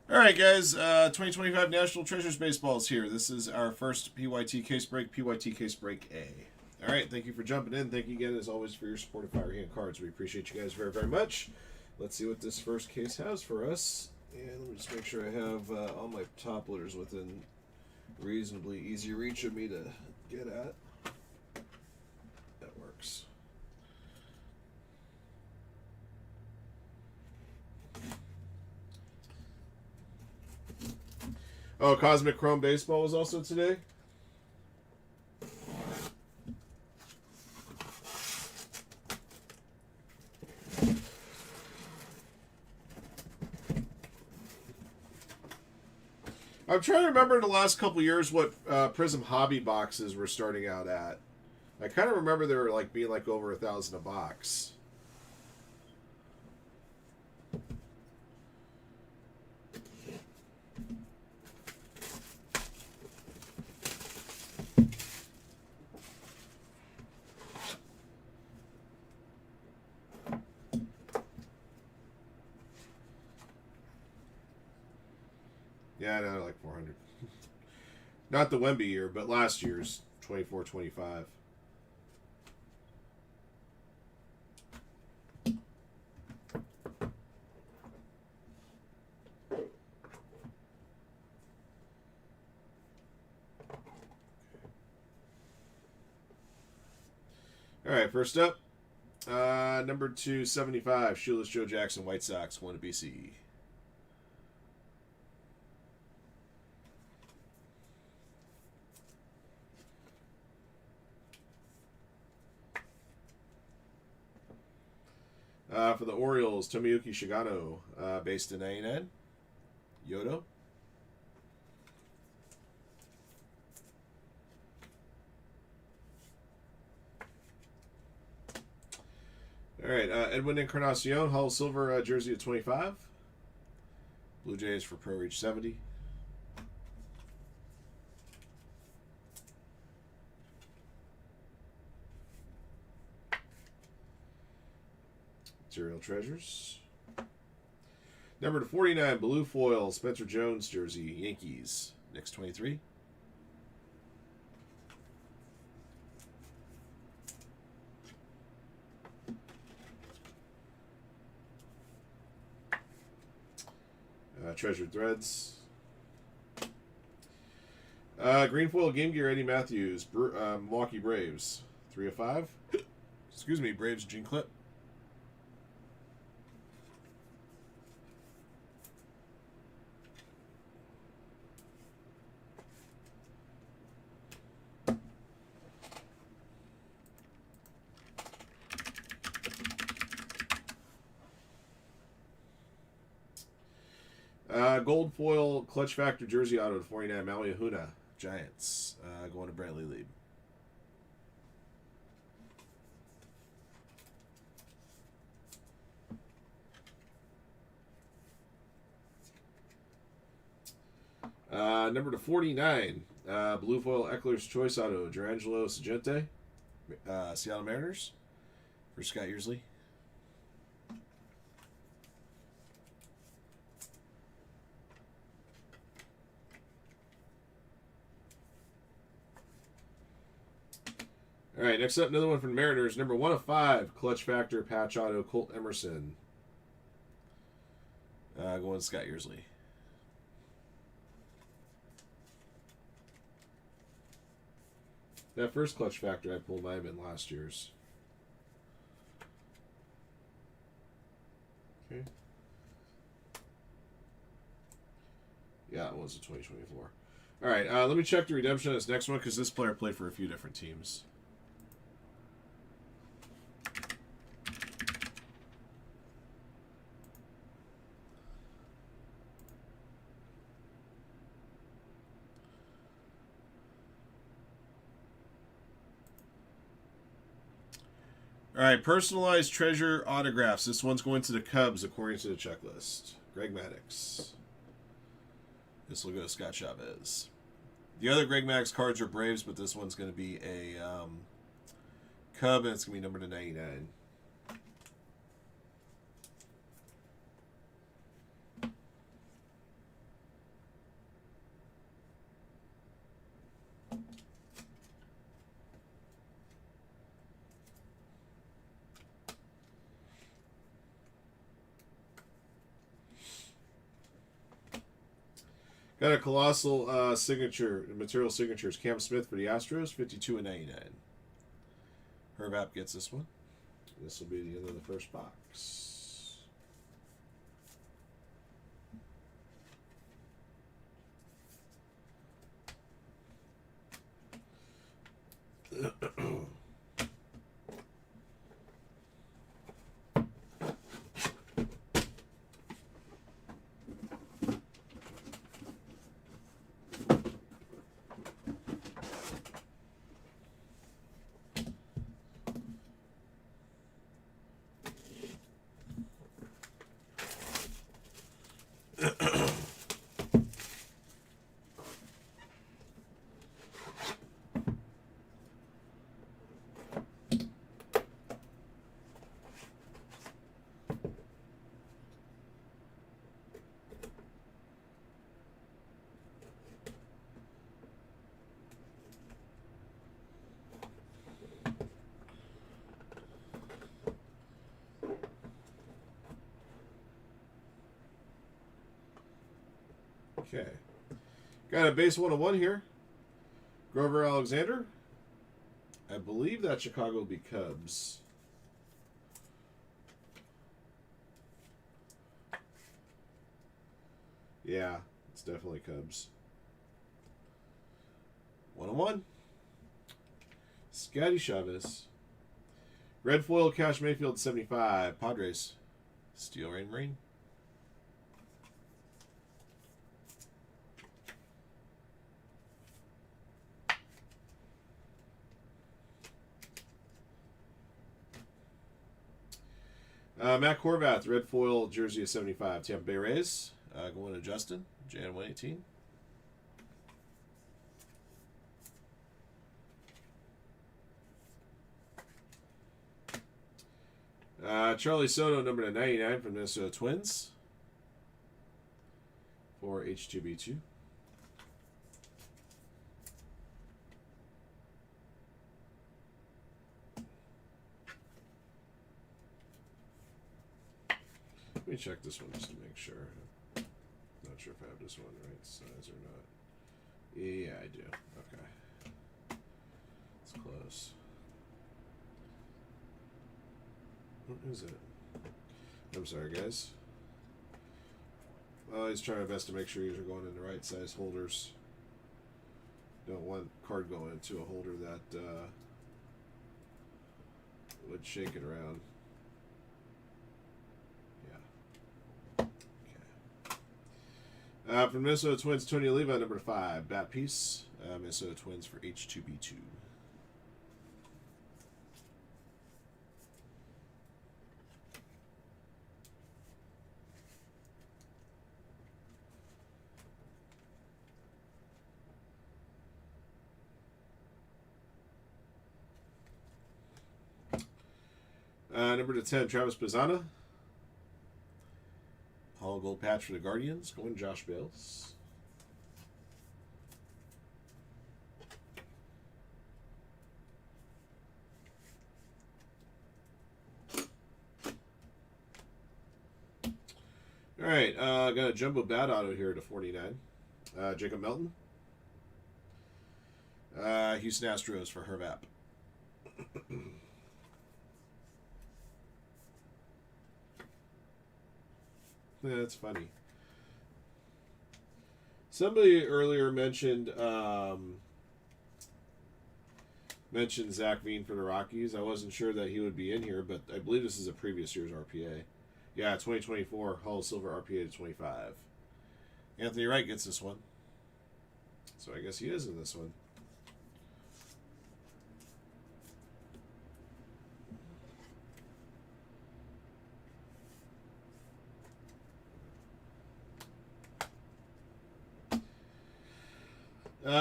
All right, guys. 2025 National Treasures Baseball is here. This is our first PYT case break, PYT case break A. All right, thank you for jumping in. Thank you again, as always, for your support of Firehand Cards. We appreciate you guys very, very much. Let's see what this first case has for us. And let me just make sure I have all my top loaders within reasonably easy reach of me to get at. That works. Oh, Cosmic Chrome Baseball was also today? I'm trying to remember the last couple years what Prism hobby boxes were starting out at. I kind of remember they were like being like over 1,000 a box. Yeah, no, like 400. Not the Wemby year, but last year's 24-25. All right, first up, number 275, Shoeless Joe Jackson, White Sox, going to BC. For the Orioles, Tomoyuki Shigano, based in A&N. Yodo. All right, Edwin Encarnacion, Hull Silver jersey at 25. Blue Jays for Pro Reach 70. Serial Treasures. Number to 49, Blue Foil, Spencer Jones jersey, Yankees. Next 23. Treasured Threads. Green foil Game Gear Eddie Matthews, Milwaukee Braves, 3 of 5. Excuse me, Braves Gene Clip. Gold foil Clutch Factor Jersey Auto to 49 Maui Ahuna, Giants, going to Brantley Lead. Number to 49, blue foil Eckler's Choice Auto, Durangelo Sagente, Seattle Mariners, for Scott Yearsley. All right, next up, another one from the Mariners. Number 1 of 5, Clutch Factor Patch Auto, Colt Emerson, going to Scott Yearsley. That first Clutch Factor I pulled might have been last year's. Okay. Yeah, it was a 2024. All right, let me check the redemption on this next one because this player played for a few different teams. All right, personalized treasure autographs. This one's going to the Cubs according to the checklist. Greg Maddux. This will go to Scott Chavez. The other Greg Maddux cards are Braves, but this one's going to be a Cub, and it's going to be numbered to 99. Got a colossal signature, material signatures. Cam Smith for the Astros, 52 and 99. Herb App gets this one. This will be the end of the first box. Okay. Got a base 101 here. Grover Alexander. I believe that Chicago will be Cubs. Yeah, it's definitely Cubs. 101. Scotty Chavez. Red foil Cash Mayfield 75. Padres. Steel Rain Marine. Matt Horvath, red foil jersey of 75. Tampa Bay Rays. Going to Justin. Jan 118. Charlie Soto, number to 99 from Minnesota Twins. For H2B2. Let me check this one just to make sure. No not sure if I have this one the right size or not. Yeah, I do. Okay. It's close. What is it? I'm sorry, guys. I always try my best to make sure these are going in the right size holders. Don't want card going into a holder that would shake it around. Yeah. Okay. From Minnesota Twins, Tony Oliva, number 5, bat piece. Minnesota Twins for H2B2. Number 10, Travis Pizzana. Hall gold patch for the Guardians. Going Josh Bales. All right, got a jumbo bat auto here to 49. Jacob Melton. Houston Astros for Hervap. Yeah, that's funny. Somebody earlier mentioned Zach Veen for the Rockies. I wasn't sure that he would be in here, but I believe this is a previous year's RPA. Yeah, 2024 Hull Silver RPA to 25. Anthony Wright gets this one, so I guess he is in this one.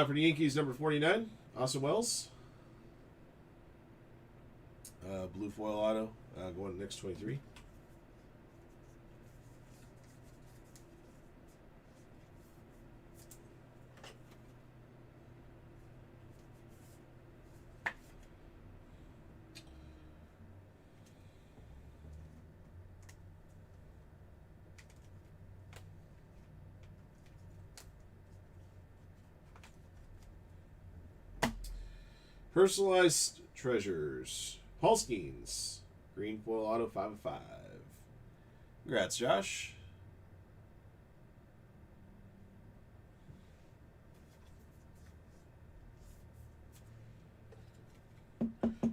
For the Yankees, number 49, Austin Wells. Blue foil auto, going to next 23. Personalized treasures. Paul Skeens. Green foil auto 5 of 5. Congrats, Josh.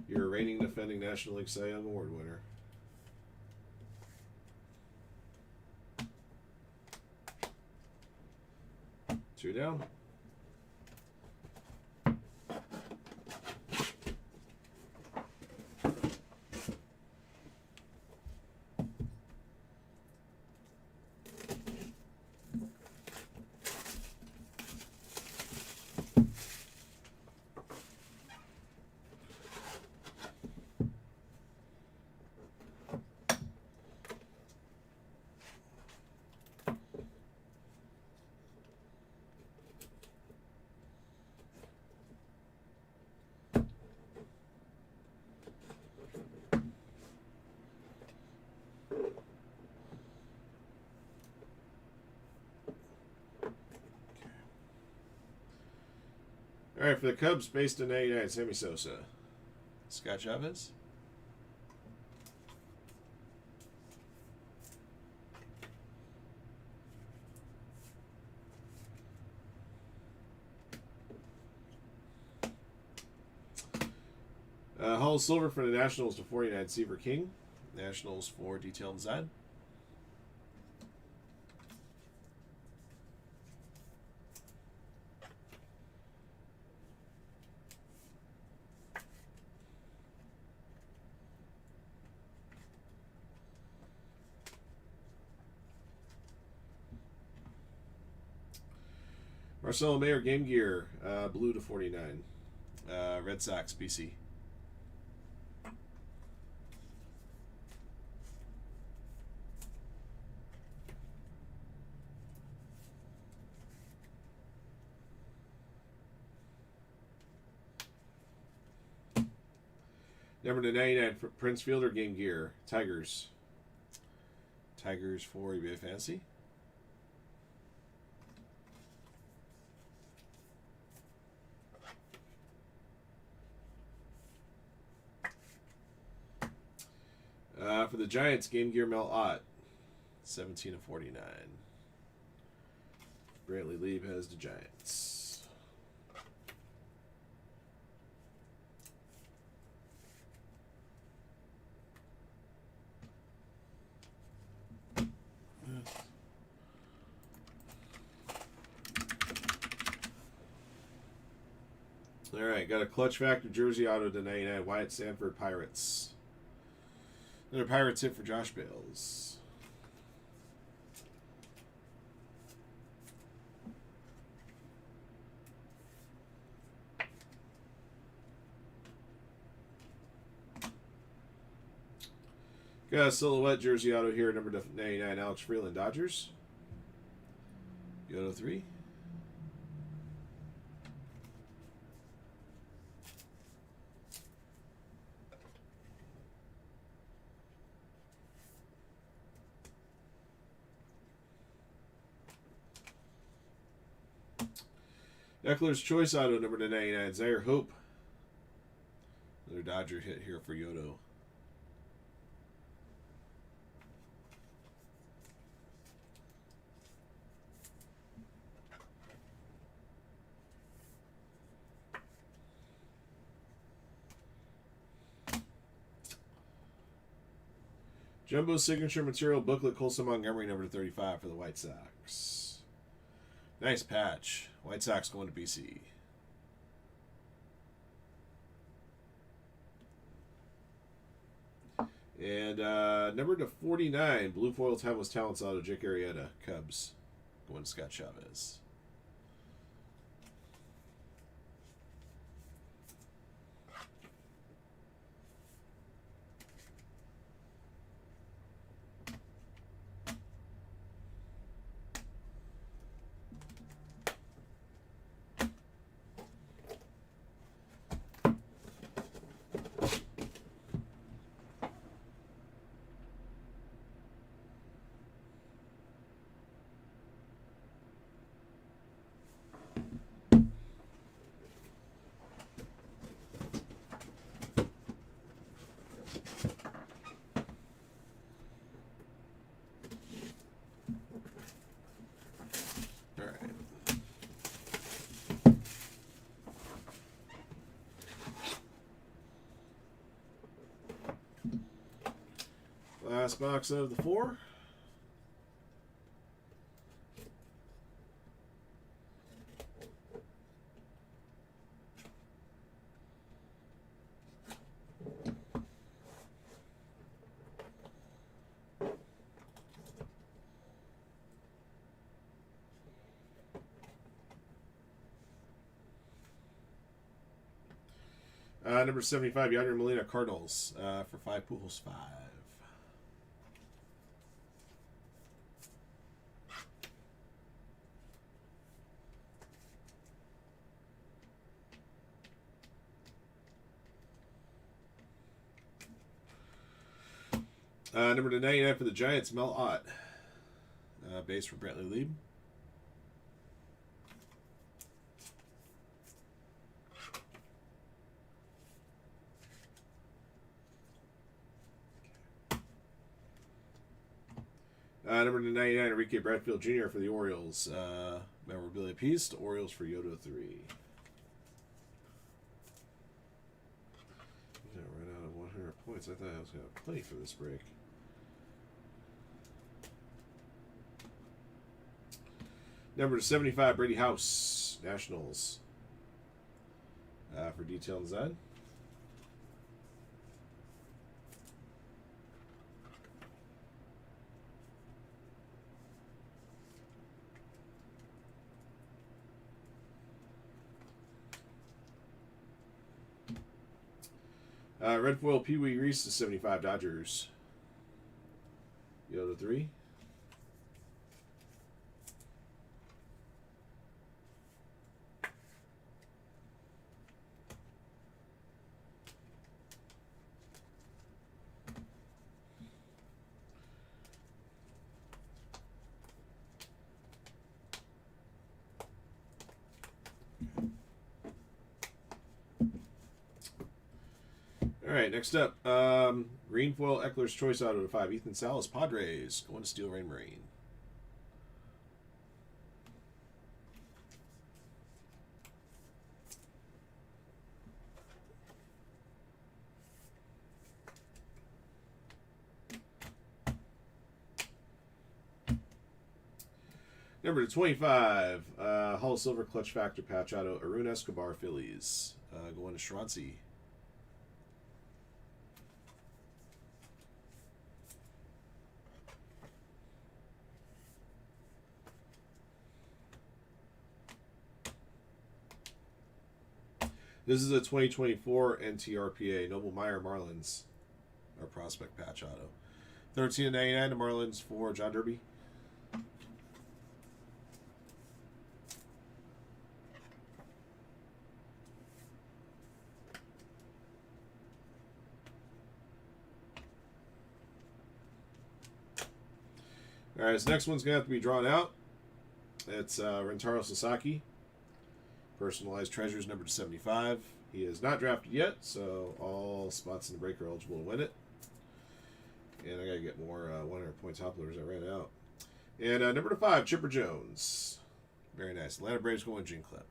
You're a reigning defending National League Cy Young Award winner. Two down. All right, for the Cubs, based in 99, Sammy Sosa. Scott Chavez. Hull Silver for the Nationals to 49, Seaver King. Nationals for detailed design. Marcelo Mayer Game Gear, blue to 49. Red Sox, BC. Number to 99 for Prince Fielder Game Gear, Tigers. Tigers for eBay Fantasy. Giants, Game Gear Mel Ott, 17/49. Brantley Lieb has the Giants. All right, got a Clutch Factor jersey auto to 99. Wyatt Sanford Pirates. Another Pirates hit for Josh Bales. Got a silhouette jersey auto here, number 99, Alex Freeland, Dodgers. Yoto 3. Eckler's Choice Auto, number 99, Zaire Hope. Another Dodger hit here for Yoto. Jumbo Signature Material Booklet, Colson Montgomery, number 35 for the White Sox. Nice patch. White Sox going to BC. And number 49, Blue Foil Timeless Talents Auto, Jake Arrieta, Cubs. Going to Scott Chavez. Last box of the 4. Number 75, Yadier Molina, Cardinals, for 5 Pujols 5. Number 99 for the Giants, Mel Ott. Base for Brantley Lieb. Number 99, Enrique Bradfield Jr. for the Orioles. Memorabilia piece to Orioles for Yoto 3. I ran out of 100 points. I thought I was going to play for this break. Number 75, Brady House, Nationals. For detail and design. Red foil Pee Wee Reese to 75 Dodgers. Yoda 3. All All right, next up, green foil Eckler's Choice out of 5. Ethan Salas, Padres, going to Steel Rain Marine. Number 25, Hall of Silver Clutch Factor patch out of Arun Escobar, Phillies, going to Shranzi. This is a 2024 NTRPA Noble Meyer Marlins, our prospect patch auto. 13.99 to Marlins for John Derby. All right, this next one's going to have to be drawn out. It's Rentaro Sasaki. Personalized Treasures, number 75. He is not drafted yet, so all spots in the break are eligible to win it. And I got to get more 100 point top loaders. I ran out. And number 5, Chipper Jones. Very nice. Atlanta Braves going Gene Clip.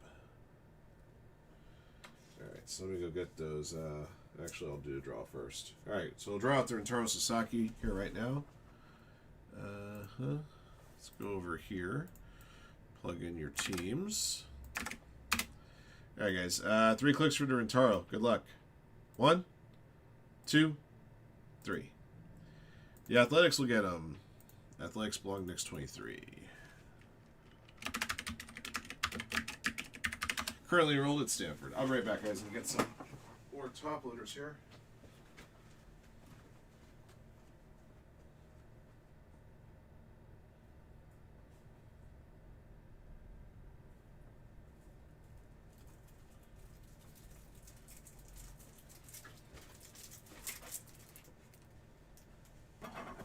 All right, so let me go get those. Actually, I'll do a draw first. All right, so we'll draw out the Rentaro Sasaki here right now. Let's go over here. Plug in your teams. All right, guys. 3 clicks for the Rentaro. Good luck. 1, 2, 3. The Athletics will get them. Athletics belong next 23. Currently enrolled at Stanford. I'll be right back, guys, and get some more top loaders here.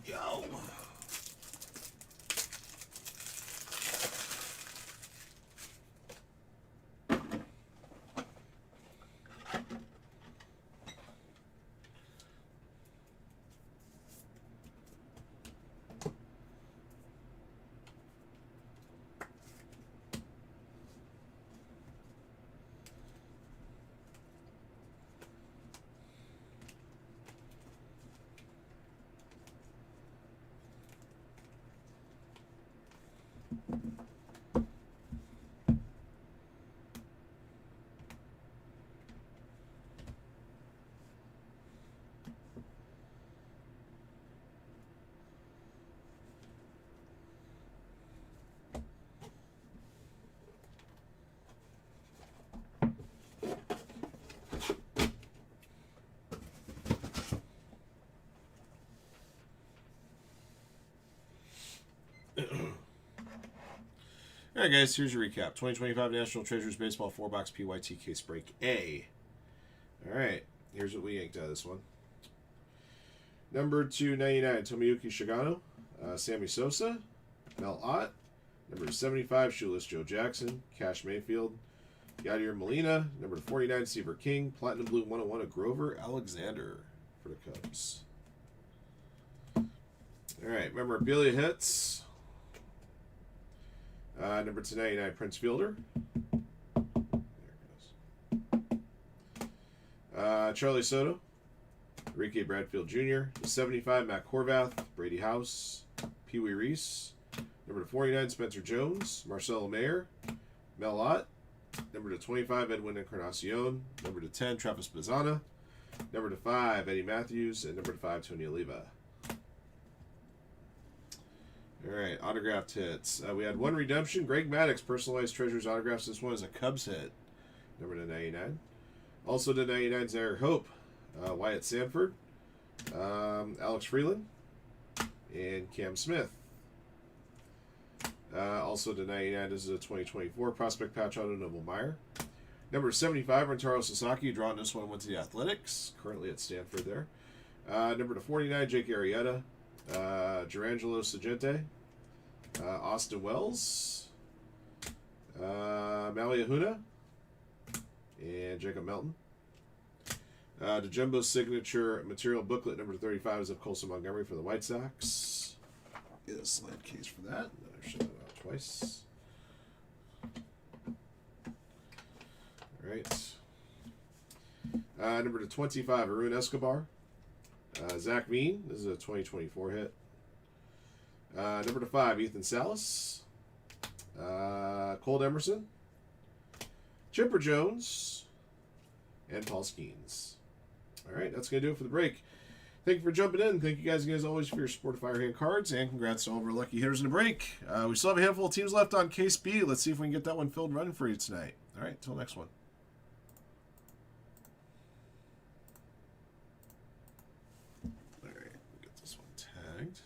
Yo! All right, guys, here's your recap. 2025 National Treasures Baseball 4-box PYT case break A. All right, here's what we yanked out of this one. Number 299, Tomoyuki Shigano. Sammy Sosa. Mel Ott. Number 75, Shoeless Joe Jackson. Cash Mayfield. Yadier Molina. Number 49, Seaver King. Platinum Blue 101 of Grover Alexander for the Cubs. All right, memorabilia hits. Number 299, Prince Fielder. There it goes. Charlie Soto. Enrique Bradfield Jr. 75, Matt Horvath. Brady House. Pee Wee Reese. Number 49, Spencer Jones. Marcelo Mayer. Mel Ott. Number 25, Edwin Encarnacion. Number 10, Travis Bazzana. Number 5, Eddie Matthews. And number 5, Tony Oliva. All right, autographed hits. We had one redemption. Greg Maddux, Personalized Treasures autographs. This one is a Cubs hit. Number 99. Also to 99, Zaire Hope. Wyatt Sanford. Alex Freeland. And Cam Smith. Also to 99, this is a 2024 prospect patch auto, Noble Meyer. Number 75, Rentaro Sasaki. Drawn this one, went to the Athletics. Currently at Stanford there. Number 49, Jake Arrieta. Gerangelo Sagente. Austin Wells. Maui Ahuna. And Jacob Melton. The Jumbo Signature Material Booklet number 35 is of Colson Montgomery for the White Sox. Get a slide case for that. I've shown it out twice. All right. Number 25, Arun Escobar. Zach Mean. This is a 2024 hit. Number 5, Ethan Salas. Colt Emerson. Chipper Jones. And Paul Skeens. All right, that's going to do it for the break. Thank you for jumping in. Thank you guys again, as always, for your support of Firehand cards. And congrats to all of our lucky hitters in the break. We still have a handful of teams left on Case B. Let's see if we can get that one filled running for you tonight. All right, until next one. All right, get this one tagged.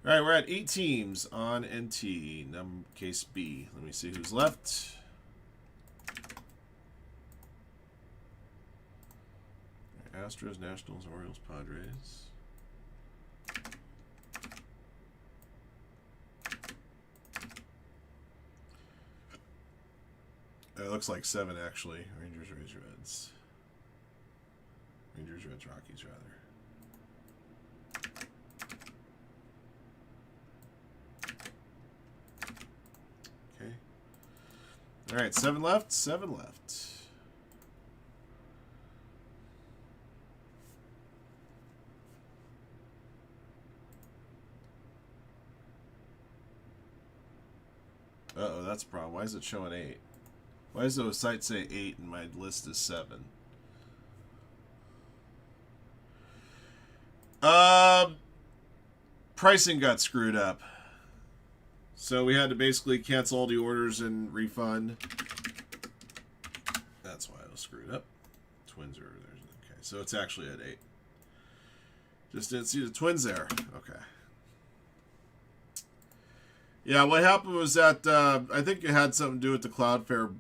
All right, we're at 8 teams on NT, Case B. Let me see who's left. Astros, Nationals, Orioles, Padres. It looks like 7, actually. Rangers, Rays, Reds. Rangers, Reds, Rockies, rather. All right, 7 left, 7 left. Uh-oh, that's a problem. Why is it showing 8? Why does the site say 8 and my list is 7? Pricing got screwed up. So we had to basically cancel all the orders and refund. That's why it was screwed up. Twins are there. Okay, so it's actually at 8. Just didn't see the Twins there. Okay. Yeah, what happened was that I think it had something to do with the Cloudflare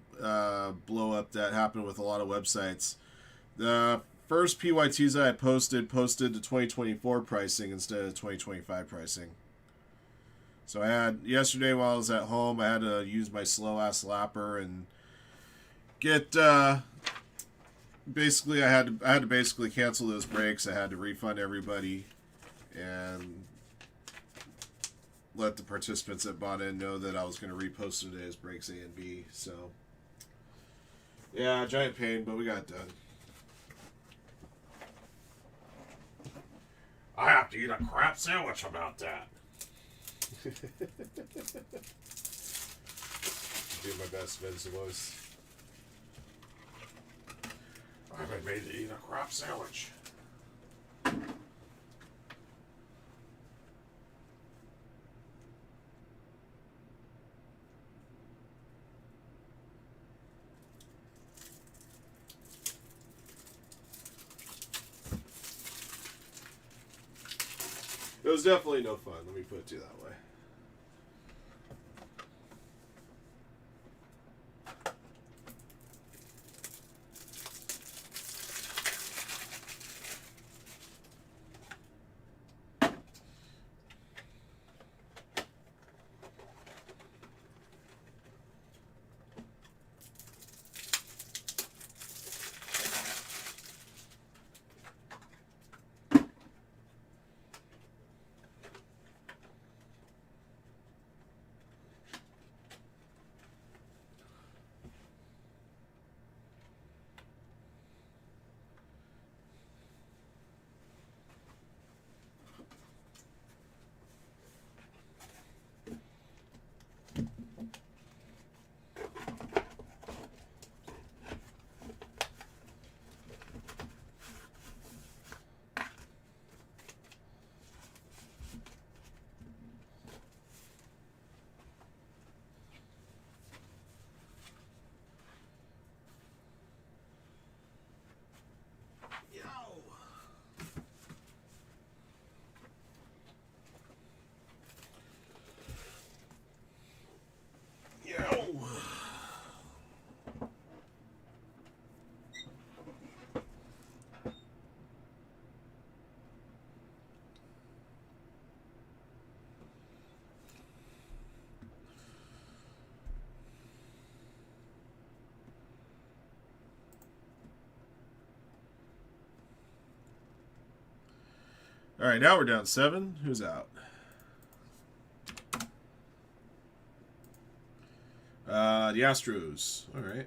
blow up that happened with a lot of websites. The first PYTs I posted the 2024 pricing instead of 2025 pricing. So I had, yesterday while I was at home, I had to use my slow-ass lapper and get, basically I had to basically cancel those breaks. I had to refund everybody and let the participants that bought in know that I was going to repost today as breaks A and B. So, yeah, giant pain, but we got it done. I have to eat a crap sandwich about that. Do my best, Vince voice. I've been made to eat a crap sandwich. It was definitely no fun, let me put it to you that way. All right, now we're down 7. Who's out? The Astros. All right.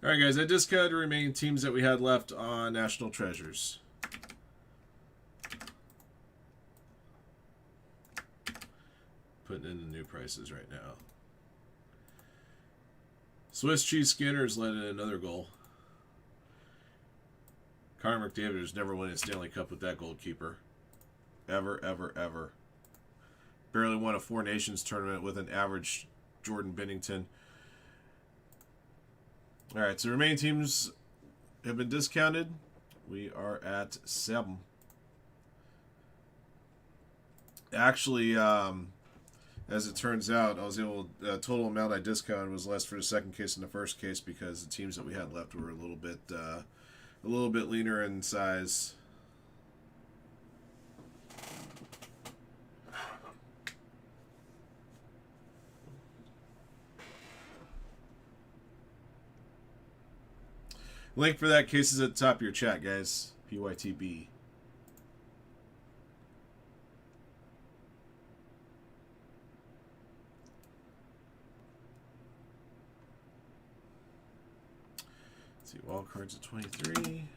All right, guys. I discounted the remaining teams that we had left on National Treasures. Putting in the new prices right now. Swiss Cheese Skinner's led in another goal. Connor McDavid has never won a Stanley Cup with that goalkeeper. Ever, ever, ever. Barely won a Four Nations tournament with an average Jordan Bennington. All right, so the remaining teams have been discounted. We are at 7. Actually, as it turns out, I was able. Total amount I discounted was less for the second case than the first case because the teams that we had left were a little bit leaner in size. Link for that case is at the top of your chat, guys. PYTB. Let's see, wild cards at 23.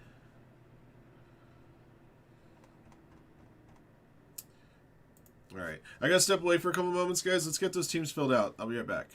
All right. I got to step away for a couple moments, guys. Let's get those teams filled out. I'll be right back.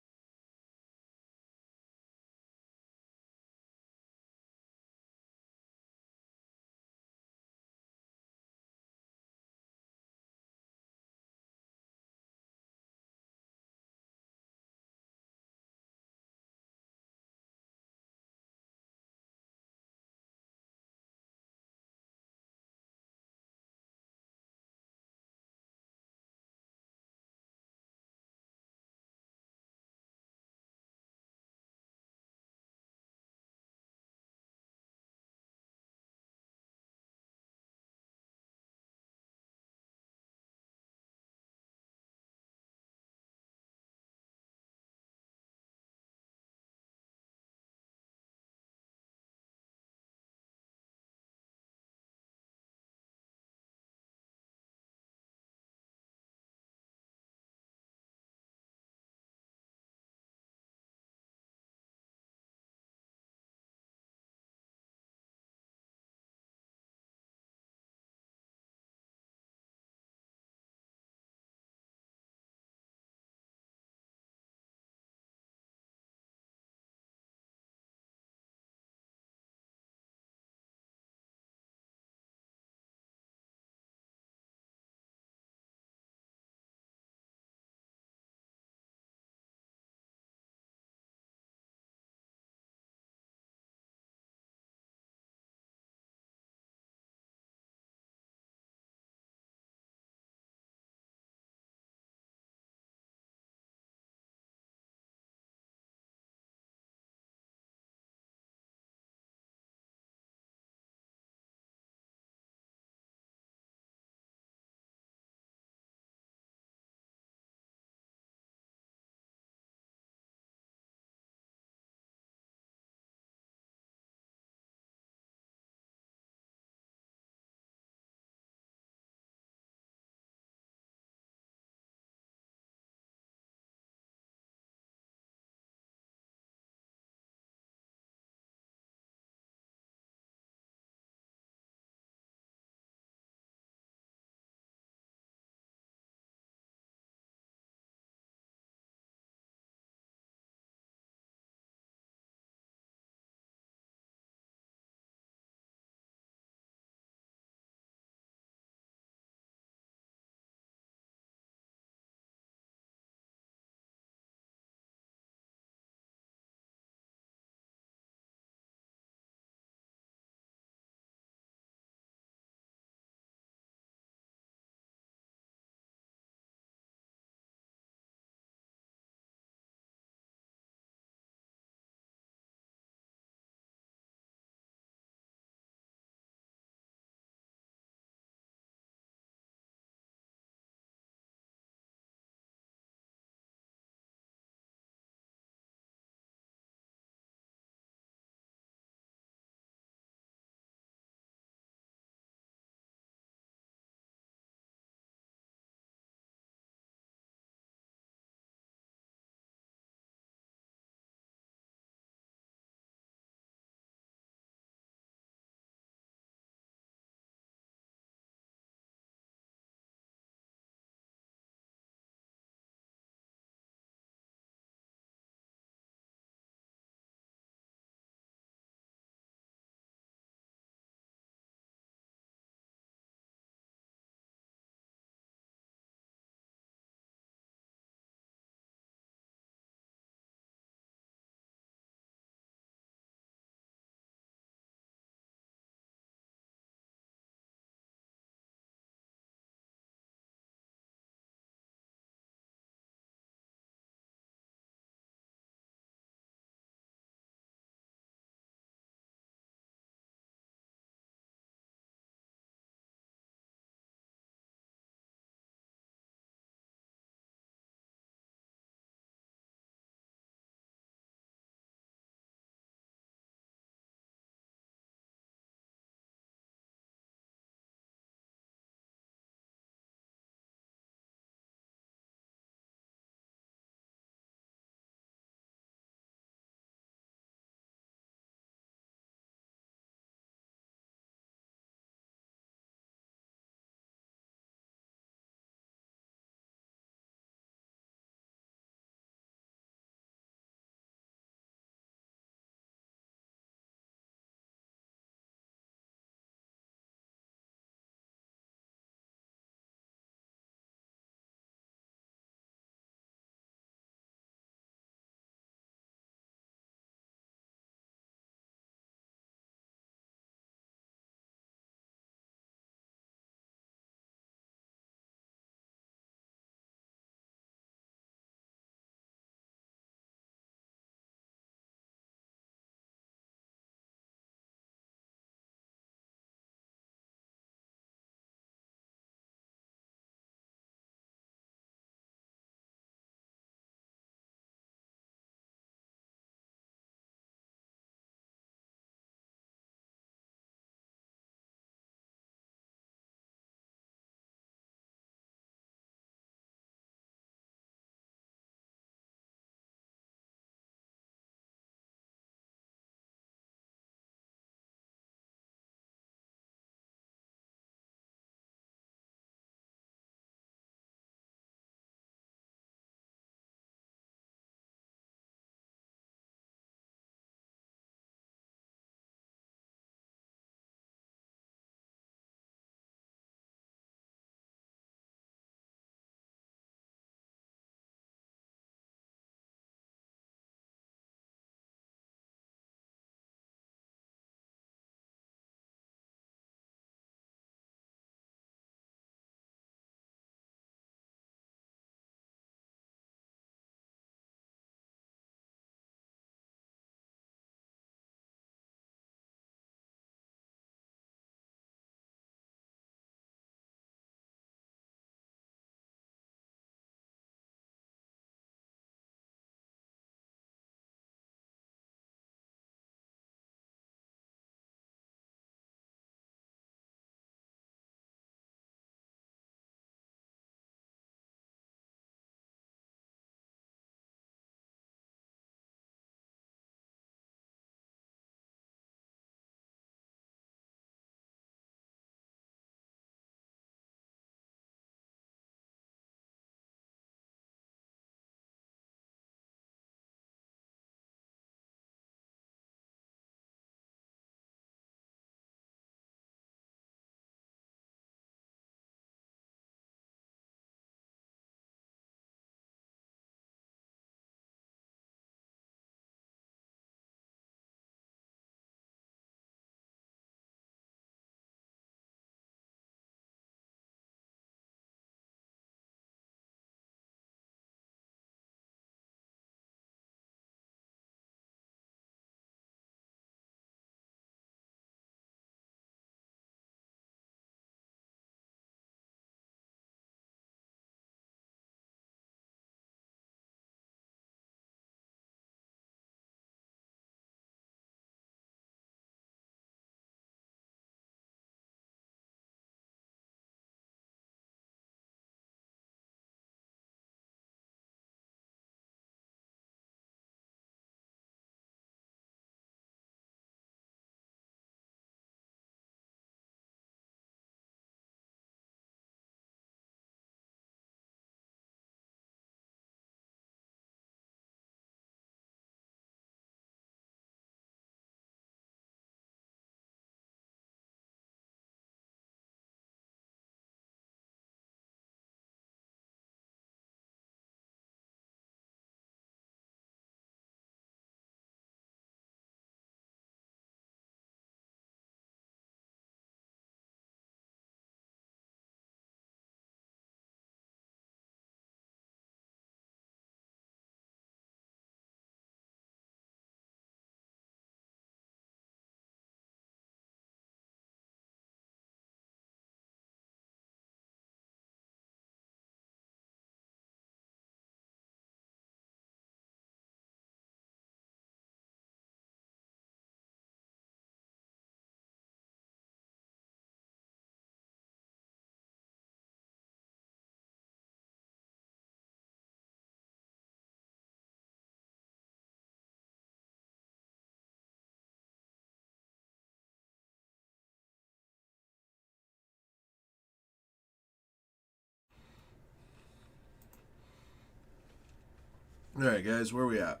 All right, guys, where are we at?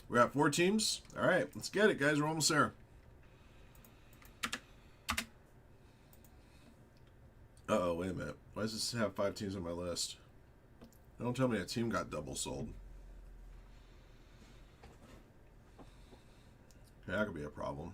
We're at 4 teams. All right, let's get it, guys. We're almost there. Uh-oh, wait a minute. Why does this have 5 teams on my list? Don't tell me a team got double sold. Yeah, that could be a problem.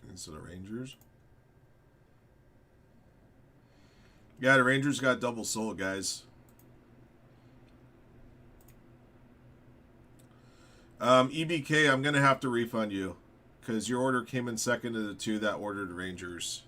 Instead of Rangers. Yeah, the Rangers got double sold, guys. EBK, I'm going to have to refund you because your order came in second of the 2 that ordered Rangers.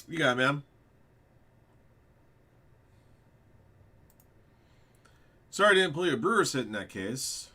You got it, man. Sorry I didn't play a Brewers hit in that case.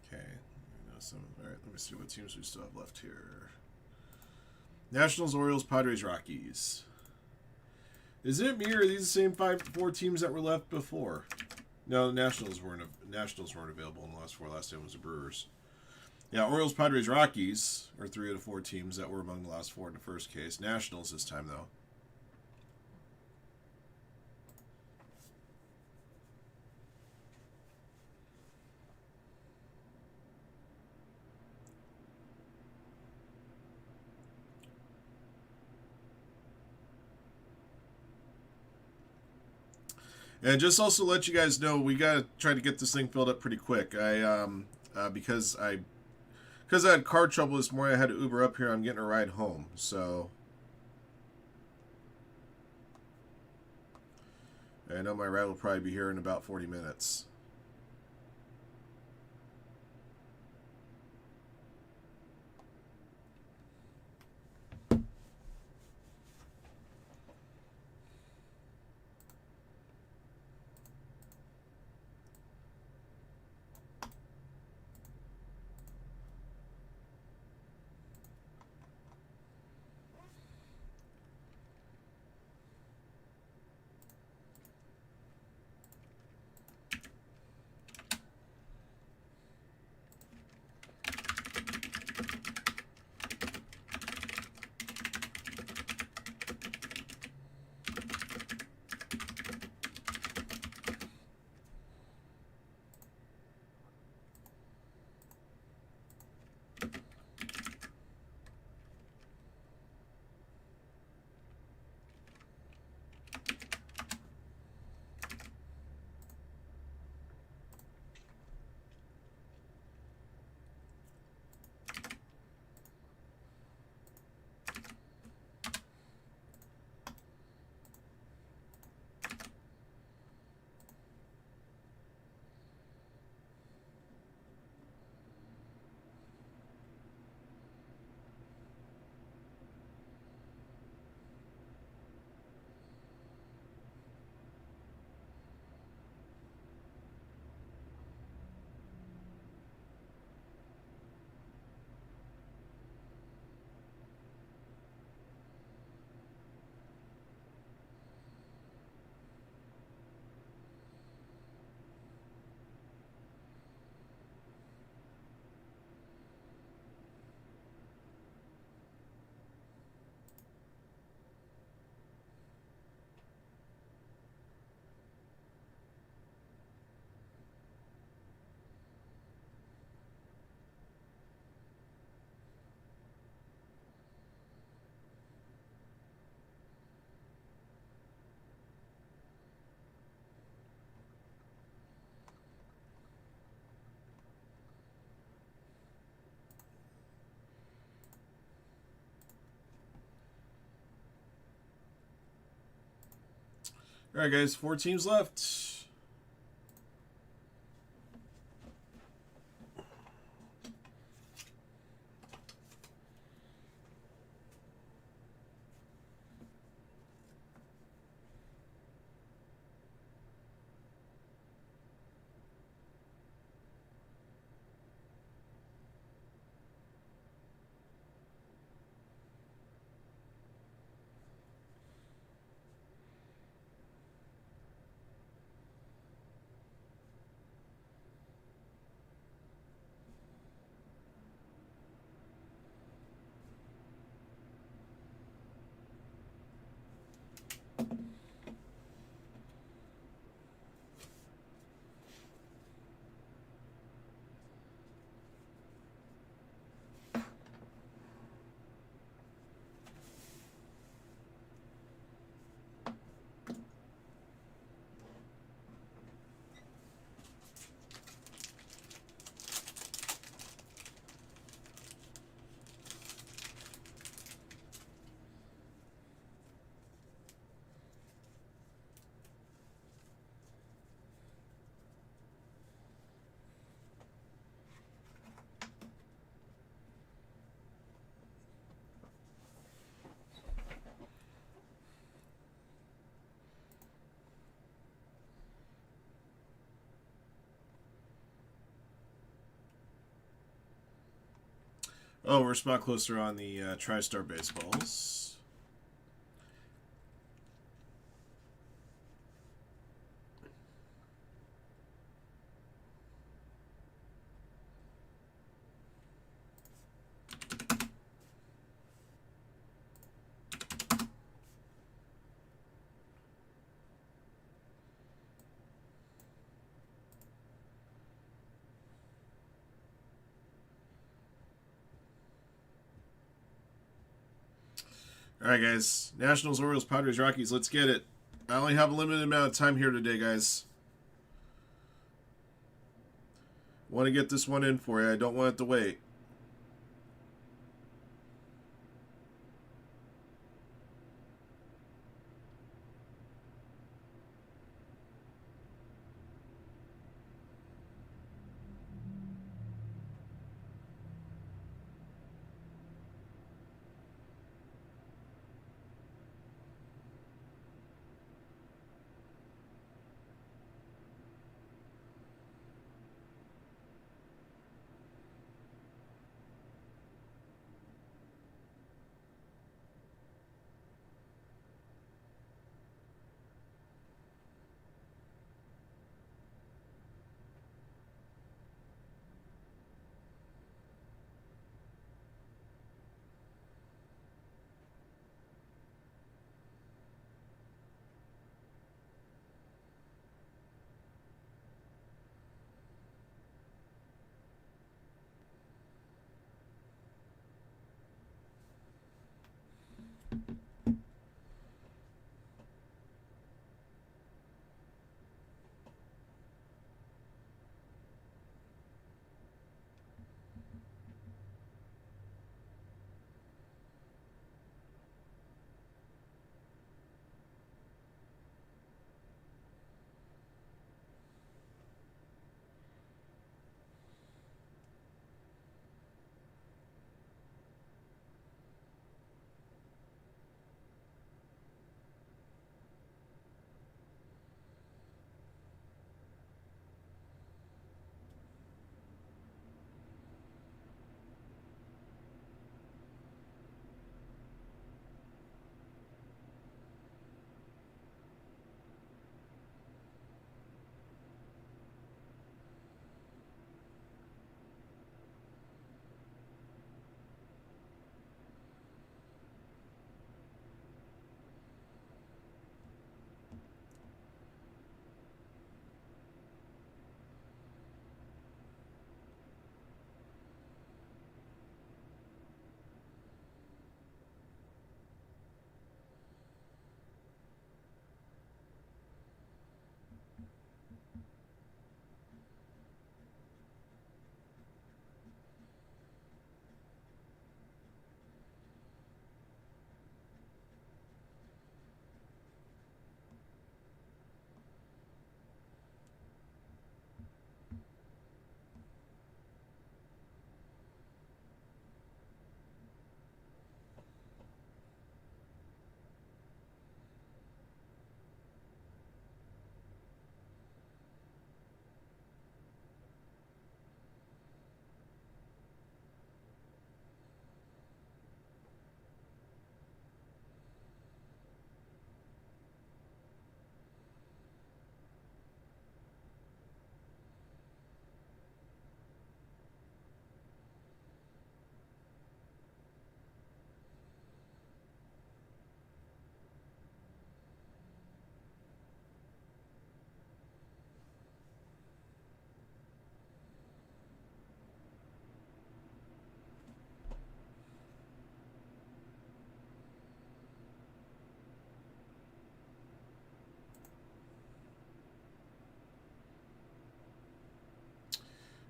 Okay. All right, let me see what teams we still have left here. Nationals, Orioles, Padres, Rockies. Is it me or are these the same 4 teams that were left before? No, the Nationals weren't available in the last 4. Last time was the Brewers. Yeah, Orioles, Padres, Rockies are 3 of the 4 teams that were among the last 4 in the first case. Nationals this time, though. And just also let you guys know, we gotta try to get this thing filled up pretty quick. Because I had car trouble this morning, I had to Uber up here. I'm getting a ride home, so I know my ride will probably be here in about 40 minutes. All right, guys, 4 teams left. Oh, we're a spot closer on the TriStar baseballs. All right, guys. Nationals, Orioles, Padres, Rockies. Let's get it. I only have a limited amount of time here today, guys. Want to get this one in for you. I don't want it to wait.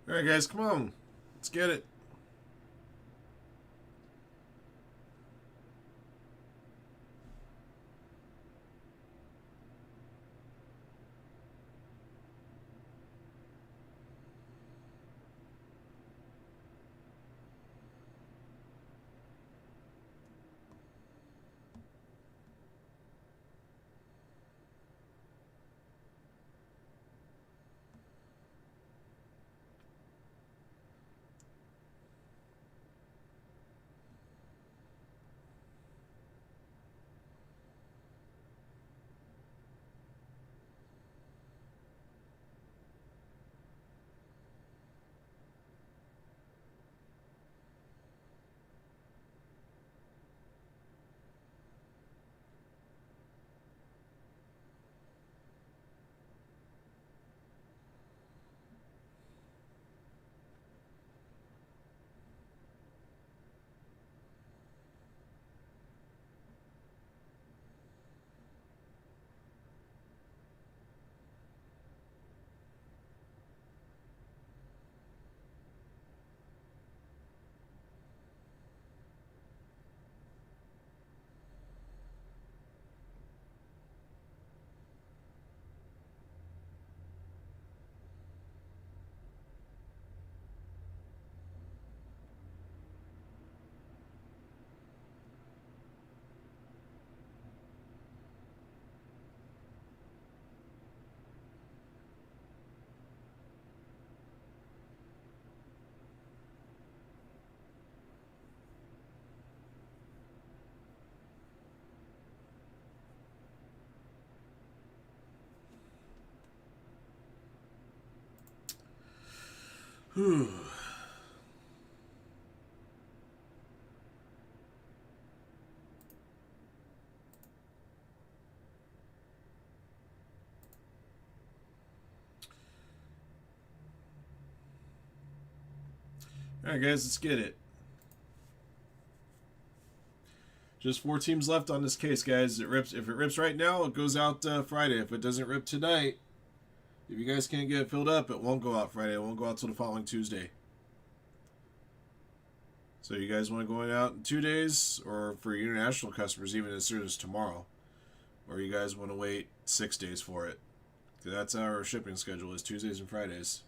All right, guys, come on. Let's get it. Whew. All right, guys, let's get it. Just 4 teams left on this case, guys. It rips. If it rips right now, it goes out Friday. If it doesn't rip tonight, if you guys can't get it filled up, it won't go out Friday. It won't go out till the following Tuesday. So you guys want to go out in 2 days, or for your international customers, even as soon as tomorrow, or you guys want to wait 6 days for it? Because that's our shipping schedule, is Tuesdays and Fridays.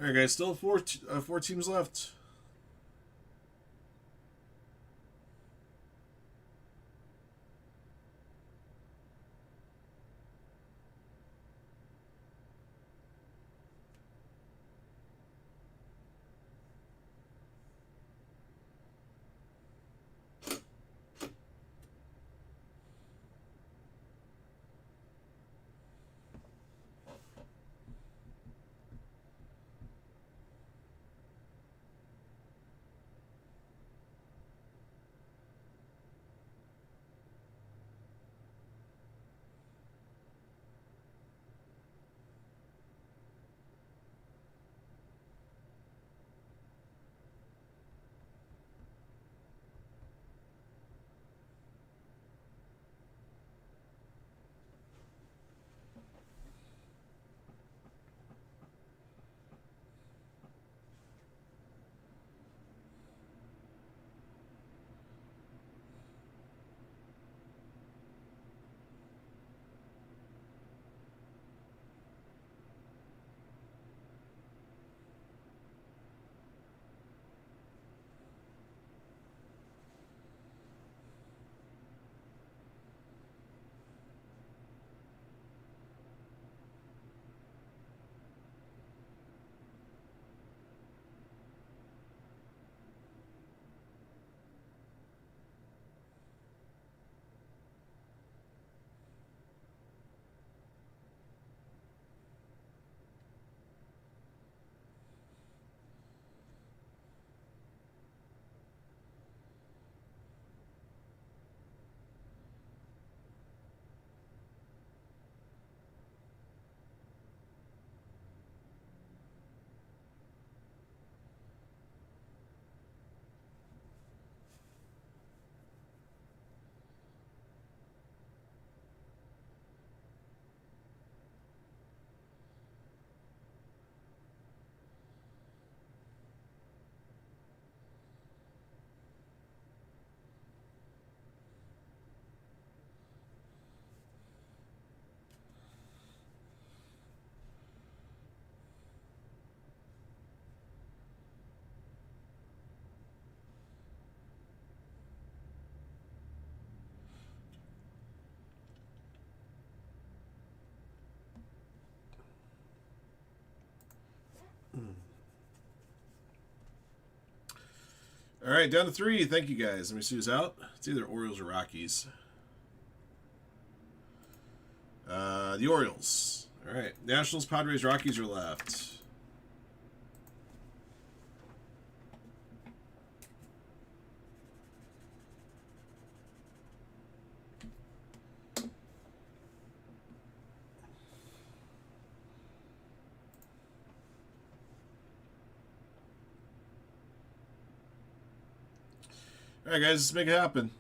All right, guys. Still four teams left. All right, down to 3. Thank you, guys. Let me see who's out. It's either Orioles or Rockies. The Orioles. All right. Nationals, Padres, Rockies are left. All right, guys, let's make it happen.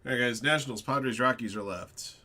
All right, guys. Nationals, Padres, Rockies are left.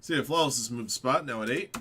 See if Flawless has moved spot now at 8.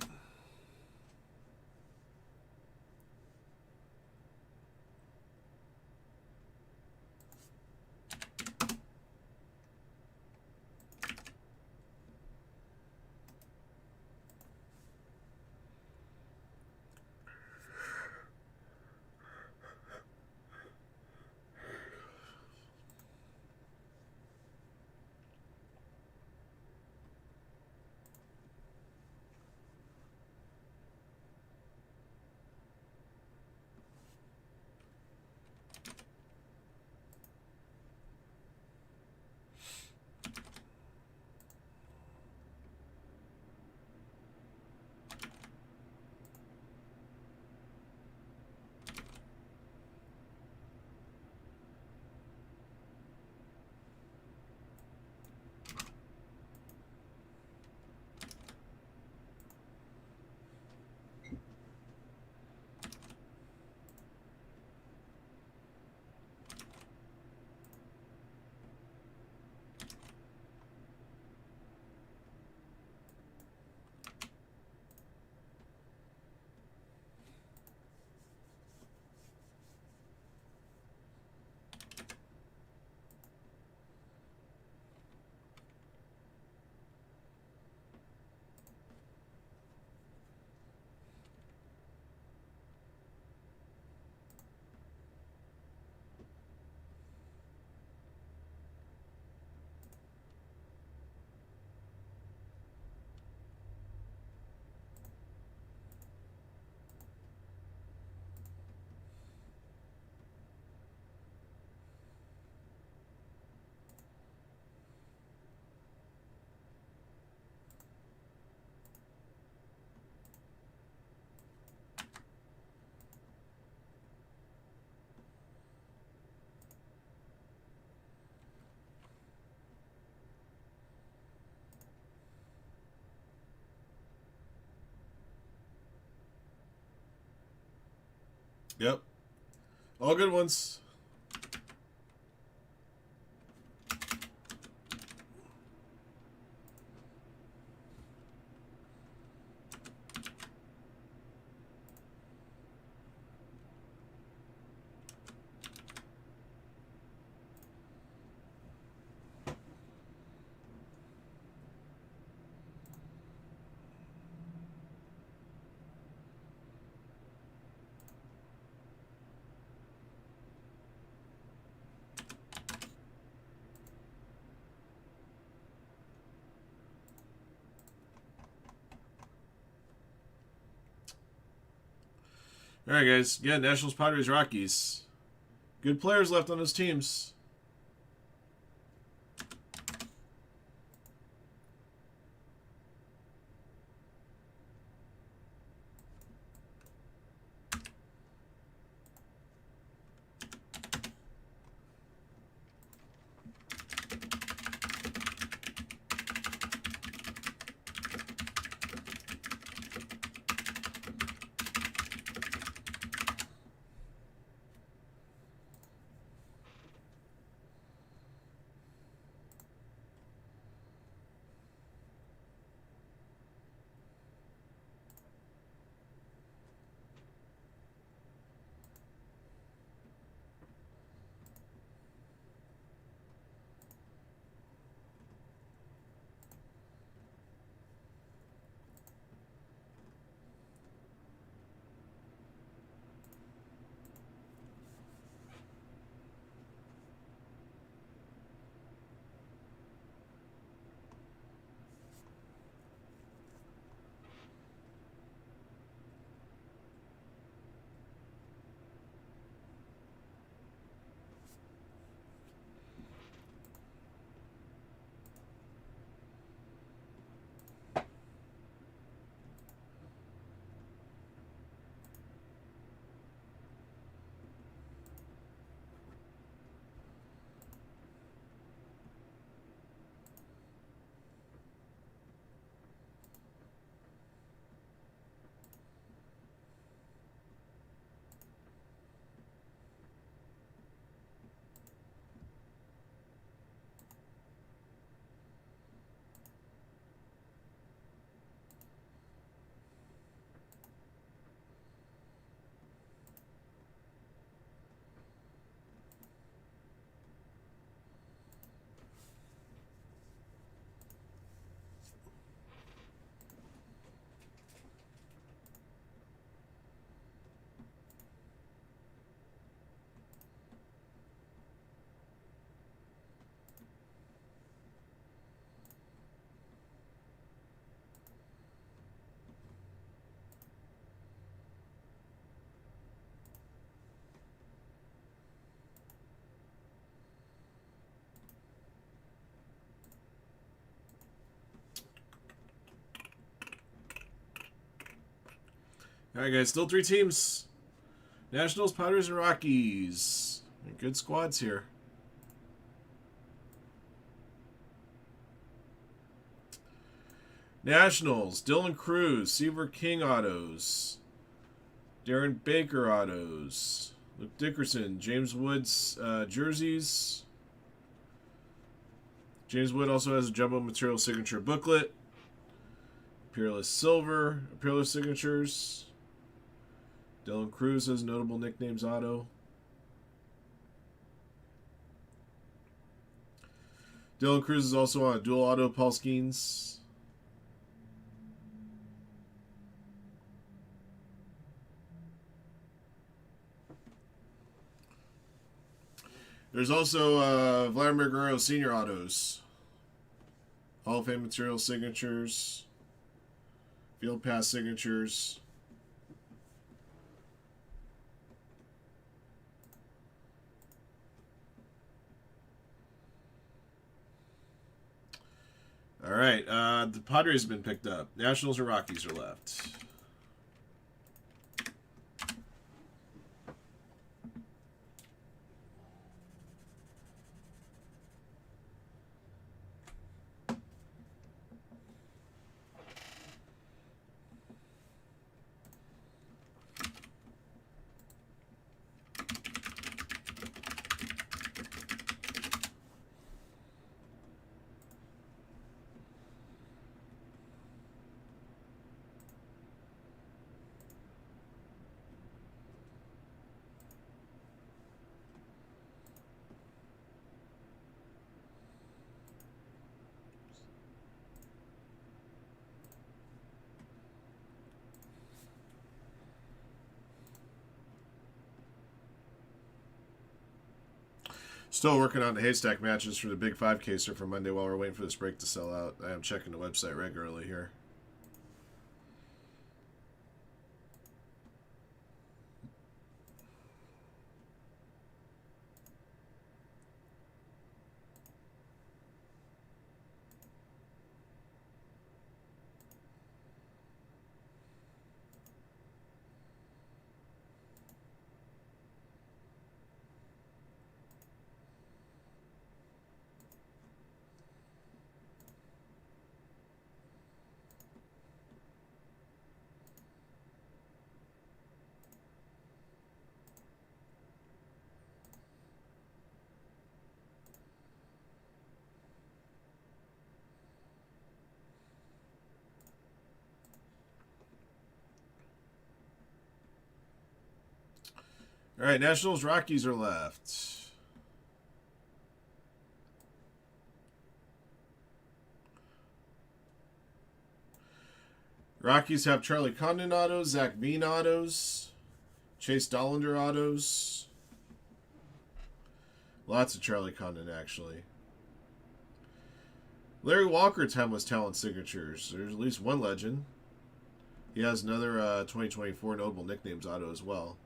Yep. All good ones. All right, guys. Yeah, Nationals, Padres, Rockies. Good players left on those teams. All right, guys. Still 3 teams. Nationals, Padres, and Rockies. Good squads here. Nationals, Dylan Cruz, Seaver King autos. Darren Baker autos. Luke Dickerson, James Woods jerseys. James Wood also has a jumbo material signature booklet. Peerless Silver, Peerless signatures. Dylan Cruz has notable nicknames auto. Dylan Cruz is also on a dual auto Paul Skeens. There's also Vladimir Guerrero Senior autos. Hall of Fame material signatures. Field pass signatures. All right, the Padres have been picked up. Nationals and Rockies are left. Still working on the haystack matches for the Big 5 caser for Monday while we're waiting for this break to sell out. I am checking the website regularly here. All right, Nationals, Rockies are left. Rockies have Charlie Condon autos, Zach Bean autos, Chase Dollander autos. Lots of Charlie Condon, actually. Larry Walker timeless talent signatures. There's at least one legend. He has another 2024 notable nicknames auto as well.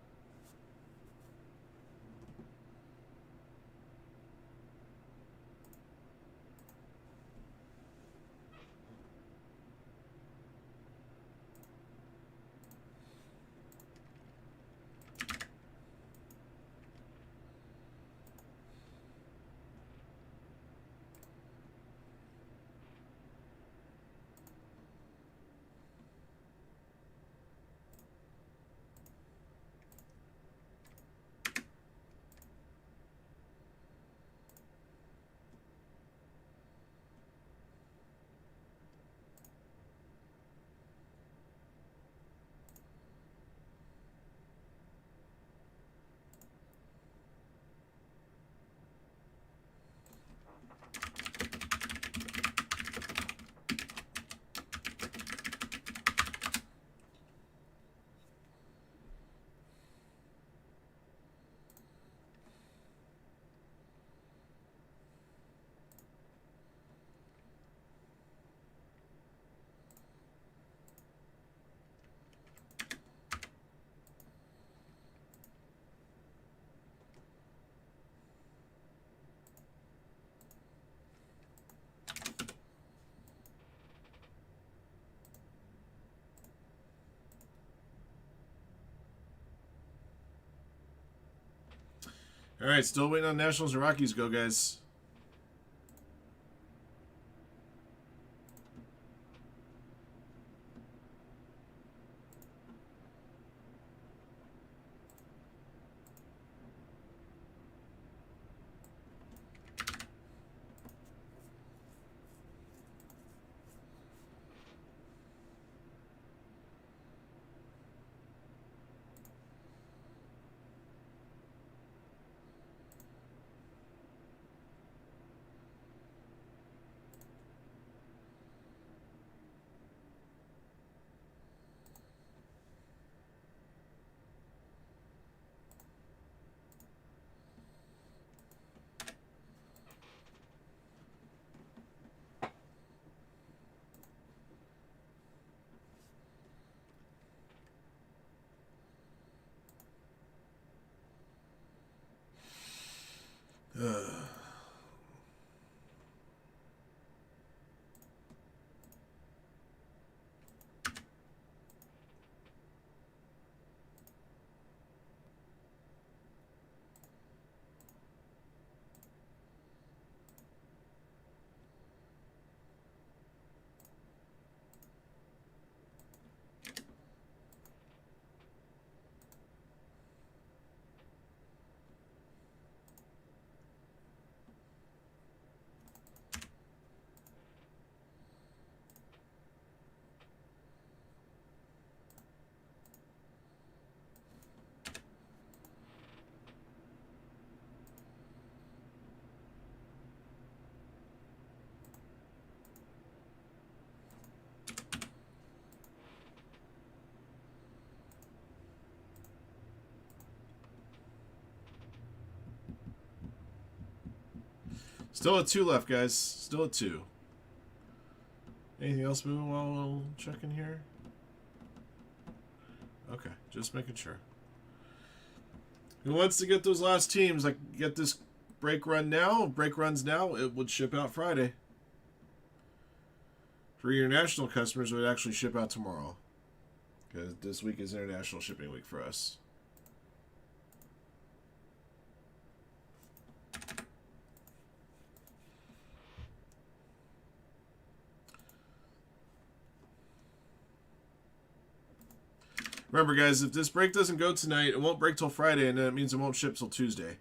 All right, still waiting on Nationals and Rockies. Go, guys. Still at 2 left, guys. Still at 2. Anything else moving while we'll check in here? Okay, just making sure. Who wants to get those last teams? Like, get this break run now. Break runs now. It would ship out Friday. For your international customers, it would actually ship out tomorrow. Because this week is International Shipping Week for us. Remember, guys, if this break doesn't go tonight, it won't break till Friday, and then it means it won't ship till Tuesday.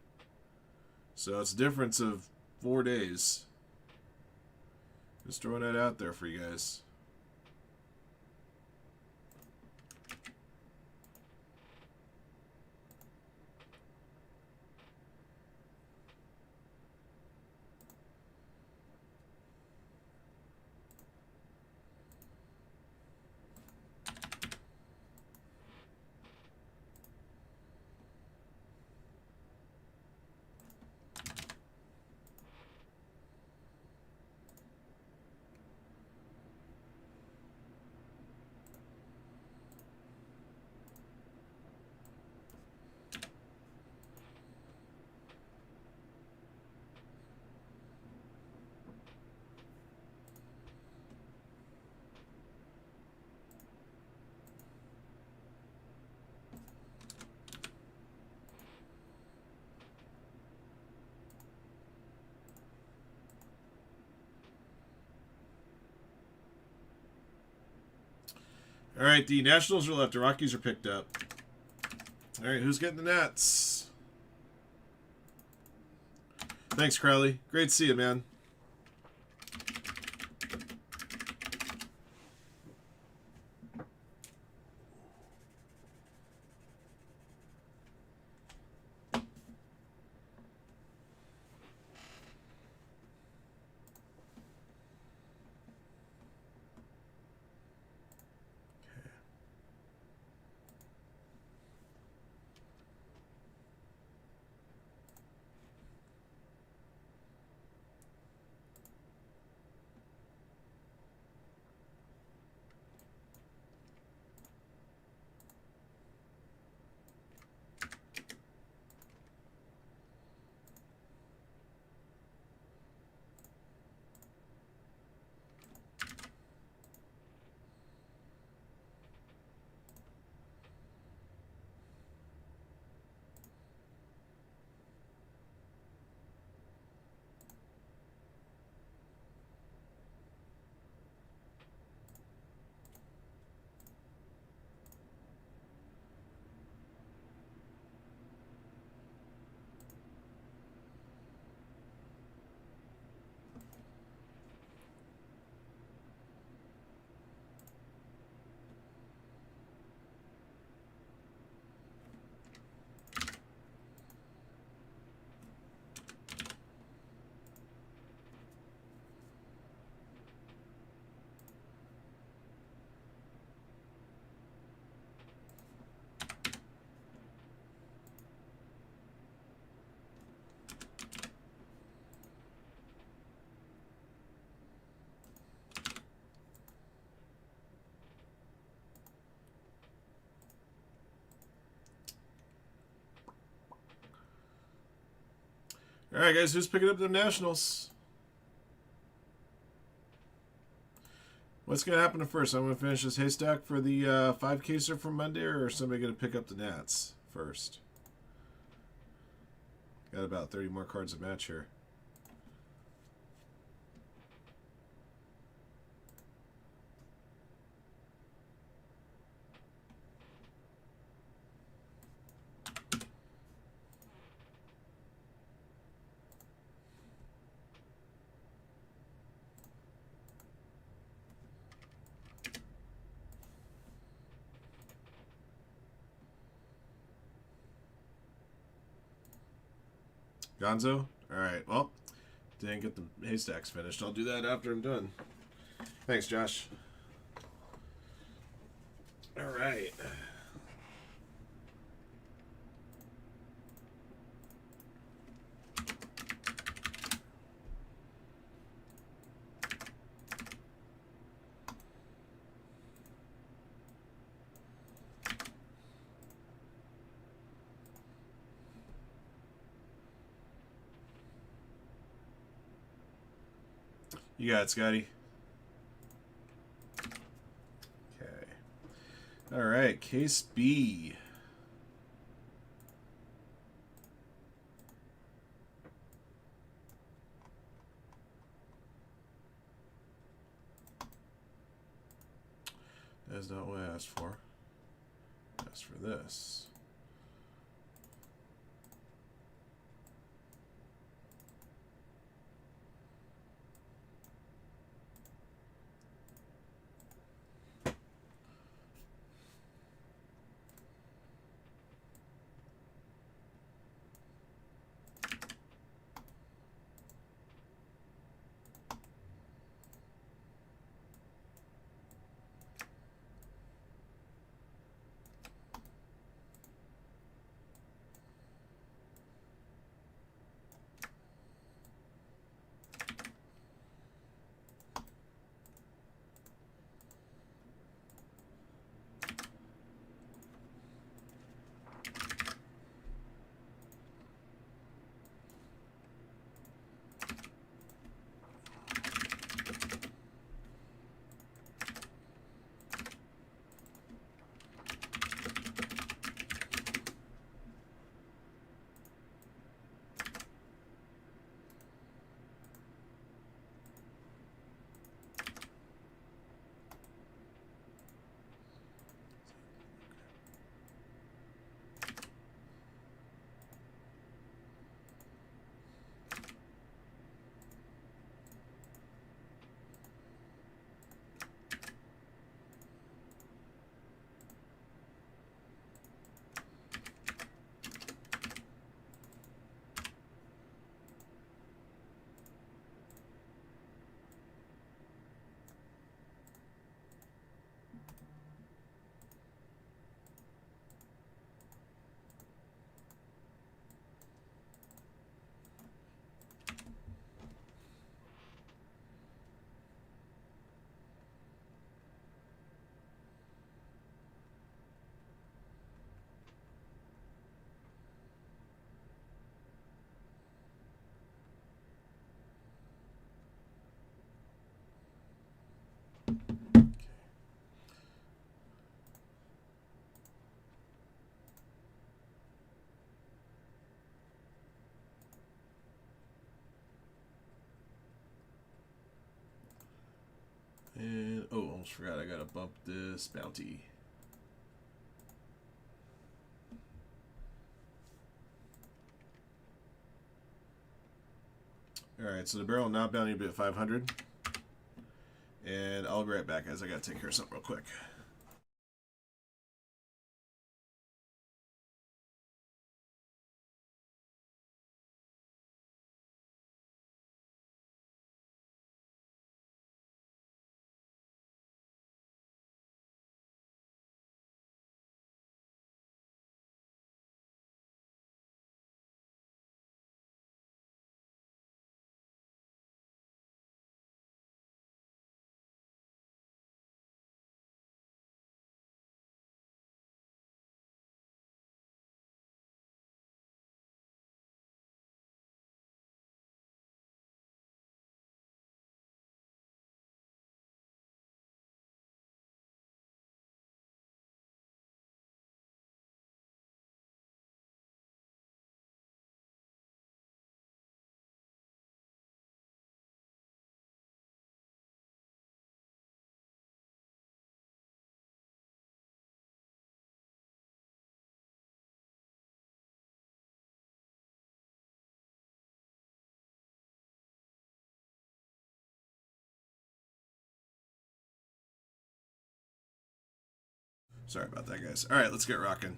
So it's a difference of 4 days. Just throwing that out there for you guys. All right, the Nationals are left. The Rockies are picked up. All right, who's getting the Nats? Thanks, Crowley. Great to see you, man. All right, guys, who's picking up the Nationals? What's going to happen first? I'm going to finish this haystack for the 5-caser from Monday, or is somebody going to pick up the Nats first? Got about 30 more cards to match here. Gonzo? Alright, well, didn't get the haystacks finished. I'll do that after I'm done. Thanks, Josh. Alright. You got it, Scotty. Okay. Alright, case B. That's not what I asked for. I asked for this. And, oh, almost forgot I gotta bump this bounty. Alright, so the barrel now bounty will be at 500. And I'll be right back, guys. I gotta take care of something real quick. Sorry about that, guys. All right, let's get rocking.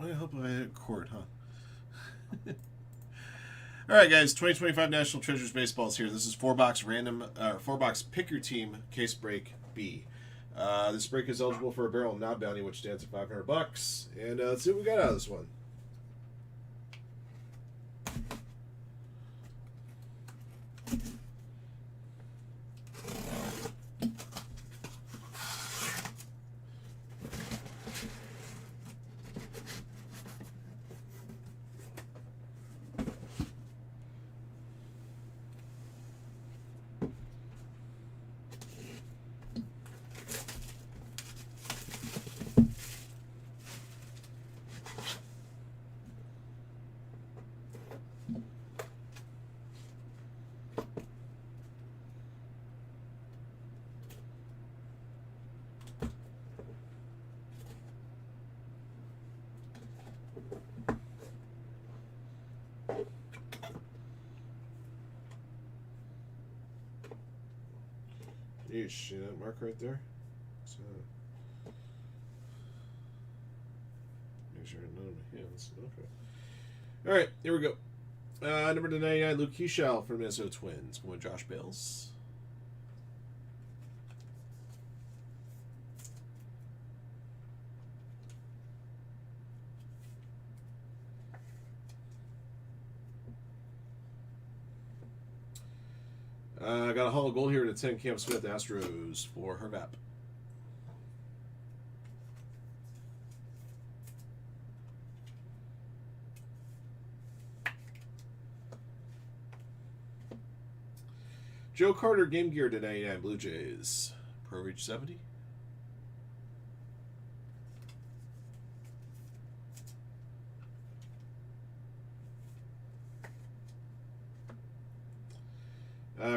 I hope I hit court, huh? All right, guys. 2025 National Treasures Baseball is here. This is 4-box random, 4-box pick your team case break B. This break is eligible for a barrel and knob bounty, which stands at $500. And let's see what we got out of this one. You see that mark right there? So, make sure none of my hands. Okay. All right, here we go. Number 99, Luke Keishall from Minnesota Twins. Going with Josh Bales. Got a Hall of Gold here to 10, Cam Smith, Astros for Hervap. Joe Carter, Game Gear to 99, Blue Jays. Pro Reach 70.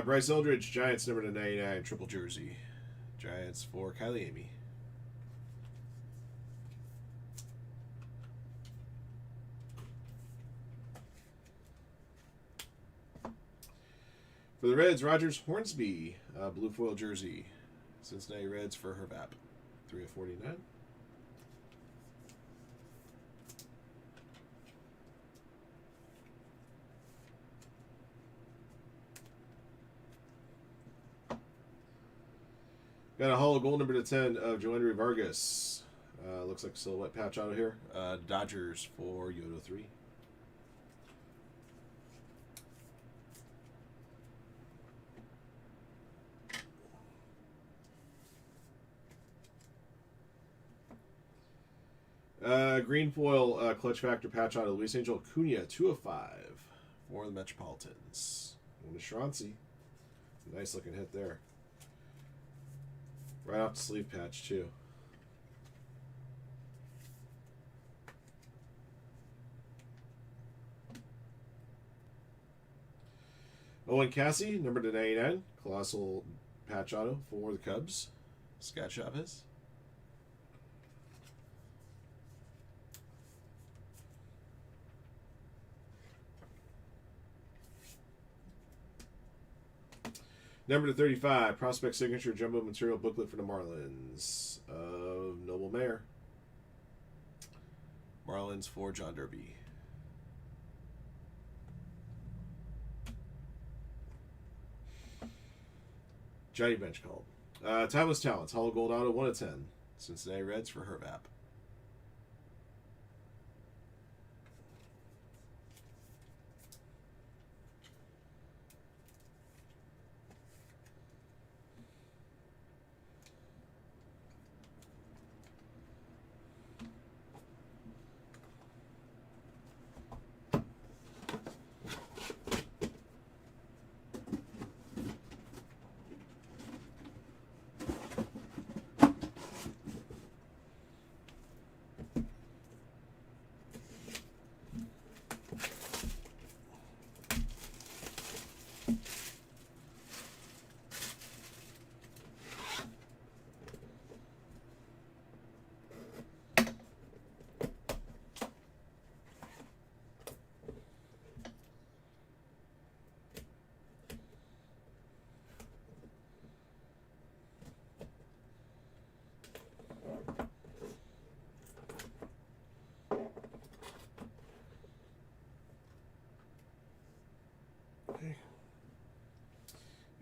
Bryce Eldridge, Giants, number to 99, triple jersey. Giants for Kylie Amy. For the Reds, Rogers Hornsby, blue foil jersey. Cincinnati Reds for Hervap, 3 of 49. Got a Hall of Gold number to 10 of Joandre Vargas. Looks like a silhouette patch out of here. Dodgers for Yodo 3. Green foil clutch factor patch out of Luis Angel Acuna, 2 of 5 for the Metropolitans. And Shrancy. Nice looking hit there. Right off the sleeve patch, too. Owen Cassie, number to 99. Colossal patch auto for the Cubs. Scott Chavez. Number to 35, Prospect Signature Jumbo Material Booklet for the Marlins of Noble Mayer. Marlins for John Derby. Johnny Bench called. Timeless Talents, Hollow Gold Auto, 1 of 10. Cincinnati Reds for Hervap.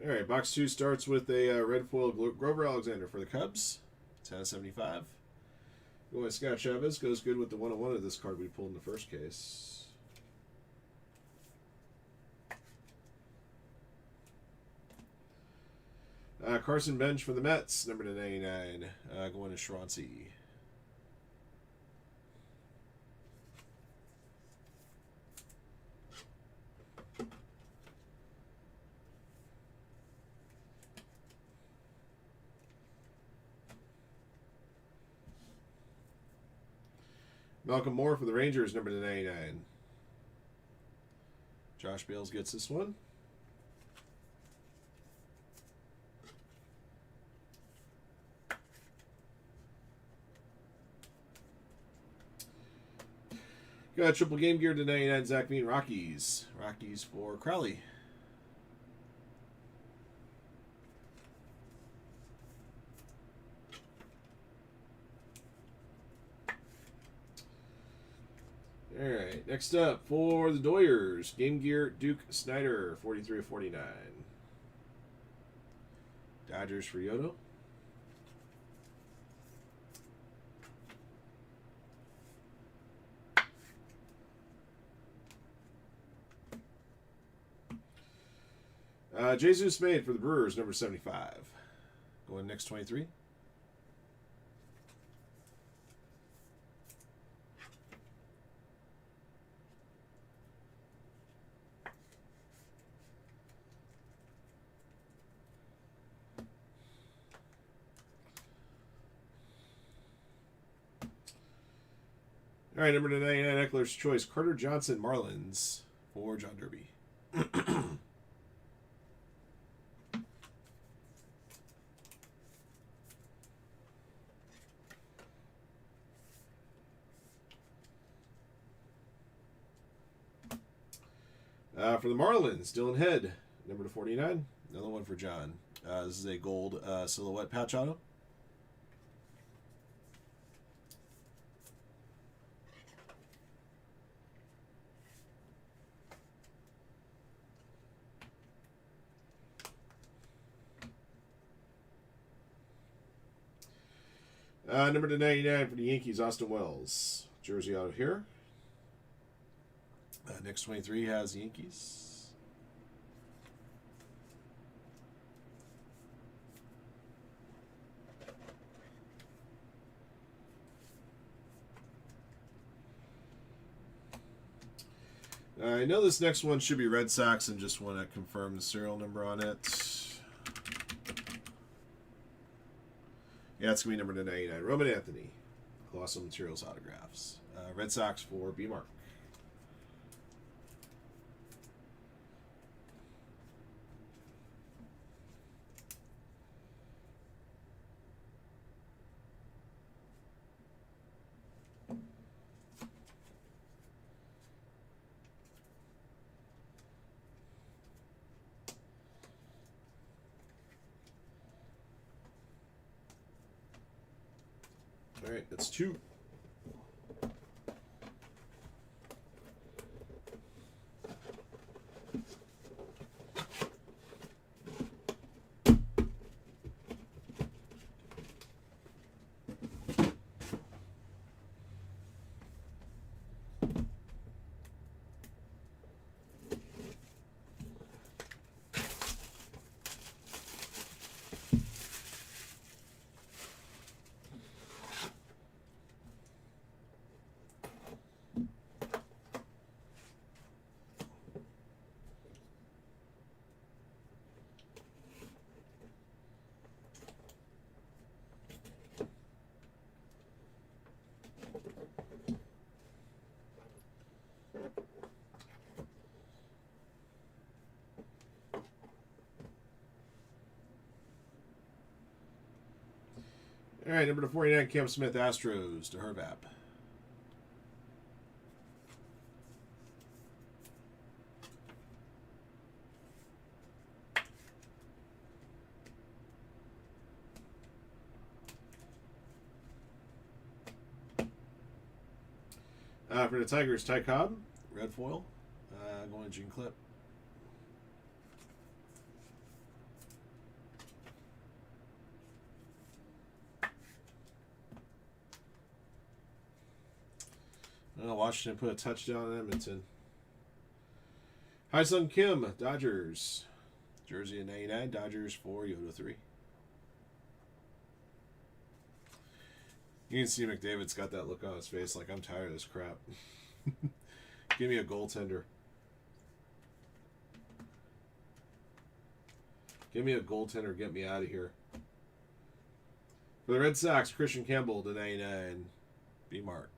All right, box 2 starts with a red foil Grover Alexander for the Cubs. 10/75. Going Scott Chavez goes good with the 101 of this card we pulled in the first case. Carson Bench for the Mets, number 99. Going to Shroncy. Malcolm Moore for the Rangers, number 99. Josh Bales gets this one. Got triple game gear to 99, Zach Mean, Rockies. Rockies for Crowley. All right, next up for the Doyers, Game Gear Duke Snyder, 43/49. Dodgers for Yodo. Jesus Made for the Brewers, number 75. Going next 23. All right, number 99, Eckler's Choice, Carter Johnson, Marlins for John Derby. For the Marlins, Dylan Head, number 49. Another one for John. This is a gold silhouette patch auto. Number 99 for the Yankees, Austin Wells. Jersey auto here. Next 23 has the Yankees. I know this next one should be Red Sox and just want to confirm the serial number on it. Yeah, it's going to be number 99. Roman Anthony. Colossal Materials autographs. Red Sox for B-Mark. All right, that's 2. All right, number 49, Cam Smith, Astros to Hervap. For the Tigers, Ty Cobb, red foil, going to Gene Clip. Oh, Washington put a touchdown in Edmonton. Hi-Sung Kim, Dodgers. Jersey at 99, Dodgers 4, Yoda 3. You can see McDavid's got that look on his face like, I'm tired of this crap. Give me a goaltender. Give me a goaltender, get me out of here. For the Red Sox, Christian Campbell to 99, B-Mark.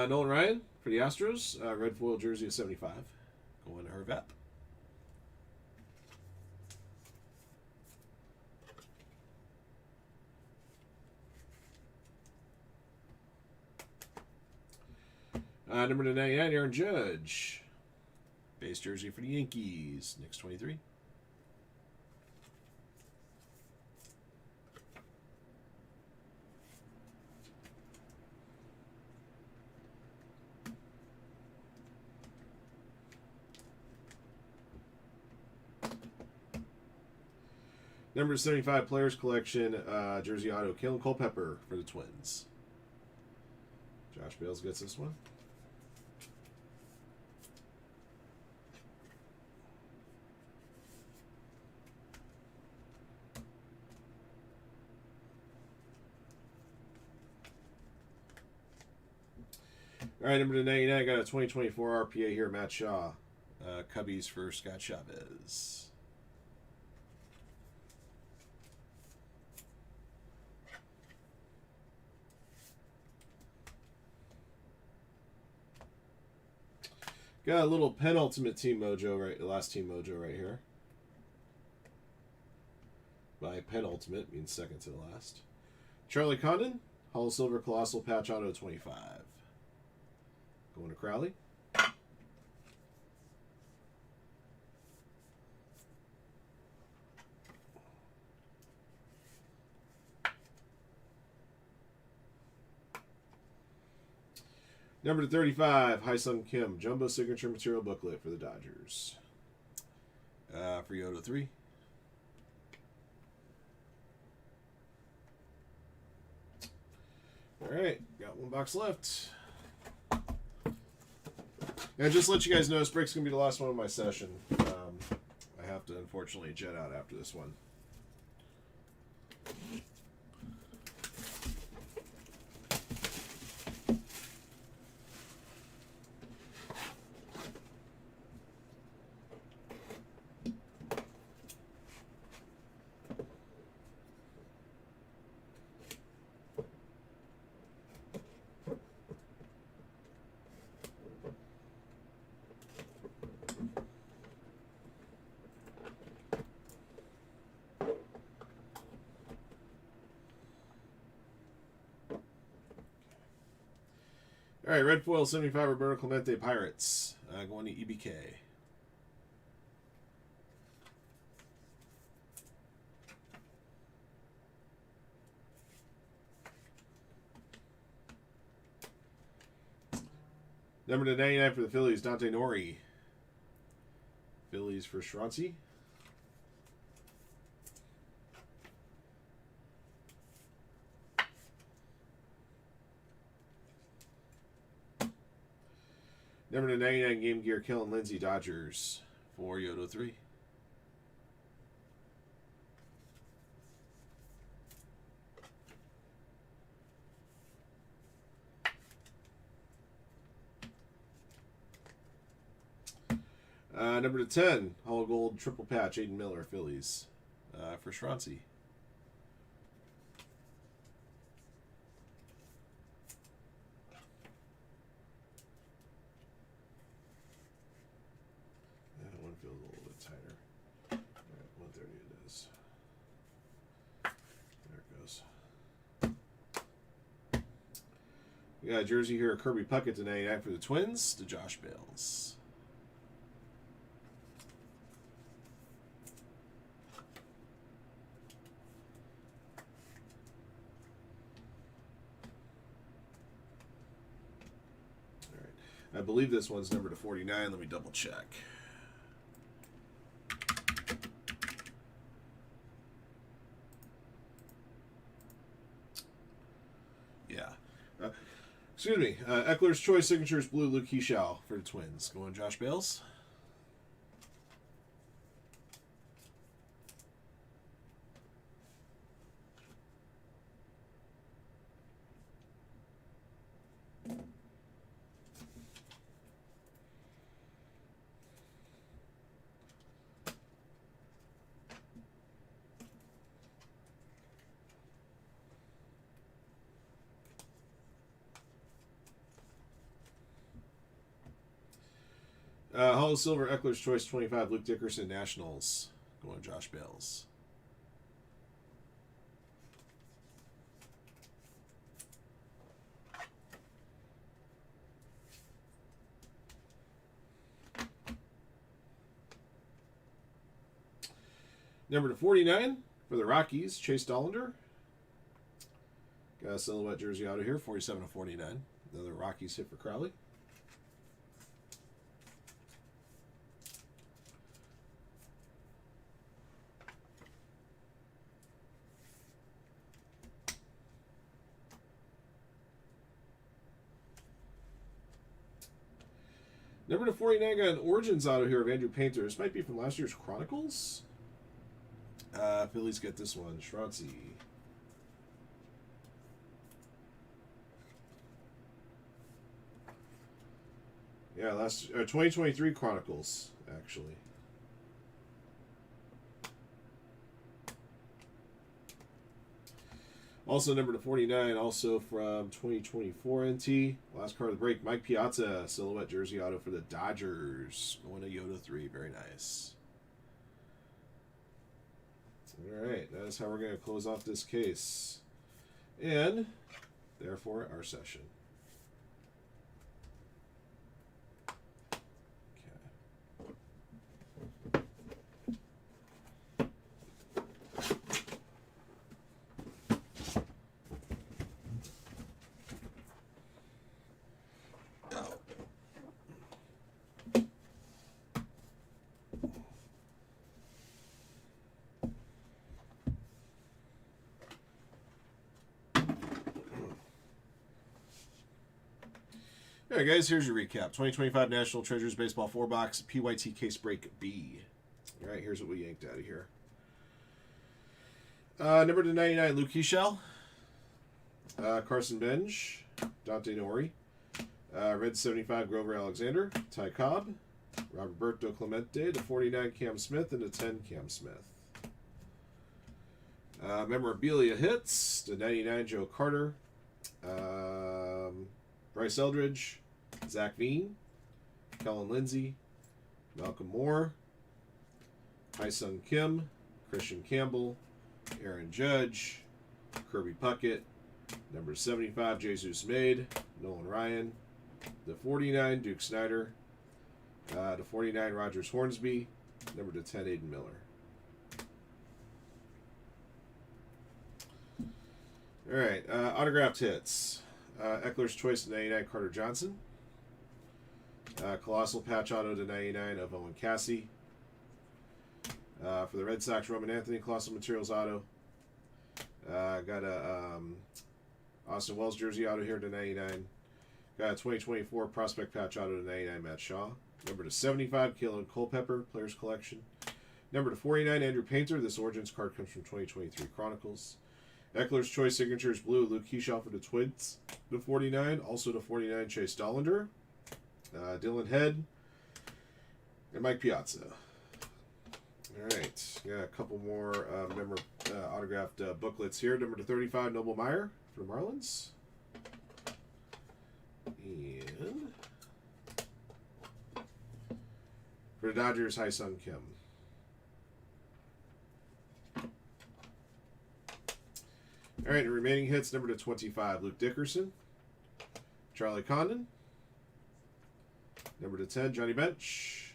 Nolan Ryan for the Astros. Red foil jersey of 75. Going to Hervap. Number to 99, Aaron Judge. Base jersey for the Yankees. Knicks 23. Number 75 Players Collection, jersey auto, Kalen Culpepper for the Twins. Josh Bales gets this one. All right, number 99, I got a 2024 RPA here, Matt Shaw. Cubbies for Scott Chavez. Got a little penultimate team mojo right, last team mojo right here. By penultimate means second to the last. Charlie Condon, Hall of Silver Colossal Patch Auto 25. Going to Crowley. Number 35, Hi-Sung Kim, Jumbo Signature Material Booklet for the Dodgers. For Yoda 3. Alright, got one box left. And just to let you guys know, this break's going to be the last one of my session. I have to, unfortunately, jet out after this one. All right, red foil 75 Roberto Clemente Pirates. Going to EBK. Number to 99 for the Phillies, Dante Nori. Phillies for Schronzi. Number to 99 Game Gear, Kellen Lindsay, Dodgers for Yodo 3. Number to 10, Hollow Gold Triple Patch, Aiden Miller, Phillies for Schronzi. That one feels a little bit tighter. All right, 130 it is. There it goes. We got a jersey here, Kirby Puckett to 99 for the Twins, to Josh Bales. I believe this one's numbered to 49. Let me double check. Yeah. Excuse me. Eckler's Choice Signatures Blue Luke Keyshaw for the Twins. Going Josh Bales. Hall of Silver, Eckler's Choice 25, Luke Dickerson, Nationals. Going Josh Bales. Number to 49 for the Rockies, Chase Dollander. Got a silhouette jersey out of here, 47 of 49. Another Rockies hit for Crowley. Number to 49 got an Origins auto here of Andrew Painter. This might be from last year's Chronicles. Phillies get this one. Schwartzy. Yeah, 2023 Chronicles, actually. Also, number to 49, also from 2024 NT. Last card of the break, Mike Piazza, silhouette jersey auto for the Dodgers. Going to Yoda 3, very nice. All right, that's how we're going to close off this case. And, therefore, our session. All right, guys, here's your recap. 2025 National Treasures Baseball 4-box PYT case break B. All right, here's what we yanked out of here. Number to 99, Luke Keyshaw. Carson Benj. Dante Nori. Red 75, Grover Alexander. Ty Cobb. Roberto Clemente. The 49, Cam Smith. And the 10, Cam Smith. Memorabilia hits. The 99, Joe Carter. Bryce Eldridge, Zach Veen, Kellen Lindsey, Malcolm Moore, Hyesung Kim, Christian Campbell, Aaron Judge, Kirby Puckett, number 75, Jesus Made, Nolan Ryan, the 49, Duke Snyder, the 49, Rogers Hornsby, number to 10, Aiden Miller. All right, autographed hits. Eckler's Choice to 99, Carter Johnson. Colossal Patch Auto to 99 of Owen Cassie. For the Red Sox, Roman Anthony, Colossal Materials Auto. Got a Austin Wells jersey auto here to 99. Got a 2024 Prospect Patch Auto to 99, Matt Shaw. Number to 75, Kalen Culpepper, Players Collection. Number to 49, Andrew Painter. This Origins card comes from 2023 Chronicles. Eckler's Choice Signatures Blue, Luke Keyshaw for the Twins. The 49, also the 49, Chase Dollander. Dylan Head. And Mike Piazza. All right. Got a couple more autographed booklets here. Number to 35, Noble Meyer for the Marlins. And for the Dodgers, Hyesung Kim. All right, remaining hits, number to 25, Luke Dickerson. Charlie Condon. Number to 10, Johnny Bench.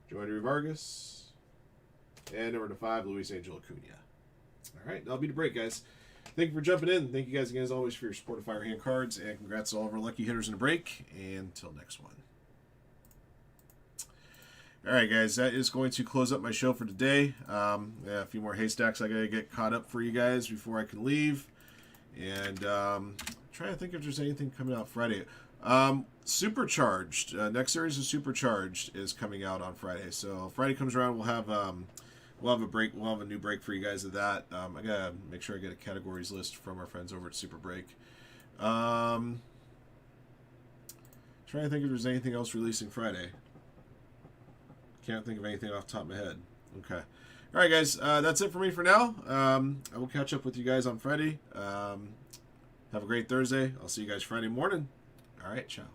Joanny Vargas. And number to 5, Luis Angel Acuna. All right, that'll be the break, guys. thank you for jumping in. Thank you guys again, as always, for your support of Firehand Cards, and congrats to all of our lucky hitters in the break. And until next one. All right, guys, that is going to close up my show for today. Yeah, a few more haystacks I got to get caught up for you guys before I can leave. And trying to think if there's anything coming out Friday. Supercharged. Next series of Supercharged is coming out on Friday. So Friday comes around, we'll have a break. We'll have a new break for you guys of that. I gotta make sure I get a categories list from our friends over at Super Break. Trying to think if there's anything else releasing Friday. Can't think of anything off the top of my head. Okay. All right, guys. That's it for me for now. I will catch up with you guys on Friday. Have a great Thursday. I'll see you guys Friday morning. All right. Ciao.